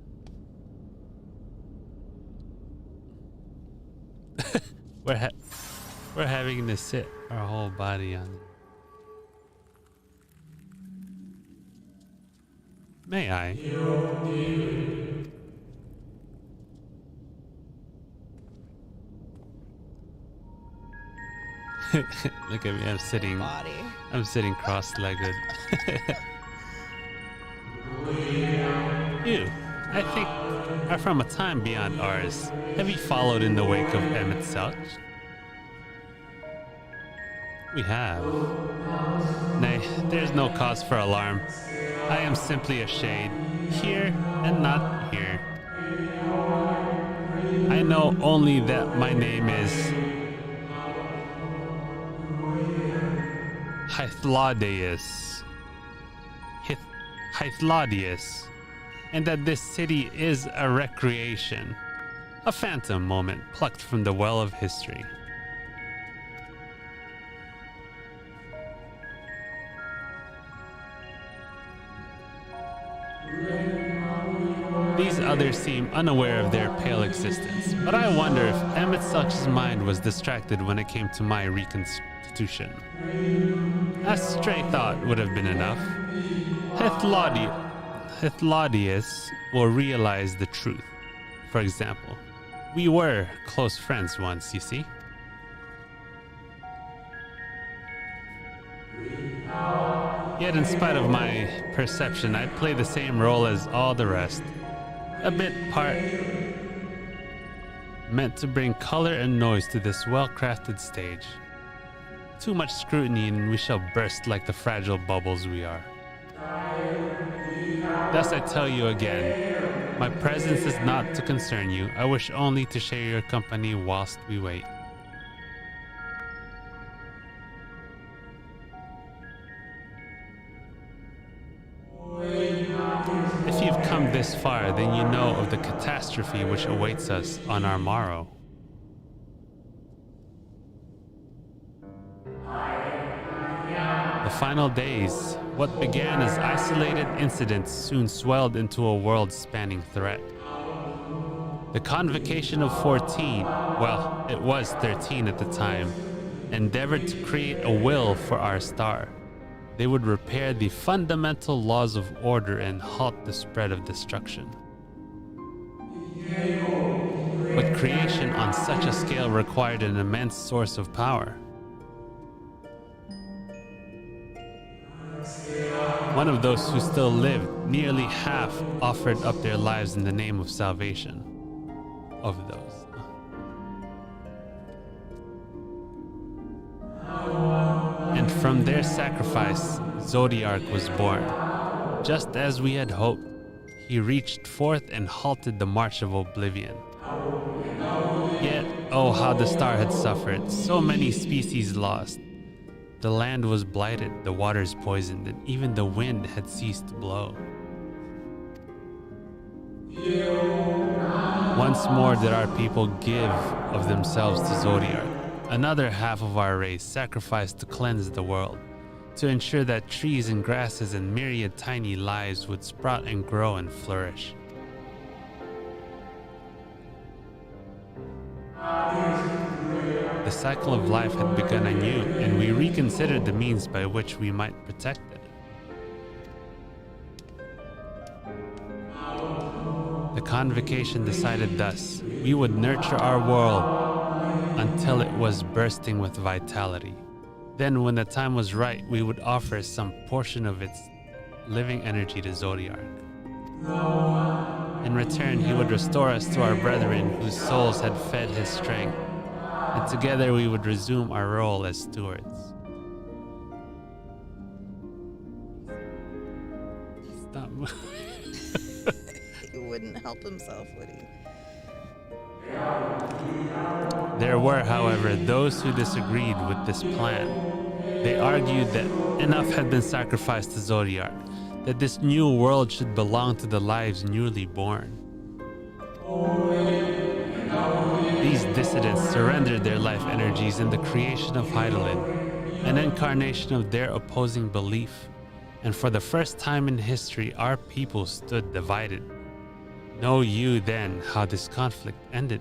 We're having to sit our whole body on it. May I? Look at me, I'm sitting cross-legged. You, I think, are from a time beyond ours. Have you followed in the wake of Emmett Selch? We have. Nay, there's no cause for alarm. I am simply a shade, here and not here. I know only that my name is Hythlaudius, and that this city is a recreation, a phantom moment plucked from the well of history. These others seem unaware of their pale existence, but I wonder if Emmett Such's mind was distracted when it came to my reconstitution. A stray thought would have been enough. Hythlaudius will realize the truth. For example, we were close friends once, you see? Yet in spite of my perception, I play the same role as all the rest. A bit part meant to bring color and noise to this well-crafted stage. Too much scrutiny and we shall burst like the fragile bubbles we are. Thus I tell you again, my presence is not to concern you. I wish only to share your company whilst we wait. If you've come this far, then you know of the catastrophe which awaits us on our morrow. The final days, what began as isolated incidents soon swelled into a world-spanning threat. The convocation of 14, well, it was 13 at the time, endeavored to create a will for our star. They would repair the fundamental laws of order and halt the spread of destruction. But creation on such a scale required an immense source of power. One of those who still lived, nearly half offered up their lives in the name of salvation. Of those. And from their sacrifice, Zodiark was born. Just as we had hoped, he reached forth and halted the march of oblivion. Yet, oh how the star had suffered, so many species lost. The land was blighted, the waters poisoned, and even the wind had ceased to blow. Once more did our people give of themselves to Zodiark. Another half of our race sacrificed to cleanse the world, to ensure that trees and grasses and myriad tiny lives would sprout and grow and flourish. The cycle of life had begun anew, and we reconsidered the means by which we might protect it. The convocation decided thus: we would nurture our world until it was bursting with vitality. Then, when the time was right, we would offer some portion of its living energy to Zodiark. In return, he would restore us to our brethren whose souls had fed his strength, and together we would resume our role as stewards. Stop. He wouldn't help himself, would he? There were, however, those who disagreed with this plan. They argued that enough had been sacrificed to Zodiark, that this new world should belong to the lives newly born. These dissidents surrendered their life energies in the creation of Hydaelyn, an incarnation of their opposing belief, and for the first time in history, our people stood divided. Know you then how this conflict ended?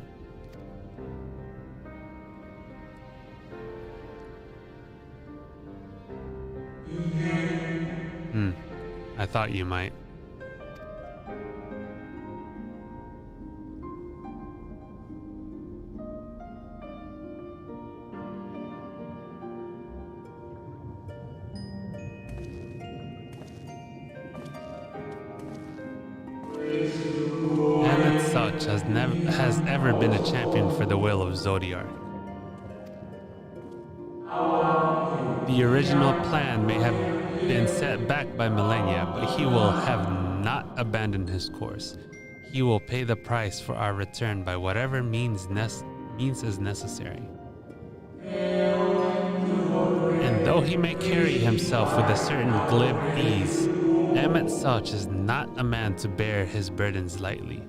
I thought you might. Emmett Such has ever been a champion for the will of Zodiark. The original plan may have been set back by millennia, but he will have not abandoned his course. He will pay the price for our return by whatever means is necessary. And though he may carry himself with a certain glib ease, Emmett Such is not a man to bear his burdens lightly.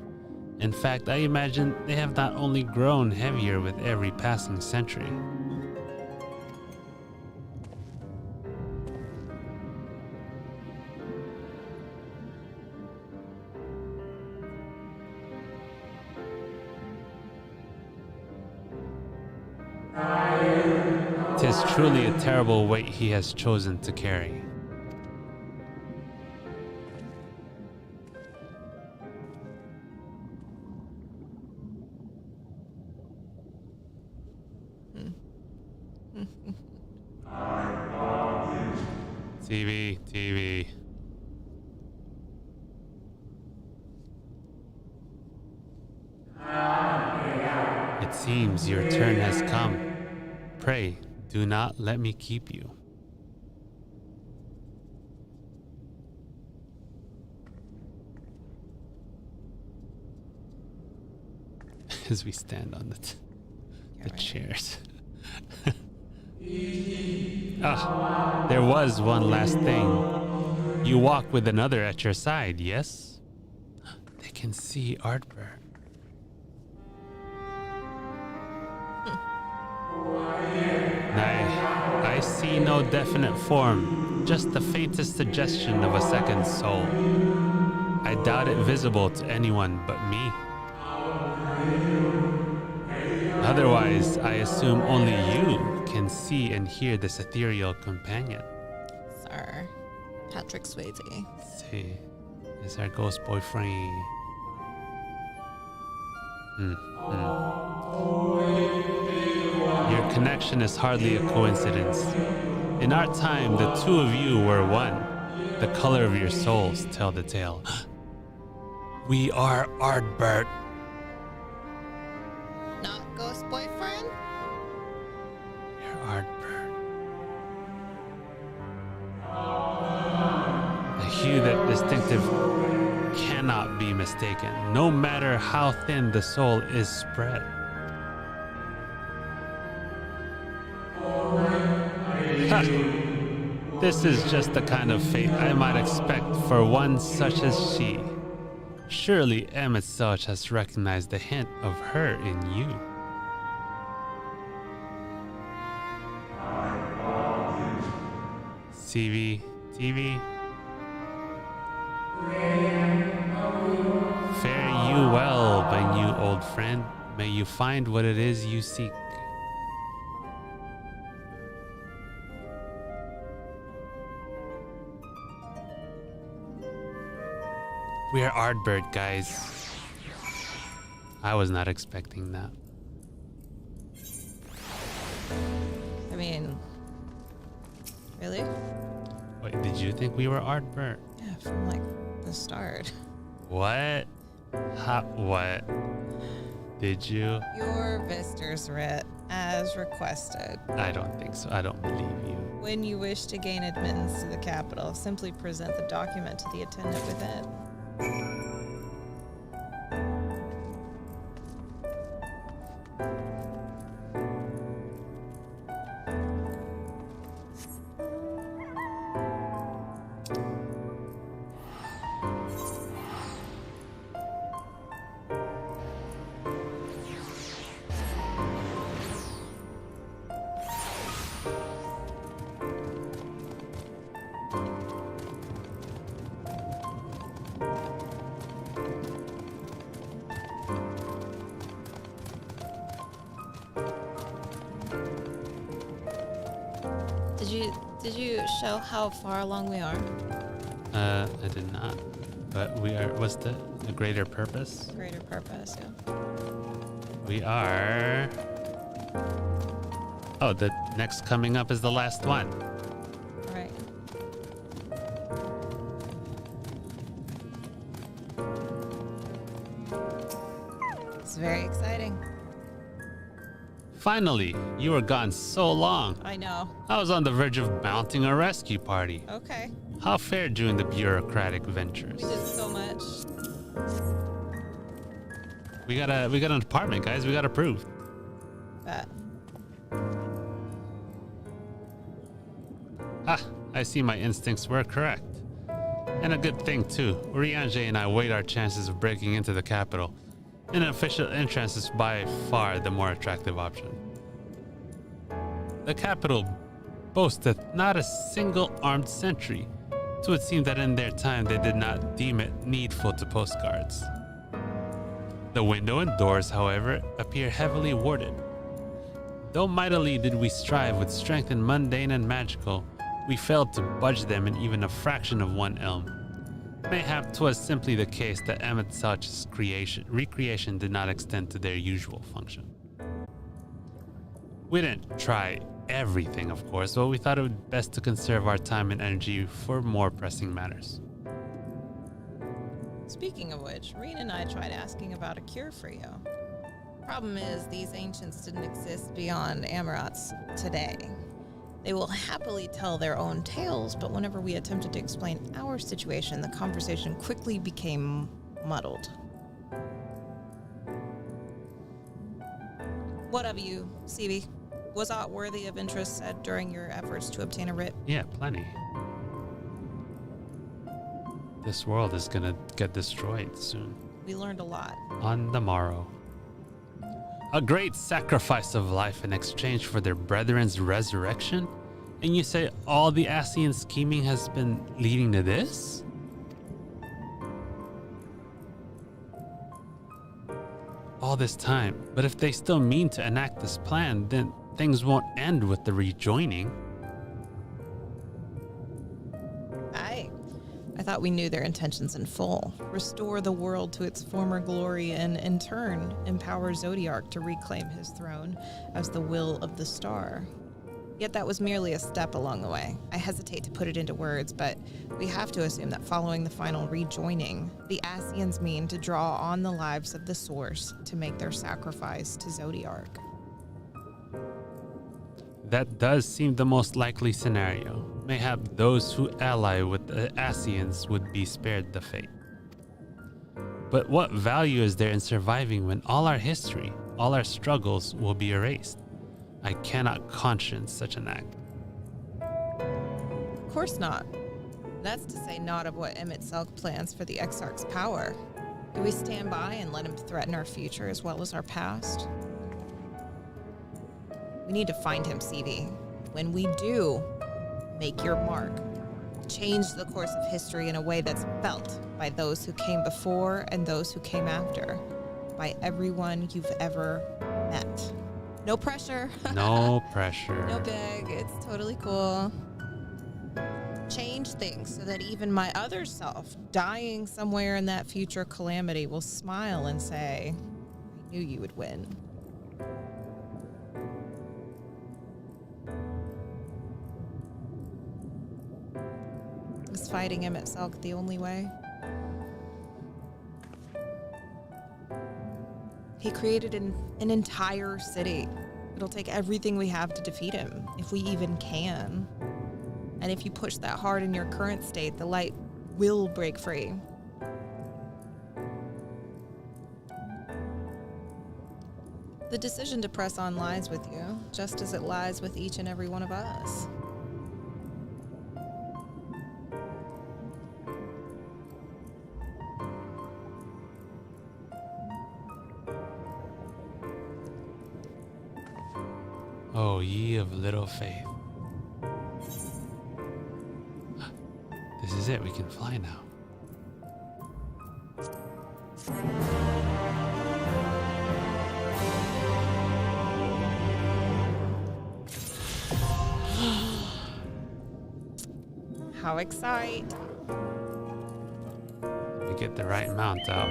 In fact, I imagine they have not only grown heavier with every passing century. Tis truly a terrible weight he has chosen to carry. SeavyTeavy. It seems your turn has come. Pray, do not let me keep you. As we stand on the chairs. There was one last thing. You walk with another at your side, yes? They can see Artbert. I see no definite form, just the faintest suggestion of a second soul. I doubt it visible to anyone but me. Otherwise, I assume only you can see and hear this ethereal companion. Sir, Patrick Swayze. See, is our ghost boyfriend. Your connection is hardly a coincidence. In our time, the two of you were one. The color of your souls tell the tale. We are Ardbert. Not ghost boyfriend? You're Ardbert. A hue that distinctive cannot be mistaken, no matter how thin the soul is spread. Ha! This is just the kind of fate I might expect for one such as she. Surely Emmett Such has recognized the hint of her in you. SeavyTeavy. Fare you well, my new old friend. May you find what it is you seek. We are Ardbert, guys. I was not expecting that. I mean, really? Wait, did you think we were Ardbert? Yeah, from like the start. What? What? Did you? Your Vister's writ, as requested. I don't think so. I don't believe you. When you wish to gain admittance to the capital, simply present the document to the attendant within. Did you show how far along we are? I did not. But we are, what's the greater purpose? Greater purpose, yeah. We are... Oh, the next coming up is the last one. Right. It's very exciting. Finally, you were gone so long. I know. I was on the verge of mounting a rescue party. Okay. How fared during the bureaucratic ventures? We did so much. We got an apartment, guys. We got approved. Bet. I see my instincts were correct. And a good thing too. Urianger and I weighed our chances of breaking into the capital. An official entrance is by far the more attractive option. The capital boasteth not a single armed sentry, so it seemed that in their time they did not deem it needful to post guards. The window and doors, however, appear heavily warded. Though mightily did we strive with strength in mundane and magical, we failed to budge them in even a fraction of one elm. Mayhap 'twas simply the case that Emet-Salch's recreation did not extend to their usual function. We didn't try everything, of course, but we thought it would best to conserve our time and energy for more pressing matters. Speaking of which, Reen and I tried asking about a cure for you. Problem is, these ancients didn't exist beyond Amarots today. They will happily tell their own tales, but whenever we attempted to explain our situation, the conversation quickly became muddled. What of you, Seavy? Was aught worthy of interest said during your efforts to obtain a writ? Yeah, plenty. This world is gonna get destroyed soon. We learned a lot. On the morrow. A great sacrifice of life in exchange for their brethren's resurrection? And you say all the Ascian scheming has been leading to this? All this time, but if they still mean to enact this plan, then things won't end with the rejoining. I thought we knew their intentions in full. Restore the world to its former glory and, in turn, empower Zodiark to reclaim his throne as the will of the star. Yet that was merely a step along the way. I hesitate to put it into words, but we have to assume that following the final rejoining, the Ascians mean to draw on the lives of the Source to make their sacrifice to Zodiark. That does seem the most likely scenario. Mayhap those who ally with the Ascians would be spared the fate. But what value is there in surviving when all our history, all our struggles will be erased? I cannot conscience such an act. Of course not. That's to say not of what Emet-Selch plans for the Exarch's power. Do we stand by and let him threaten our future as well as our past? We need to find him, Seavy. When we do, make your mark. Change the course of history in a way that's felt by those who came before and those who came after. By everyone you've ever met. No pressure. No pressure. No big. It's totally cool. Change things so that even my other self, dying somewhere in that future calamity, will smile and say, I knew you would win. Is fighting Emet-Selch the only way? He created an entire city. It'll take everything we have to defeat him, if we even can. And if you push that hard in your current state, the light will break free. The decision to press on lies with you, just as it lies with each and every one of us. Oh, ye of little faith. This is it, we can fly now. How exciting. We get the right mount out.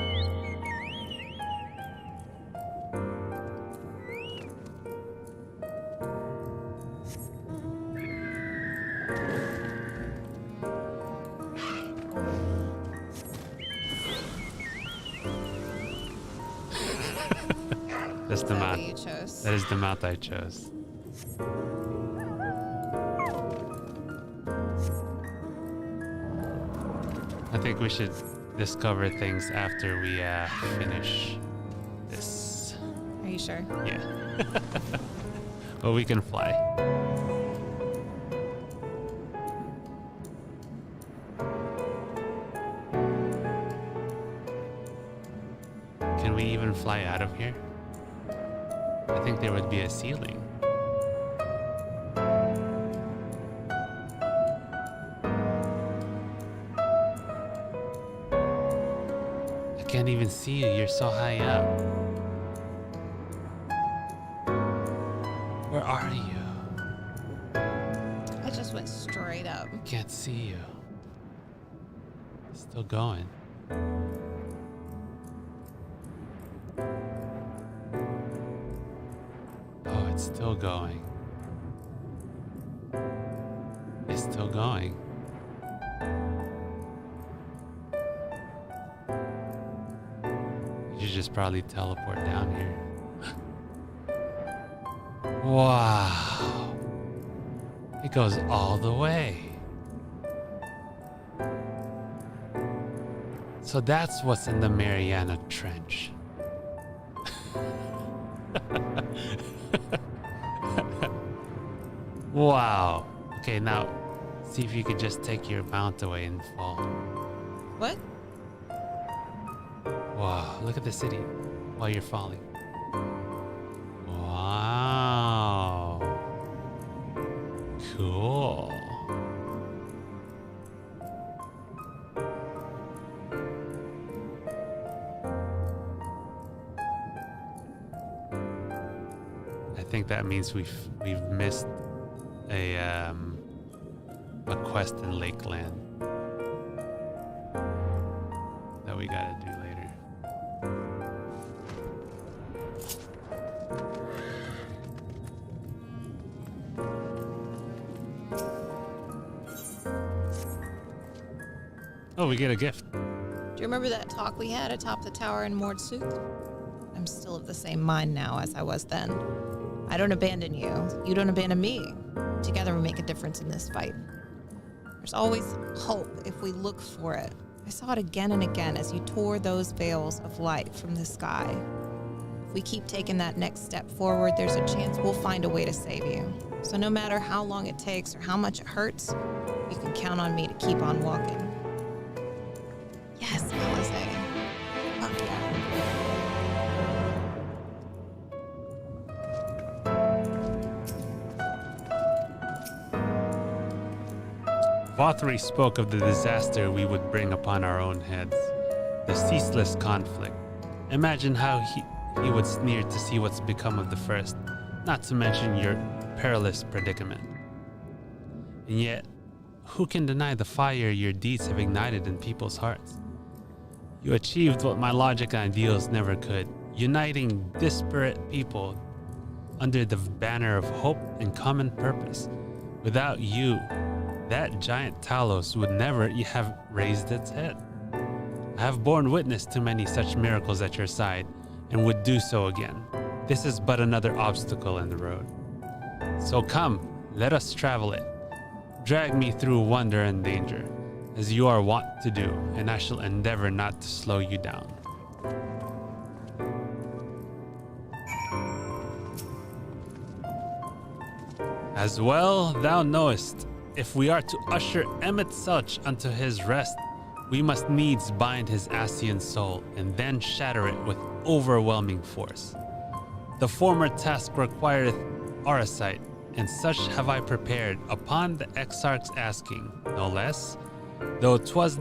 That's the mount you chose. That is the mount I chose. I think we should discover things after we finish this. Are you sure? Yeah. Well, we can fly. Can we even fly out of here? I think there would be a ceiling. I can't even see you. You're so high up. Where are you? I just went straight up. I can't see you. Still going. Oh, it's still going. It's still going. You should just probably teleport down here. Wow. It goes all the way. So that's what's in the Mariana Trench. Wow. Okay, now see if you could just take your mount away and fall. What? Wow, look at the city while you're falling. Wow. Cool. I think that means we've missed a quest in Lakeland that we gotta do later. Oh, we get a gift. Do you remember that talk we had atop the tower in Mordsooth? I'm still of the same mind now as I was then. I don't abandon you. You don't abandon me. Together we make a difference in this fight. There's always hope if we look for it. I saw it again and again as you tore those veils of light from the sky. If we keep taking that next step forward, there's a chance we'll find a way to save you. So no matter how long it takes or how much it hurts, you can count on me to keep on walking. Yes, Alizé. Fuck yeah. Vothri spoke of the disaster we would bring upon our own heads, the ceaseless conflict. Imagine how he would sneer to see what's become of the first, not to mention your perilous predicament. And yet, who can deny the fire your deeds have ignited in people's hearts? You achieved what my logic and ideals never could, uniting disparate people under the banner of hope and common purpose. Without you, that giant Talos would never have raised its head. I have borne witness to many such miracles at your side, and would do so again. This is but another obstacle in the road. So come, let us travel it. Drag me through wonder and danger, as you are wont to do, and I shall endeavor not to slow you down. As well thou knowest, if we are to usher Emmett Such unto his rest, we must needs bind his Asian soul and then shatter it with overwhelming force. The former task requireth Arasight, and such have I prepared upon the Exarch's asking, no less, though 'twas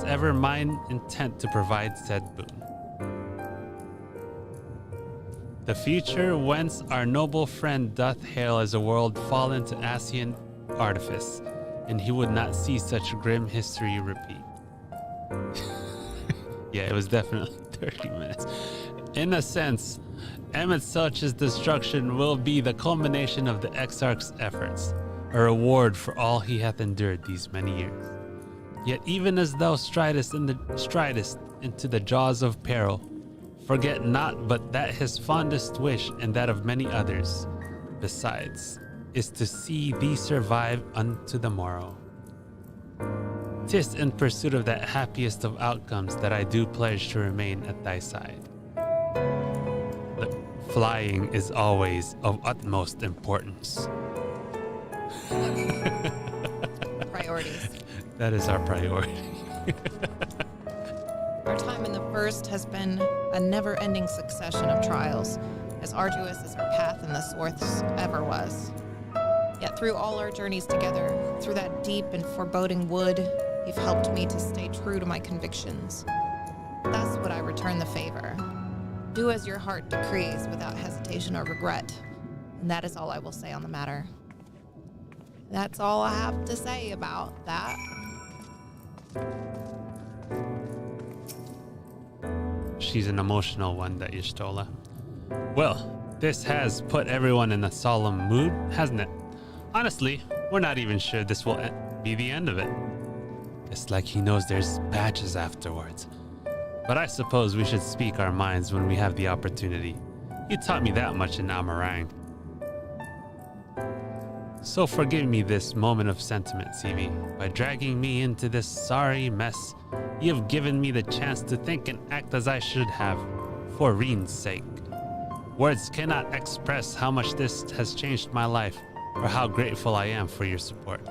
ever mine intent to provide said boon. The future whence our noble friend doth hail as a world fallen to Asian artifice, and he would not see such grim history repeat. Yeah, it was definitely 30 minutes. In a sense, Emmett Such's destruction will be the culmination of the Exarch's efforts, a reward for all he hath endured these many years. Yet even as thou stridest into the jaws of peril, Forget not but that his fondest wish, and that of many others besides, is to see thee survive unto the morrow. 'Tis in pursuit of that happiest of outcomes that I do pledge to remain at thy side. The flying is always of utmost importance. Priorities. That is our priority. Our time in the First has been a never-ending succession of trials, as arduous as our path in the Swarths ever was. Yet through all our journeys together, through that deep and foreboding wood, you've helped me to stay true to my convictions. Thus would I return the favor. Do as your heart decrees without hesitation or regret, and that is all I will say on the matter. That's all I have to say about that. She's an emotional one, that Y'shtola. Well, this has put everyone in a solemn mood, hasn't it? Honestly, we're not even sure this will be the end of it. It's like he knows there's patches afterwards. But I suppose we should speak our minds when we have the opportunity. You taught me that much in Amarang. So forgive me this moment of sentiment, Seavy. By dragging me into this sorry mess, you have given me the chance to think and act as I should have, for Reen's sake. Words cannot express how much this has changed my life, or how grateful I am for your support.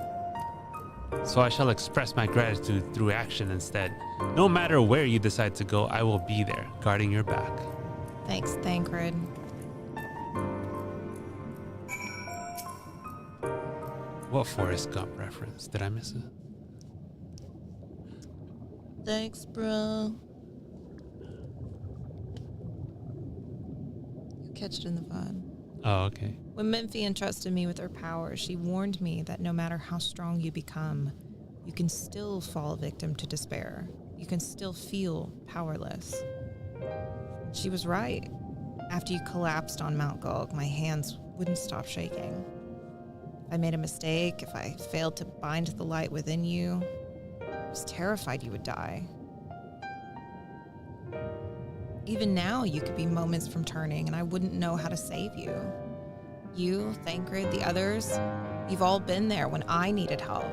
So I shall express my gratitude through action instead. No matter where you decide to go, I will be there, guarding your back. Thanks, Thancred. What Forrest Gump reference? Did I miss it? Thanks, bro. You catch it in the VOD. Oh, okay. When Memphi entrusted me with her power, she warned me that no matter how strong you become, you can still fall victim to despair. You can still feel powerless. She was right. After you collapsed on Mount Gulg, my hands wouldn't stop shaking. If I made a mistake, if I failed to bind the light within you, I was terrified you would die. Even now, you could be moments from turning, and I wouldn't know how to save you. You, Thancred, the others, you've all been there when I needed help,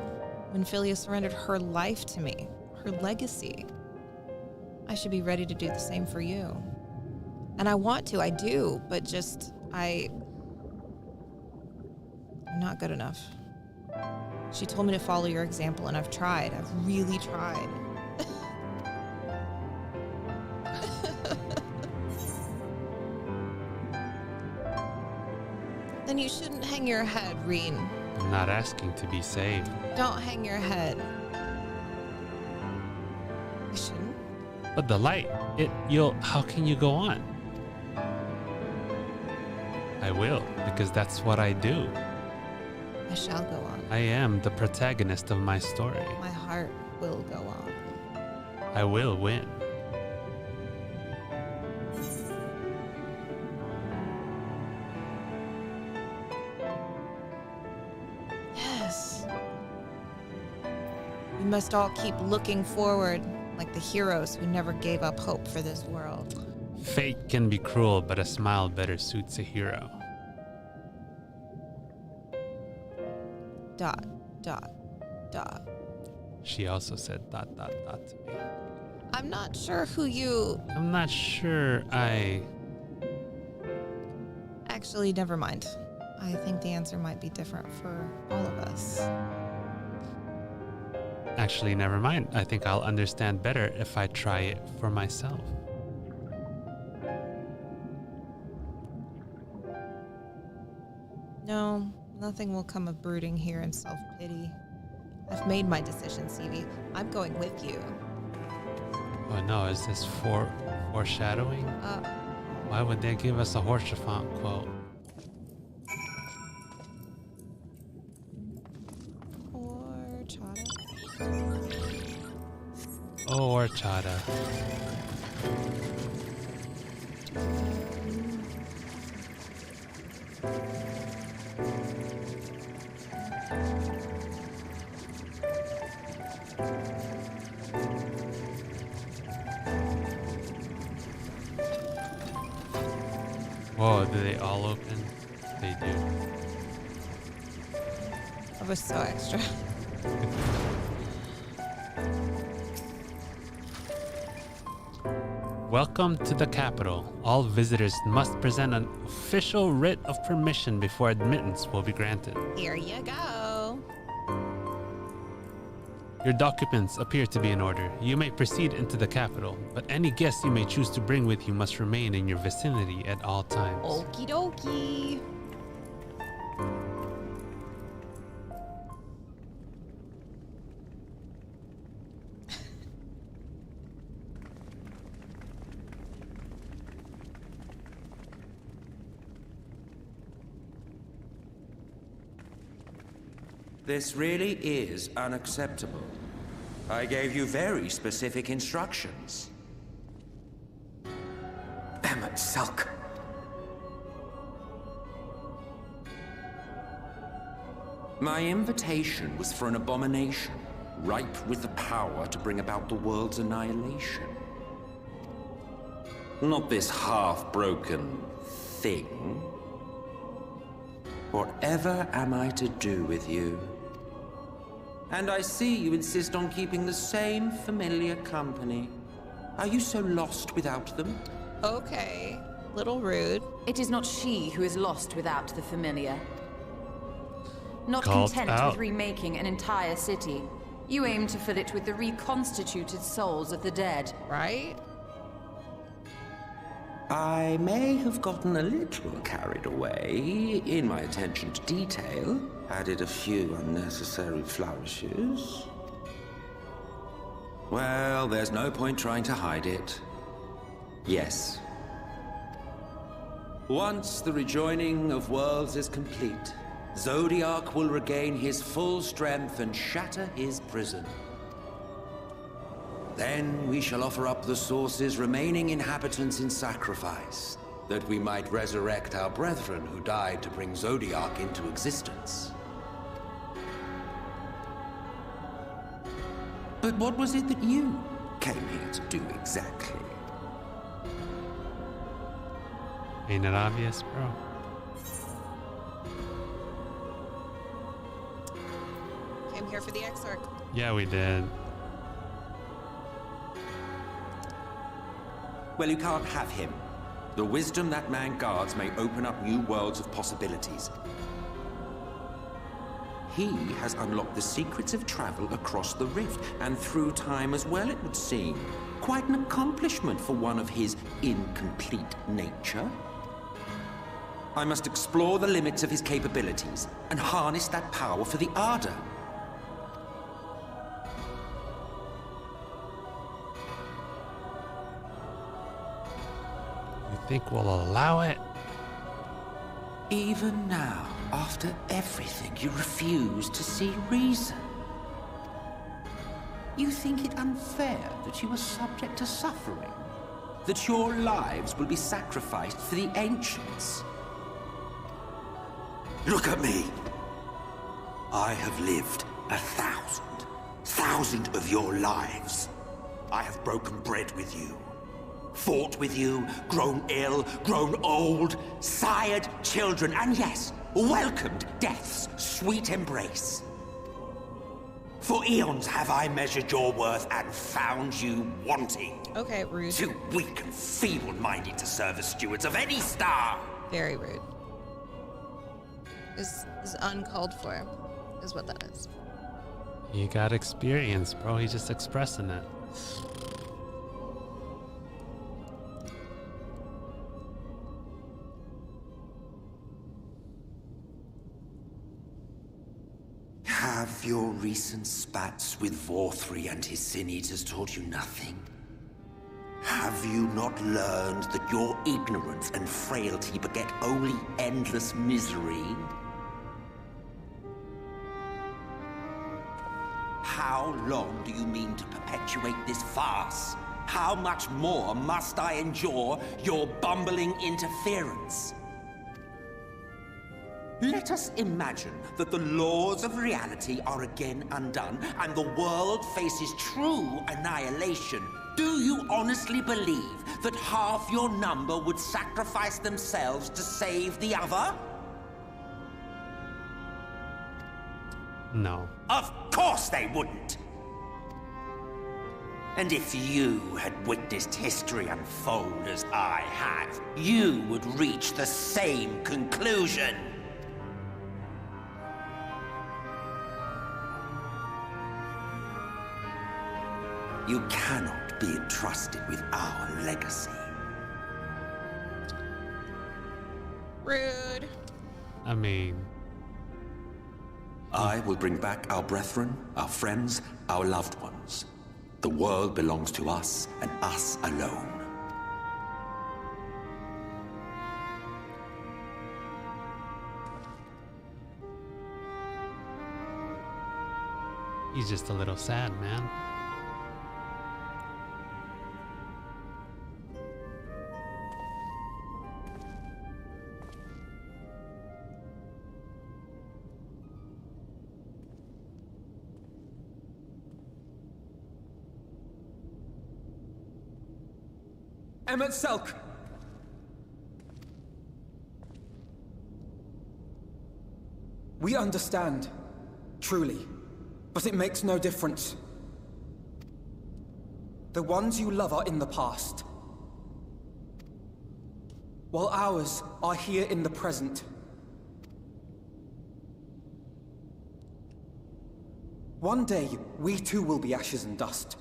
when Philia surrendered her life to me, her legacy. I should be ready to do the same for you. And I want to, I do, but just, I'm not good enough. She told me to follow your example, and I've tried. I've really tried. Then you shouldn't hang your head, Reen. I'm not asking to be saved. Don't hang your head. I shouldn't. But the light, how can you go on? I will, because that's what I do. I shall go on. I am the protagonist of my story. My heart will go on. I will win. Yes. We must all keep looking forward, like the heroes who never gave up hope for this world. Fate can be cruel, but a smile better suits a hero. ... She also said ... to me. I'm not sure who you... I'm not sure I... Actually, never mind. I think the answer might be different for all of us. Actually, never mind. I think I'll understand better if I try it for myself. No, nothing will come of brooding here in self-pity. I've made my decision, Seavy. I'm going with you. Oh no, is this foreshadowing? Why would they give us a Horchafont quote? Oh, horchata. Whoa, do they all open? They do. That was so extra. Welcome to the capital. All visitors must present an official writ of permission before admittance will be granted. Here you go. Your documents appear to be in order. You may proceed into the capital, but any guests you may choose to bring with you must remain in your vicinity at all times. Okie dokie. This really is unacceptable. I gave you very specific instructions. Emmet Sulk. My invitation was for an abomination, ripe with the power to bring about the world's annihilation. Not this half-broken thing. Whatever am I to do with you? And I see you insist on keeping the same familiar company. Are you so lost without them? Okay, little rude. It is not she who is lost without the familiar. Not Called content out. with remaking an entire city, you aim to fill it with the reconstituted souls of the dead. Right? I may have gotten a little carried away in my attention to detail, added a few unnecessary flourishes. Well, there's no point trying to hide it. Yes. Once the rejoining of worlds is complete, Zodiac will regain his full strength and shatter his prison. Then we shall offer up the Source's remaining inhabitants in sacrifice, that we might resurrect our brethren who died to bring Zodiac into existence. But what was it that you came here to do exactly? Ain't it obvious, bro? Came here for the Exarch. Yeah, we did. Well, you can't have him. The wisdom that man guards may open up new worlds of possibilities. He has unlocked the secrets of travel across the rift, and through time as well, it would seem. Quite an accomplishment for one of his incomplete nature. I must explore the limits of his capabilities, and harness that power for the Ardor. Think we'll allow it? Even now, after everything, you refuse to see reason. You think it unfair that you are subject to suffering? That your lives will be sacrificed for the Ancients? Look at me! I have lived 1,000 of your lives. I have broken bread with you. Fought with you, grown ill, grown old, sired children, and yes, welcomed death's sweet embrace. For eons have I measured your worth and found you wanting. Okay, rude. Too weak and feeble-minded to serve as stewards of any star. Very rude. Is uncalled for, is what that is. You got experience, bro. He's just expressing it. Have your recent spats with Vorthri and his Sin Eaters taught you nothing? Have you not learned that your ignorance and frailty beget only endless misery? How long do you mean to perpetuate this farce? How much more must I endure your bumbling interference? Let us imagine that the laws of reality are again undone, and the world faces true annihilation. Do you honestly believe that half your number would sacrifice themselves to save the other? No. Of course they wouldn't! And if you had witnessed history unfold as I have, you would reach the same conclusion. You cannot be entrusted with our legacy. Rude. I mean... I will bring back our brethren, our friends, our loved ones. The world belongs to us, and us alone. He's just a little sad, man. Emmett Selk! We understand, truly, but it makes no difference. The ones you love are in the past, while ours are here in the present. One day, we too will be ashes and dust,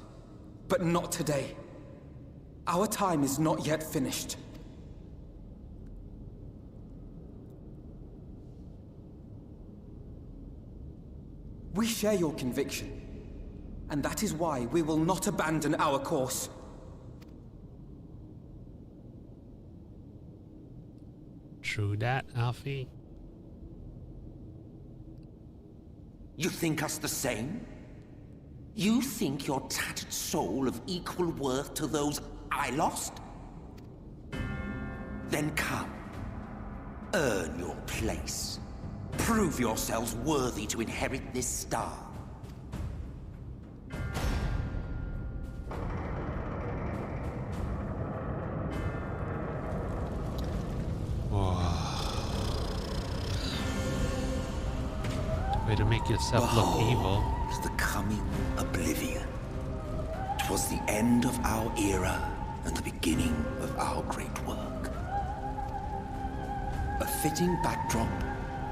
but not today. Our time is not yet finished. We share your conviction, and that is why we will not abandon our course. True that, Alfie. You think us the same? You think your tattered soul of equal worth to those I lost? Then come. Earn your place. Prove yourselves worthy to inherit this star. Way to make yourself look evil. The coming oblivion. 'Twas the end of our era and the beginning of our great work. A fitting backdrop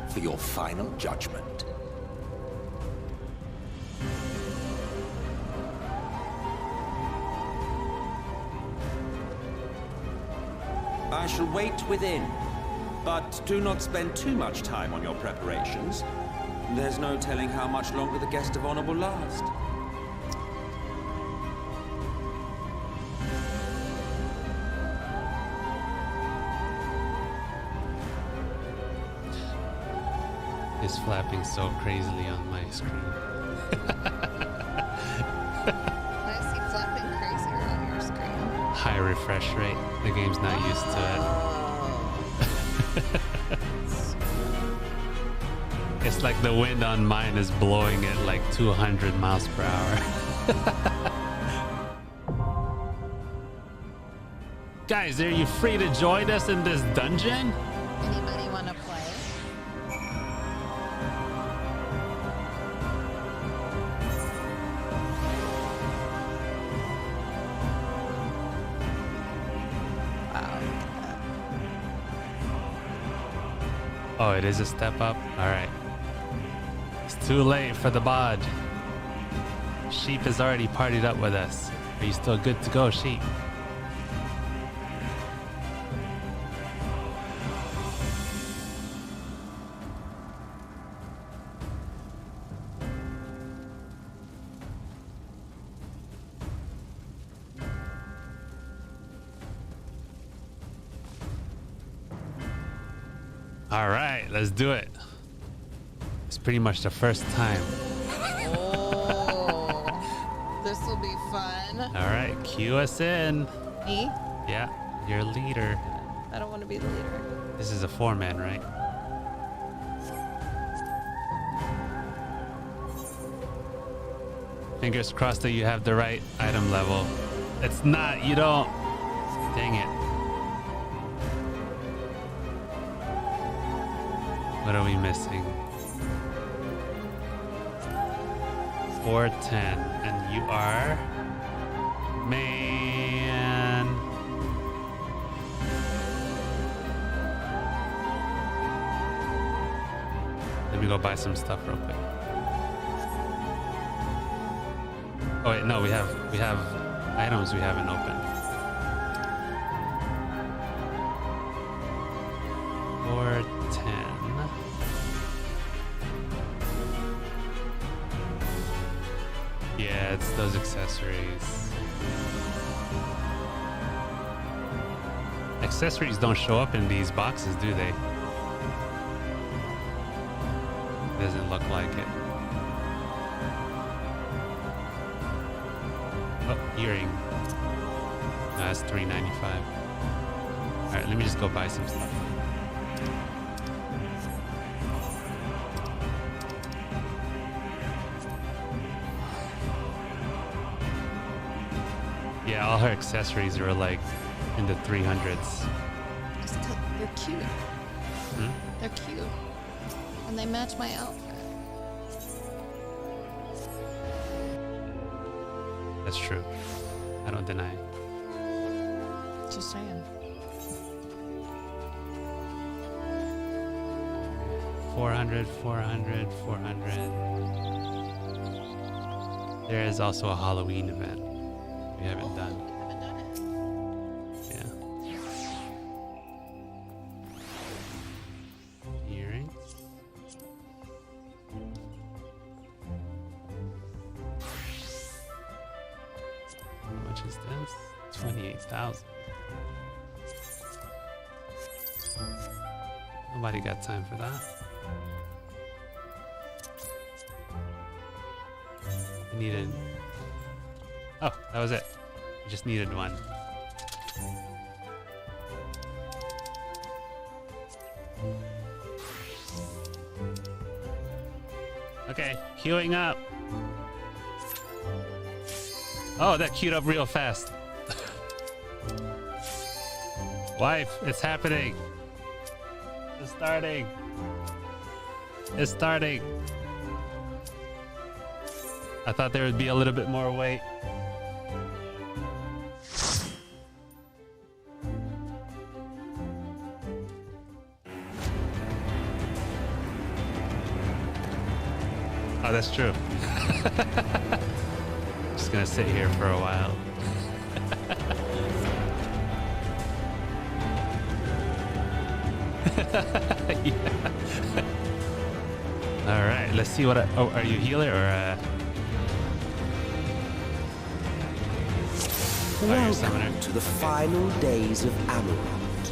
for your final judgment. I shall wait within, but do not spend too much time on your preparations. There's no telling how much longer the guest of honor will last. It's flapping so crazily on my screen. I see flapping crazier on your screen. High refresh rate. The game's not used to it. It's like the wind on mine is blowing at like 200 miles per hour. Guys, are you free to join us in this dungeon? Anybody want to play? Oh, it is a step up? Alright. It's too late for the bod. Sheep has already partied up with us. Are you still good to go, Sheep? All right, let's do it. It's pretty much the first time. Oh, this will be fun. All right, cue us in. Me? Yeah, you're leader. I don't want to be the leader. This is a 4-man, right? Fingers crossed that you have the right item level. It's not. You don't. Dang it. What are we missing? 410. And you are... Man. Let me go buy some stuff real quick. Oh wait, no, we have items we haven't opened. 410. Yeah, it's those accessories. Accessories don't show up in these boxes, do they? Doesn't look like it. Oh, earring. No, that's $3.95. Alright, let me just go buy some stuff. Yeah, all her accessories are like in the 300s. They're cute. Hmm? They're cute. And they match my outfit. That's true. I don't deny it. Just saying. 400, 400, 400. There is also a Halloween event we haven't done. Yeah. Earrings. How much is this? 28,000. Nobody got time for that. I needed... Oh, that was it. I just needed one. Okay, queuing up. Oh, that queued up real fast. Wife, it's happening. It's starting. It's starting. I thought there would be a little bit more wait. Oh, that's true. Just gonna sit here for a while. Yeah. All right, let's see what. Oh, are you healer or? Welcome to the final days of Amarant.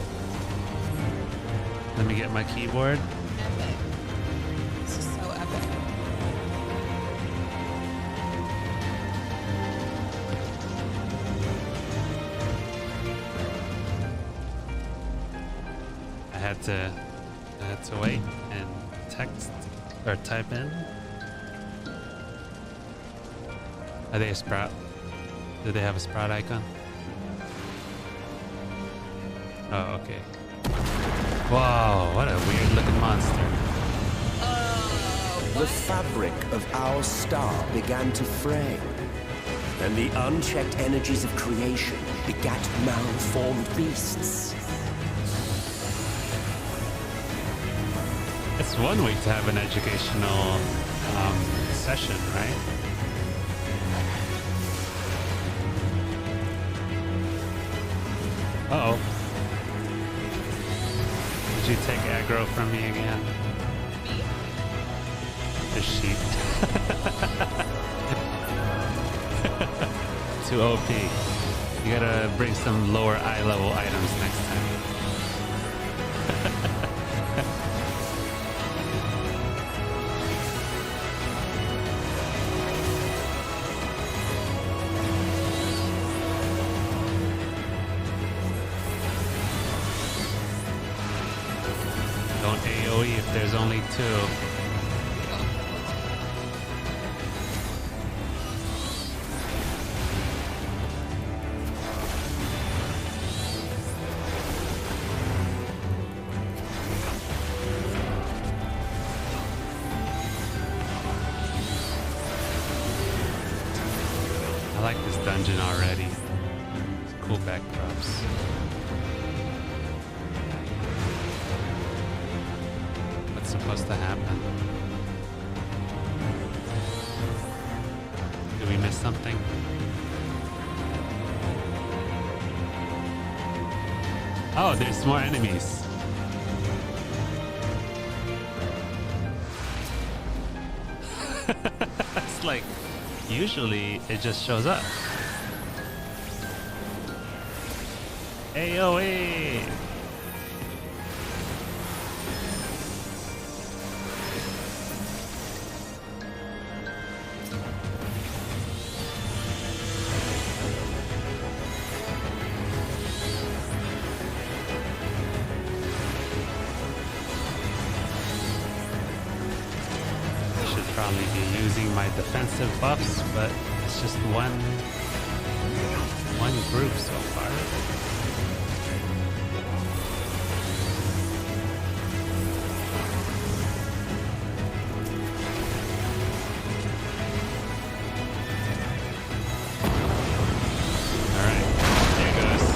Let me get my keyboard. Epic. This is so epic. I had to wait and text or type in. Are they a sprout? Do they have a sprout icon? Oh, okay. Whoa, what a weird looking monster. The fabric of our star began to fray, and the unchecked energies of creation begat malformed beasts. It's one way to have an educational session, right? Uh-oh. Did you take aggro from me again? The sheep. Too OP. You gotta bring some lower eye level items next time. Don't AoE if there's only two. I like this dungeon already. It's cool backdrops. What's supposed to happen? Did we miss something? Oh, there's more enemies. It's like, usually it just shows up. AOE! Probably be using my defensive buffs, but it's just one group so far. Alright, there goes.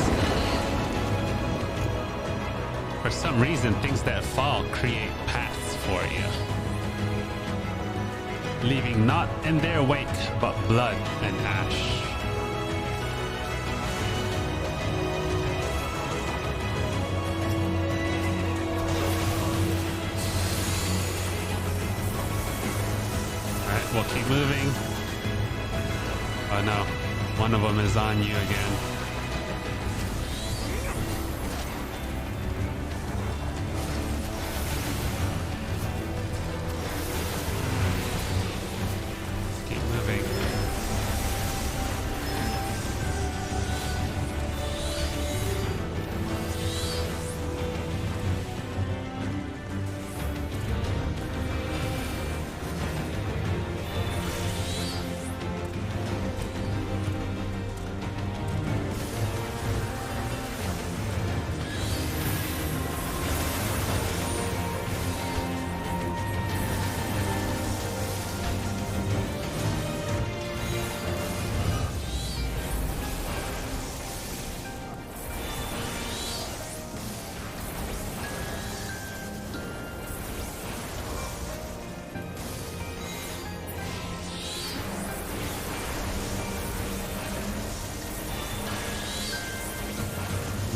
For some reason, things that fall create paths for you, leaving not in their wake but blood and ash. Alright, we'll keep moving. Oh no, one of them is on you again.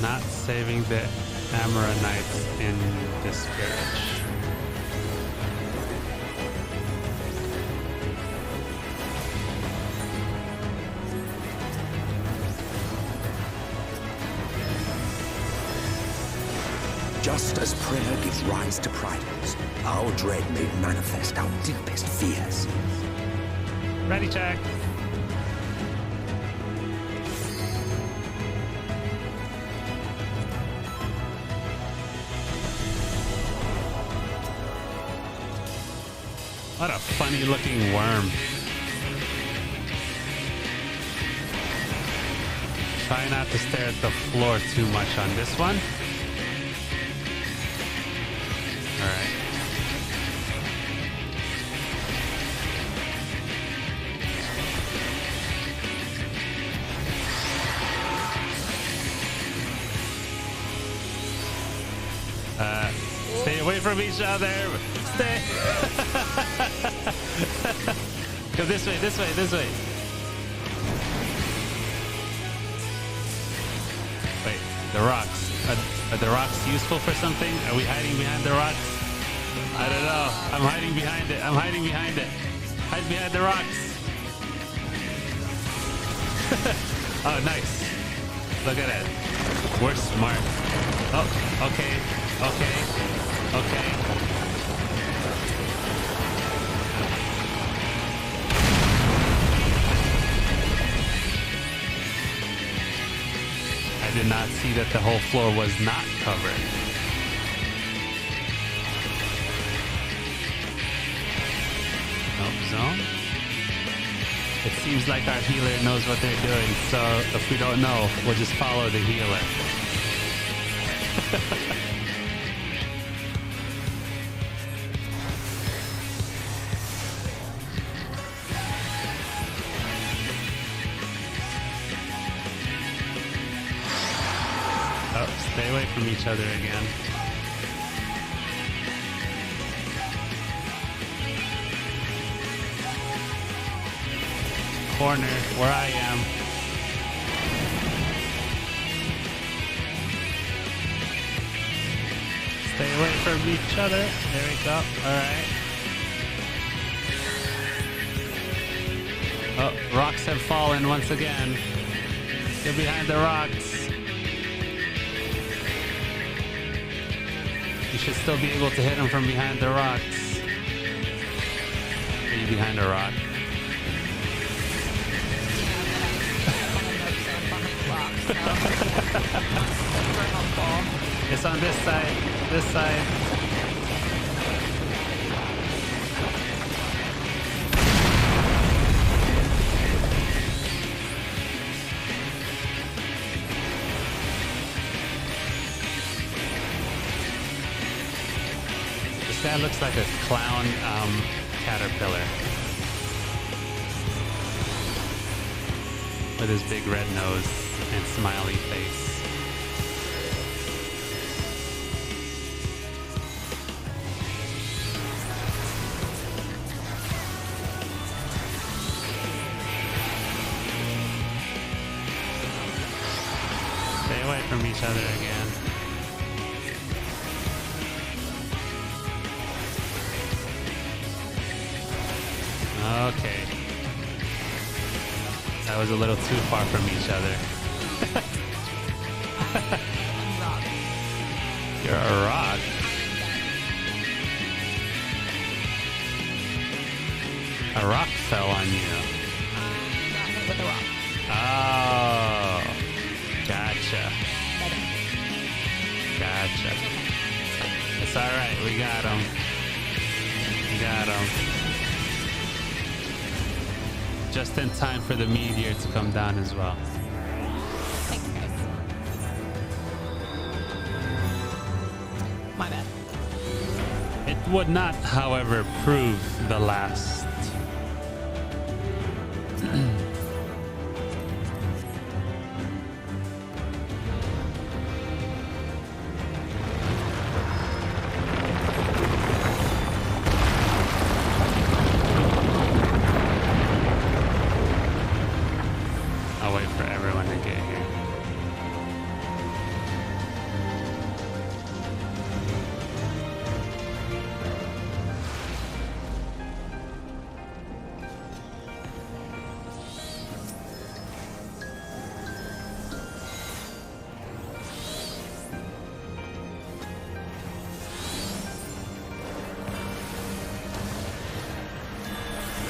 Not saving the Amoronites in Discourage. Just as prayer gives rise to pride, our dread made manifest our deepest fears. Ready, check. What a funny looking worm. Try not to stare at the floor too much on this one. Alright. Stay away from each other. Stay. Go this way, this way, this way. Wait, the rocks. Are the rocks useful for something? Are we hiding behind the rocks? I don't know. I'm hiding behind it. I'm hiding behind it. Hide behind the rocks. Oh, nice. Look at it. We're smart. Oh, okay. Okay. Okay. I did not see that the whole floor was not covered. Nope, zone. It seems like our healer knows what they're doing, so if we don't know, we'll just follow the healer. Stay away from each other again. Corner where I am. Stay away from each other. There we go. Alright. Oh, rocks have fallen once again. Get behind the rocks. You should still be able to hit him from behind the rocks. Are you behind a rock? It's on this side. This side. This guy looks like a clown caterpillar with his big red nose and smiley face. Stay away from each other again. Okay. That was a little too far from each other. You're a rock. A rock fell on you. Got hit with a rock. Oh. Gotcha. Gotcha. It's alright. We got him. We got him. Just in time for the meteor to come down as well. Thanks, guys. My bad. It would not, however, prove the last. I'll wait for everyone to get here.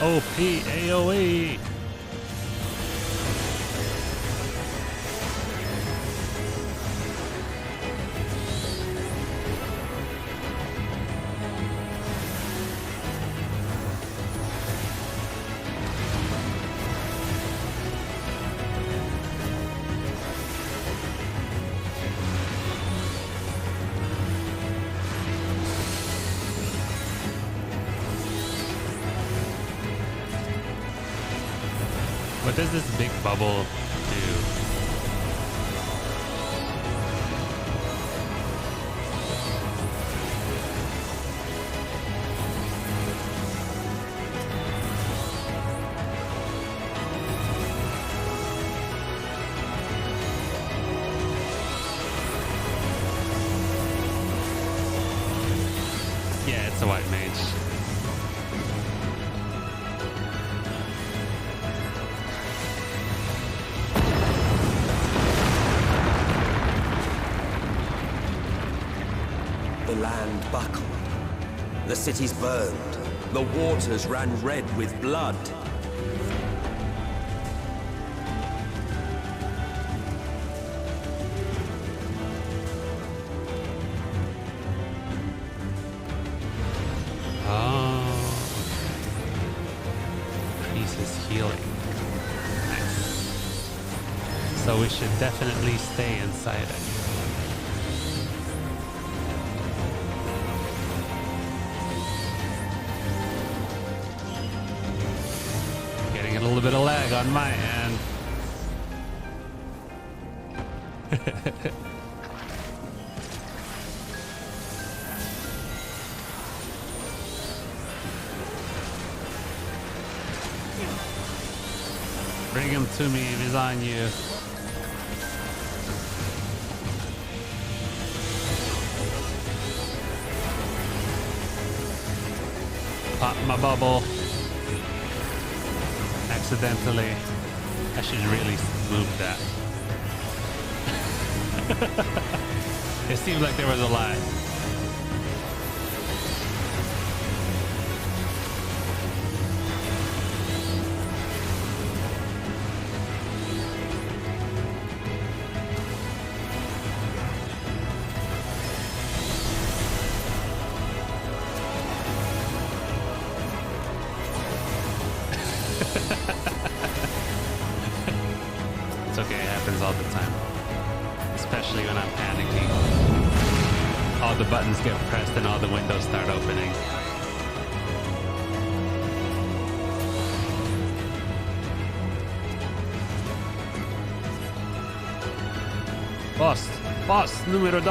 OP AOE. What does this big bubble do? Yeah, it's a white mage. The land buckled. The cities burned. The waters ran red with blood. Oh. Priest is healing. Nice. So we should definitely stay inside it. Getting a little bit of lag on my end. Bring him to me if he's on you. Pop my bubble. Accidentally. I should really move that. It seemed like there was a lie. It's okay, it happens all the time. Especially when I'm panicking. All the buttons get pressed and all the windows start opening. Boss número 2.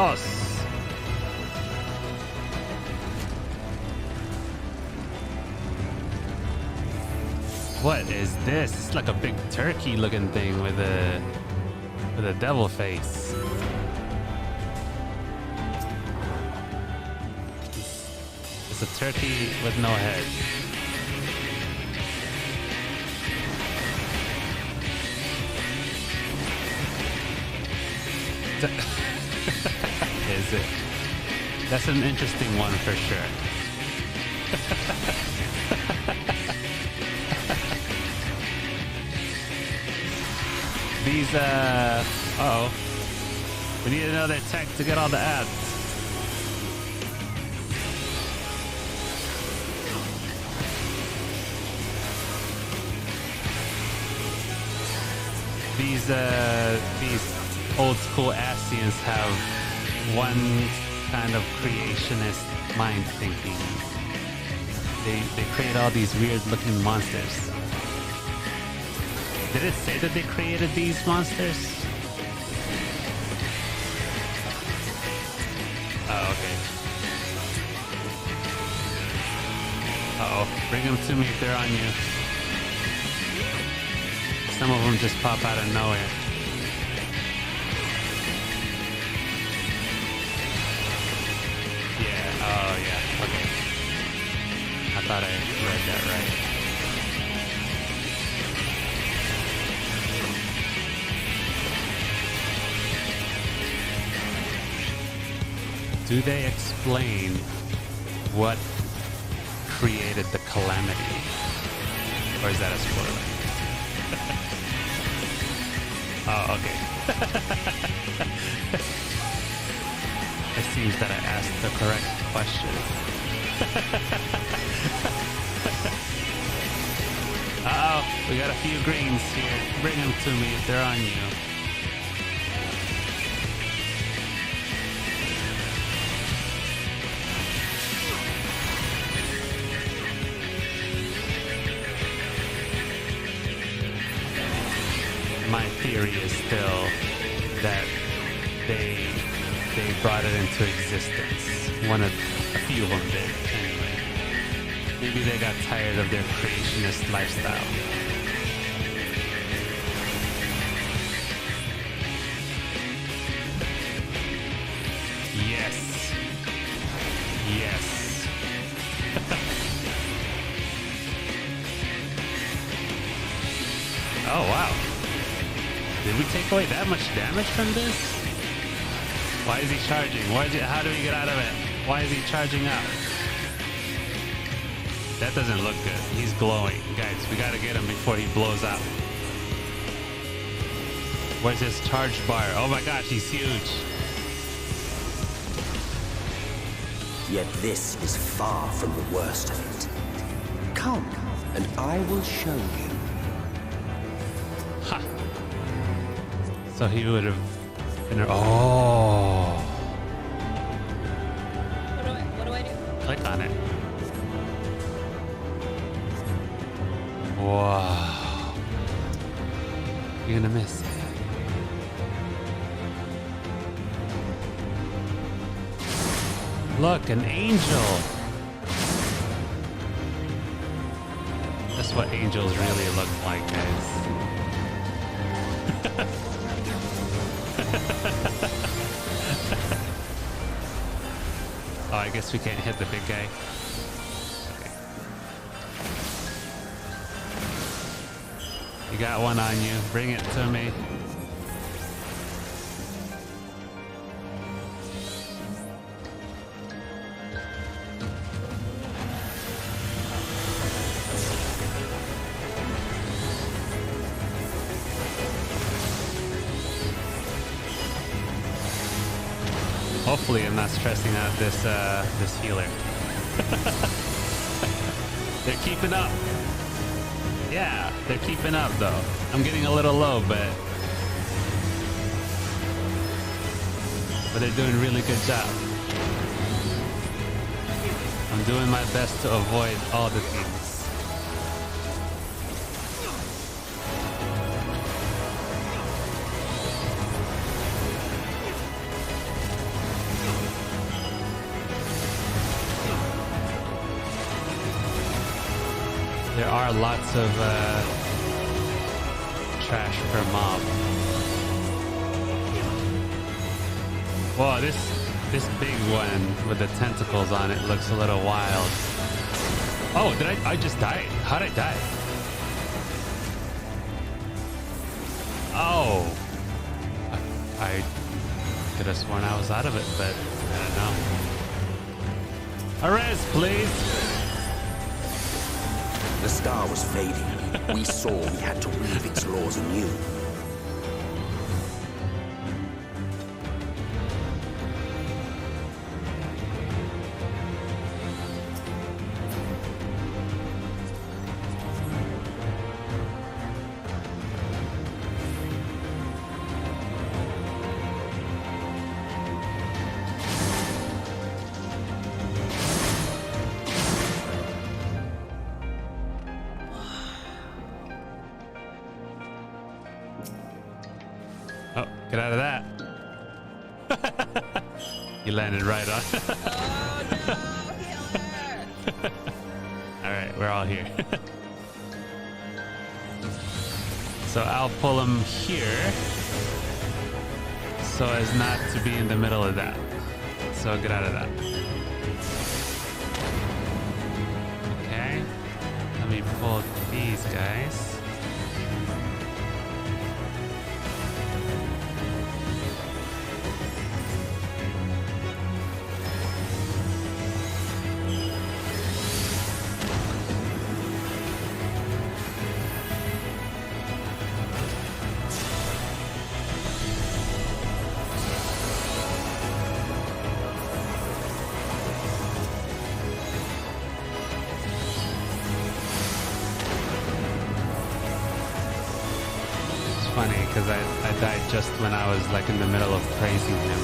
What is this? It's like a big turkey looking thing with a devil face. It's a turkey with no head. Is it? That's an interesting one for sure. These, uh-oh. We need another tech to get all the ads. These old school Asians have one kind of creationist mind thinking. They create all these weird looking monsters. Did it say that they created these monsters? Oh, okay. Uh-oh. Bring them to me if they're on you. Some of them just pop out of nowhere. Yeah, oh yeah, okay. I thought I read that right. Do they explain what created the calamity? Or is that a spoiler? Oh, okay. It seems that I asked the correct question. Uh-oh, we got a few greens here. Bring them to me if they're on you. My theory is still that they brought it into existence. A few of them did, anyway. Maybe they got tired of their creationist lifestyle. Yes. Yes. Oh, wow. Did we take away that much damage from this? Why is he charging? How do we get out of it? Why is he charging up? That doesn't look good. He's glowing. Guys, we gotta get him before he blows up. Where's his charge bar? Oh my gosh, he's huge. Yet this is far from the worst of it. Come, and I will show you. Ha! So he would have been... Oh! What do I do? Click on it. Wow. You're gonna miss it. Look, an angel. That's what angels really look like, guys. Oh, I guess we can't hit the big guy. Okay. You got one on you. Bring it to me. Hopefully I'm not stressing out this this healer. They're keeping up. Yeah, they're keeping up though. I'm getting a little low, but they're doing a really good job. I'm doing my best to avoid all the things. There are lots of trash per mob. Whoa, this big one with the tentacles on it looks a little wild. Oh, did I just died? How'd I die? Oh. I could have sworn I was out of it, but I don't know. A res, please. The star was fading. We saw we had to weave its laws anew. Get out of that. You landed right on. Oh no, all right, we're all here. So I'll pull him here so as not to be in the middle of that. So get out of that. Okay. Let me pull these guys. Funny because I died just when I was like in the middle of praising him.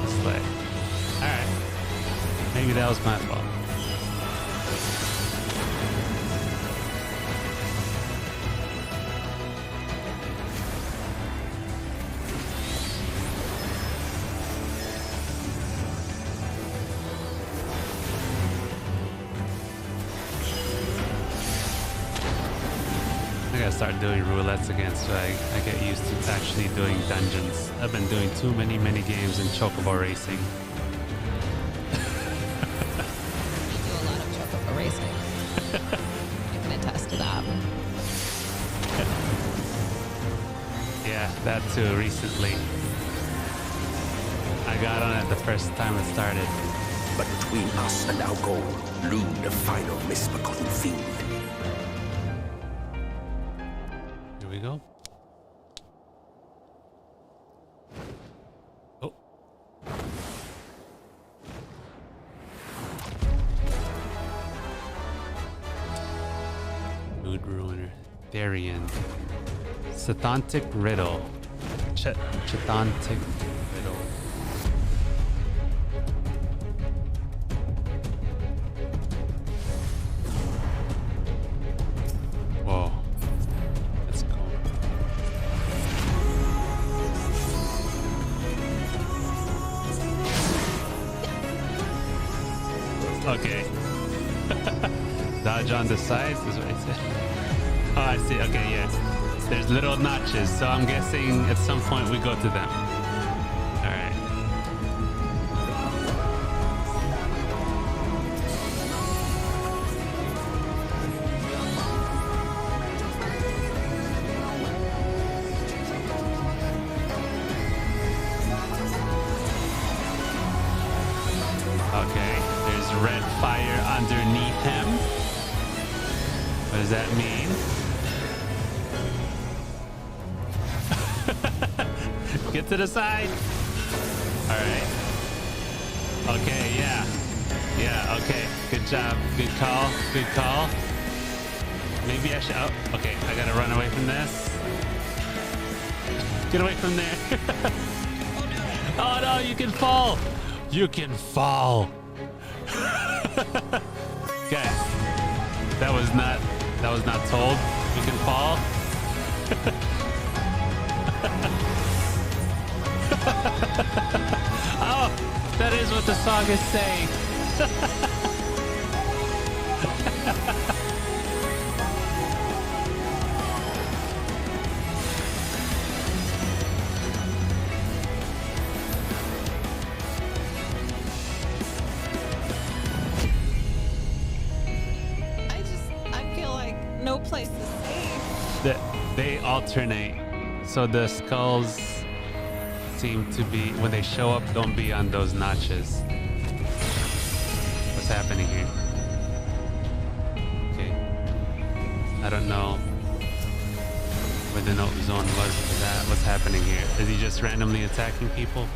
It's like, alright, maybe that was my fault. I gotta start doing roulettes again so I get used to actually doing dungeons. I've been doing too many games in chocobo racing. You do a lot of chocobo racing. I can attest to that. Yeah, that too, recently. I got on it the first time it started. But between us and our goal loomed a final misbegotten fiend. Here we go. Oh. Mood Ruiner. Therian. Chetontic Riddle. Chetontic Riddle. Whoa. Let's go. Okay. Dodge on the sides is what I said. Oh, I see. Okay, yeah. There's little notches, so I'm guessing at some point we go to them. All right. Okay, there's red fire underneath him. What does that mean? Get to the side. All right. Okay, yeah. Yeah, okay. Good job. Good call. Good call. Maybe I should... Oh, okay. I gotta run away from this. Get away from there. Oh, no. You can fall. You can fall. Guys, that was not told. You can fall. Oh, that is what the song is saying. I feel like no place is safe. They alternate. So the skulls seem to be, when they show up, don't be on those notches. What's happening here? Okay. I don't know where the note zone was for that. What's happening here? Is he just randomly attacking people?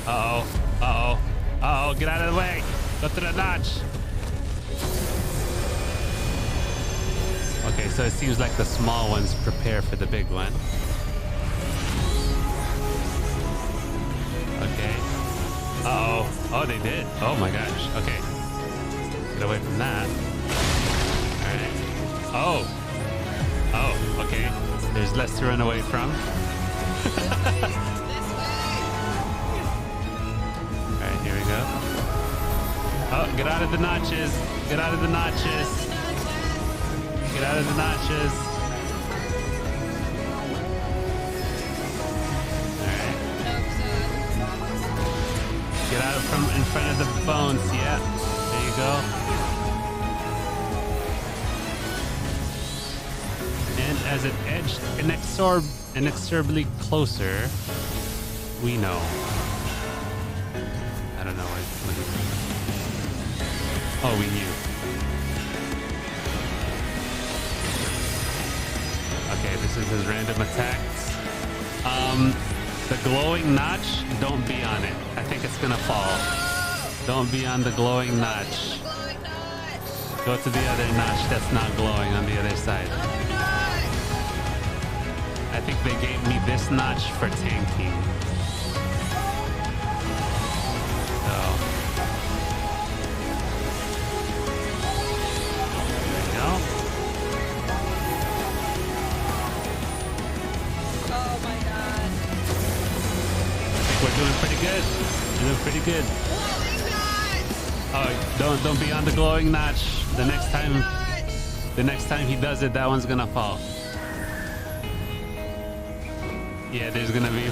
Uh-oh. Uh-oh. Uh-oh. Get out of the way. Go to the notch. Okay, so it seems like the small ones prepare for the big one. Okay. Uh-oh. Oh, they did? Oh my gosh. Okay. Get away from that. Alright. Oh. Oh, okay. There's less to run away from. Alright, here we go. Oh, get out of the notches. Get out of the notches. Get out of the notches. Alright. Get out from in front of the bones. Yeah. There you go. And as it edged inexorably closer, we know. I don't know what he said. Oh, we knew. Okay, this is his random attacks. The glowing notch, don't be on it. I think it's gonna fall. Don't be on the glowing notch. Go to the other notch that's not glowing on the other side. I think they gave me this notch for tanking. Pretty good. Oh, don't be on the glowing notch. The next time he does it, that one's gonna fall. Yeah, there's gonna be.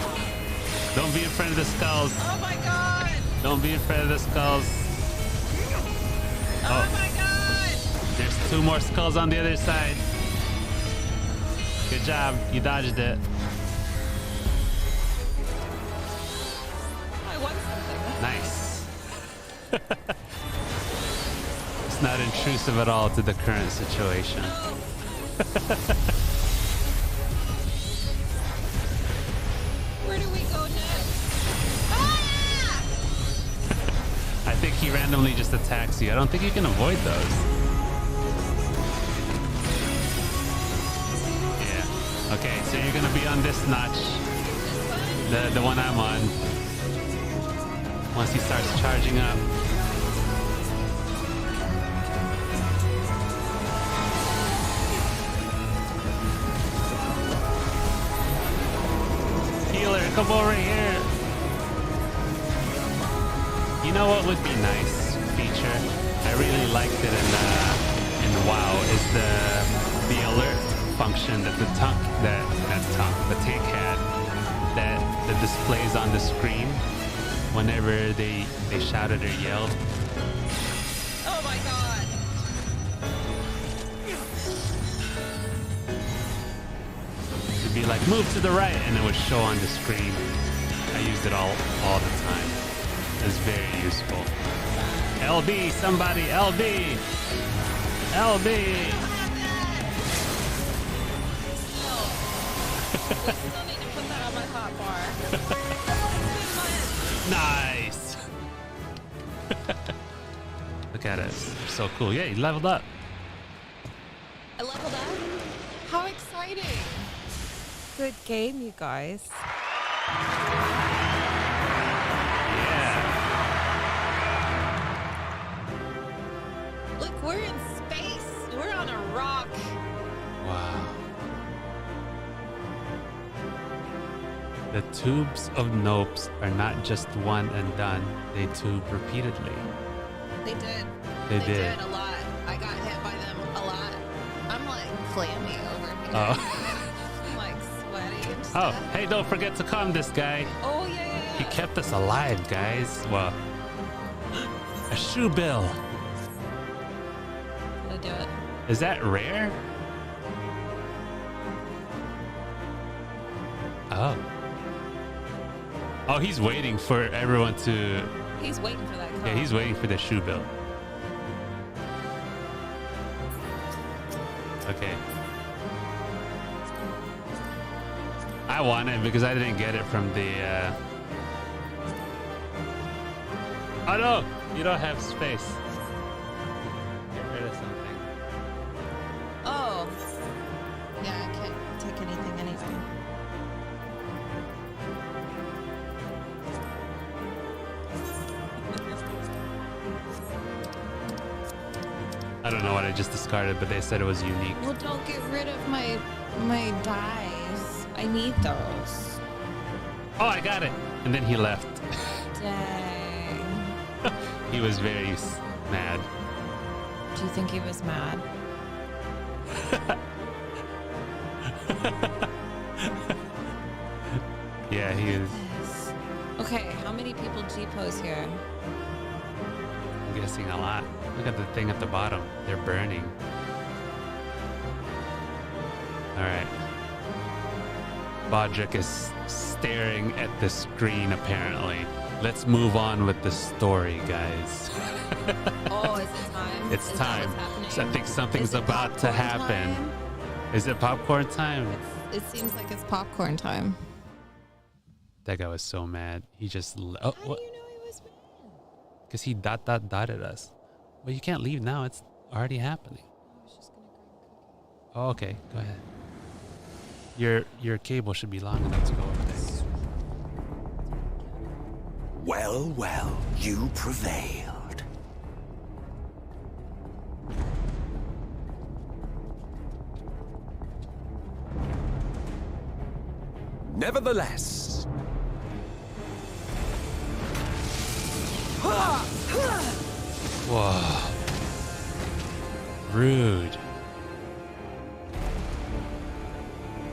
Don't be in front of the skulls. Oh my god! Don't be in front of the skulls. Oh my god! There's 2 more skulls on the other side. Good job, you dodged it. Nice. It's not intrusive at all to the current situation. Where do we go next? I think he randomly just attacks you. I don't think you can avoid those. Yeah. Okay, so you're gonna be on this notch. The one I'm on. Once he starts charging up. Healer, come over here. You know what would be nice feature? I really liked it in WoW is the alert function that the tank had that displays on the screen whenever they shouted or yelled. Oh my god. It'd be like move to the right and it would show on the screen. I used it all the time. It's very useful. LB, somebody, LB! LB! Still need to put that on my hot bar. Nice! Look at it. So cool. Yeah, he leveled up. I leveled up? How exciting! Good game, you guys. Look, we're in space. We're on a rock. Wow. The tubes of Nopes are not just one and done. They tube repeatedly. They did. They did. A lot. I got hit by them a lot. I'm like clammy over here. Oh. I'm like sweaty and Oh, stuff. hey, don't forget to calm this guy. Oh, yeah. He kept us alive, guys. Well, a shoe bill. Gotta do it. Is that rare? Oh. Oh, he's waiting for everyone to... He's waiting for that call. Yeah, he's waiting for the shoe bill. Okay. I want it because I didn't get it from the... Oh no! You don't have space. Get rid of something. Oh. Yeah, I can't take anything anyway. I don't know what I just discarded, but they said it was unique. Well, don't get rid of my dies. I need those. Oh, I got it! And then he left. Dang. He was very mad. Do you think he was mad? Yeah, he is. Okay, how many people G-pose here? I'm guessing a lot. Look at the thing at the bottom. They're burning. Alright. Bodrick is staring at the screen, apparently. Let's move on with the story, guys. Oh, is it time? It's Is time. That what's happening? So I think something's about to happen. Time? Is it popcorn time? It seems like it's popcorn time. That guy was so mad. He just... Oh, what? Because he dotted us. Well, you can't leave now. It's already happening. Oh, okay. Go ahead. Your cable should be long enough to go over there. Well, well, you prevailed. Nevertheless, Whoa. Rude.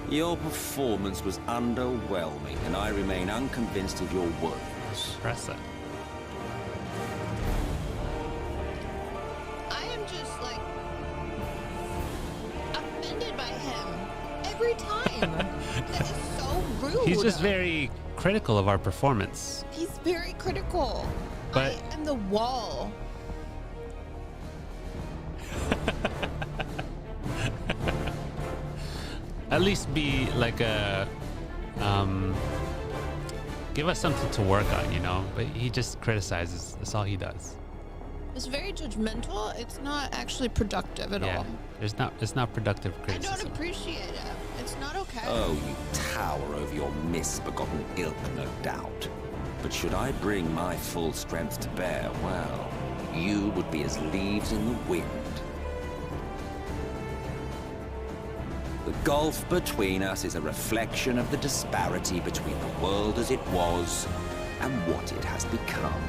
Your performance was underwhelming, and I remain unconvinced of your worthiness. Press it. I am just like offended by him every time. That is so rude. He's just very critical of our performance. He's very critical. But I am the wall. at least be like a give us something to work on, you know. But he just criticizes. That's all he does. It's very judgmental. It's not actually productive at all. It's not productive criticism. I don't appreciate it. It's not okay. Oh, you tower over your misbegotten ilk, no doubt. But should I bring my full strength to bear, well, you would be as leaves in the wind. The gulf between us is a reflection of the disparity between the world as it was and what it has become.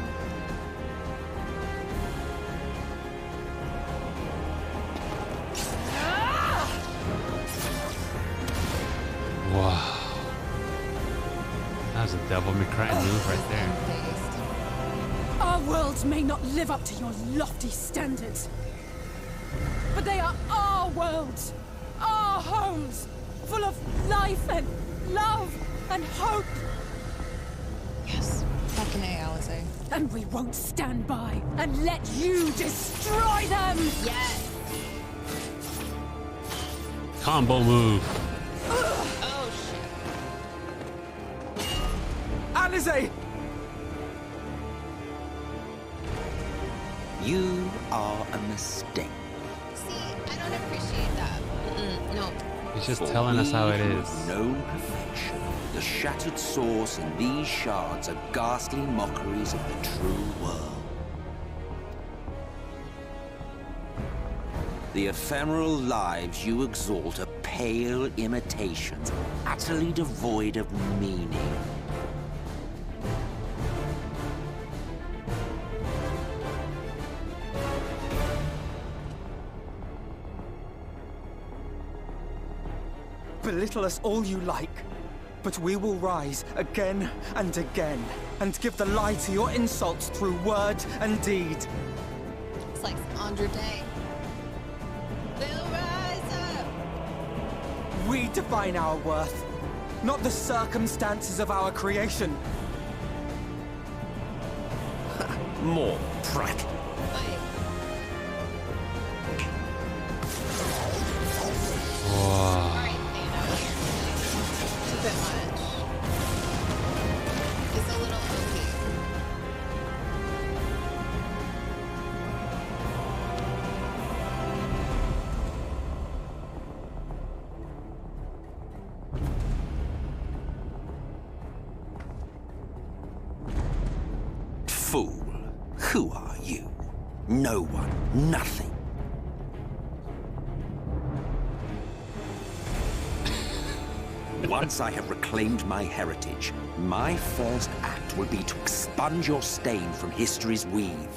That was a Devil May Cry move right there. Our worlds may not live up to your lofty standards, but they are our worlds, our homes, full of life and love and hope. Yes, fucking A, Alize. And we won't stand by and let you destroy them! Yes! Combo move. Oh, shit. Alize! You are a mistake. See, I don't appreciate that. No. He's just telling us how it is. Known perfection. The shattered source and these shards are ghastly mockeries of the true world. The ephemeral lives you exalt are pale imitations, utterly devoid of meaning. Belittle us all you like, but we will rise again and again, and give the lie to your insults through word and deed. It's like Andre Day. We'll rise up! We define our worth, not the circumstances of our creation. More prattle. Whoa. It's a bit much. It's a little OP. Fool. Who are you? No one. Nothing. Once I have reclaimed my heritage, my first act will be to expunge your stain from history's weave.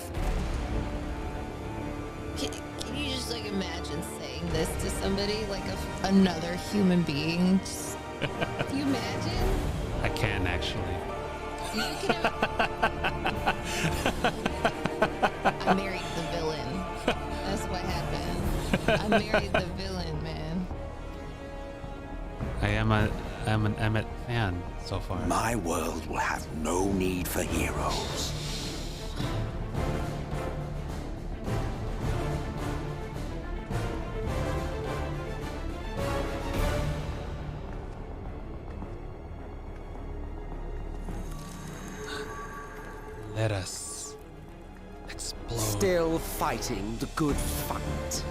Can you just like imagine saying this to somebody, like another human being? Can you imagine? I can actually. You can. I married the villain. That's what happened. I married the villain, man. I'm an Emmett fan so far. My world will have no need for heroes. Let us explode. Still fighting the good fight.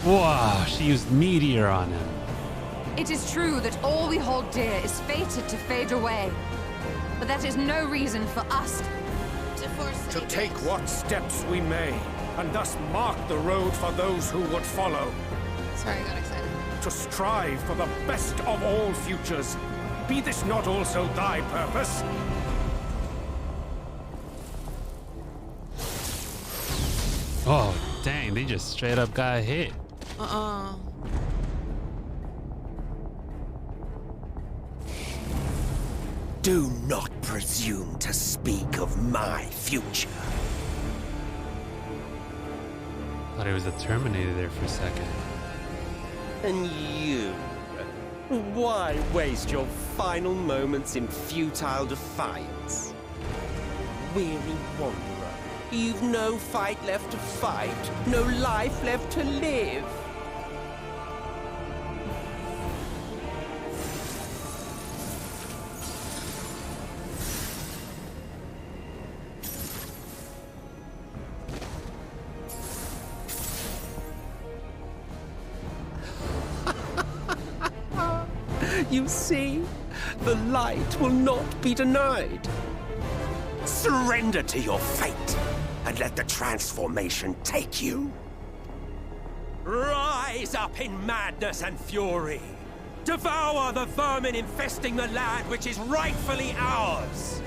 Wow, she used meteor on him. It is true that all we hold dear is fated to fade away. But that is no reason for us to take what steps we may, and thus mark the road for those who would follow. Sorry, I got excited. To strive for the best of all futures. Be this not also thy purpose? Oh, dang, they just straight up got hit. Do not presume to speak of my future. Thought he was a Terminator there for a second. And you? Why waste your final moments in futile defiance? Weary wanderer, you've no fight left to fight, no life left to live. You see, the light will not be denied. Surrender to your fate, and let the transformation take you. Rise up in madness and fury. Devour the vermin infesting the land which is rightfully ours.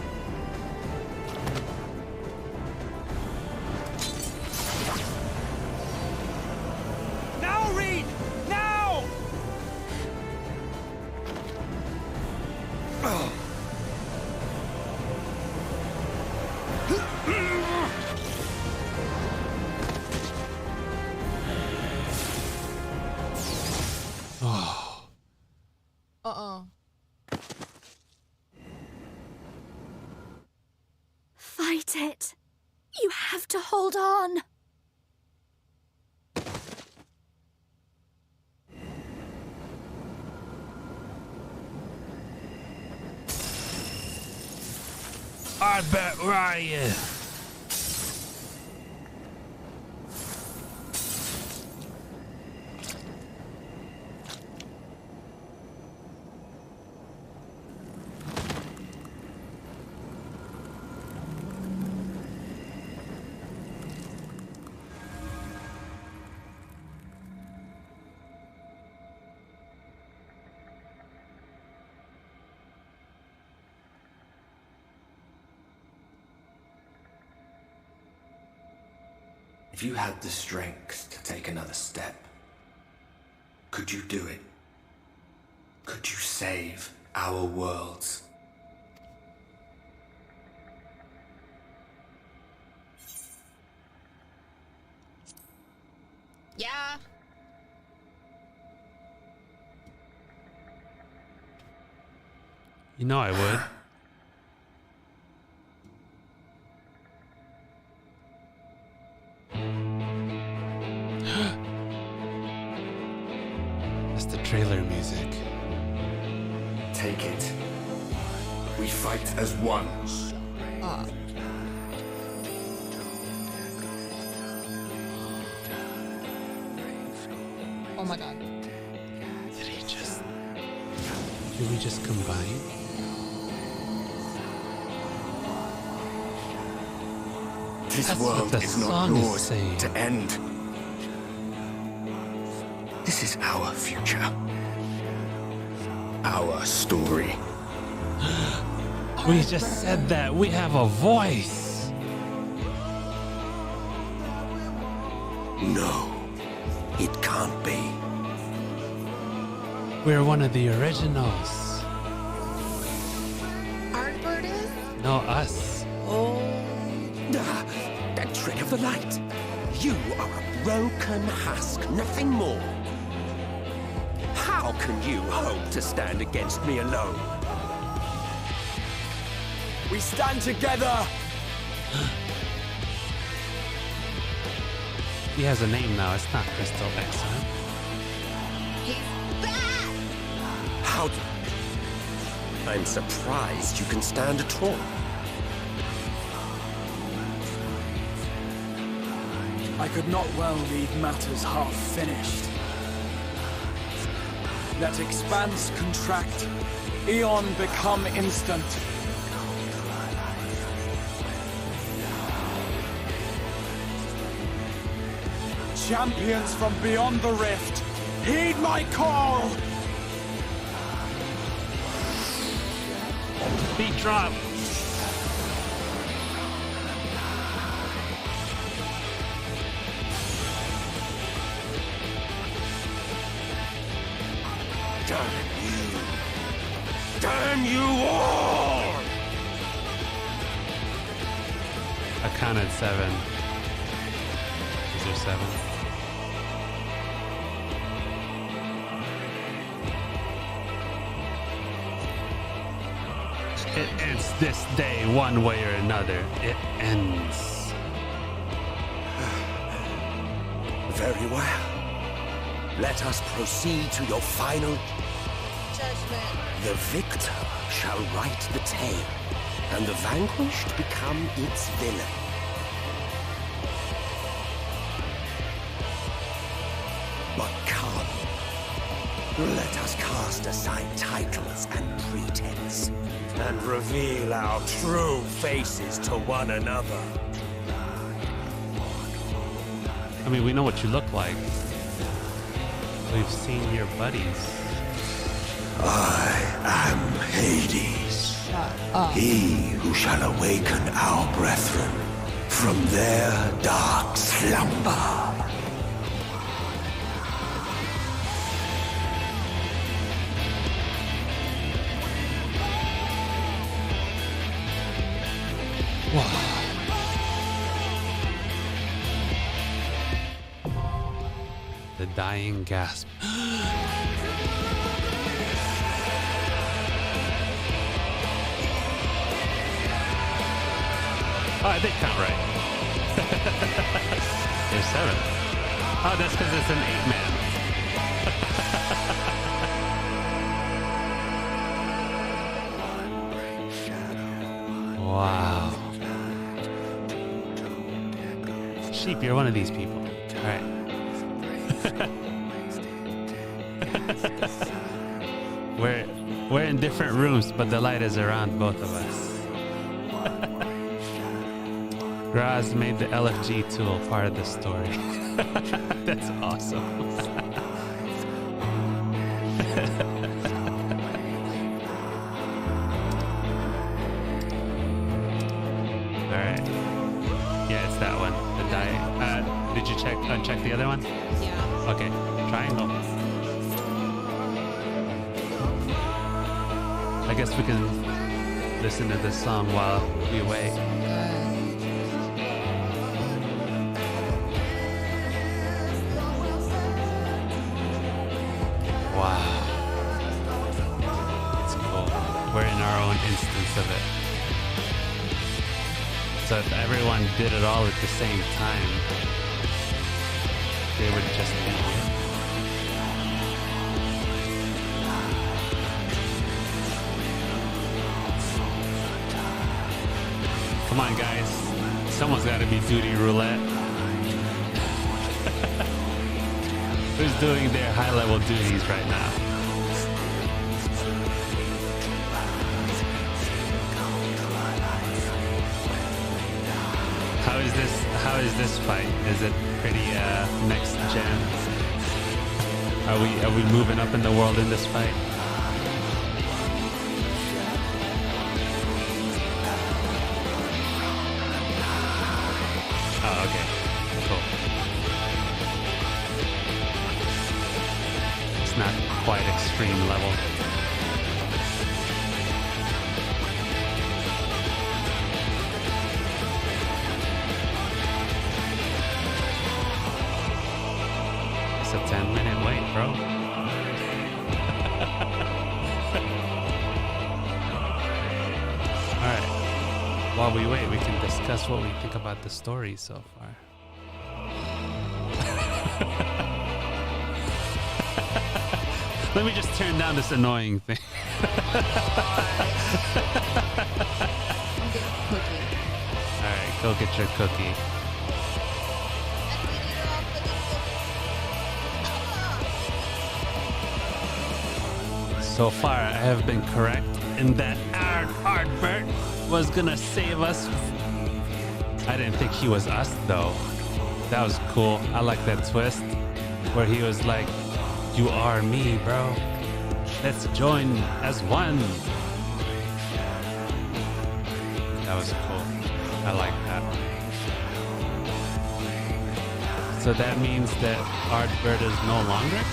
it. You have to hold on. I bet Ryan. If you had the strength to take another step, could you do it? Could you save our worlds? Yeah. You know I would. That's the trailer music. Take it. We fight as one. Oh my god. Did we just combine? This world is not yours to end. This is our future. Our story. We just said that. We have a voice. No, it can't be. We're one of the originals. Artbird is? No, us. That trick of the light. You are a broken husk, nothing more. How can you hope to stand against me alone? We stand together! He has a name now. It's not Crystal X-Men. How do... I'm surprised you can stand at all. I could not well leave matters half finished. Let expanse contract, eon become instant. Champions from beyond the rift, heed my call! Beat drop. Damn you all! I counted 7. Is there 7? It ends this day one way or another. It ends. Very well. Let us proceed to your final judgment. The victor shall write the tale, and the vanquished become its villain. But come, let us cast aside titles and pretense, and reveal our true faces to one another. I mean, we know what you look like. We've seen your buddies. I am Hades, he who shall awaken our brethren from their dark slumber. The dying gasp. I did count right. There's 7. Oh, that's because it's an 8-man. Wow. Sheep, you're one of these people. All right. We're in different rooms, but the light is around both of us. Raz made the LFG tool part of the story. That's awesome. Alright. Yeah, it's that one. The die. Did you uncheck the other one? Yeah. Okay. Triangle. I guess we can listen to this song while we wait. Wow. It's cool. We're in our own instance of it. So if everyone did it all at the same time, they would just be here. Come on, guys. Someone's got to be duty roulette. Who's doing their high-level duties right now? How is this fight? Is it pretty next gen? Are we moving up in the world in this fight? Oh, okay. Cool. It's not quite extreme level. It's a 10-minute wait, bro. Alright. While we wait, we can discuss what we think about the story so far. Let me just turn down this annoying thing. Alright, go get your cookie. So far, I have been correct in that Ardbert was gonna save us. I didn't think he was us, though. That was cool. I like that twist where he was like, "You are me, bro. Let's join as one." That was cool. I like that. So that means that Ardbert is no longer?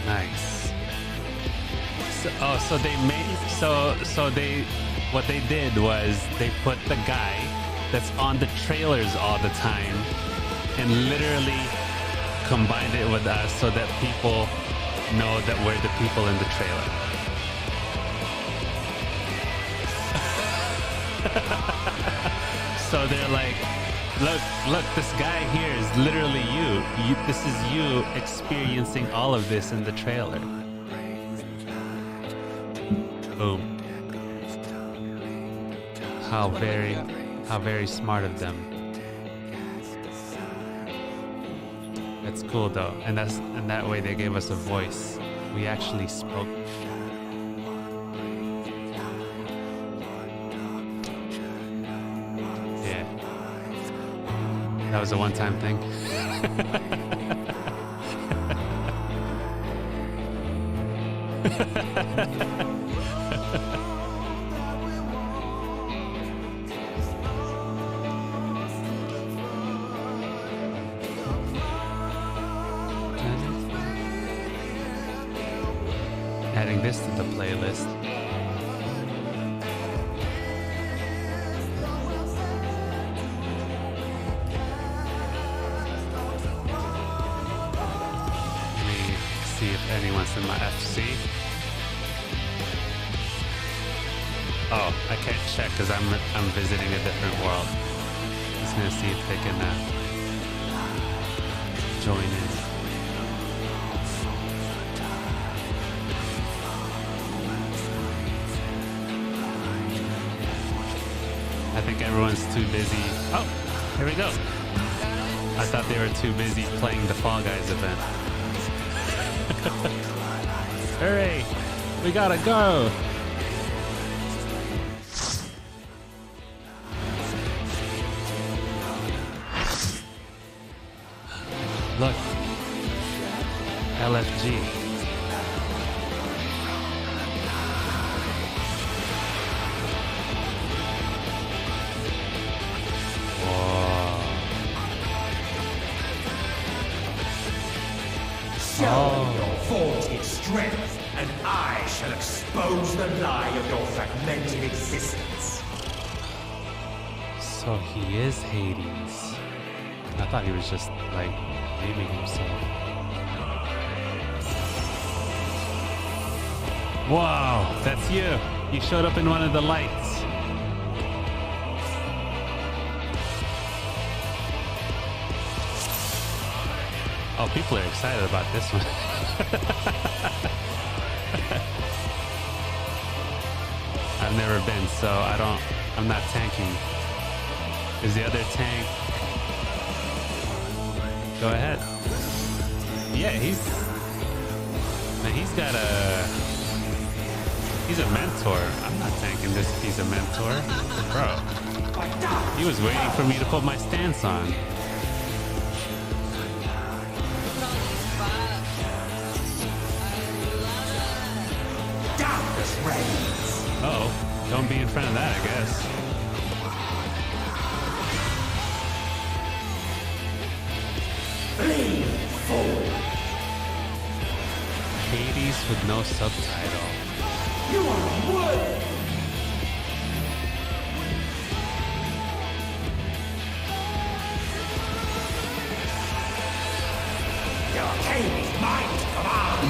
Nice. So they made what they did was they put the guy that's on the trailers all the time and literally combined it with us so that people know that we're the people in the trailer. So they're like, look, this guy here is literally you. This is you experiencing all of this in the trailer. Boom. How very smart of them. That's cool though, and that way they gave us a voice. We actually spoke. Yeah. That was a one-time thing. Adding this to the playlist. Let me see if anyone's in my FC. Oh, I can't check because I'm visiting a different world. Just gonna see if they can join in. I think everyone's too busy. Oh, here we go. I thought they were too busy playing the Fall Guys event. Hurry! We gotta go! Look. LFG. Show your vaunted strength, and I shall expose the lie of your fragmented existence. So he is Hades. I thought he was just like naming himself. Wow, that's you. You showed up in one of the lights. Oh, people are excited about this one. I've never been, so I'm not tanking. Is the other tank? Go ahead. Yeah, he's a mentor. I'm not tanking this if he's a mentor. Bro, he was waiting for me to put my stance on. Uh-oh, don't be in front of that, I guess. Lean forward. Hades with no subtitle. You are wood. Your king is mine to command.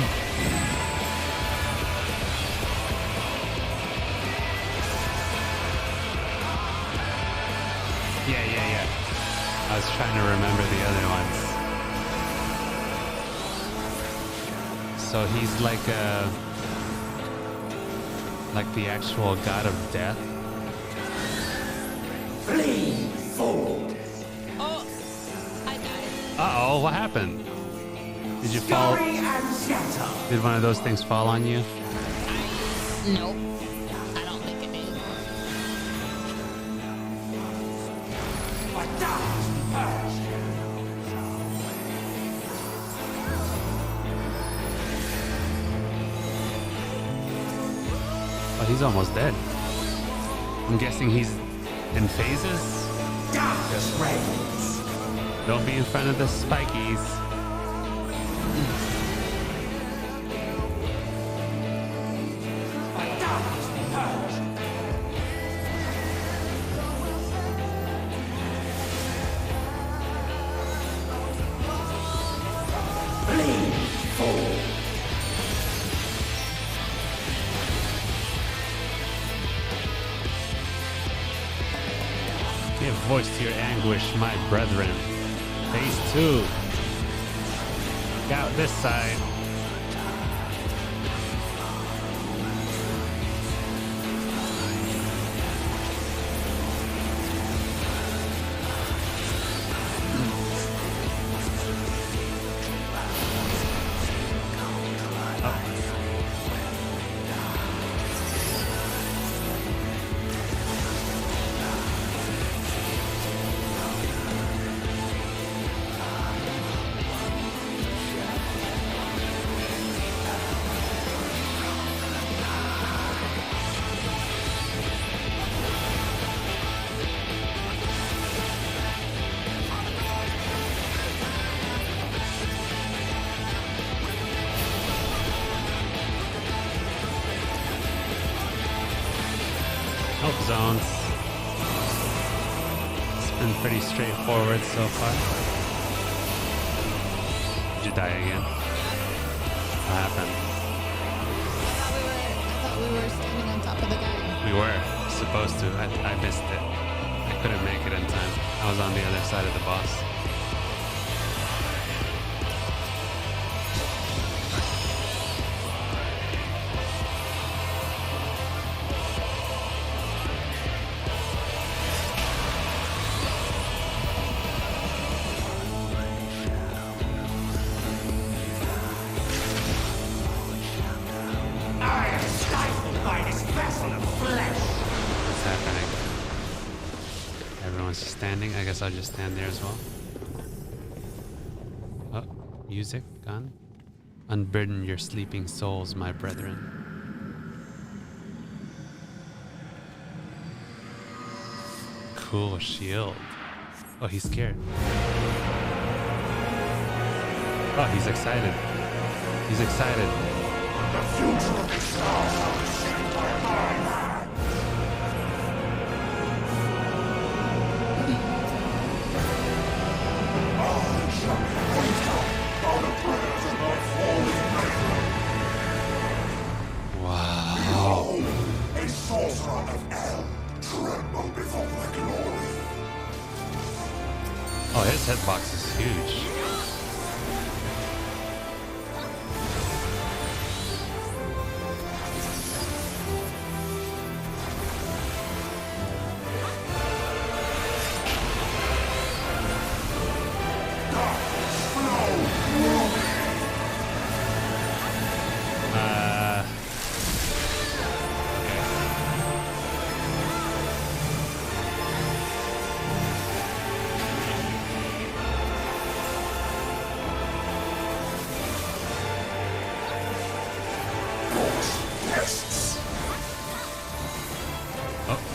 Yeah. I was trying to remember the other ones. So he's like the actual god of death. Flee forward. Oh, I died. Uh-oh, what happened? Did you fall? Did one of those things fall on you? Nope. I don't think it did. Oh, he's almost dead. I'm guessing he's in phases? Darkness reigns. Don't be in front of the spikies. Give voice to your anguish, my brethren. Phase 2. Look out this side. Help zones. It's been pretty straightforward so far. Did you die again? What happened? I thought we were standing on top of the guy. We were supposed to. I missed it. I couldn't make it in time. I was on the other side of the boss. What's happening? Everyone's standing. I guess I'll just stand there as well. Oh, music gone. Unburden your sleeping souls, my brethren. Cool shield. Oh, he's scared. Oh, he's excited. He's excited. The future of the stars are shaped by my hand. I shall be raised up by the prayers of my fallen brethren. Wow. Behold, a sorcerer of El, tremble before my glory. Oh, his hitbox is huge.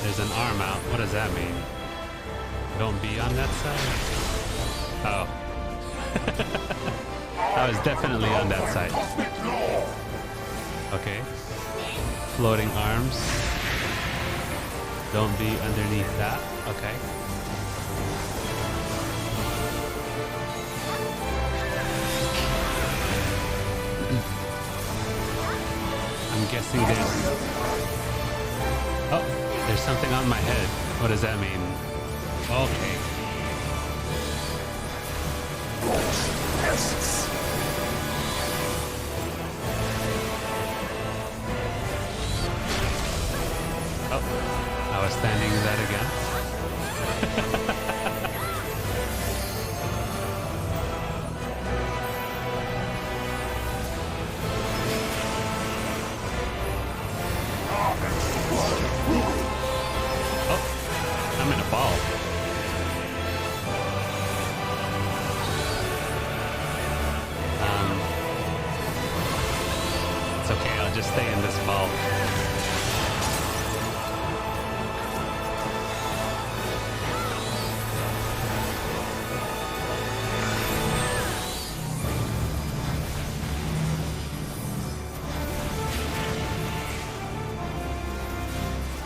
There's an arm out. What does that mean? Don't be on that side? Oh. I was definitely on that side. Okay. Floating arms. Don't be underneath that. Okay. I'm guessing there's... Oh. There's something on my head. What does that mean? Okay. Oh, I was standing that again. I'm in a ball. It's okay, I'll just stay in this ball.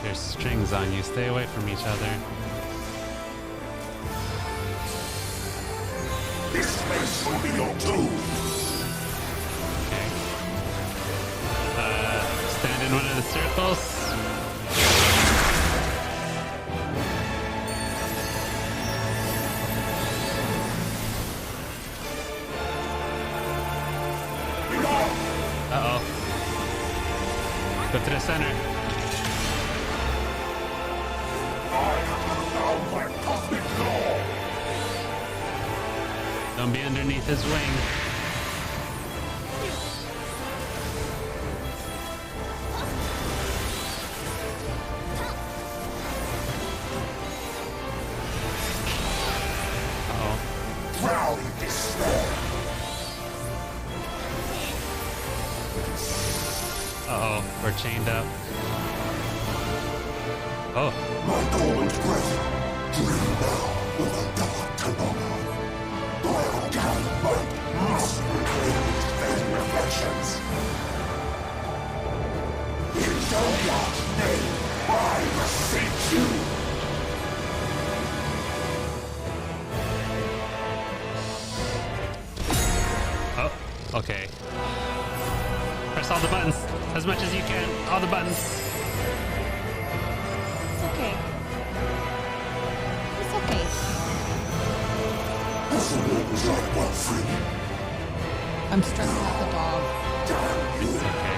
There's strings on you. Stay away from each other. This space will be your doom. Okay. Stand in one of the circles. Uh-oh. Go to the center. Don't be underneath his wing. Uh-oh. Drown in despair. Uh-oh, we're chained up. Oh. My dormant breath, dream now with the dark tomorrow. Whoever can might must reclaim its vain reflections. In Zodiac's name, I beseech you. Oh, okay. Press all the buttons as much as you can. All the buttons. I'm stressing out the dog. It's okay.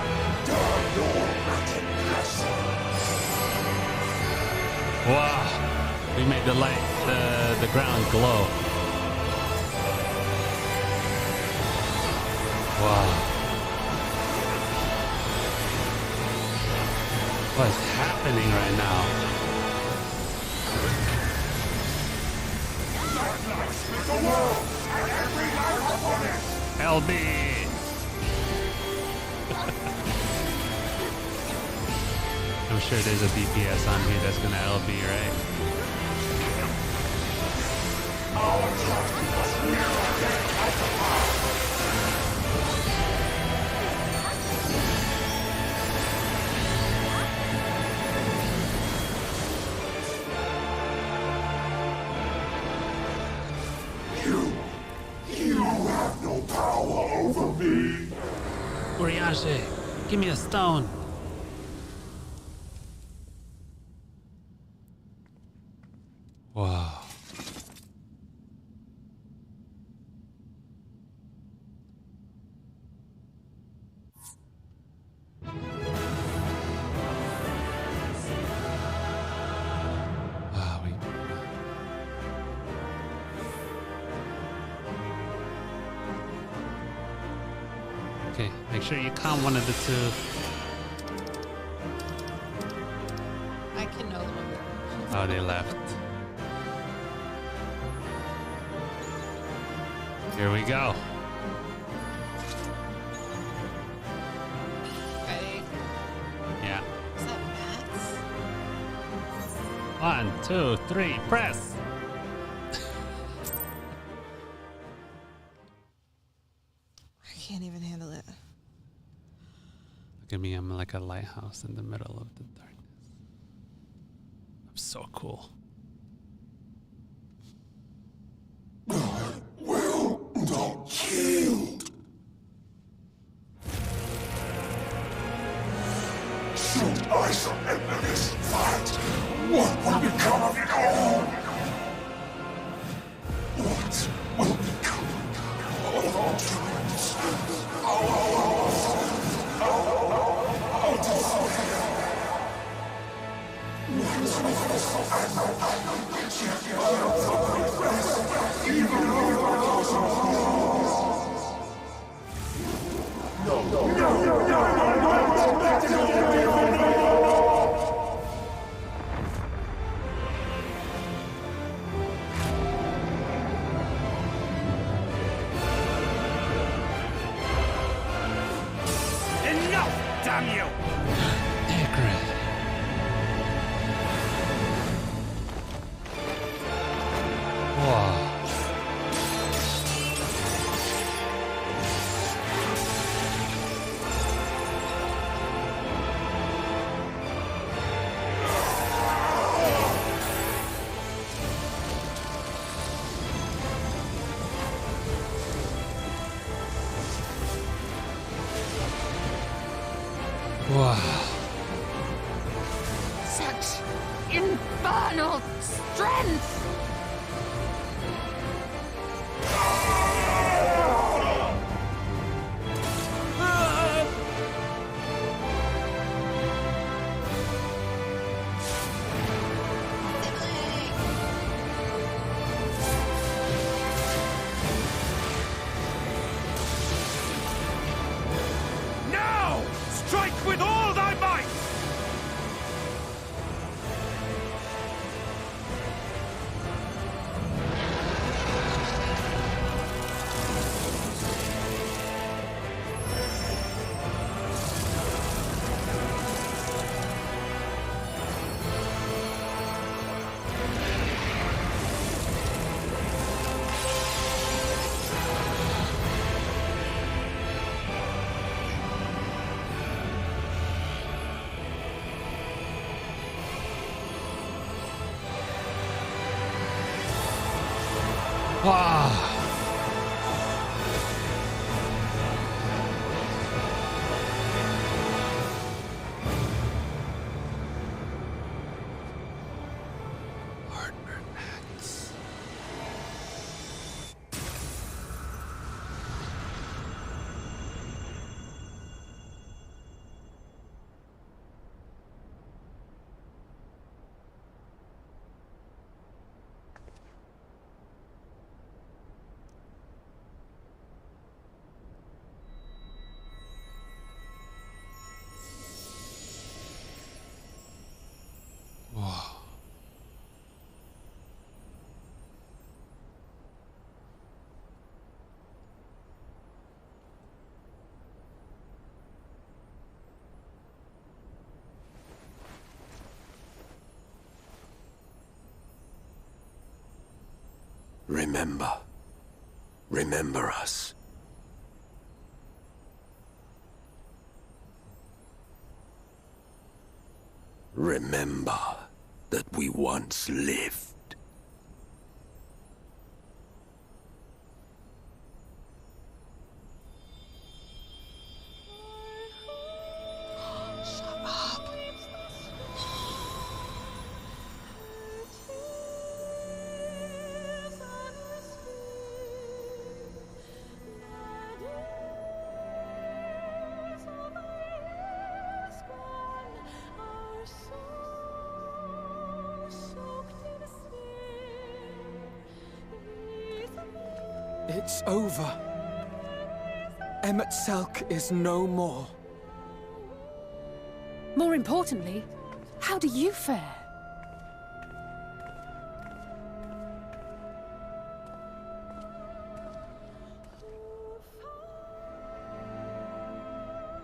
Wow. We made the light, the ground glow. Wow. What is happening right now? LB! I'm sure there's a DPS on here that's gonna LB, right? You have no power over me. Urianger, give me a stone. Wow. Okay, make sure you calm one of the two. I can no longer. Oh, they left. Here we go. Ready? Yeah. Is that Max? 1, 2, 3, press. I can't even handle it. Look at me, I'm like a lighthouse in the middle of the darkness. I'm so cool. Not killed. Should I surrender this fight, what will become of it all? What will become of our dreams? Our desire? Enough, damn you! Wow. Wow. Such infernal strength! Now! Strike with all thy might! Wow. Heartburn Max. Remember. Remember us. Remember that we once lived. It's over. Emmett Selk is no more. More importantly, how do you fare?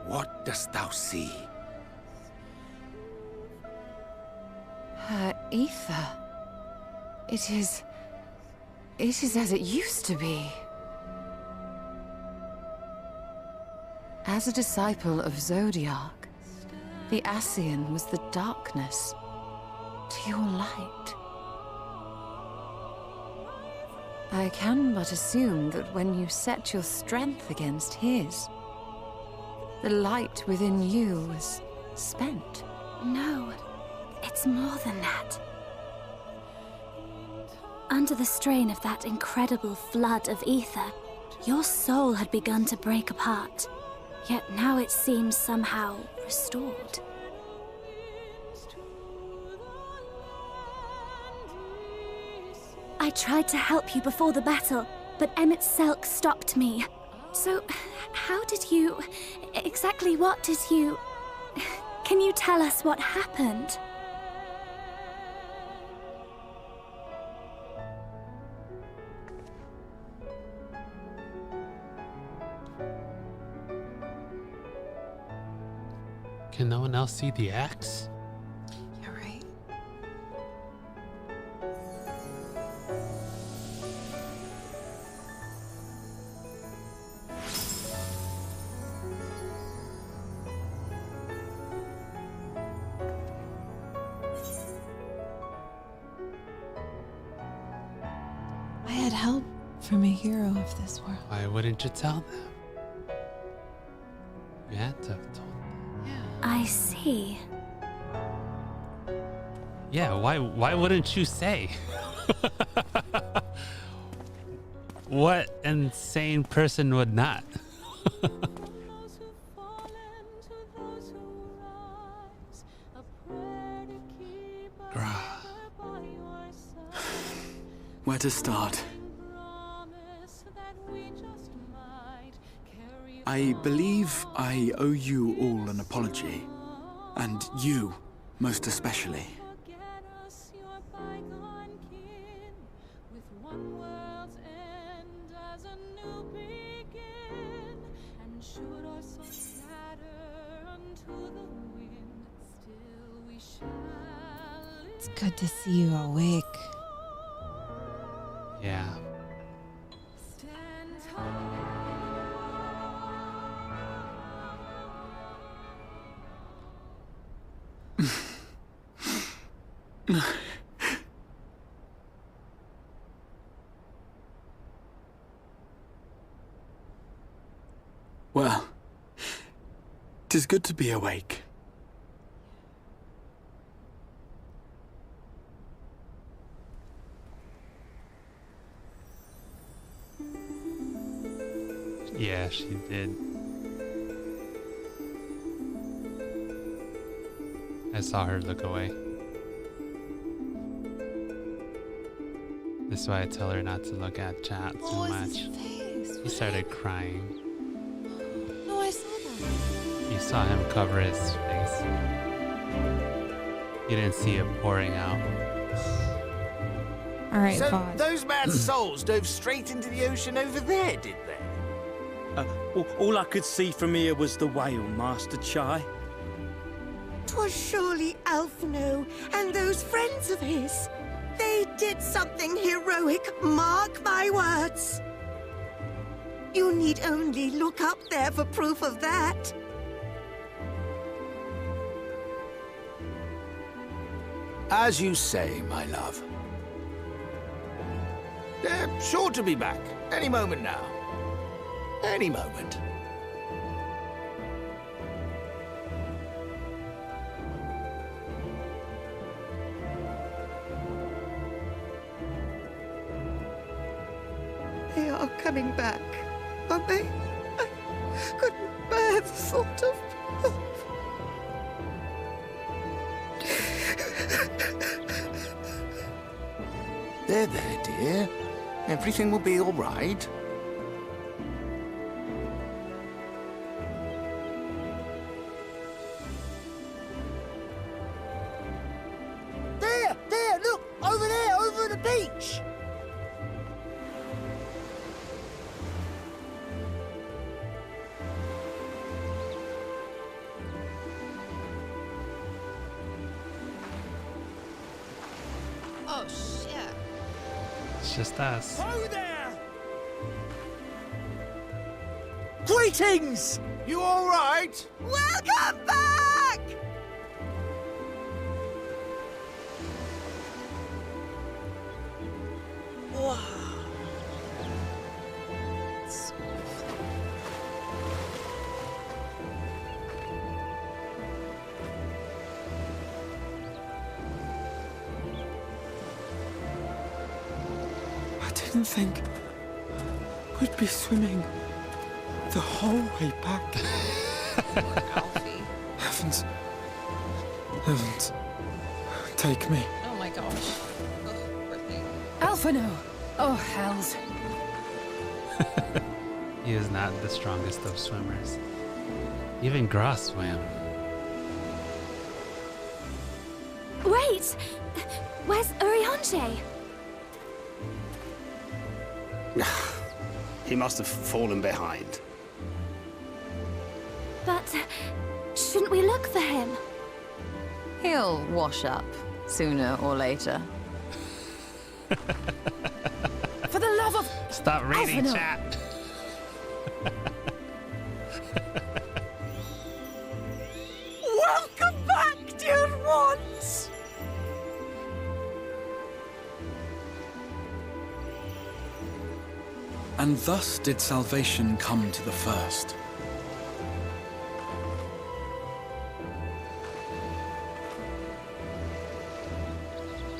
What dost thou see? Her ether. It is as it used to be. As a disciple of Zodiac, the Ascian was the darkness to your light. I can but assume that when you set your strength against his, the light within you was spent. No, it's more than that. Under the strain of that incredible flood of ether, your soul had begun to break apart. Yet now it seems somehow restored. I tried to help you before the battle, but Emmett Selk stopped me. So, how did you... exactly what did you... Can you tell us what happened? Can no one else see the axe? You're right. I had help from a hero of this world. Why wouldn't you tell them? You had to have told them. I see. Yeah, why wouldn't you say? What insane person would not? Where to start? I believe I owe you all an apology. And you, most especially. It's good to see you awake. Yeah. Well, 'tis good to be awake. Yeah, she did. I saw her look away. That's why I tell her not to look at chat too much. He started crying. No, I saw that. You saw him cover his face. You didn't see it pouring out. All right, So Vaughn. those mad souls dove straight into the ocean over there, did they? All I could see from here was the whale, Master Chai. 'Twas surely Alphino and those friends of his. They They did something heroic, mark my words. You need only look up there for proof of that. As you say, my love. They're sure to be back. Any moment now. Any moment. They are coming back, aren't they? I couldn't bear the thought of... There, dear. Everything will be all right. There, look! Over there, over at the beach! Oh, shit. It's just us. Ho there! Greetings! You all right? Welcome back! Wow. I didn't think we'd be swimming the whole way back. Heavens. Heavens. Take me. Oh my gosh. Alphino! Oh, hells. He is not the strongest of swimmers. Even Gross swam. Wait! Where's Urianger? He must have fallen behind. But shouldn't we look for him? He'll wash up sooner or later. For the love of... Stop reading Alphino. chat. Welcome back, dear ones! And thus did salvation come to the first.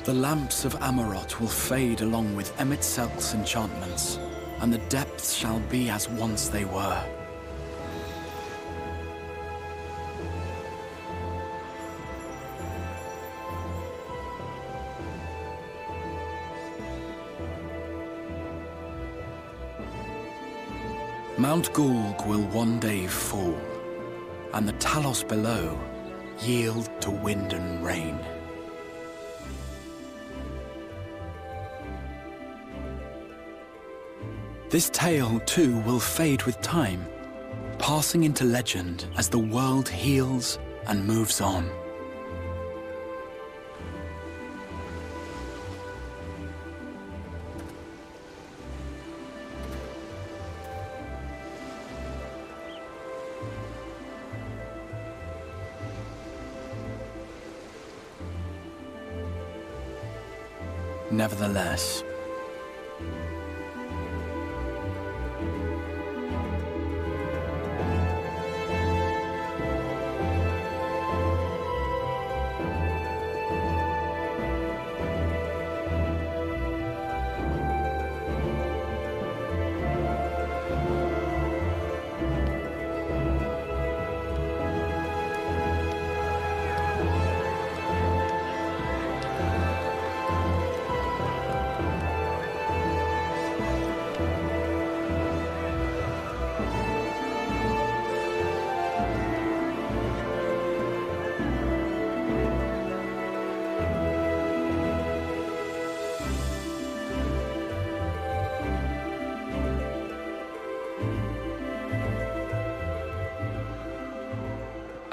The lamps of Amarot will fade along with Emet-Selk's enchantments, and the depths shall be as once they were. Mount Gulg will one day fall, and the Talos below yield to wind and rain. This tale, too, will fade with time, passing into legend as the world heals and moves on. Nevertheless,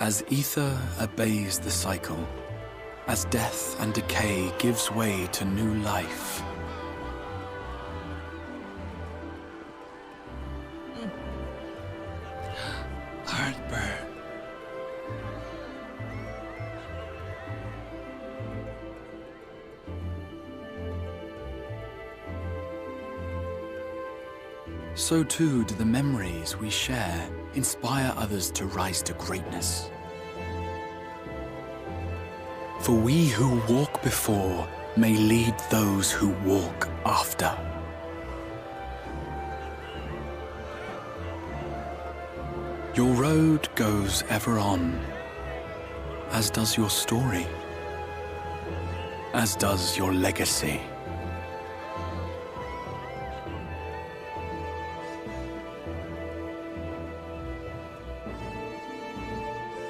as ether obeys the cycle, as death and decay gives way to new life. Heartburn. So too do the memories we share inspire others to rise to greatness. For we who walk before may lead those who walk after. Your road goes ever on, as does your story, as does your legacy.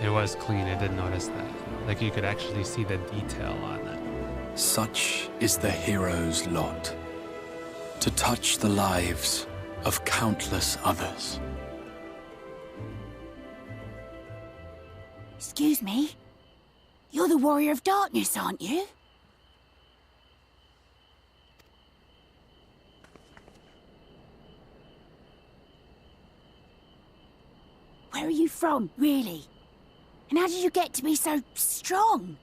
It was clean, I did notice that. Like you could actually see the detail on it. Such is the hero's lot, to touch the lives of countless others. Excuse me? You're the Warrior of Darkness, aren't you? Where are you from, really? And how did you get to be so strong?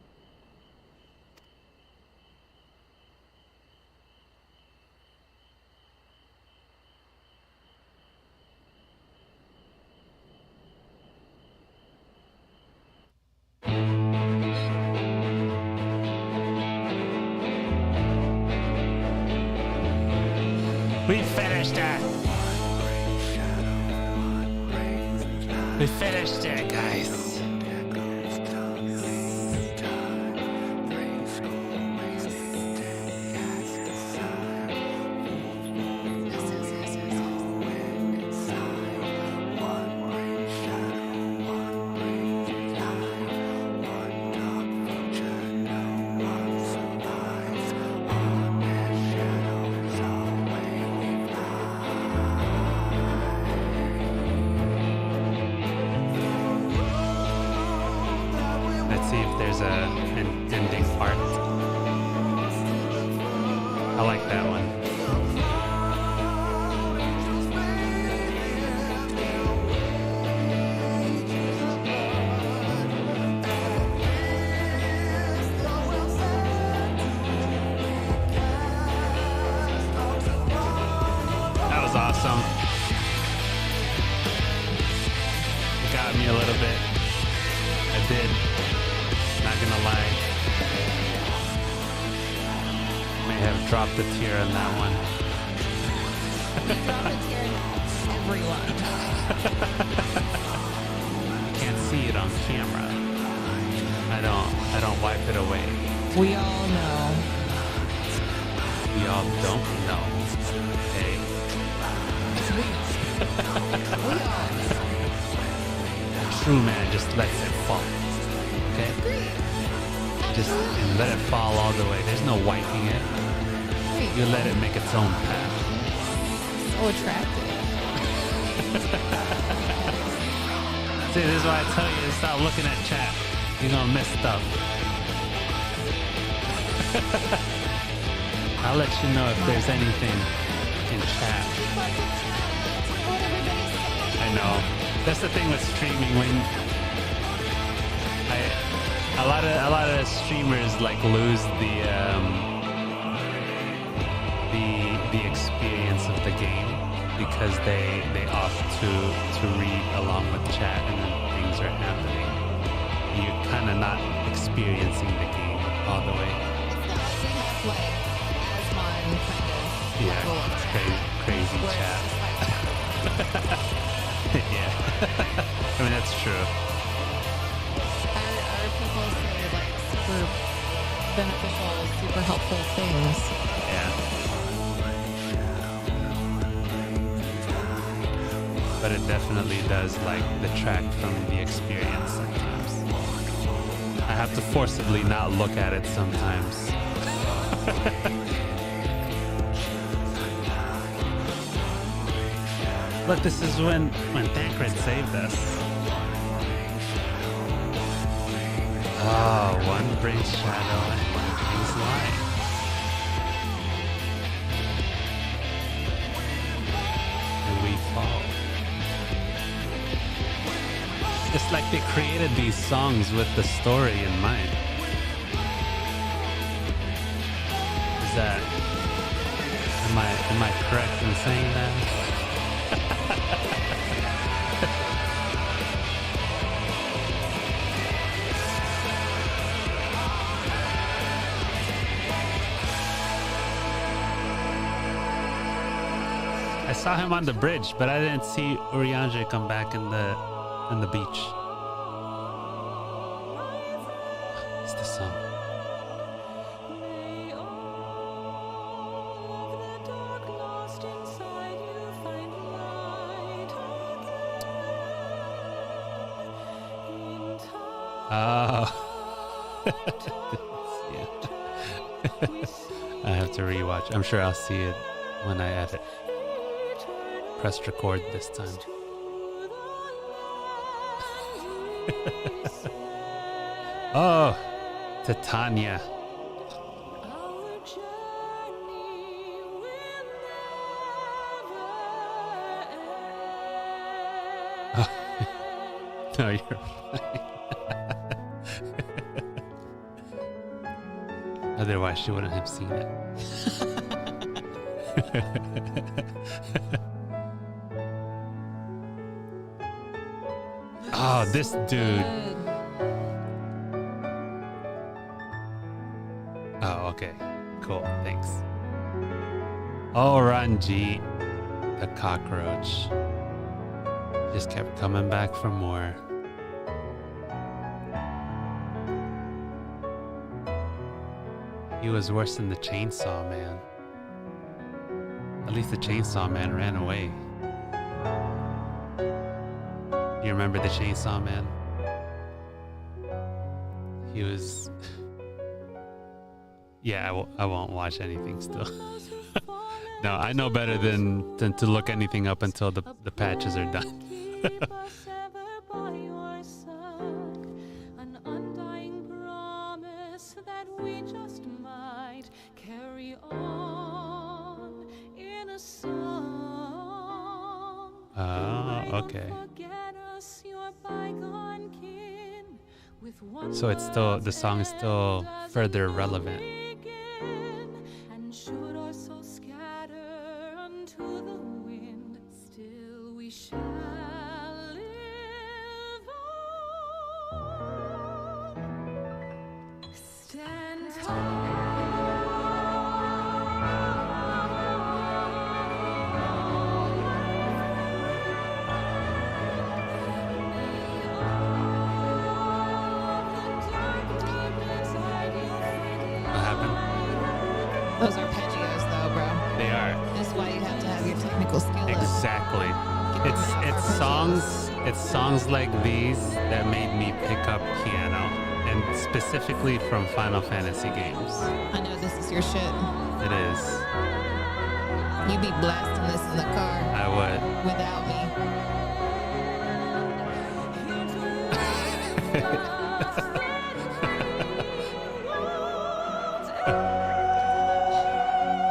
We finished it! We finished it, guys. An ending part. I like that one. That was awesome. It got me a little bit. I did. Not gonna lie. May have dropped a tear on that one. Drop a tear in everyone. You can't see it on camera. I don't wipe it away. We all know. We all don't know. Hey. We all know. True man just lets it fall. Okay? Just and let it fall all the way. There's no wiping it. You let it make its own path. So attractive. See, this is why I tell you to stop looking at chat. You're gonna miss stuff. I'll let you know if there's anything in chat. I know. That's the thing with streaming when a lot of streamers like lose the experience of the game because they opt to read along with chat and then things are happening. You're kind of not experiencing the game all the way. Yeah, crazy chat. Yeah, I mean that's true. Other people say like super beneficial, super helpful things. Yeah. But it definitely does like detract from the experience sometimes. I have to forcibly not look at it sometimes. Look, this is when Thancred saved us. Oh, one brings shadow and one brings light. And we fall. It's like they created these songs with the story in mind. Is that... Am I correct in saying that? I saw him on the bridge, but I didn't see Urianger come back in the beach. It's the song. Oh. I have to rewatch. I'm sure I'll see it when I edit. Press record this time. Oh, Titania. Oh. No, you're fine. Otherwise, she wouldn't have seen it. Oh, this dude. Oh, okay. Cool. Thanks. Oh, Ranji, the cockroach. Just kept coming back for more. He was worse than the chainsaw man. At least the chainsaw man ran away. You remember the chainsaw man? He was... Yeah, I won't watch anything still. No, I know better than to look anything up until the patches are done. Oh, okay. So it's still, the song is still further relevant. Those arpeggios, though, bro. They are. That's why you have to have your technical skill. Exactly. It's songs like these that made me pick up piano, and specifically from Final Fantasy games. I know this is your shit. It is. You'd be blasting this in the car. I would. Without me.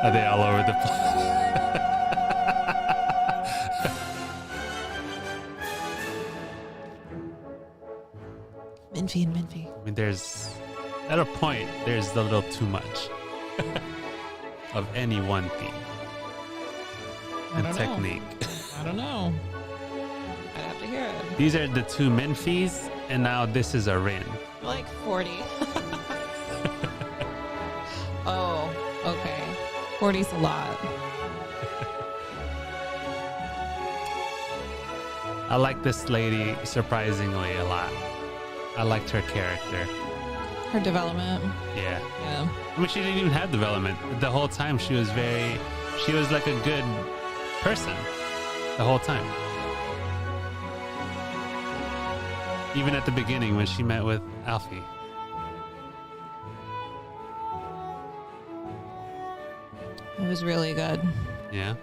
Are they all over the place? Minfy and Minfy. I mean, there's... At a point, there's a little too much of any one theme and technique. I don't know. I'd have to hear it. These are the two Minfys, and now this is a Rin. Like 40. Oh, okay. 40's a lot. I like this lady surprisingly a lot. I liked her character. Her development. Yeah. Yeah. I mean, she didn't even have development. The whole time she was like a good person. The whole time. Even at the beginning when she met with Alfie. It was really good. Yeah.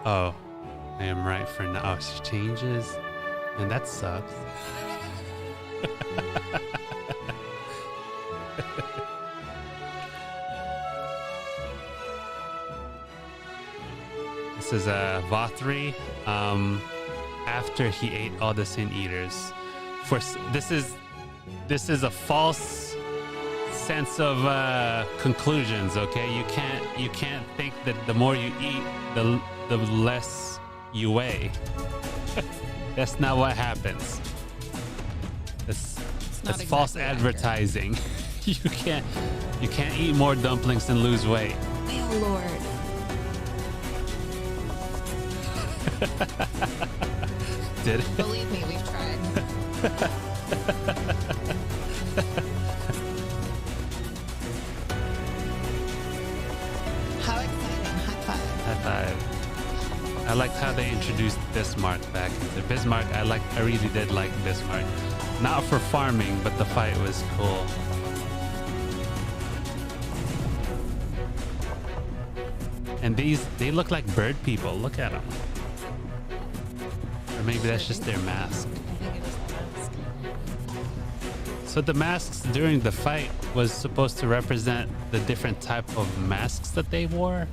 Oh, I am right for now. Oh, she changes. And that sucks. This is Vothri. After he ate all the Sin Eaters. This is a false sense of conclusions. Okay, you can't think that the more you eat, the less you weigh. That's not what happens. That's false advertising. You can't eat more dumplings and lose weight. Oh Lord. Did it? Believe me, we've tried. How exciting. High five. High five. I liked how they introduced Bismarck back into Bismarck. I really did like Bismarck. Not for farming, but the fight was cool. And they look like bird people. Look at them. Or maybe that's just their mask. So the masks during the fight was supposed to represent the different type of masks that they wore. I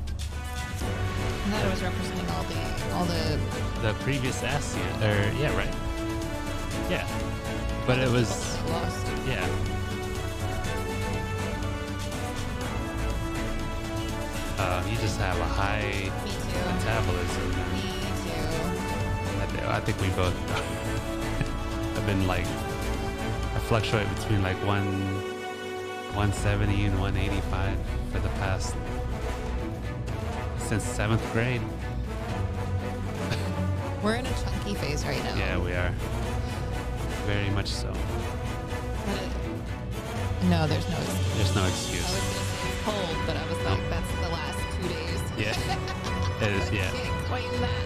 thought it was representing all the previous Asian, or yeah, right? Yeah, but it was lost. Yeah. You just have a high metabolism. Me too. I think we both. I've been like, I fluctuate between like 170 and 185 for the past since 7th grade. We're in a chunky phase right now. Yeah, we are. Very much so. No, there's no excuse. There's no excuse. I was gonna say it's cold, but I was like, that's the last 2 days. Yeah. It is, yeah. Can't explain that.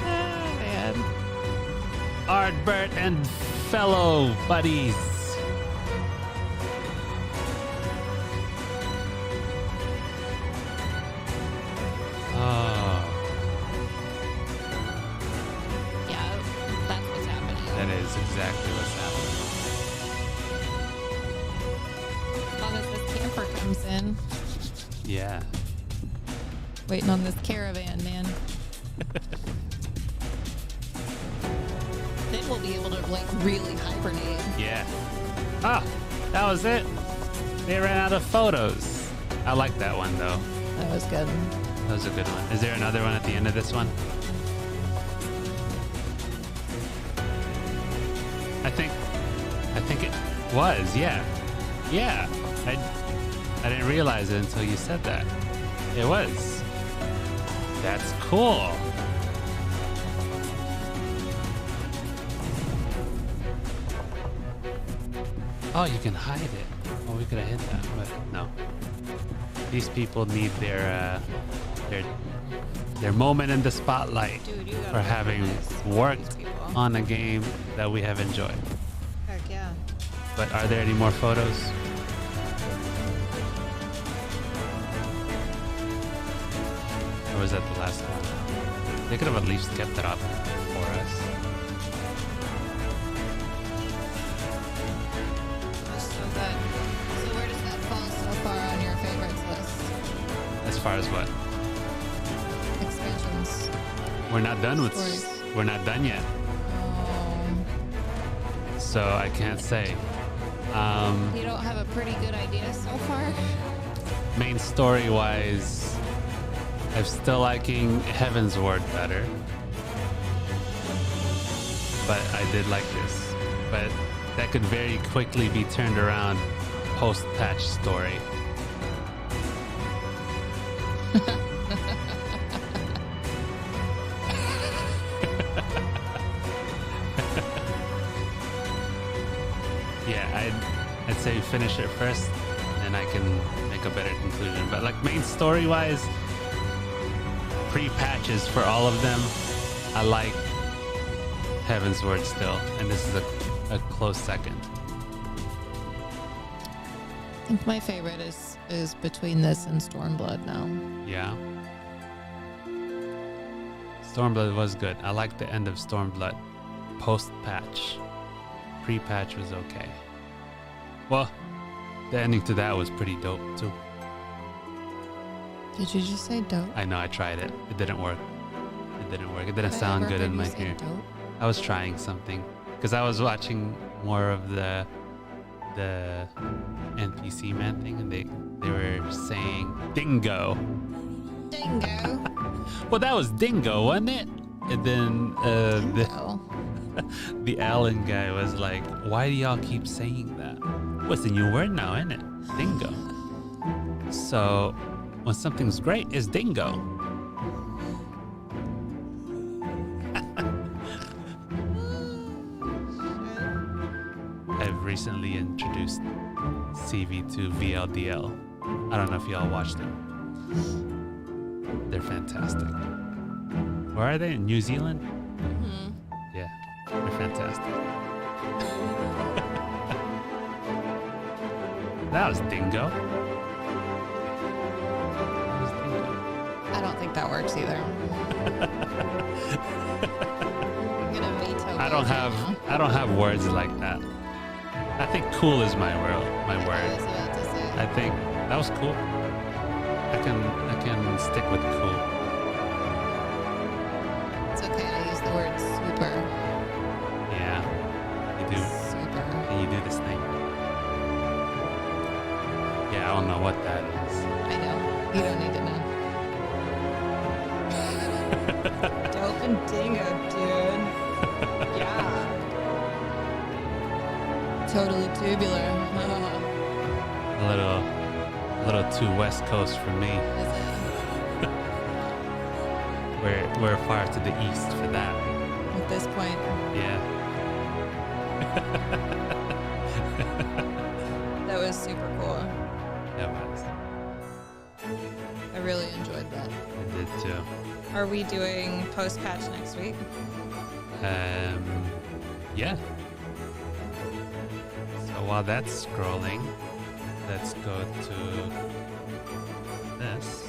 Oh, man. Art, Bert, and fellow buddies. Oh. Yeah, that's what's happening. That is exactly what's happening. As long as this camper comes in. Yeah. Waiting on this caravan, man. Then we'll be able to like really hibernate. Yeah. Ah, that was it. They ran out of photos. I like that one though. That was good. That was a good one. Is there another one at the end of this one? I think it was, yeah. Yeah. I didn't realize it until you said that. It was. That's cool. Oh, you can hide it. Oh, we could have hit that, but no. These people need their moment in the spotlight. Dude, you for having worked on a game that we have enjoyed. Heck yeah. But are there any more photos? Or was that the last one? They could have at least kept it up for us. So where does that fall so far on your favorites list? As far as what? Expansions. We're not done with. Stories. We're not done yet. So I can't say. You don't have a pretty good idea so far? Main story wise, I'm still liking Heaven's Word better. But I did like this. But that could very quickly be turned around post-patch story. Yeah, I'd say finish it first, and I can make a better conclusion. But like main story-wise, pre-patches for all of them, I like Heaven's Word still, and this is a close second. I think my favorite is between this and Stormblood now. Yeah. Stormblood was good. I liked the end of Stormblood. Post-patch. Pre-patch was okay. Well, the ending to that was pretty dope too. Did you just say dope? I know, I tried it. It didn't work. It didn't sound good in my ear. I was trying something. Because I was watching more of the NPC man thing, and they were saying dingo. Dingo. Well, that was dingo, wasn't it? And then the Alan guy was like, "Why do y'all keep saying that? What's a new word now, isn't it? Dingo." So when something's great, it's dingo. I've recently introduced CV to VLDL. I don't know if y'all watched them. They're fantastic. Where are they? In New Zealand? Mm-hmm. Yeah, they're fantastic. That was dingo. I don't think that works either. I'm gonna veto. I don't have words like that. I think cool is my word. I was about to say. I think that was cool. I can stick with cool. It's okay. I use the word super. Yeah, you do. Super. And you do this thing. Yeah, I don't know what that is. I know. You don't need to know. Dope and dingo, dude. Yeah. Totally tubular. A little too West Coast for me. We're far to the east for that. At this point. Yeah. That was super cool. That was. I really enjoyed that. I did too. Are we doing post-patch next week? Yeah. So while that's scrolling, let's go to this.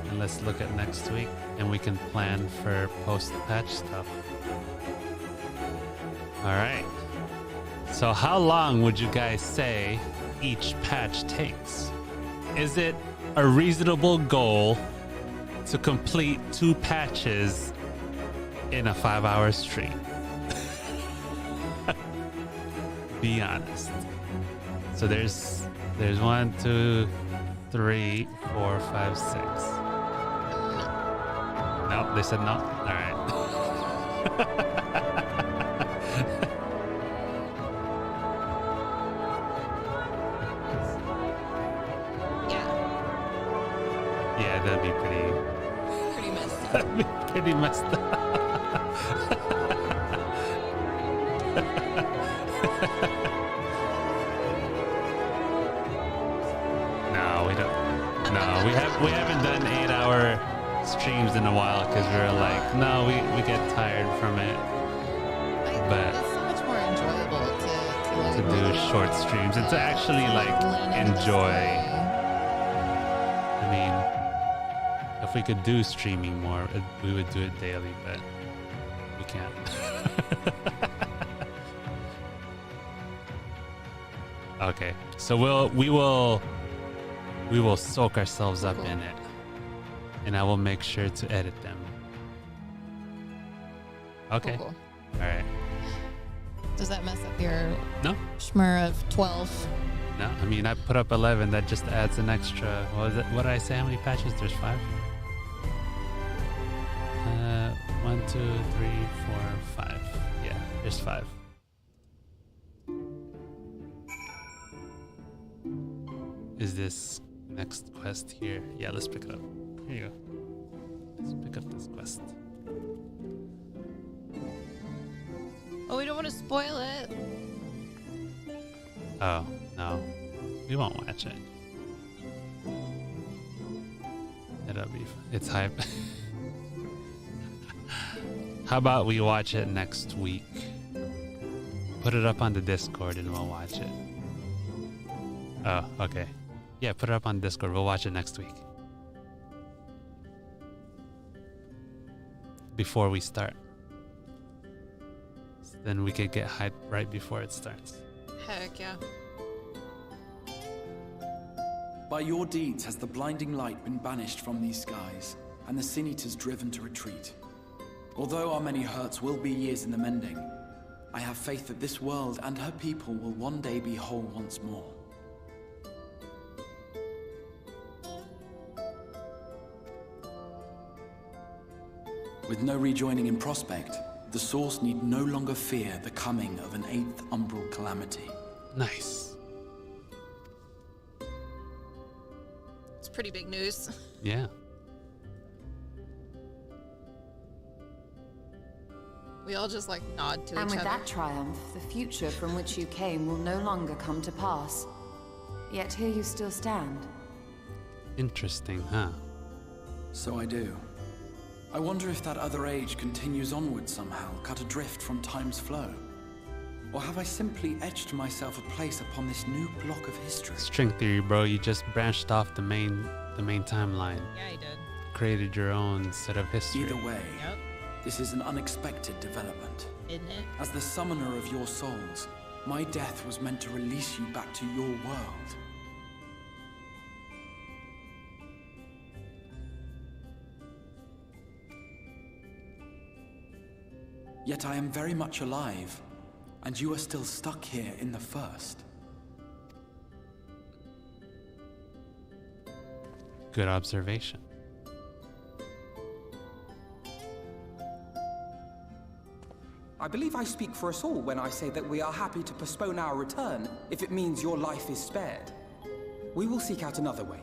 And let's look at next week, and we can plan for post-patch stuff. All right. So how long would you guys say each patch takes? Is it a reasonable goal to complete 2 patches in a 5-hour stream? Be honest. So there's 1, 2, 3, 4, 5, 6. No, they said no. All right. Yeah, that'd be pretty messed up. That'd be pretty messed up. No, we don't. No, we haven't done 8-hour streams in a while because we were like, no, we get tired from it. But It's so much more enjoyable to do short streams and to actually like enjoy. I mean, if we could do streaming more, we would do it daily, but we can't. Okay, so we will soak ourselves up in it, and I will make sure to edit them. Okay. Cool. All right. Does that mess up your No. schmur of 12? No, I mean I put up 11. That just adds an extra. What was it? What did I say? How many patches? There's 5. 1, 2, 3, 4, 5. Yeah, there's 5. Is this next quest here? Yeah, let's pick it up. Here you go. Let's pick up this quest. Oh, we don't want to spoil it. Oh, no. We won't watch it. It'll be it's hype. How about we watch it next week? Put it up on the Discord and we'll watch it. Oh, okay. Yeah, put it up on Discord. We'll watch it next week. before we start. So then we could get hyped right before it starts. Heck yeah. By your deeds has the blinding light been banished from these skies, and the Sin Eaters driven to retreat. Although our many hurts will be years in the mending, I have faith that this world and her people will one day be whole once more. With no rejoining in prospect, the Source need no longer fear the coming of an 8th umbral calamity. Nice. It's pretty big news. Yeah. We all just like nod to And each with other. that triumph, the future from which you came will no longer come to pass. Yet here you still stand. Interesting, huh? So I do. I wonder if that other age continues onward somehow, cut adrift from time's flow. Or have I simply etched myself a place upon this new block of history? String theory, bro. You just branched off the main timeline. Yeah, he did. Created your own set of history. Either way, this is an unexpected development. Isn't it? As the summoner of your souls, my death was meant to release you back to your world. Yet I am very much alive, and you are still stuck here in the first. Good observation. I believe I speak for us all when I say that we are happy to postpone our return if it means your life is spared. We will seek out another way.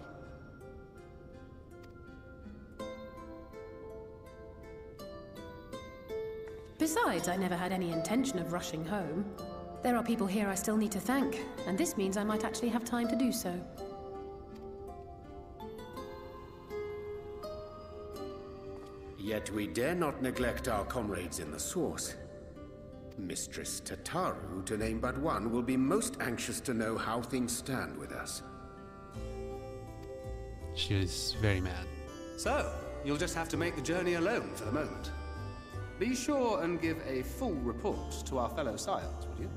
Besides, I never had any intention of rushing home. There are people here I still need to thank, and this means I might actually have time to do so. Yet we dare not neglect our comrades in the Source. Mistress Tataru, to name but one, will be most anxious to know how things stand with us. She was very mad. So, you'll just have to make the journey alone for the moment. Be sure and give a full report to our fellow Scions, would you?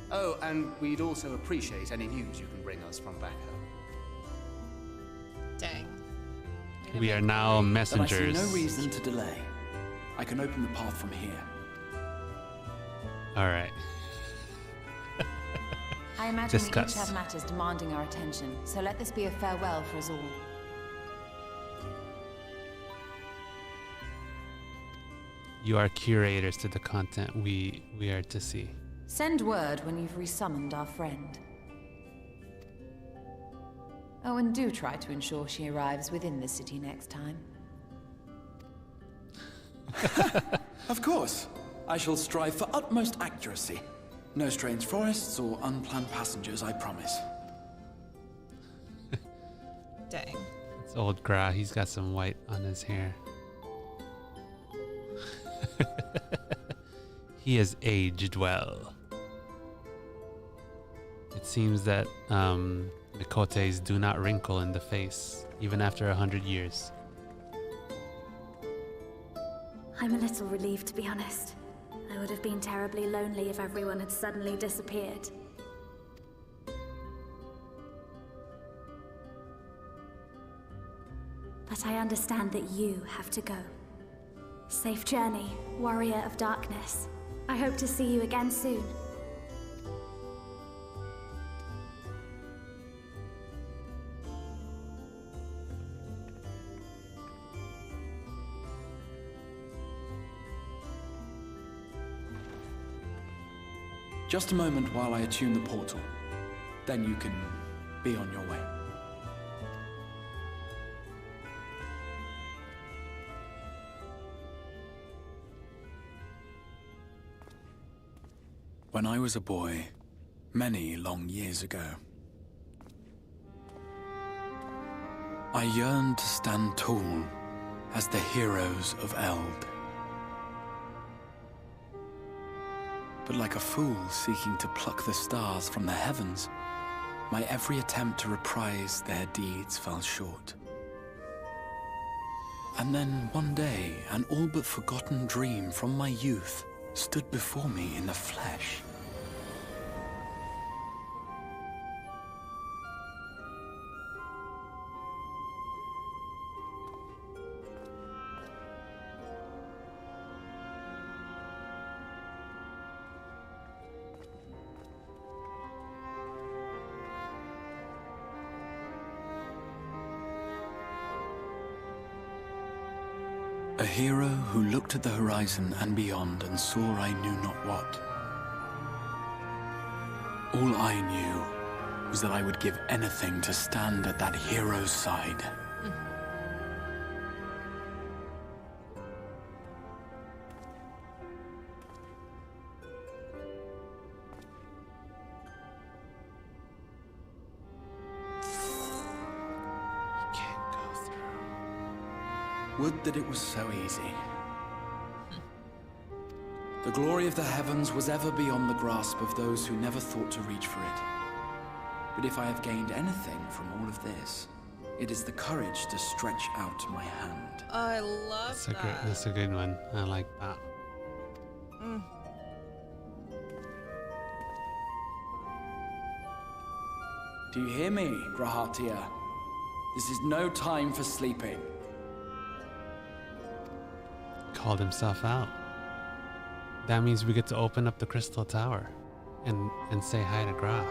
Oh, and we'd also appreciate any news you can bring us from back home. Dang. We are now Then messengers. I see no reason to delay. I can open the path from here. All right. I imagine Discuss. we each have matters demanding our attention, so let this be a farewell for us all. You are curators to the content we are to see. Send word when you've resummoned our friend. Oh, and do try to ensure she arrives within the city next time. Of course. I shall strive for utmost accuracy. No strange forests or unplanned passengers, I promise. Dang. It's old Gra. He's got some white on his hair. He has aged well. It seems that Mikotes do not wrinkle in the face, even after 100 years. I'm a little relieved, to be honest. I would have been terribly lonely if everyone had suddenly disappeared. But I understand that you have to go. Safe journey, warrior of darkness. I hope to see you again soon. Just a moment while I attune the portal. Then you can be on your way. When I was a boy, many long years ago, I yearned to stand tall as the heroes of Eld. But like a fool seeking to pluck the stars from the heavens, my every attempt to reprise their deeds fell short. And then one day, an all but forgotten dream from my youth stood before me in the flesh. A hero who looked at the horizon and beyond and saw I knew not what. All I knew was that I would give anything to stand at that hero's side. Would that it was so easy. The glory of the heavens was ever beyond the grasp of those who never thought to reach for it. But if I have gained anything from all of this, it is the courage to stretch out my hand. I love that. That's a good one. I like that. Do you hear me, Grahatia? This is no time for sleeping. Called himself out. That means we get to open up the Crystal Tower and say hi to Gra.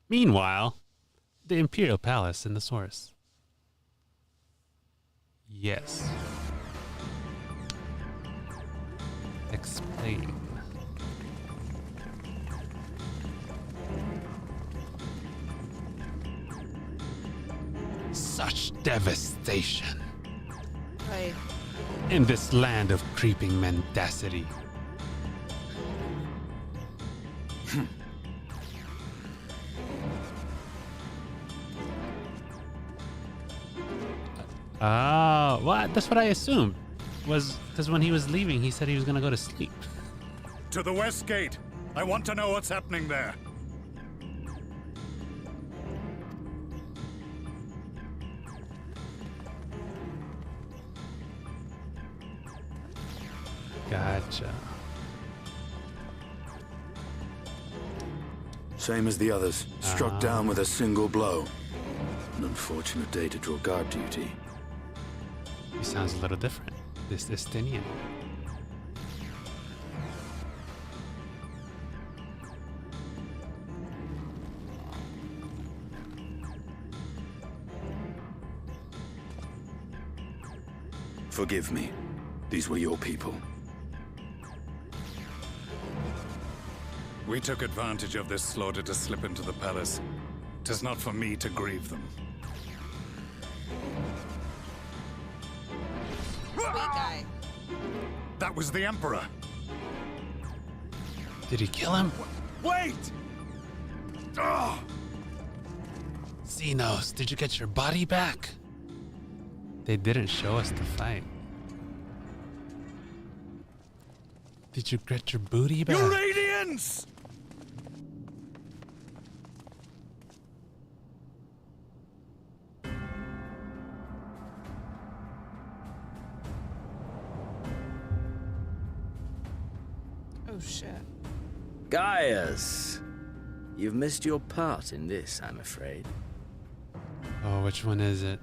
Meanwhile, the Imperial Palace in the Source. Yes. Explain. Such devastation. Right. In this land of creeping mendacity. Well, that's what I assumed. Was because when he was leaving, he said he was gonna go to sleep. To the west gate. I want to know what's happening there. Gotcha. Same as the others. Struck down with a single blow. An unfortunate day to draw guard duty. He sounds a little different. This Estinian. Forgive me. These were your people. We took advantage of this slaughter to slip into the palace. 'Tis not for me to grieve them. Sweet guy. That was the Emperor. Did he kill him? Wait! Oh. Xenos, did you get your body back? They didn't show us the fight. Did you get your booty back? You Radiants! Oh shit. Gaius, you've missed your part in this, I'm afraid. Oh, which one is it?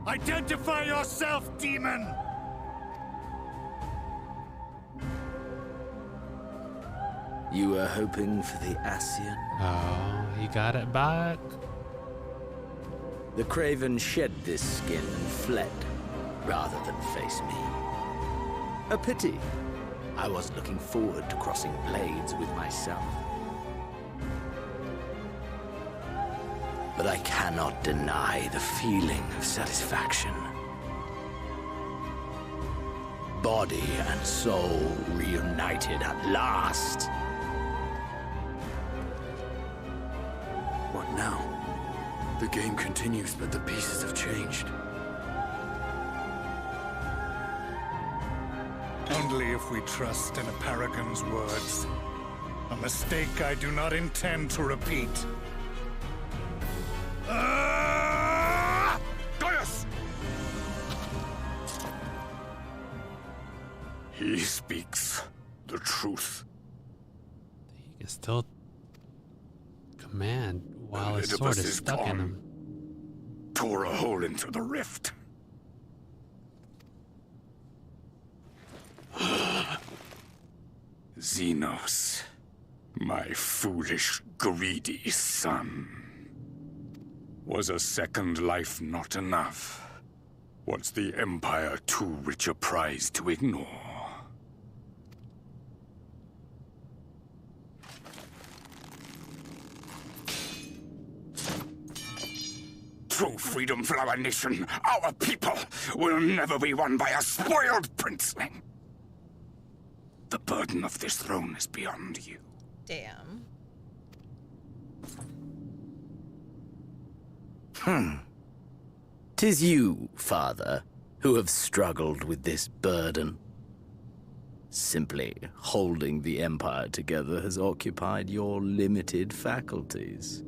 Identify yourself, demon! You were hoping for the Ascian? Oh, he got it back. The Craven shed this skin and fled, rather than face me. A pity. I was looking forward to crossing blades with myself. But I cannot deny the feeling of satisfaction. Body and soul reunited at last. What now? The game continues, but the pieces have changed. blindly if we trust in a paragon's words. A mistake I do not intend to repeat. Gaius! He speaks the truth. He can still command while his sword Oedipus is stuck in him. Tore a hole into the rift. Xenos, my foolish, greedy son. Was a second life not enough? Was the Empire too rich a prize to ignore? True freedom for our nation, our people, will never be won by a spoiled princeling. The burden of this throne is beyond you. Damn. 'Tis you, father, who have struggled with this burden. Simply holding the Empire together has occupied your limited faculties.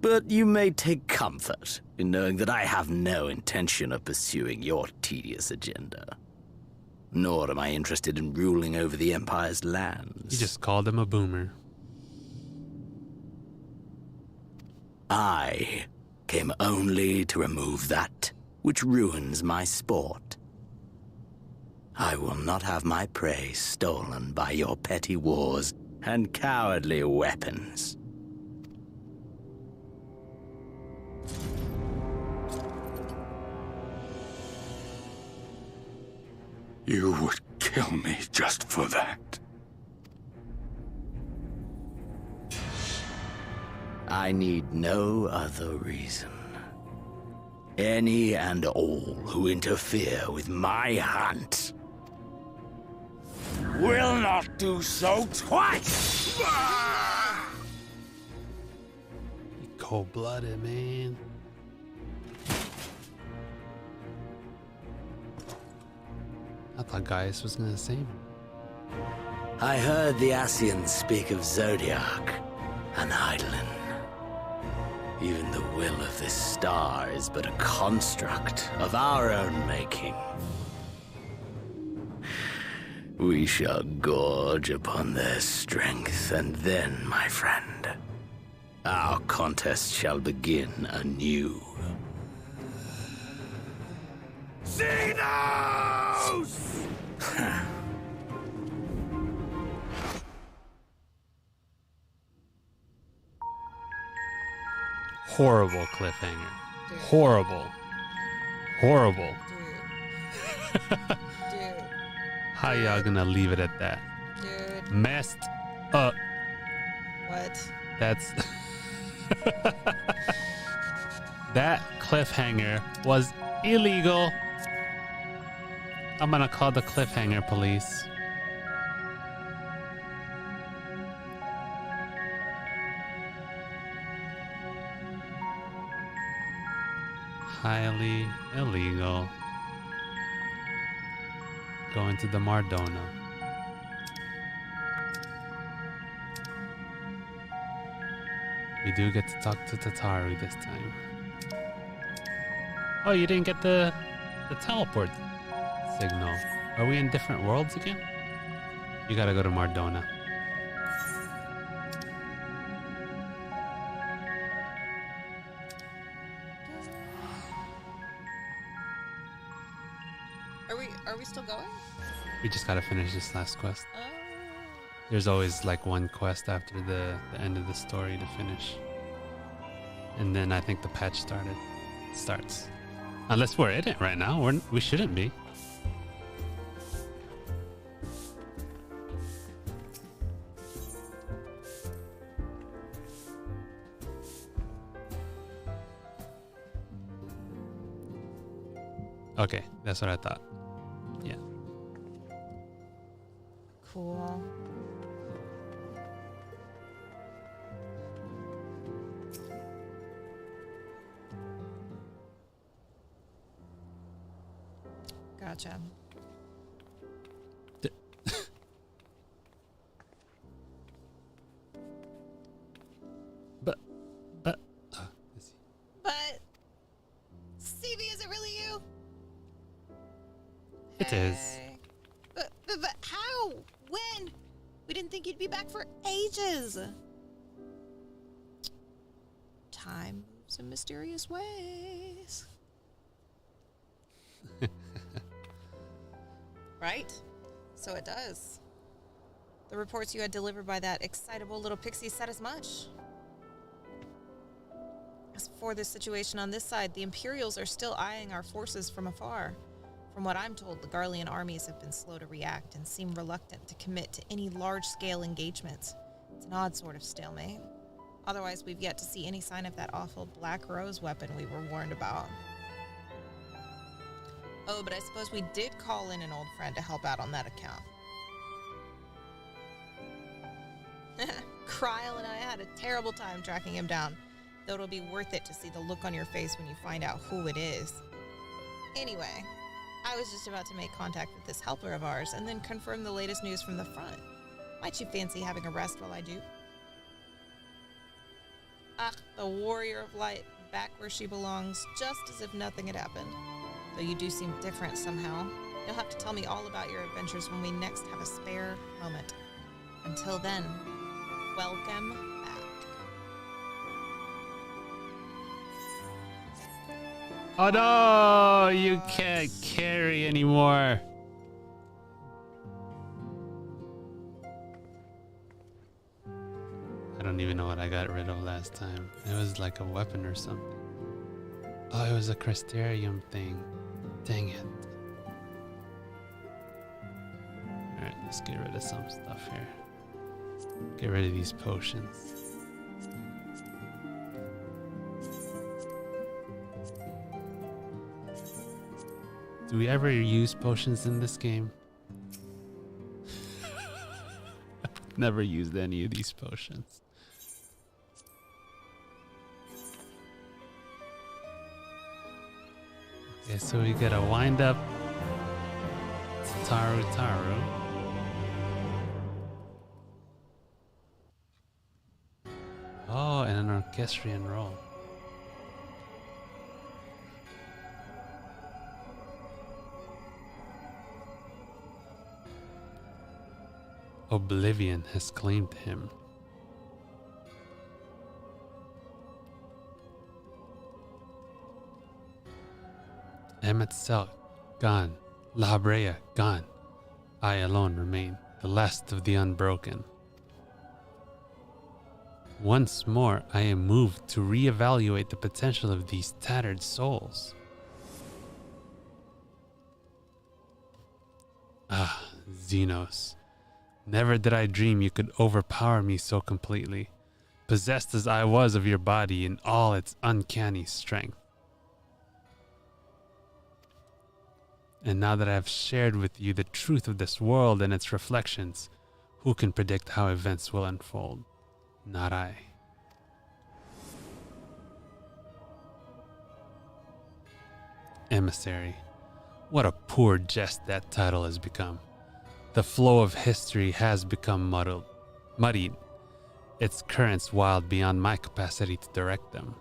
But you may take comfort in knowing that I have no intention of pursuing your tedious agenda. Nor am I interested in ruling over the Empire's lands. You just called him a boomer. I came only to remove that which ruins my sport. I will not have my prey stolen by your petty wars and cowardly weapons. You would kill me just for that. I need no other reason. Any and all who interfere with my hunt will not do so twice! Cold-blooded, man. I thought Gaius was gonna save him. I heard the Ascians speak of Zodiac and Eidolon. Even the will of this star is but a construct of our own making. We shall gorge upon their strength, and then, my friend, our contest shall begin anew. Xenos! Horrible cliffhanger. Horrible. Horrible. How y'all gonna leave it at that? Dude. Messed up. What? That's... That cliffhanger was illegal. I'm gonna call the cliffhanger police. Highly illegal. Going to the Mardona. We do get to talk to Tataru this time. Oh, you didn't get the teleport signal. Are we in different worlds again? You gotta go to Mardona. Are we still going? We just gotta finish this last quest. There's always like one quest after the end of the story to finish. And then I think the patch starts. Unless we're in it right now. We shouldn't be. Okay, that's what I thought. Yeah. Cool. Gotcha. is. But how? When? We didn't think you'd be back for ages. Time moves in mysterious ways. Right? So it does. The reports you had delivered by that excitable little pixie said as much. As for the situation on this side, the Imperials are still eyeing our forces from afar. From what I'm told, the Garlean armies have been slow to react and seem reluctant to commit to any large-scale engagements. It's an odd sort of stalemate. Otherwise, we've yet to see any sign of that awful Black Rose weapon we were warned about. Oh, but I suppose we did call in an old friend to help out on that account. Kryle and I had a terrible time tracking him down, though it'll be worth it to see the look on your face when you find out who it is. Anyway, I was just about to make contact with this helper of ours and then confirm the latest news from the front. Might you fancy having a rest while I do? Ah, the warrior of light, back where she belongs, just as if nothing had happened. Though you do seem different somehow. You'll have to tell me all about your adventures when we next have a spare moment. Until then, welcome back. Oh no, you can't carry anymore. I don't even know what I got rid of last time. It was like a weapon or something. Oh, it was a Crystarium thing. Dang it. Alright, let's get rid of some stuff here. Get rid of these potions. Do we ever use potions in this game? I've never used any of these potions. Okay, so we gotta wind up Taru. Oh, and an orchestrion roll. Oblivion has claimed him. Emmett Selk, gone. La Brea, gone. I alone remain, the last of the unbroken. Once more, I am moved to reevaluate the potential of these tattered souls. Ah, Xenos. Never did I dream you could overpower me so completely, possessed as I was of your body in all its uncanny strength. And now that I have shared with you the truth of this world and its reflections, who can predict how events will unfold? Not I. Emissary. What a poor jest that title has become. The flow of history has become muddied, its currents wild beyond my capacity to direct them.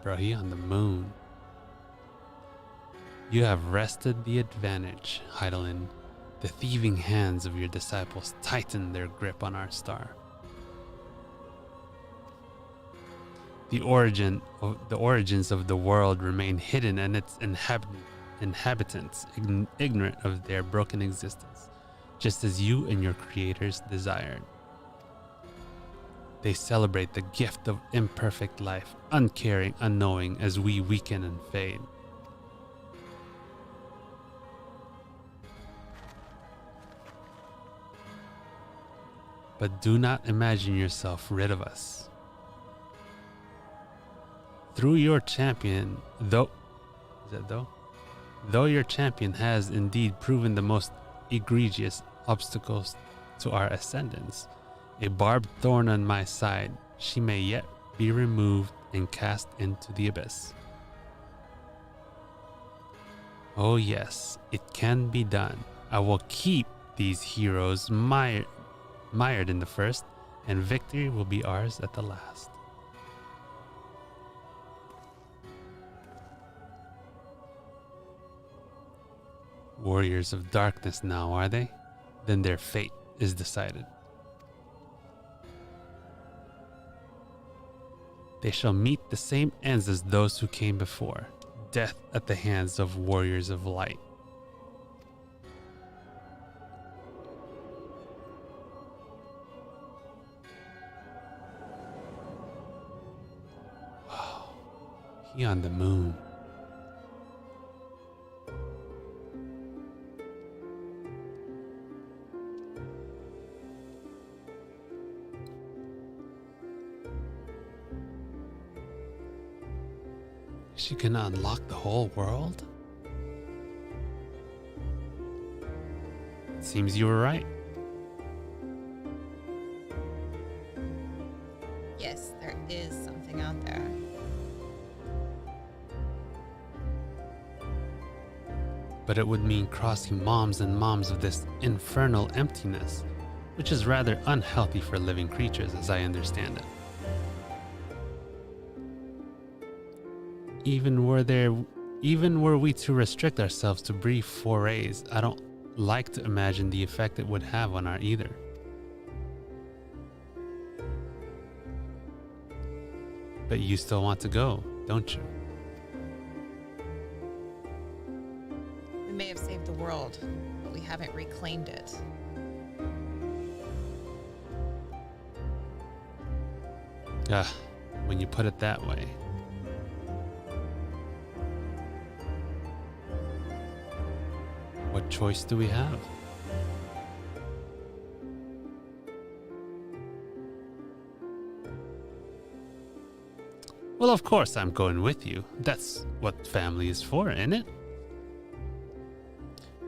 Bro, he on the moon. You have wrested the advantage, Heidelin. The thieving hands of your disciples tighten their grip on our star. The origins of the world remain hidden, and its inhabitants ignorant of their broken existence, just as you and your creators desired. They celebrate the gift of imperfect life, uncaring, unknowing, as we weaken and fade. But do not imagine yourself rid of us. Through your champion, though your champion has indeed proven the most egregious obstacles to our ascendance, a barbed thorn on my side, she may yet be removed and cast into the abyss. Oh yes, it can be done. I will keep these heroes mired in the first, and victory will be ours at the last. warriors of darkness now, are they? Then their fate is decided. They shall meet the same ends as those who came before, death at the hands of warriors of light. Wow, he on the moon. She can unlock the whole world? Seems you were right. Yes, there is something out there. But it would mean crossing moms and moms of this infernal emptiness, which is rather unhealthy for living creatures as I understand it. Even were we to restrict ourselves to brief forays, I don't like to imagine the effect it would have on our either. But you still want to go, don't you? We may have saved the world, but we haven't reclaimed it. When you put it that way. What choice do we have? Well, of course I'm going with you. That's what family is for, isn't it?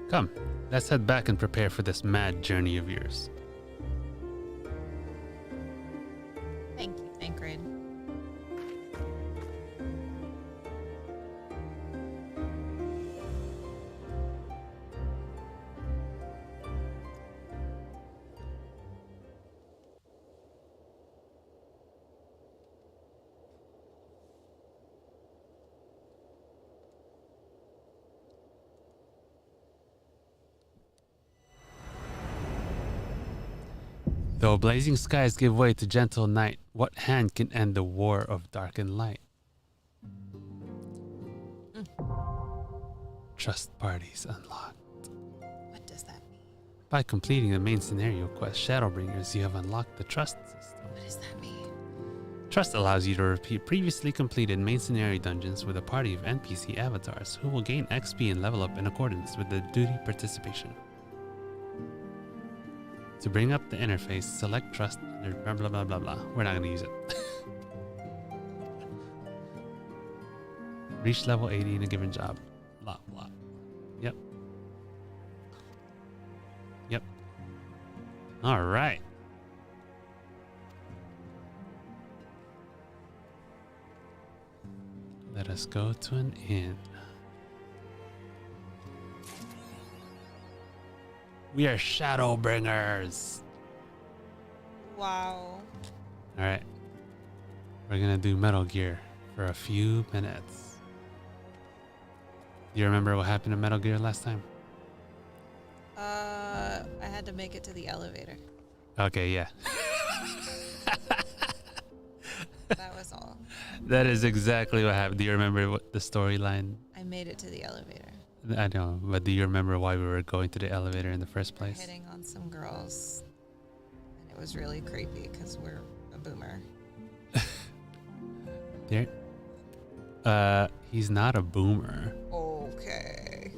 Come, let's head back and prepare for this mad journey of yours. Thank you, Thancred. Though blazing skies give way to gentle night, what hand can end the war of dark and light? Trust parties unlocked. What does that mean? By completing the main scenario quest, ShadowBringers, you have unlocked the trust system. What does that mean? Trust allows you to repeat previously completed main scenario dungeons with a party of NPC avatars who will gain XP and level up in accordance with the duty participation. To bring up the interface, select trust under blah blah blah blah blah. We're not going to use it. Reach level 80 in a given job. Blah blah. Yep. Yep. All right. Let us go to an inn. We are ShadowBringers. Wow. All right. We're going to do Metal Gear for a few minutes. Do you remember what happened to Metal Gear last time? I had to make it to the elevator. Okay, yeah. That was all. That is exactly what happened. Do you remember what the storyline? I made it to the elevator. I know, but do you remember why we were going to the elevator in the first place? Hitting on some girls. And it was really creepy because we're a boomer. He's not a boomer. Okay.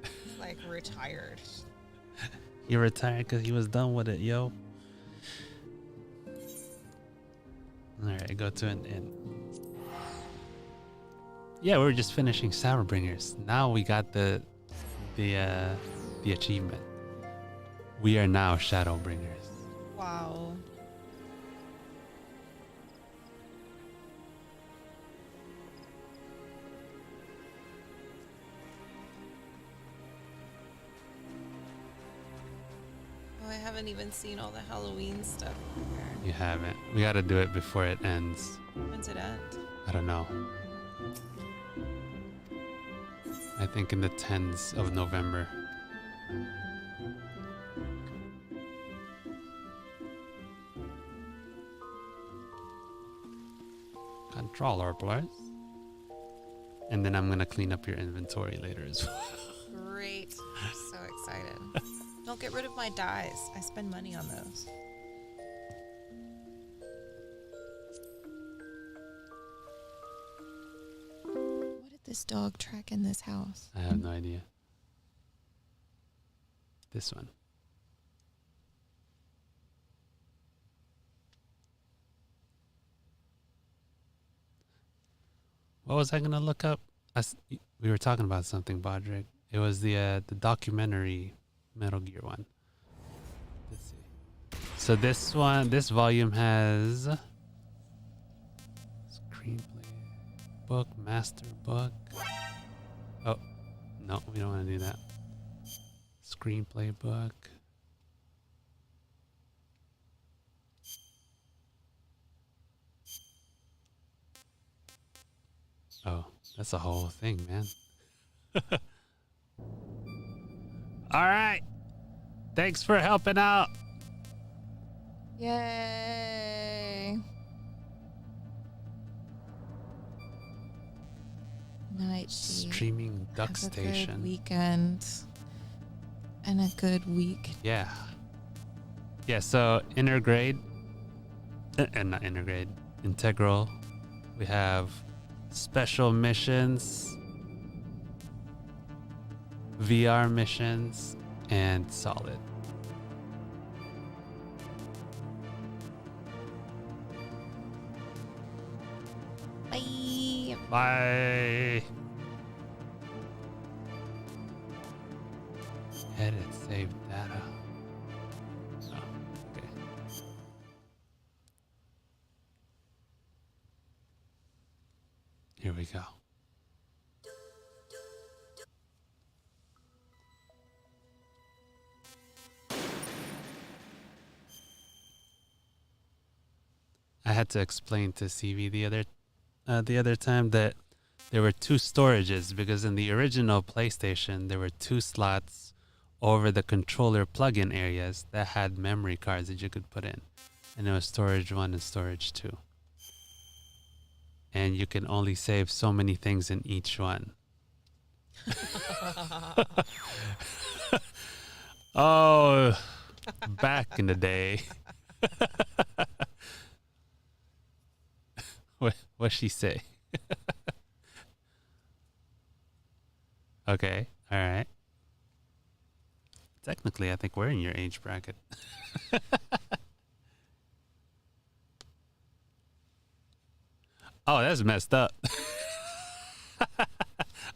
He's like retired. He retired because he was done with it, yo. Alright, go to an inn. Yeah, we were just finishing ShadowBringers. Now we got the achievement. We are now ShadowBringers. Wow. Oh, I haven't even seen all the Halloween stuff here. You haven't. We gotta do it before it ends. When's it end? I don't know. I think in the 10s of November. Controller, please. And then I'm gonna clean up your inventory later as well. Great. I'm so excited. Don't get rid of my dyes. I spend money on those. What did this dog track in this house? I have no idea. This one. What was I gonna look up? We were talking about something, Bodrick. It was the documentary Metal Gear one. Let's see. So this volume has screenplay, book, master book. Oh, no, we don't want to do that. Screenplay book. Oh, that's a whole thing, man. All right. Thanks for helping out. Yay. Night Sheet. Streaming Duck Have Station. A good weekend. And a good week. Yeah. Yeah, so intergrade. And not intergrade. Integral. We have special missions. VR missions. And solid. Bye. Bye. Edit, save data. Oh, okay. Here we go. I had to explain to CV the other time that there were two storages because in the original PlayStation there were two slots over the controller plug-in areas that had memory cards that you could put in, and it was storage 1 and storage 2, and you can only save so many things in each one. Oh, back in the day. What'd she say? Okay, all right. Technically, I think we're in your age bracket. Oh, that's messed up.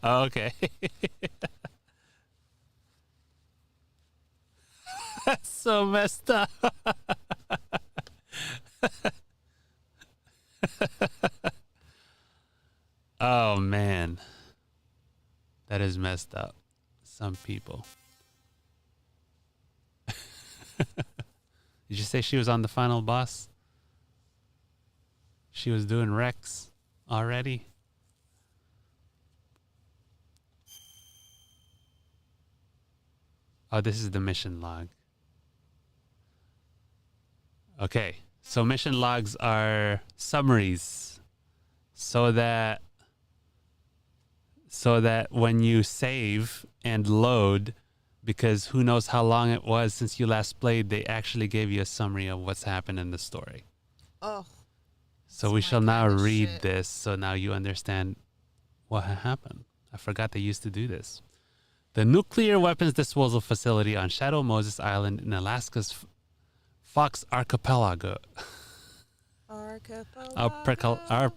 Oh, okay. That's so messed up. Oh, man. That is messed up. Some people. Did you say she was on the final boss? She was doing Rex already? Oh, this is the mission log. Okay, so mission logs are summaries so that when you save and load, because who knows how long it was since you last played, they actually gave you a summary of what's happened in the story. Oh. So we shall now read this, so now you understand what happened. I forgot they used to do this. The nuclear weapons disposal facility on Shadow Moses Island in Alaska's Fox Archipelago. Archipelago.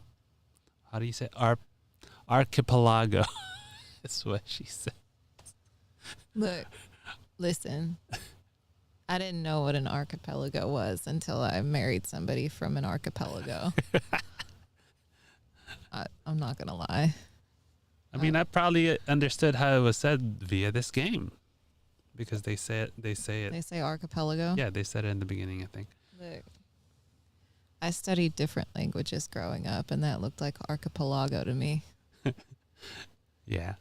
How do you say? Archipelago. That's what she said. Look, listen. I didn't know what an archipelago was until I married somebody from an archipelago. I'm not going to lie. I mean, I probably understood how it was said via this game because they say it. They say archipelago? Yeah, they said it in the beginning, I think. Look, I studied different languages growing up, and that looked like archipelago to me. Yeah.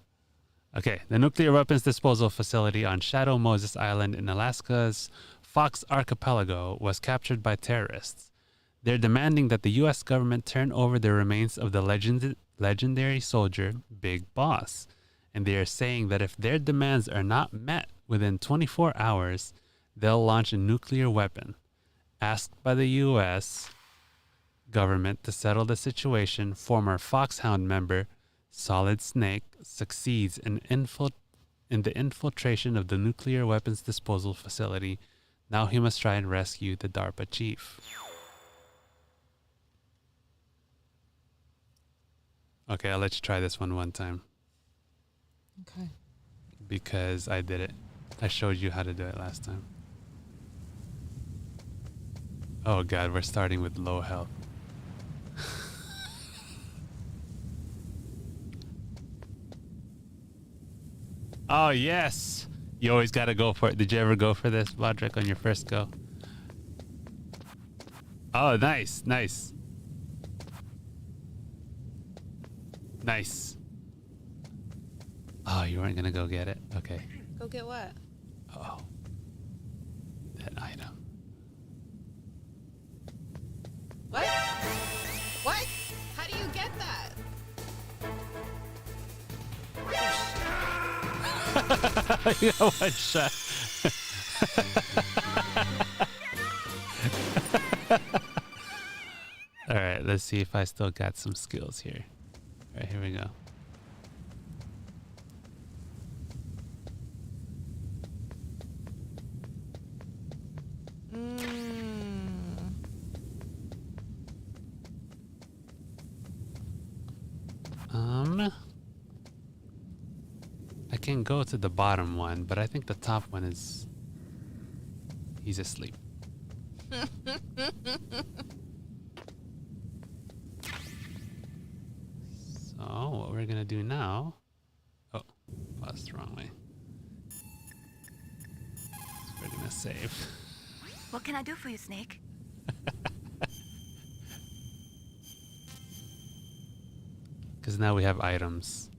Okay, the nuclear weapons disposal facility on Shadow Moses Island in Alaska's Fox Archipelago was captured by terrorists. They're demanding that the U.S. government turn over the remains of the legendary soldier, Big Boss. And they are saying that if their demands are not met within 24 hours, they'll launch a nuclear weapon. Asked by the U.S. government to settle the situation, former Foxhound member Solid Snake succeeds in the infiltration of the nuclear weapons disposal facility. Now he must try and rescue the DARPA chief. Okay, I'll let you try this one time. Okay. Because I did it. I showed you how to do it last time. Oh god, we're starting with low health. Oh yes! You always gotta go for it. Did you ever go for this, Bodrick, on your first go? Oh, nice, nice. Nice. Oh, you weren't gonna go get it? Okay. Go get what? Oh. That item. What? What? How do you get that? You got one shot. Alright, let's see if I still got some skills here. Alright, here we go. I can go to the bottom one, but I think the top one is... He's asleep. So, what we're gonna do now... Oh, paused the wrong way. So we're gonna save. What can I do for you, Snake? Because now we have items.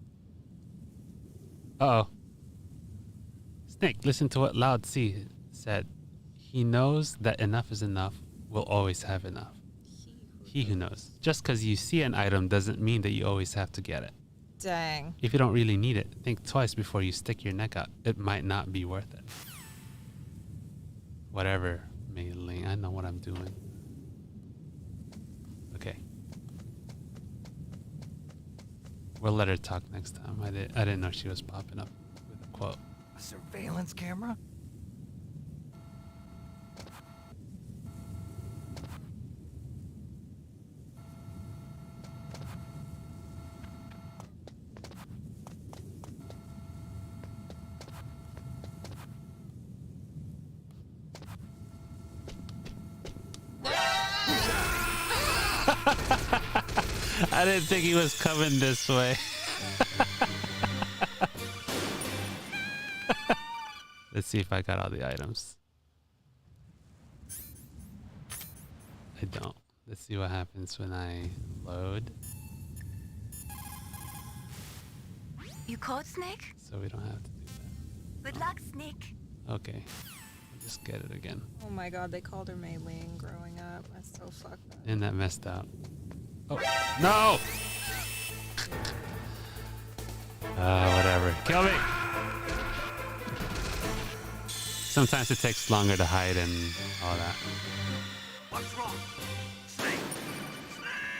Uh-oh. Snake, listen to what Loud C said. He knows that enough is enough, will always have enough. He who knows. Just because you see an item doesn't mean that you always have to get it. Dang. If you don't really need it, think twice before you stick your neck out. It might not be worth it. Whatever, Mailing. I know what I'm doing. Okay. We'll let her talk next time. I didn't know she was popping up with a quote. A surveillance camera? I didn't think he was coming this way. Let's see if I got all the items. I don't. Let's see what happens when I load. You caught Snake? So we don't have to do Good luck, Snake. that. Okay. I'll just get it again. Oh my god, they called her Mei Ling growing up. That's so fucked up. Isn't that messed up? Oh, no! Whatever. Kill me! Sometimes it takes longer to hide and all that. What's wrong? Snake.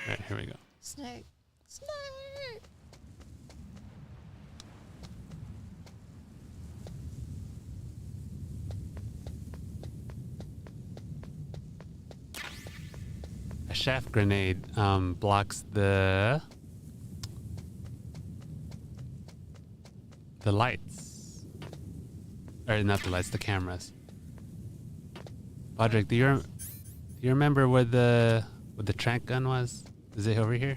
Alright, here we go. Snake. Snake! A shaft grenade blocks the lights, or not the lights, the cameras. Podrick, do you remember where the trank gun was? Is it over here?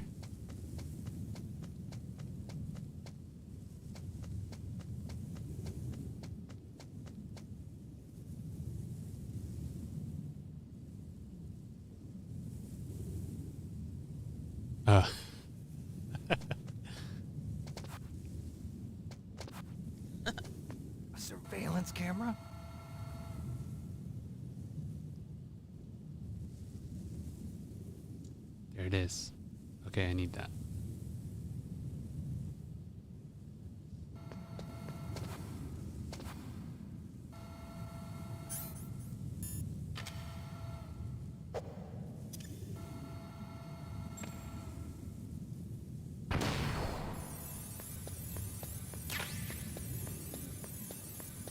surveillance camera? There it is. Okay, I need that.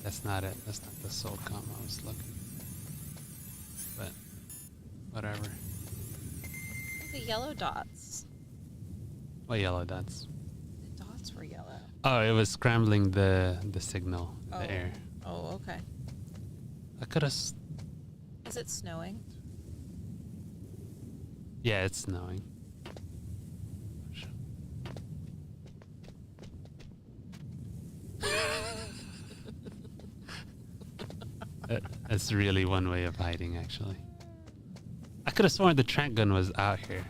That's not it. That's not the soul com I was looking. But whatever. The yellow dots. What yellow dots? The dots were yellow. Oh, it was scrambling the signal, the air. Oh, okay. I could have. Is it snowing? Yeah, it's snowing. That's really one way of hiding, actually. I could have sworn the trank gun was out here.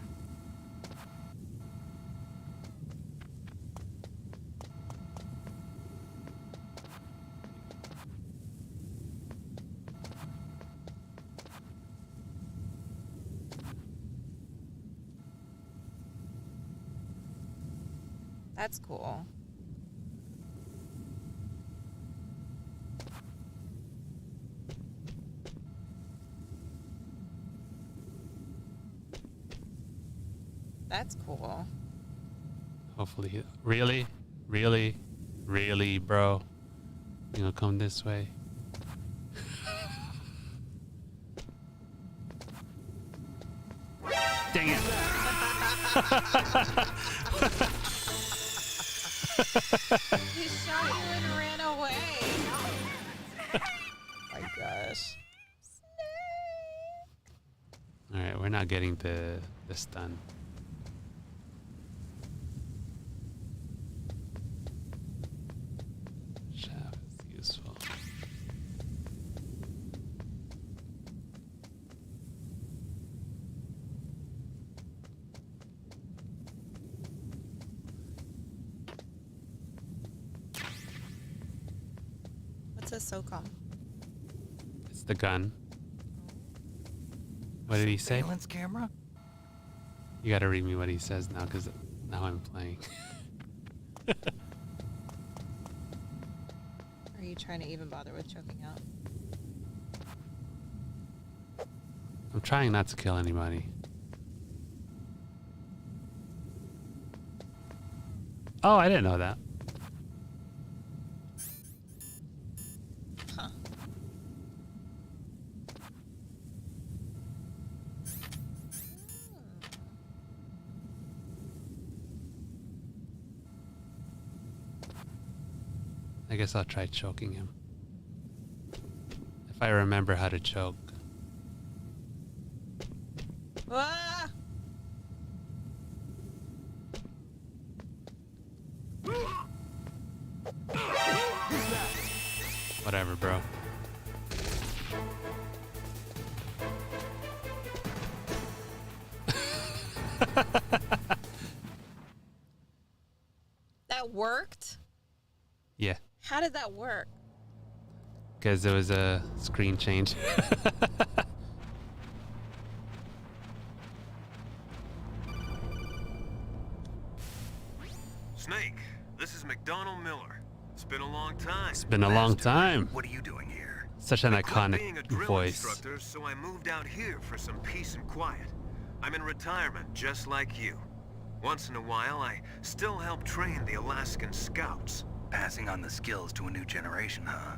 That's cool. That's cool. Hopefully. Really? Really? Really, bro? You gonna come this way? Dang it! He shot you and ran away. My gosh. Alright, we're not getting the stun. Shaft is useful. What's a SOCOM? It's the gun. What did he say? Surveillance camera? You gotta read me what he says now, because now I'm playing. Are you trying to even bother with choking out? I'm trying not to kill anybody. Oh, I didn't know that. Huh. I guess I'll try choking him. If I remember how to choke. Ah! Whatever, bro. That worked? Yeah, How did that work? because there was a screen change. Snake, this is McDonald Miller. It's been a long time. It's been a long time. What are you doing here? Such an I quit being a iconic drill voice. instructor, so I moved out here for some peace and quiet. I'm in retirement, just like you. Once in a while, I still help train the Alaskan Scouts. Passing on the skills to a new generation, huh?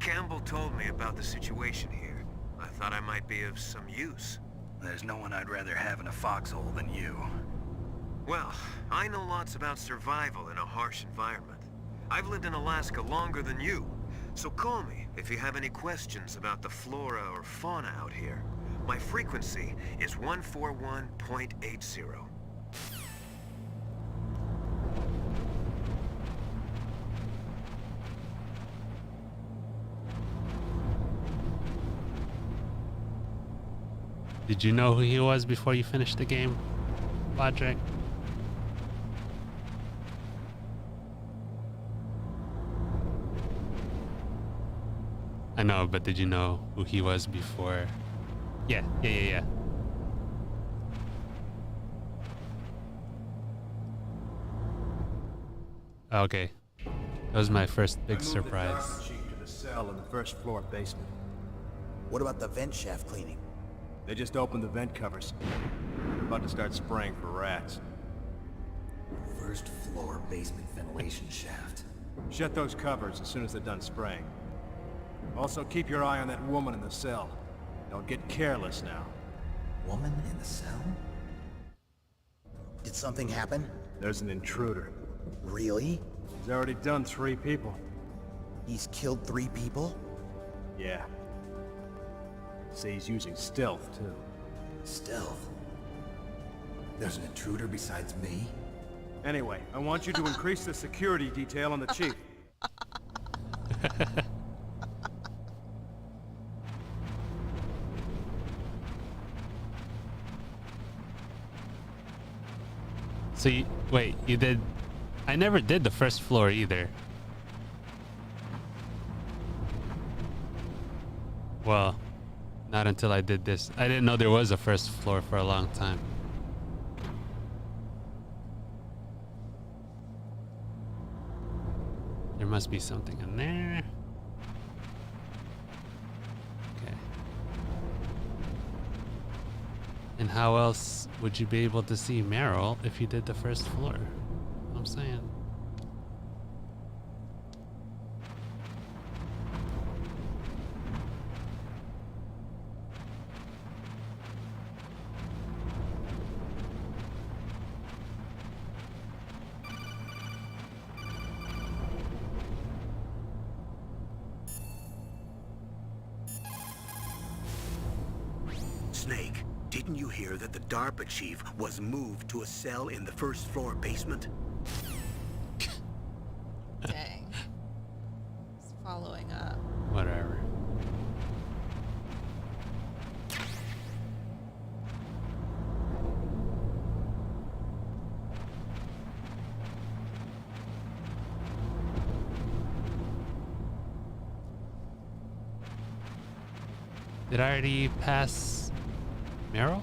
Campbell told me about the situation here. I thought I might be of some use. There's no one I'd rather have in a foxhole than you. Well, I know lots about survival in a harsh environment. I've lived in Alaska longer than you, so call me if you have any questions about the flora or fauna out here. My frequency is 141.80. Did you know who he was before you finished the game, Patrick? I know, but did you know who he was before? Yeah. Okay. That was my first big surprise. The dark chief to the cell in the first floor basement. What about the vent shaft cleaning? They just opened the vent covers. They're about to start spraying for rats. First floor basement ventilation shaft. Shut those covers as soon as they're done spraying. Also, keep your eye on that woman in the cell. Don't get careless now. Woman in the cell? Did something happen? There's an intruder. Really? He's already done 3 people. He's killed 3 people? Yeah. Say he's using stealth, too. Stealth? There's an intruder besides me? Anyway, I want you to increase the security detail on the chief. So wait, you did... I never did the first floor either. Well, not until I did this. I didn't know there was a first floor for a long time. There must be something in there. Okay. And how else would you be able to see Meryl if you did the first floor? You know what I'm saying. Snake, didn't you hear that the DARPA chief was moved to a cell in the first floor basement? Dang. He's following up. Whatever. Did I already pass Meryl?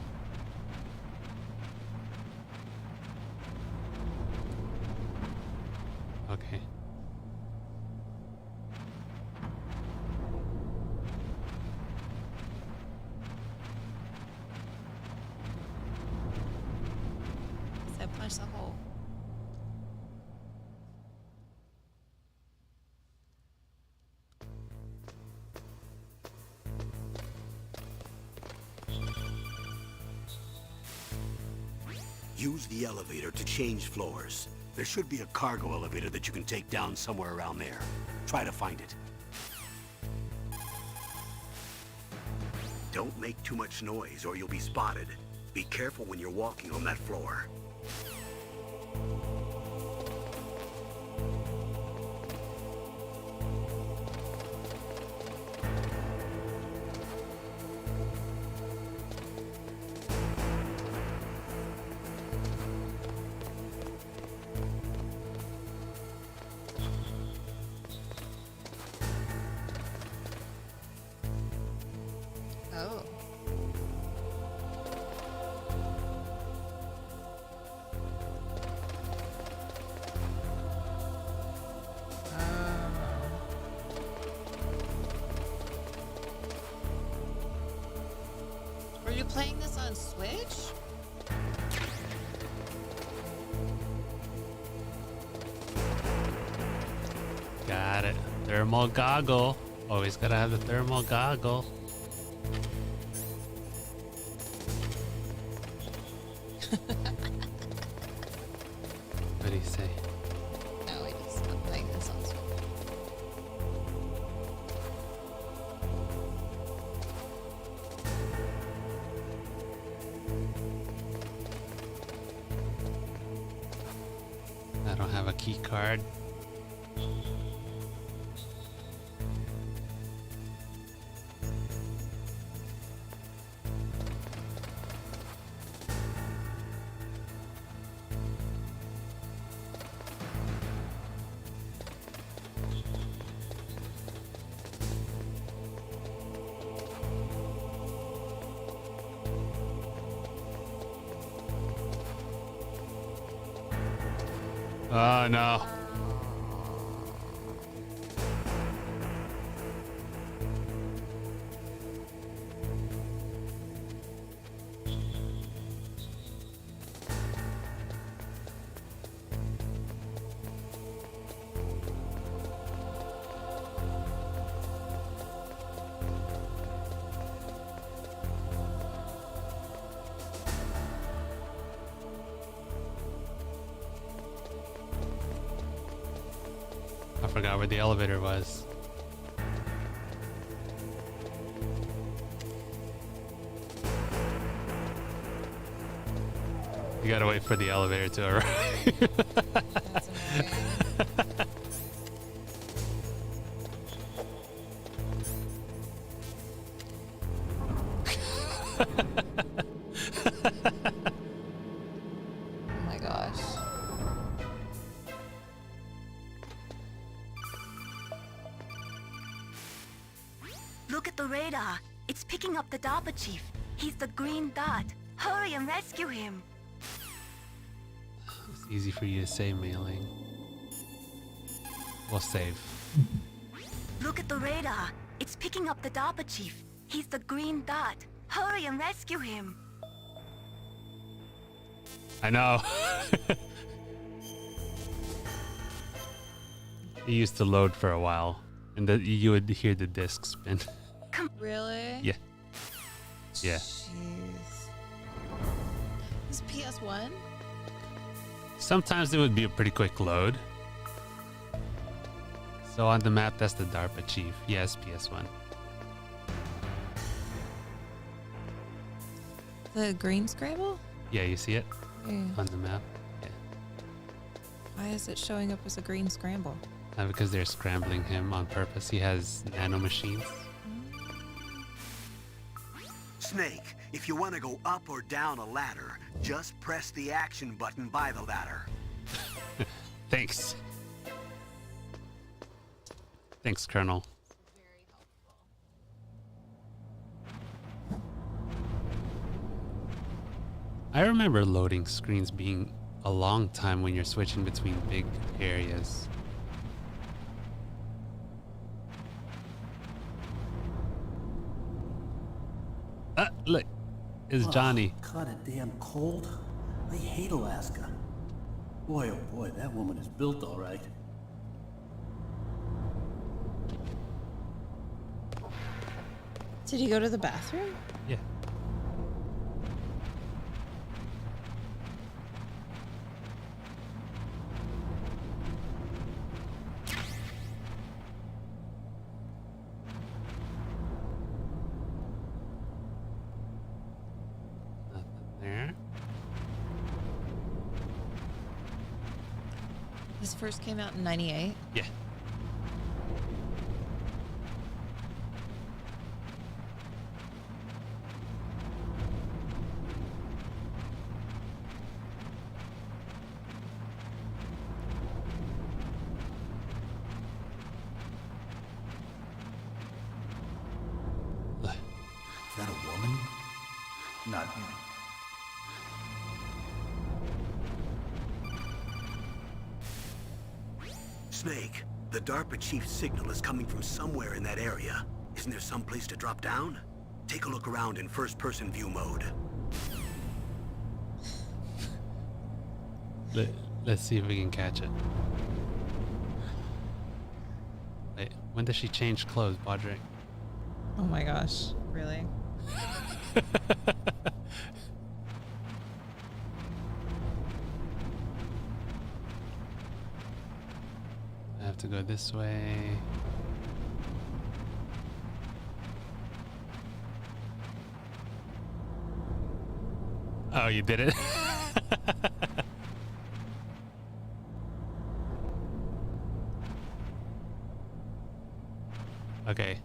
Okay. So punch the hole. Use the elevator to change floors. There should be a cargo elevator that you can take down somewhere around there. Try to find it. Don't make too much noise or you'll be spotted. Be careful when you're walking on that floor. Oh. Were you playing this on Switch? Got it. Thermal goggle. Always gotta have the thermal goggle. What do you say? No, wait, it's not playing this on Switch. I don't have a key card. Oh no. I forgot where the elevator was. You gotta wait for the elevator to arrive. That's annoying. Oh my gosh. Look at the radar. It's picking up the DARPA chief. He's the green dot. Hurry and rescue him. It's easy for you to say, Mailing. We'll save. Look at the radar. It's picking up the DARPA chief. He's the green dot. Hurry and rescue him. I know. It used to load for a while, and you would hear the disc spin. Really? Yeah. Yeah. Jeez. This is PS1? Sometimes it would be a pretty quick load. So on the map, that's the DARPA chief. Yes, PS1. The green scrabble? Yeah, you see it Yeah. on the map. Yeah. Why is it showing up as a green scramble? Because they're scrambling him on purpose. He has nano machines. Snake, if you want to go up or down a ladder, just press the action button by the ladder. Thanks. Thanks, Colonel. I remember loading screens being a long time when you're switching between big areas. Look, it's Johnny. God, a damn cold. I hate Alaska. Boy, oh boy, that woman is built all right. Did he go to the bathroom? Yeah. There. This first came out in 98. Yeah. Is that a woman? Not me. Snake, the DARPA chief's signal is coming from somewhere in that area. Isn't there some place to drop down? Take a look around in first-person view mode. Let's see if we can catch it. Wait, when does she change clothes, Bodrick? Oh my gosh. Really? I have to go this way. Oh, you did it. Okay.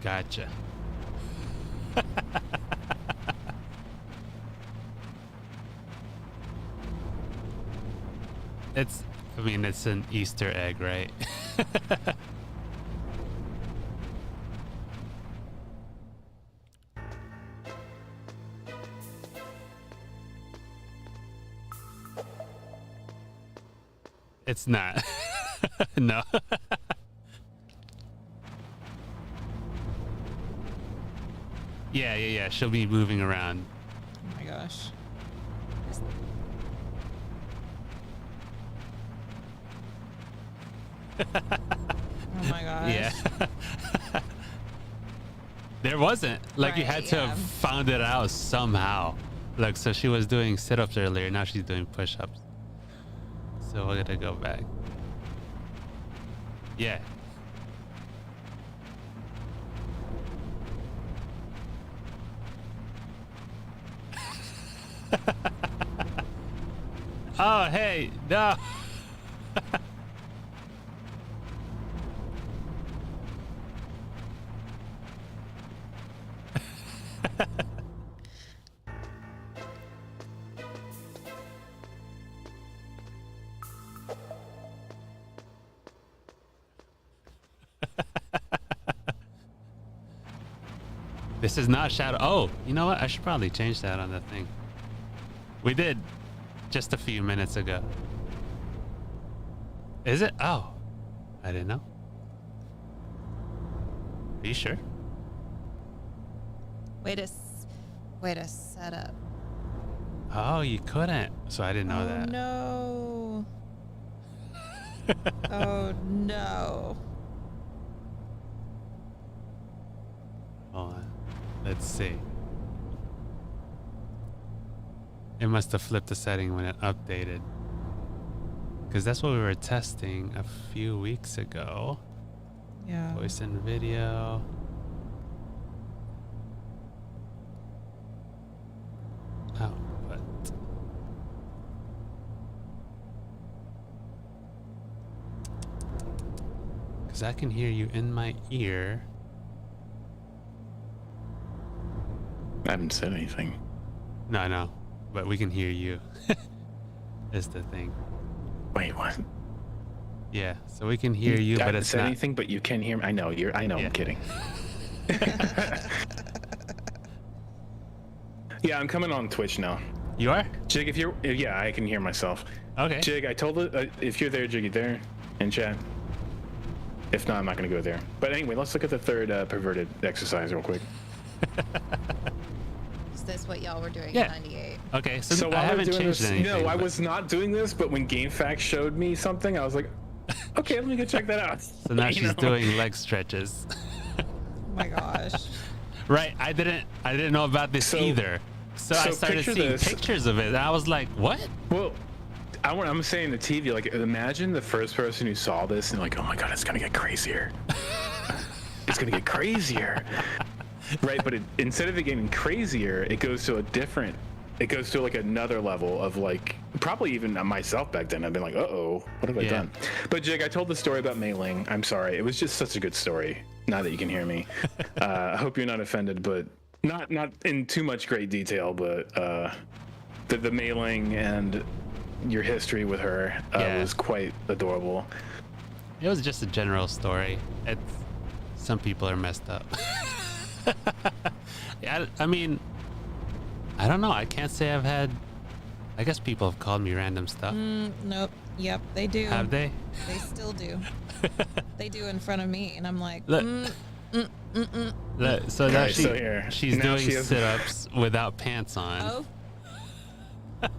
Gotcha. I mean, it's an Easter egg, right? It's not. No. Yeah. She'll be moving around. Oh my gosh. Oh my gosh. Yeah. There wasn't. Like, you Right, had to have found it out somehow. Like, so she was doing sit-ups earlier. Now she's doing push-ups. So we're gonna go back. Yeah. Oh, hey, no. This is not Shadow. Oh, you know what? I should probably change that on the thing. We did just a few minutes ago. Is it? Oh, I didn't know. Are you sure? Way to set up. Oh, you couldn't. So I didn't know that. No. Oh no. Hold on. Let's see. It must have flipped the setting when it updated. Because that's what we were testing a few weeks ago. Yeah. Voice and video. Oh, what? Because I can hear you in my ear. I haven't said anything. No, I know. But we can hear you. Is the thing. Wait, what? Yeah, so we can hear you, I but haven't it's said not. anything, but you can hear me. I know you're. I know. Yeah. I'm kidding. Yeah, I'm coming on Twitch now. You are? Jig, if you're, yeah, I can hear myself. Okay. Jig, I told it. If you're there, Jiggy, there, in chat. If not, I'm not gonna go there. But anyway, let's look at the third perverted exercise real quick. Is this what y'all were doing Yeah. in 98? Okay, so I while we're haven't doing changed this, anything. No, I but- was not doing this, but when GameFAQs showed me something, I was like, okay, let me go check that out. So now You she's know? doing leg stretches. Oh my gosh. Right, I didn't know about this either. So I started picture seeing this. pictures of it, and I was like, what? Well, I'm saying the TV, like, imagine the first person who saw this and like, oh my god, it's gonna get crazier. It's gonna get crazier. Right, but instead of it getting crazier, it goes to like another level of like, probably even myself back then, I've been like, uh-oh, what have I done? But Jig, I told the story about Mei Ling. I'm sorry, it was just such a good story. Now that you can hear me. I hope you're not offended, but not in too much great detail, but the Mei Ling and your history with her was quite adorable. It was just a general story. Some people are messed up. Yeah, I mean, I don't know. I can't say I've had. I guess people have called me random stuff. Nope. Yep, they do. Have they? They still do. They do in front of me, and I'm like, Look. So now Alright, so here. she's Now doing she has- sit-ups without pants on. oh,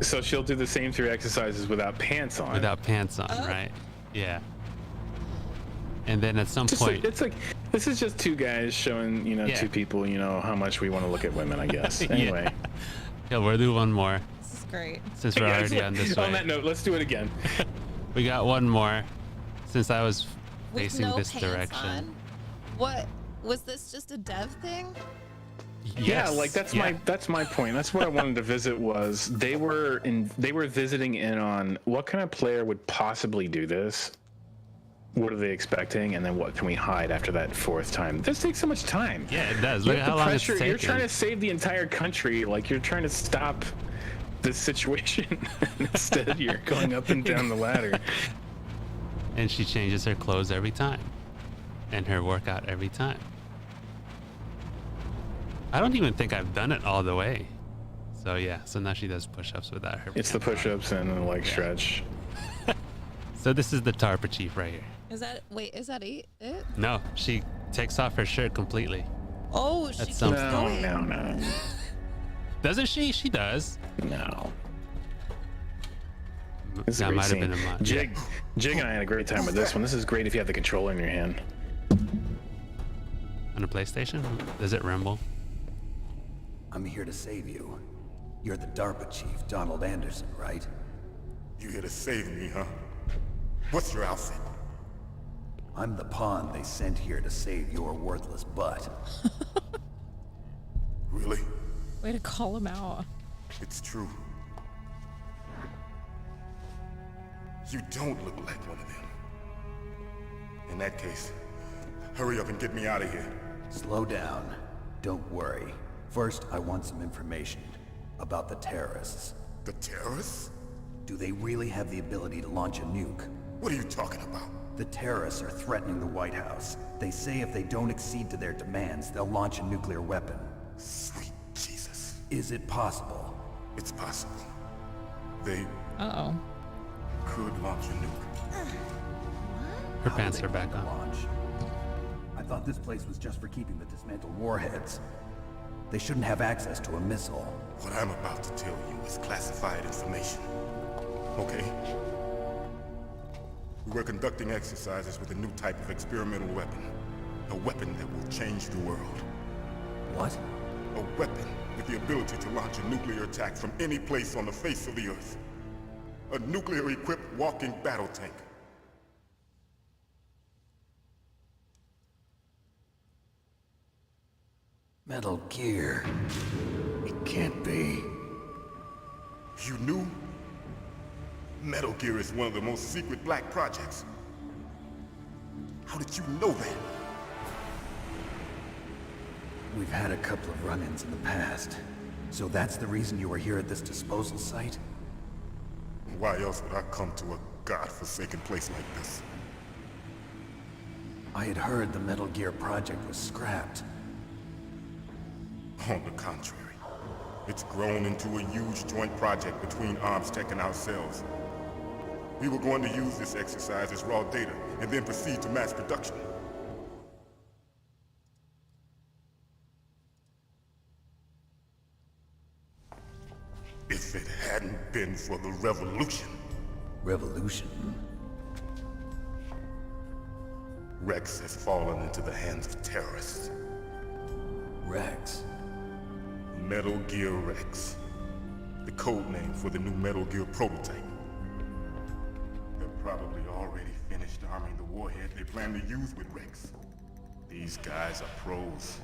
So she'll do the same 3 exercises without pants on. Without pants on, right? Yeah. And then at some Just point, it's like this is just 2 guys showing, Yeah. 2 people, how much we want to look at women, I guess. Anyway. yeah, we'll do one more this is great. since we're already on this way. On that note, let's do it again. We got one more since I was With facing no this pants direction. on? What was this? Just a dev thing? Yeah, like that's my point. That's what I wanted to visit was they were visiting in on what kind of player would possibly do this. What are they expecting, and then what can we hide after that 4th time? This takes so much time. Yeah, it does. You Look have at how the long it's pressure. You're taken. trying to save the entire country. Like you're trying to stop this situation. Instead, you're going up and down the ladder. And she changes her clothes every time, and her workout every time. I don't even think I've done it all the way. So yeah, so now she does push-ups without her. It's the push-ups and the leg stretch. So this is the Tarpa Chief right here. Is that it? No, she takes off her shirt completely. Oh, she At keeps some going. No. Doesn't she? She does. No. This is a That great might have scene. been a mod. Jig and I had a great time with this one. This is great if you have the controller in your hand. On a PlayStation? Does it rumble? I'm here to save you. You're the DARPA chief, Donald Anderson, right? You here to save me, huh? What's your outfit? I'm the pawn they sent here to save your worthless butt. Really? Way to call him out. It's true. You don't look like one of them. In that case, hurry up and get me out of here. Slow down. Don't worry. First, I want some information about the terrorists. The terrorists? Do they really have the ability to launch a nuke? What are you talking about? The terrorists are threatening the White House. They say if they don't accede to their demands, they'll launch a nuclear weapon. Sweet Jesus. Is it possible? It's possible. They Uh-oh. could launch a nuke. Her pants are back on. Launch? I thought this place was just for keeping the dismantled warheads. They shouldn't have access to a missile. What I'm about to tell you is classified information. Okay? We were conducting exercises with a new type of experimental weapon. A weapon that will change the world. What? A weapon with the ability to launch a nuclear attack from any place on the face of the Earth. A nuclear-equipped walking battle tank. Metal Gear. It can't be. You knew? Metal Gear is one of the most secret black projects. How did you know that? We've had a couple of run-ins in the past. So that's the reason you were here at this disposal site? Why else would I come to a godforsaken place like this? I had heard the Metal Gear project was scrapped. On the contrary, it's grown into a huge joint project between ArmsTech and ourselves. We were going to use this exercise as raw data and then proceed to mass production. If it hadn't been for the revolution. Revolution? Rex has fallen into the hands of terrorists. Rex? Metal Gear Rex. The code name for the new Metal Gear prototype. They're probably already finished arming the warhead they plan to use with Rex. These guys are pros.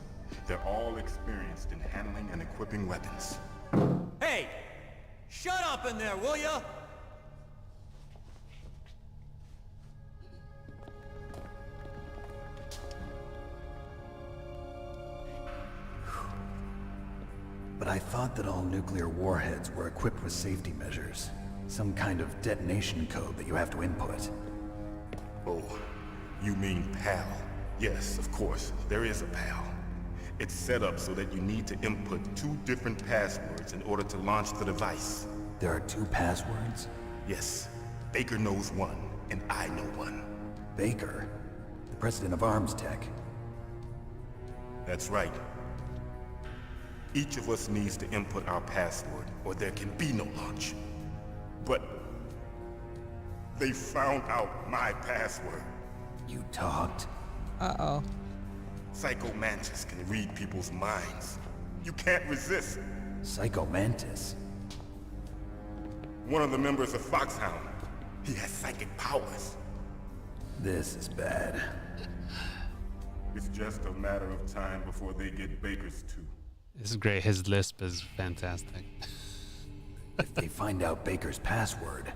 They're all experienced in handling and equipping weapons. Hey! Shut up in there, will ya? But I thought that all nuclear warheads were equipped with safety measures. Some kind of detonation code that you have to input. Oh, you mean PAL? Yes, of course, there is a PAL. It's set up so that you need to input 2 different passwords in order to launch the device. There are 2 passwords? Yes. Baker knows one, and I know one. Baker? The president of ArmsTech? That's right. Each of us needs to input our password, or there can be no launch. But they found out my password. You talked? Uh-oh. Psycho Mantis can read people's minds. You can't resist. Psycho Mantis? One of the members of Foxhound. He has psychic powers. This is bad. It's just a matter of time before they get Baker's too. This is great. His lisp is fantastic. If they find out Baker's password...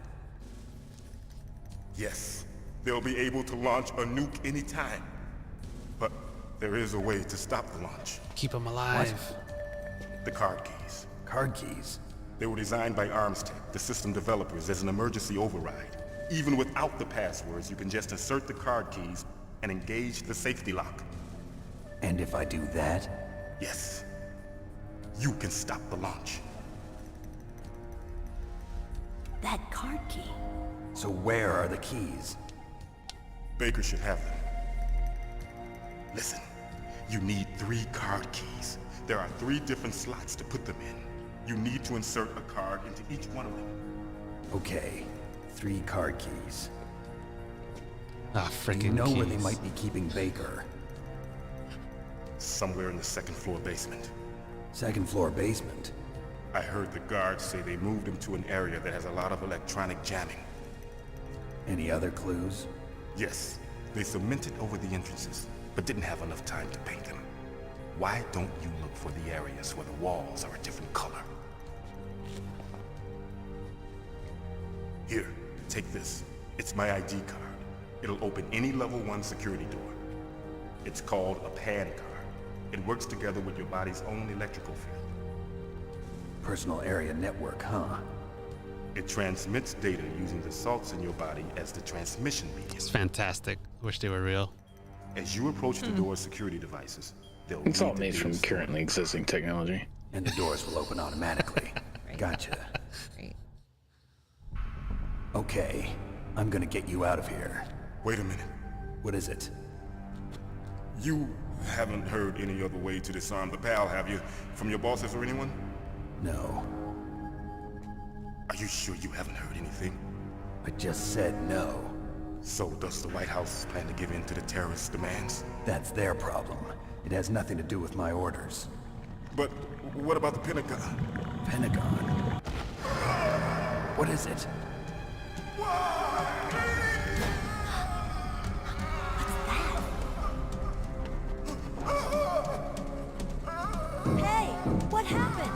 Yes, they'll be able to launch a nuke anytime. But there is a way to stop the launch. Keep him alive. What? The card keys. Card keys? They were designed by ArmsTech, the system developers, as an emergency override. Even without the passwords, you can just insert the card keys and engage the safety lock. And if I do that? Yes. You can stop the launch. That card key. So where are the keys? Baker should have them. Listen, you need 3 card keys. There are 3 different slots to put them in. You need to insert a card into each one of them. Okay, 3 card keys. Ah, freaking You know keys. where they might be keeping Baker. Somewhere in the 2nd floor basement. 2nd floor basement? I heard the guards say they moved him to an area that has a lot of electronic jamming. Any other clues? Yes, they cemented over the entrances, but didn't have enough time to paint them. Why don't you look for the areas where the walls are a different color? Here, take this. It's my ID card. It'll open any level 1 security door. It's called a PAN card. It works together with your body's own electrical field. Personal area network, huh? It transmits data using the salts in your body as the transmission medium. It's fantastic. Wish they were real. As you approach the door's security devices, they'll It's all read the made from data currently existing technology. And the doors will open automatically. Gotcha. Great. Okay, I'm gonna get you out of here. Wait a minute. What is it? You haven't heard any other way to disarm the PAL, have you? From your bosses or anyone? No. Are you sure you haven't heard anything? I just said no. So does the White House plan to give in to the terrorists' demands? That's their problem. It has nothing to do with my orders. But what about the Pentagon? Pentagon? What is it? Hey, what happened?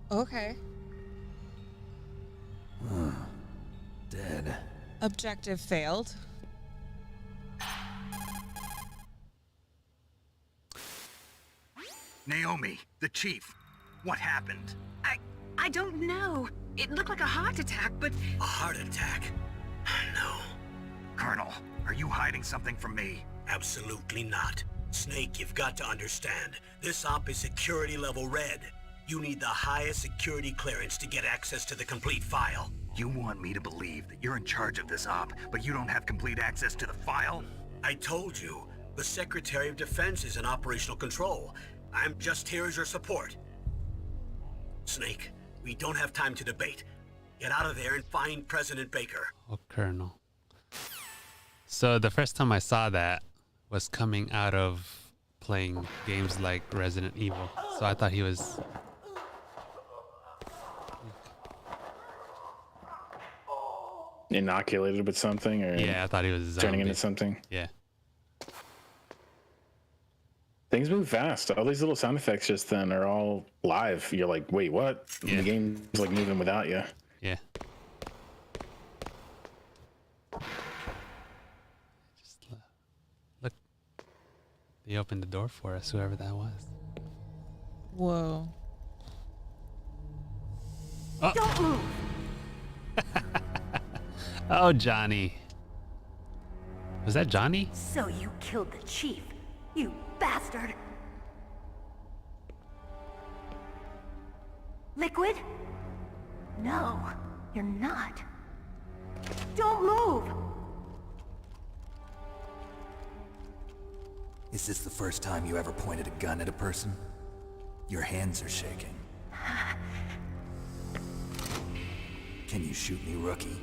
Okay. Dead. Objective failed. Naomi, the chief. What happened? I don't know. It looked like a heart attack, but... A heart attack? No. Colonel, are you hiding something from me? Absolutely not. Snake, you've got to understand. This op is security level red. You need the highest security clearance to get access to the complete file. You want me to believe that you're in charge of this op, but you don't have complete access to the file? I told you, the Secretary of Defense is in operational control. I'm just here as your support. Snake, we don't have time to debate. Get out of there and find President Baker. Oh, Colonel. So the first time I saw that was coming out of playing games like Resident Evil. So I thought he was... Inoculated with something, or Yeah, I thought he was a turning zombie. into something. Yeah. Things move fast. All these little sound effects just then are all live. You're like, wait, what? Yeah. The game's like moving without you. Yeah. Look. They opened the door for us, whoever that was. Whoa. Oh. Don't move! Oh, Johnny. Was that Johnny? So you killed the chief, you bastard! Liquid? No, you're not. Don't move! Is this the first time you ever pointed a gun at a person? Your hands are shaking. Can you shoot me, rookie?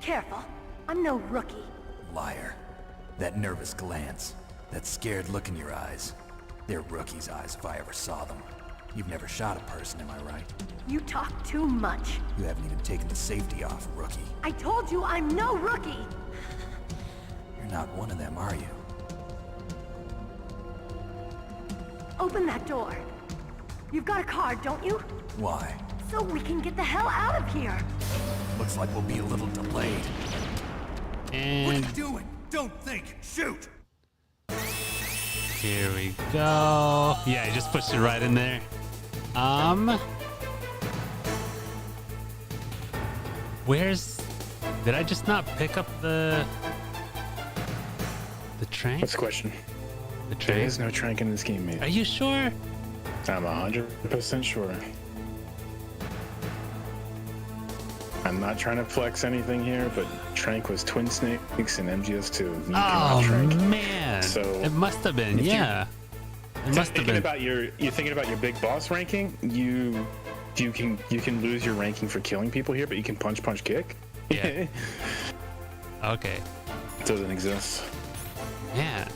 Careful, I'm no rookie. Liar. That nervous glance, that scared look in your eyes. They're rookie's eyes if I ever saw them. You've never shot a person, am I right? You talk too much. You haven't even taken the safety off, rookie. I told you I'm no rookie! You're not one of them, are you? Open that door. You've got a card, don't you? Why? So we can get the hell out of here. Looks like we'll be a little delayed. And What are you doing? Don't think. Shoot! here we go. Yeah, I just pushed it right in there. Where's Did I just not pick up the trank? What's the question? The There trank? is no trank in this game, mate. Are you sure? I'm 100% sure. I'm not trying to flex anything here, but Trank was Twin Snakes and MGS2. You cannot Oh Trank. man! So it must have been, if yeah. It must have been. You're thinking about your big boss ranking. You can lose your ranking for killing people here, but you can punch, kick. Yeah. Okay. It doesn't exist. Man.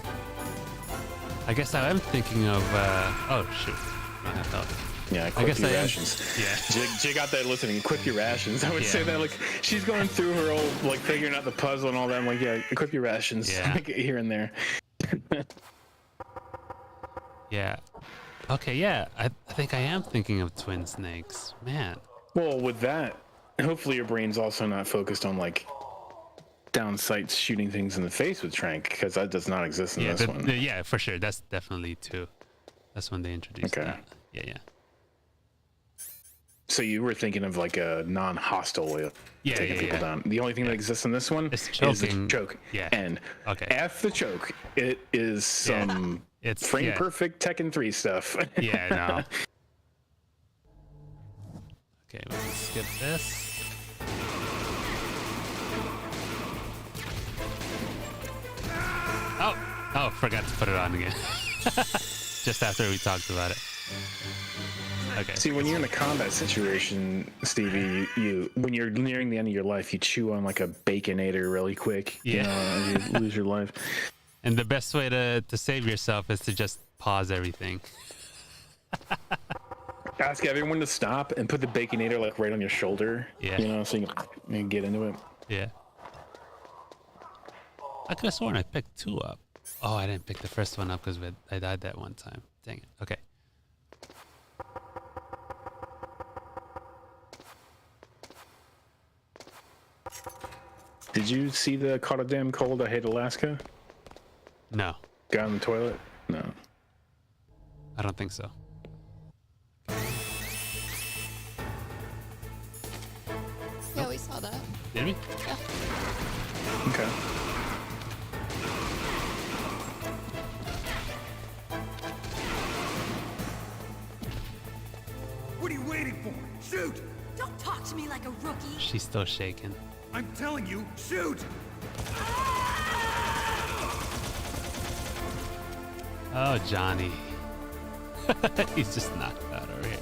I guess I am thinking of. Oh shoot! I don't have health. Yeah, I equip guess your I am. rations. Yeah. Jig out there listening. Equip your rations. I would Yeah. say that like she's going through her old like figuring out the puzzle and all that. I'm like, yeah, equip your rations. Yeah. Like, here and there. Yeah. Okay. Yeah. I think I am thinking of Twin Snakes. Man. Well, with that, hopefully your brain's also not focused on like down sights shooting things in the face with Trank, because that does not exist in this one. Yeah, for sure. That's definitely two. That's when they introduced that. Yeah. So you were thinking of like a non-hostile way of taking people down. The only thing that exists in this one is the choking. choke. Yeah. And Okay. F the choke. It is some It's frame perfect Tekken 3 stuff. Yeah, no. Okay, we'll skip this. Oh, forgot to put it on again. Just after we talked about it. Okay. See, when you're in a combat situation, Stevie, you when you're nearing the end of your life, you chew on like a baconator really quick. Yeah. You know, and you lose your life. And the best way to save yourself is to just pause everything. Ask everyone to stop and put the baconator like right on your shoulder. Yeah. You know, so you can get into it. Yeah. I could have sworn I picked two up. Oh, I didn't pick the first one up because I died that one time. Dang it. Okay. Did you see the Caught a Damn Cold, I Hate Alaska? No. Guy on the toilet? No. I don't think so. Yeah, we saw that. Did we? Yeah. Okay. What are you waiting for? Shoot! Don't talk to me like a rookie. She's still shaking. I'm telling you, shoot! Oh, Johnny. He's just knocked out over here.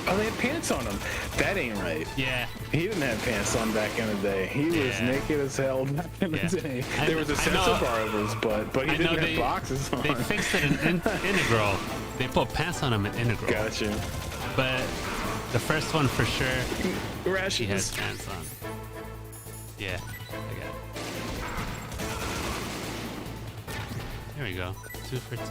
Oh, they had pants on him. That ain't right. Yeah. He didn't have pants on back in the day. He was naked as hell back in the day. There was a sense of bar over his butt, but he didn't have boxes on. They fixed it in Integral. They put pants on him in Integral. Gotcha. But the first one for sure, Rations. he has pants on. Yeah, I got it. There we go. 2 for 2.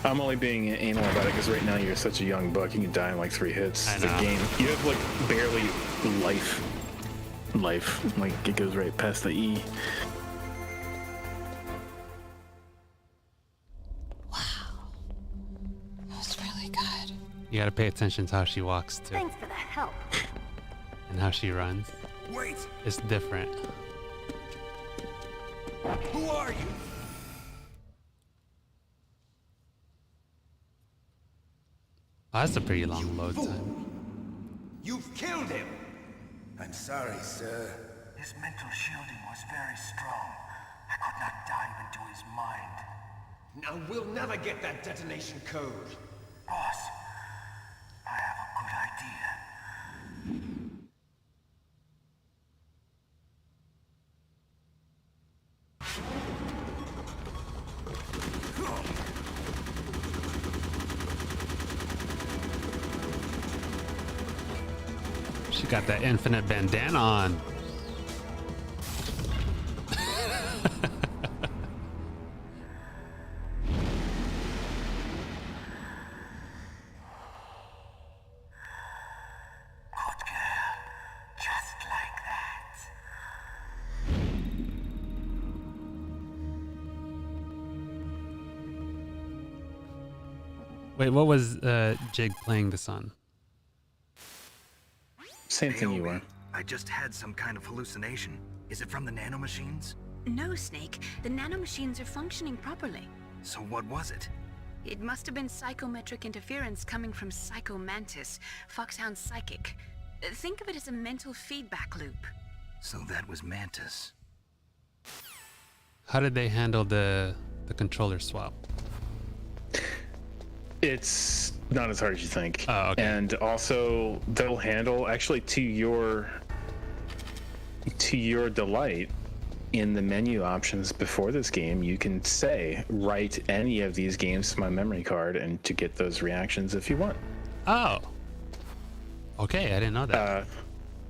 I'm only being anal about it because right now you're such a young buck. You can die in like 3 hits. I The know. game. You have like barely life. Like it goes right past the E. That was really good. You gotta pay attention to how she walks too, Thanks for the help. and how she runs. Wait! It's different. Who are you? Oh, that's a pretty long load time. You've killed him! I'm sorry, sir. His mental shielding was very strong. I could not dive into his mind. Now we'll never get that detonation code. Boss, I have a good idea. She got that infinite bandana on. Just like that. Wait, what was Jig playing this on? Same thing you Naomi, were. I just had some kind of hallucination. Is it from the nanomachines? No, Snake. The nanomachines are functioning properly. So what was it? It must have been psychometric interference coming from Psycho Mantis, Foxhound's psychic. Think of it as a mental feedback loop. So that was Mantis. How did they handle the controller swap? It's not as hard as you think. Oh, okay. And also, they'll handle, actually, to your delight, in the menu options before this game, you can say, write any of these games to my memory card and to get those reactions if you want. Oh. Okay, I didn't know that.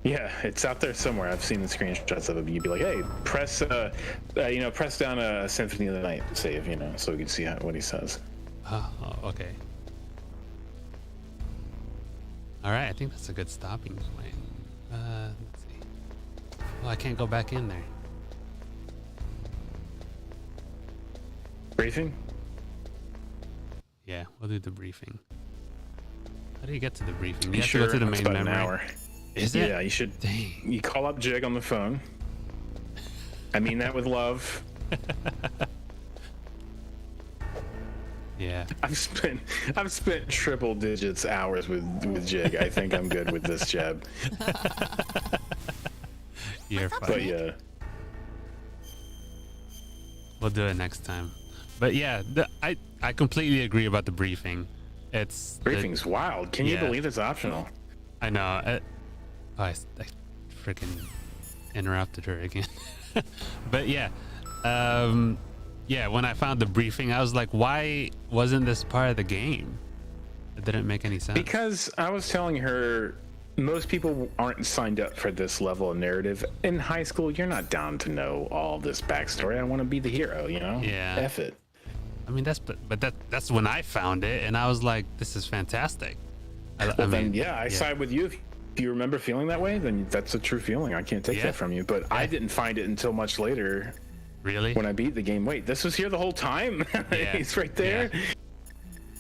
Yeah, it's out there somewhere. I've seen the screenshots of it. You'd be like, hey, press down a Symphony of the Night save, so we can see what he says. Oh, okay. All right, I think that's a good stopping point. Let's see. Oh, I can't go back in there. Briefing? Yeah, we'll do the briefing. How do you get to the briefing? You have sure? to go to the It's main about memory. an hour. Is it? Yeah, you should. Dang. You call up Jig on the phone. I mean that with love. Yeah. I've spent triple digits hours with Jig. I think I'm good with this jab. You're fine. But yeah. We'll do it next time. But yeah, I completely agree about the briefing. Briefing's wild. Can you believe it's optional? I know. I freaking interrupted her again. But yeah, when I found the briefing, I was like, why wasn't this part of the game? It didn't make any sense. Because I was telling her, most people aren't signed up for this level of narrative. In high school, you're not down to know all this backstory. I want to be the hero, Yeah. F it. I mean, that's when I found it, and I was like, this is fantastic. I side with you. If you remember feeling that way, then that's a true feeling. I can't take that from you. But I didn't find it until much later. Really? When I beat the game. Wait, this was here the whole time? He's right there? Yeah.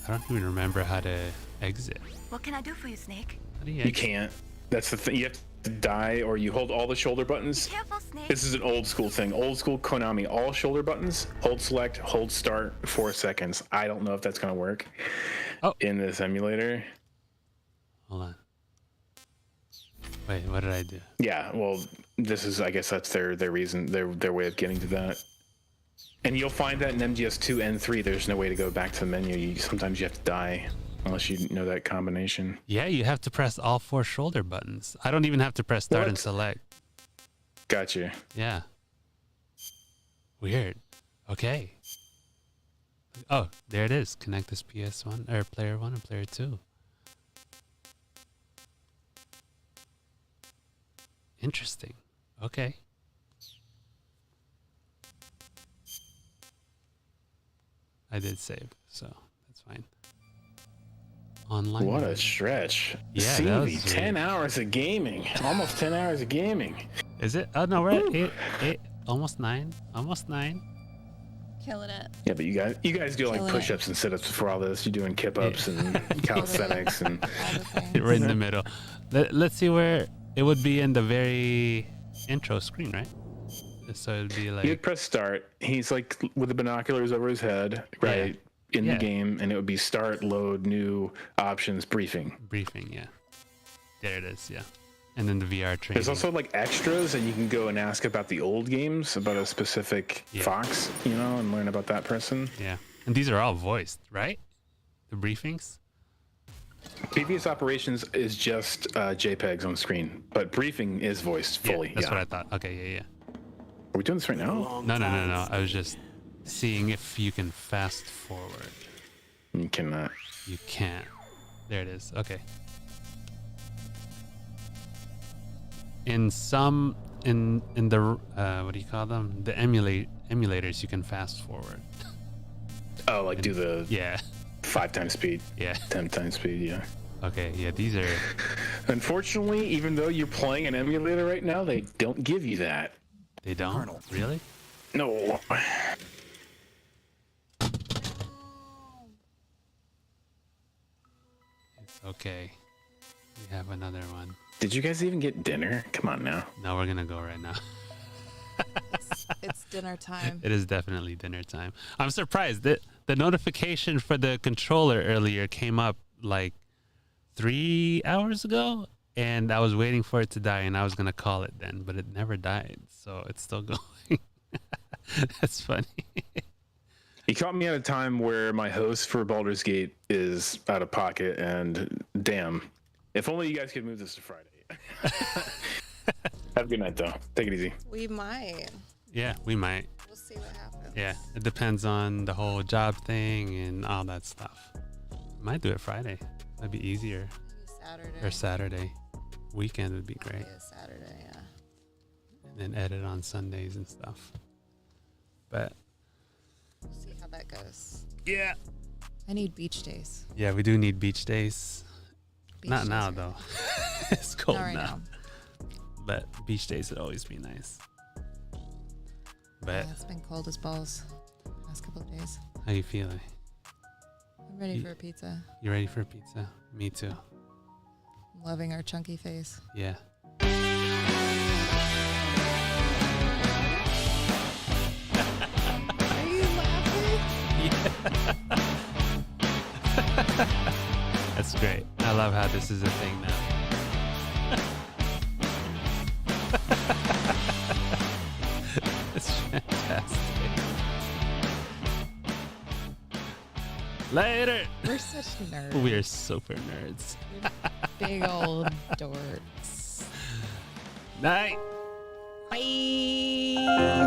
I don't even remember how to exit. What can I do for you, Snake? How do you You exit? can't. That's the thing. You have to die, or you hold all the shoulder buttons. Careful, Snake. This is an old school thing. Old school Konami. All shoulder buttons. Hold select. Hold start. 4 seconds. I don't know if that's going to work in this emulator. Hold on. Wait, what did I do? Yeah, well, I guess that's their reason, their way of getting to that. And you'll find that in MGS2 and 3, there's no way to go back to the menu. Sometimes you have to die, unless you know that combination. Yeah, you have to press all 4 shoulder buttons. I don't even have to press start and select. Gotcha. Yeah. Weird. Okay. Oh, there it is. Connect this PS1 or player 1 and player 2. Interesting. Okay. I did save, so that's fine. Online. What a mode. stretch. Yeah, that was Seavy, 10 hours of gaming. Almost 10 hours of gaming. Is it? Oh no, we're at eight, almost 9. Almost 9. Killing it. Yeah, but you guys do like Killing push-ups and sit-ups before all this. You're doing kip-ups and calisthenics and Right in the middle. Let's see where it would be in the very intro screen, right? So it'd be like you'd press start. He's like with the binoculars over his head, right? In the game, and it would be start, load, new options, briefing. Briefing, yeah. There it is, yeah. And then the VR training. There's also like extras, and you can go and ask about the old games, about a specific fox, and learn about that person. Yeah. And these are all voiced, right? The briefings? Previous operations is just JPEGs on screen, but briefing is voiced fully. That's what I thought. Okay, yeah. Are we doing this right now? No. I was just seeing if you can fast forward. You cannot. You can't. There it is. Okay. In the what do you call them? The emulators, you can fast forward. Oh, like do the 5 times speed. Yeah. 10 times speed. Yeah. Okay. Yeah. These are. Unfortunately, even though you're playing an emulator right now, they don't give you that. They don't? Really? No. It's okay. We have another one. Did you guys even get dinner? Come on now. No, we're gonna go right now. It's dinner time. It is definitely dinner time. I'm surprised that the notification for the controller earlier came up like 3 hours ago, and I was waiting for it to die, and I was gonna call it then, but it never died, so it's still going. That's funny. He caught me at a time where my host for Baldur's Gate is out of pocket, and damn, if only you guys could move this to Friday. Have a good night, though. Take it easy. We might. Yeah, we might. We'll see what happens. Yeah, it depends on the whole job thing and all that stuff. Might do it Friday. That'd be easier. Maybe Saturday. Or Saturday. Weekend would be great. Yeah, Saturday, yeah. And then edit on Sundays and stuff. But We'll see how that goes. yeah. I need beach days. Yeah, we do need beach days. Beach Not days now are- though. It's cold Not right now. But beach days would always be nice. But Yeah, it's been cold as balls last couple of days. how you feeling? I'm ready for a pizza. You ready for a pizza? Me too. I'm loving our chunky face. Yeah. Are you laughing? That's great. I love how this is a thing now. It's fantastic. Later. We're such nerds. We're super nerds. Big old dorks. Night. Bye.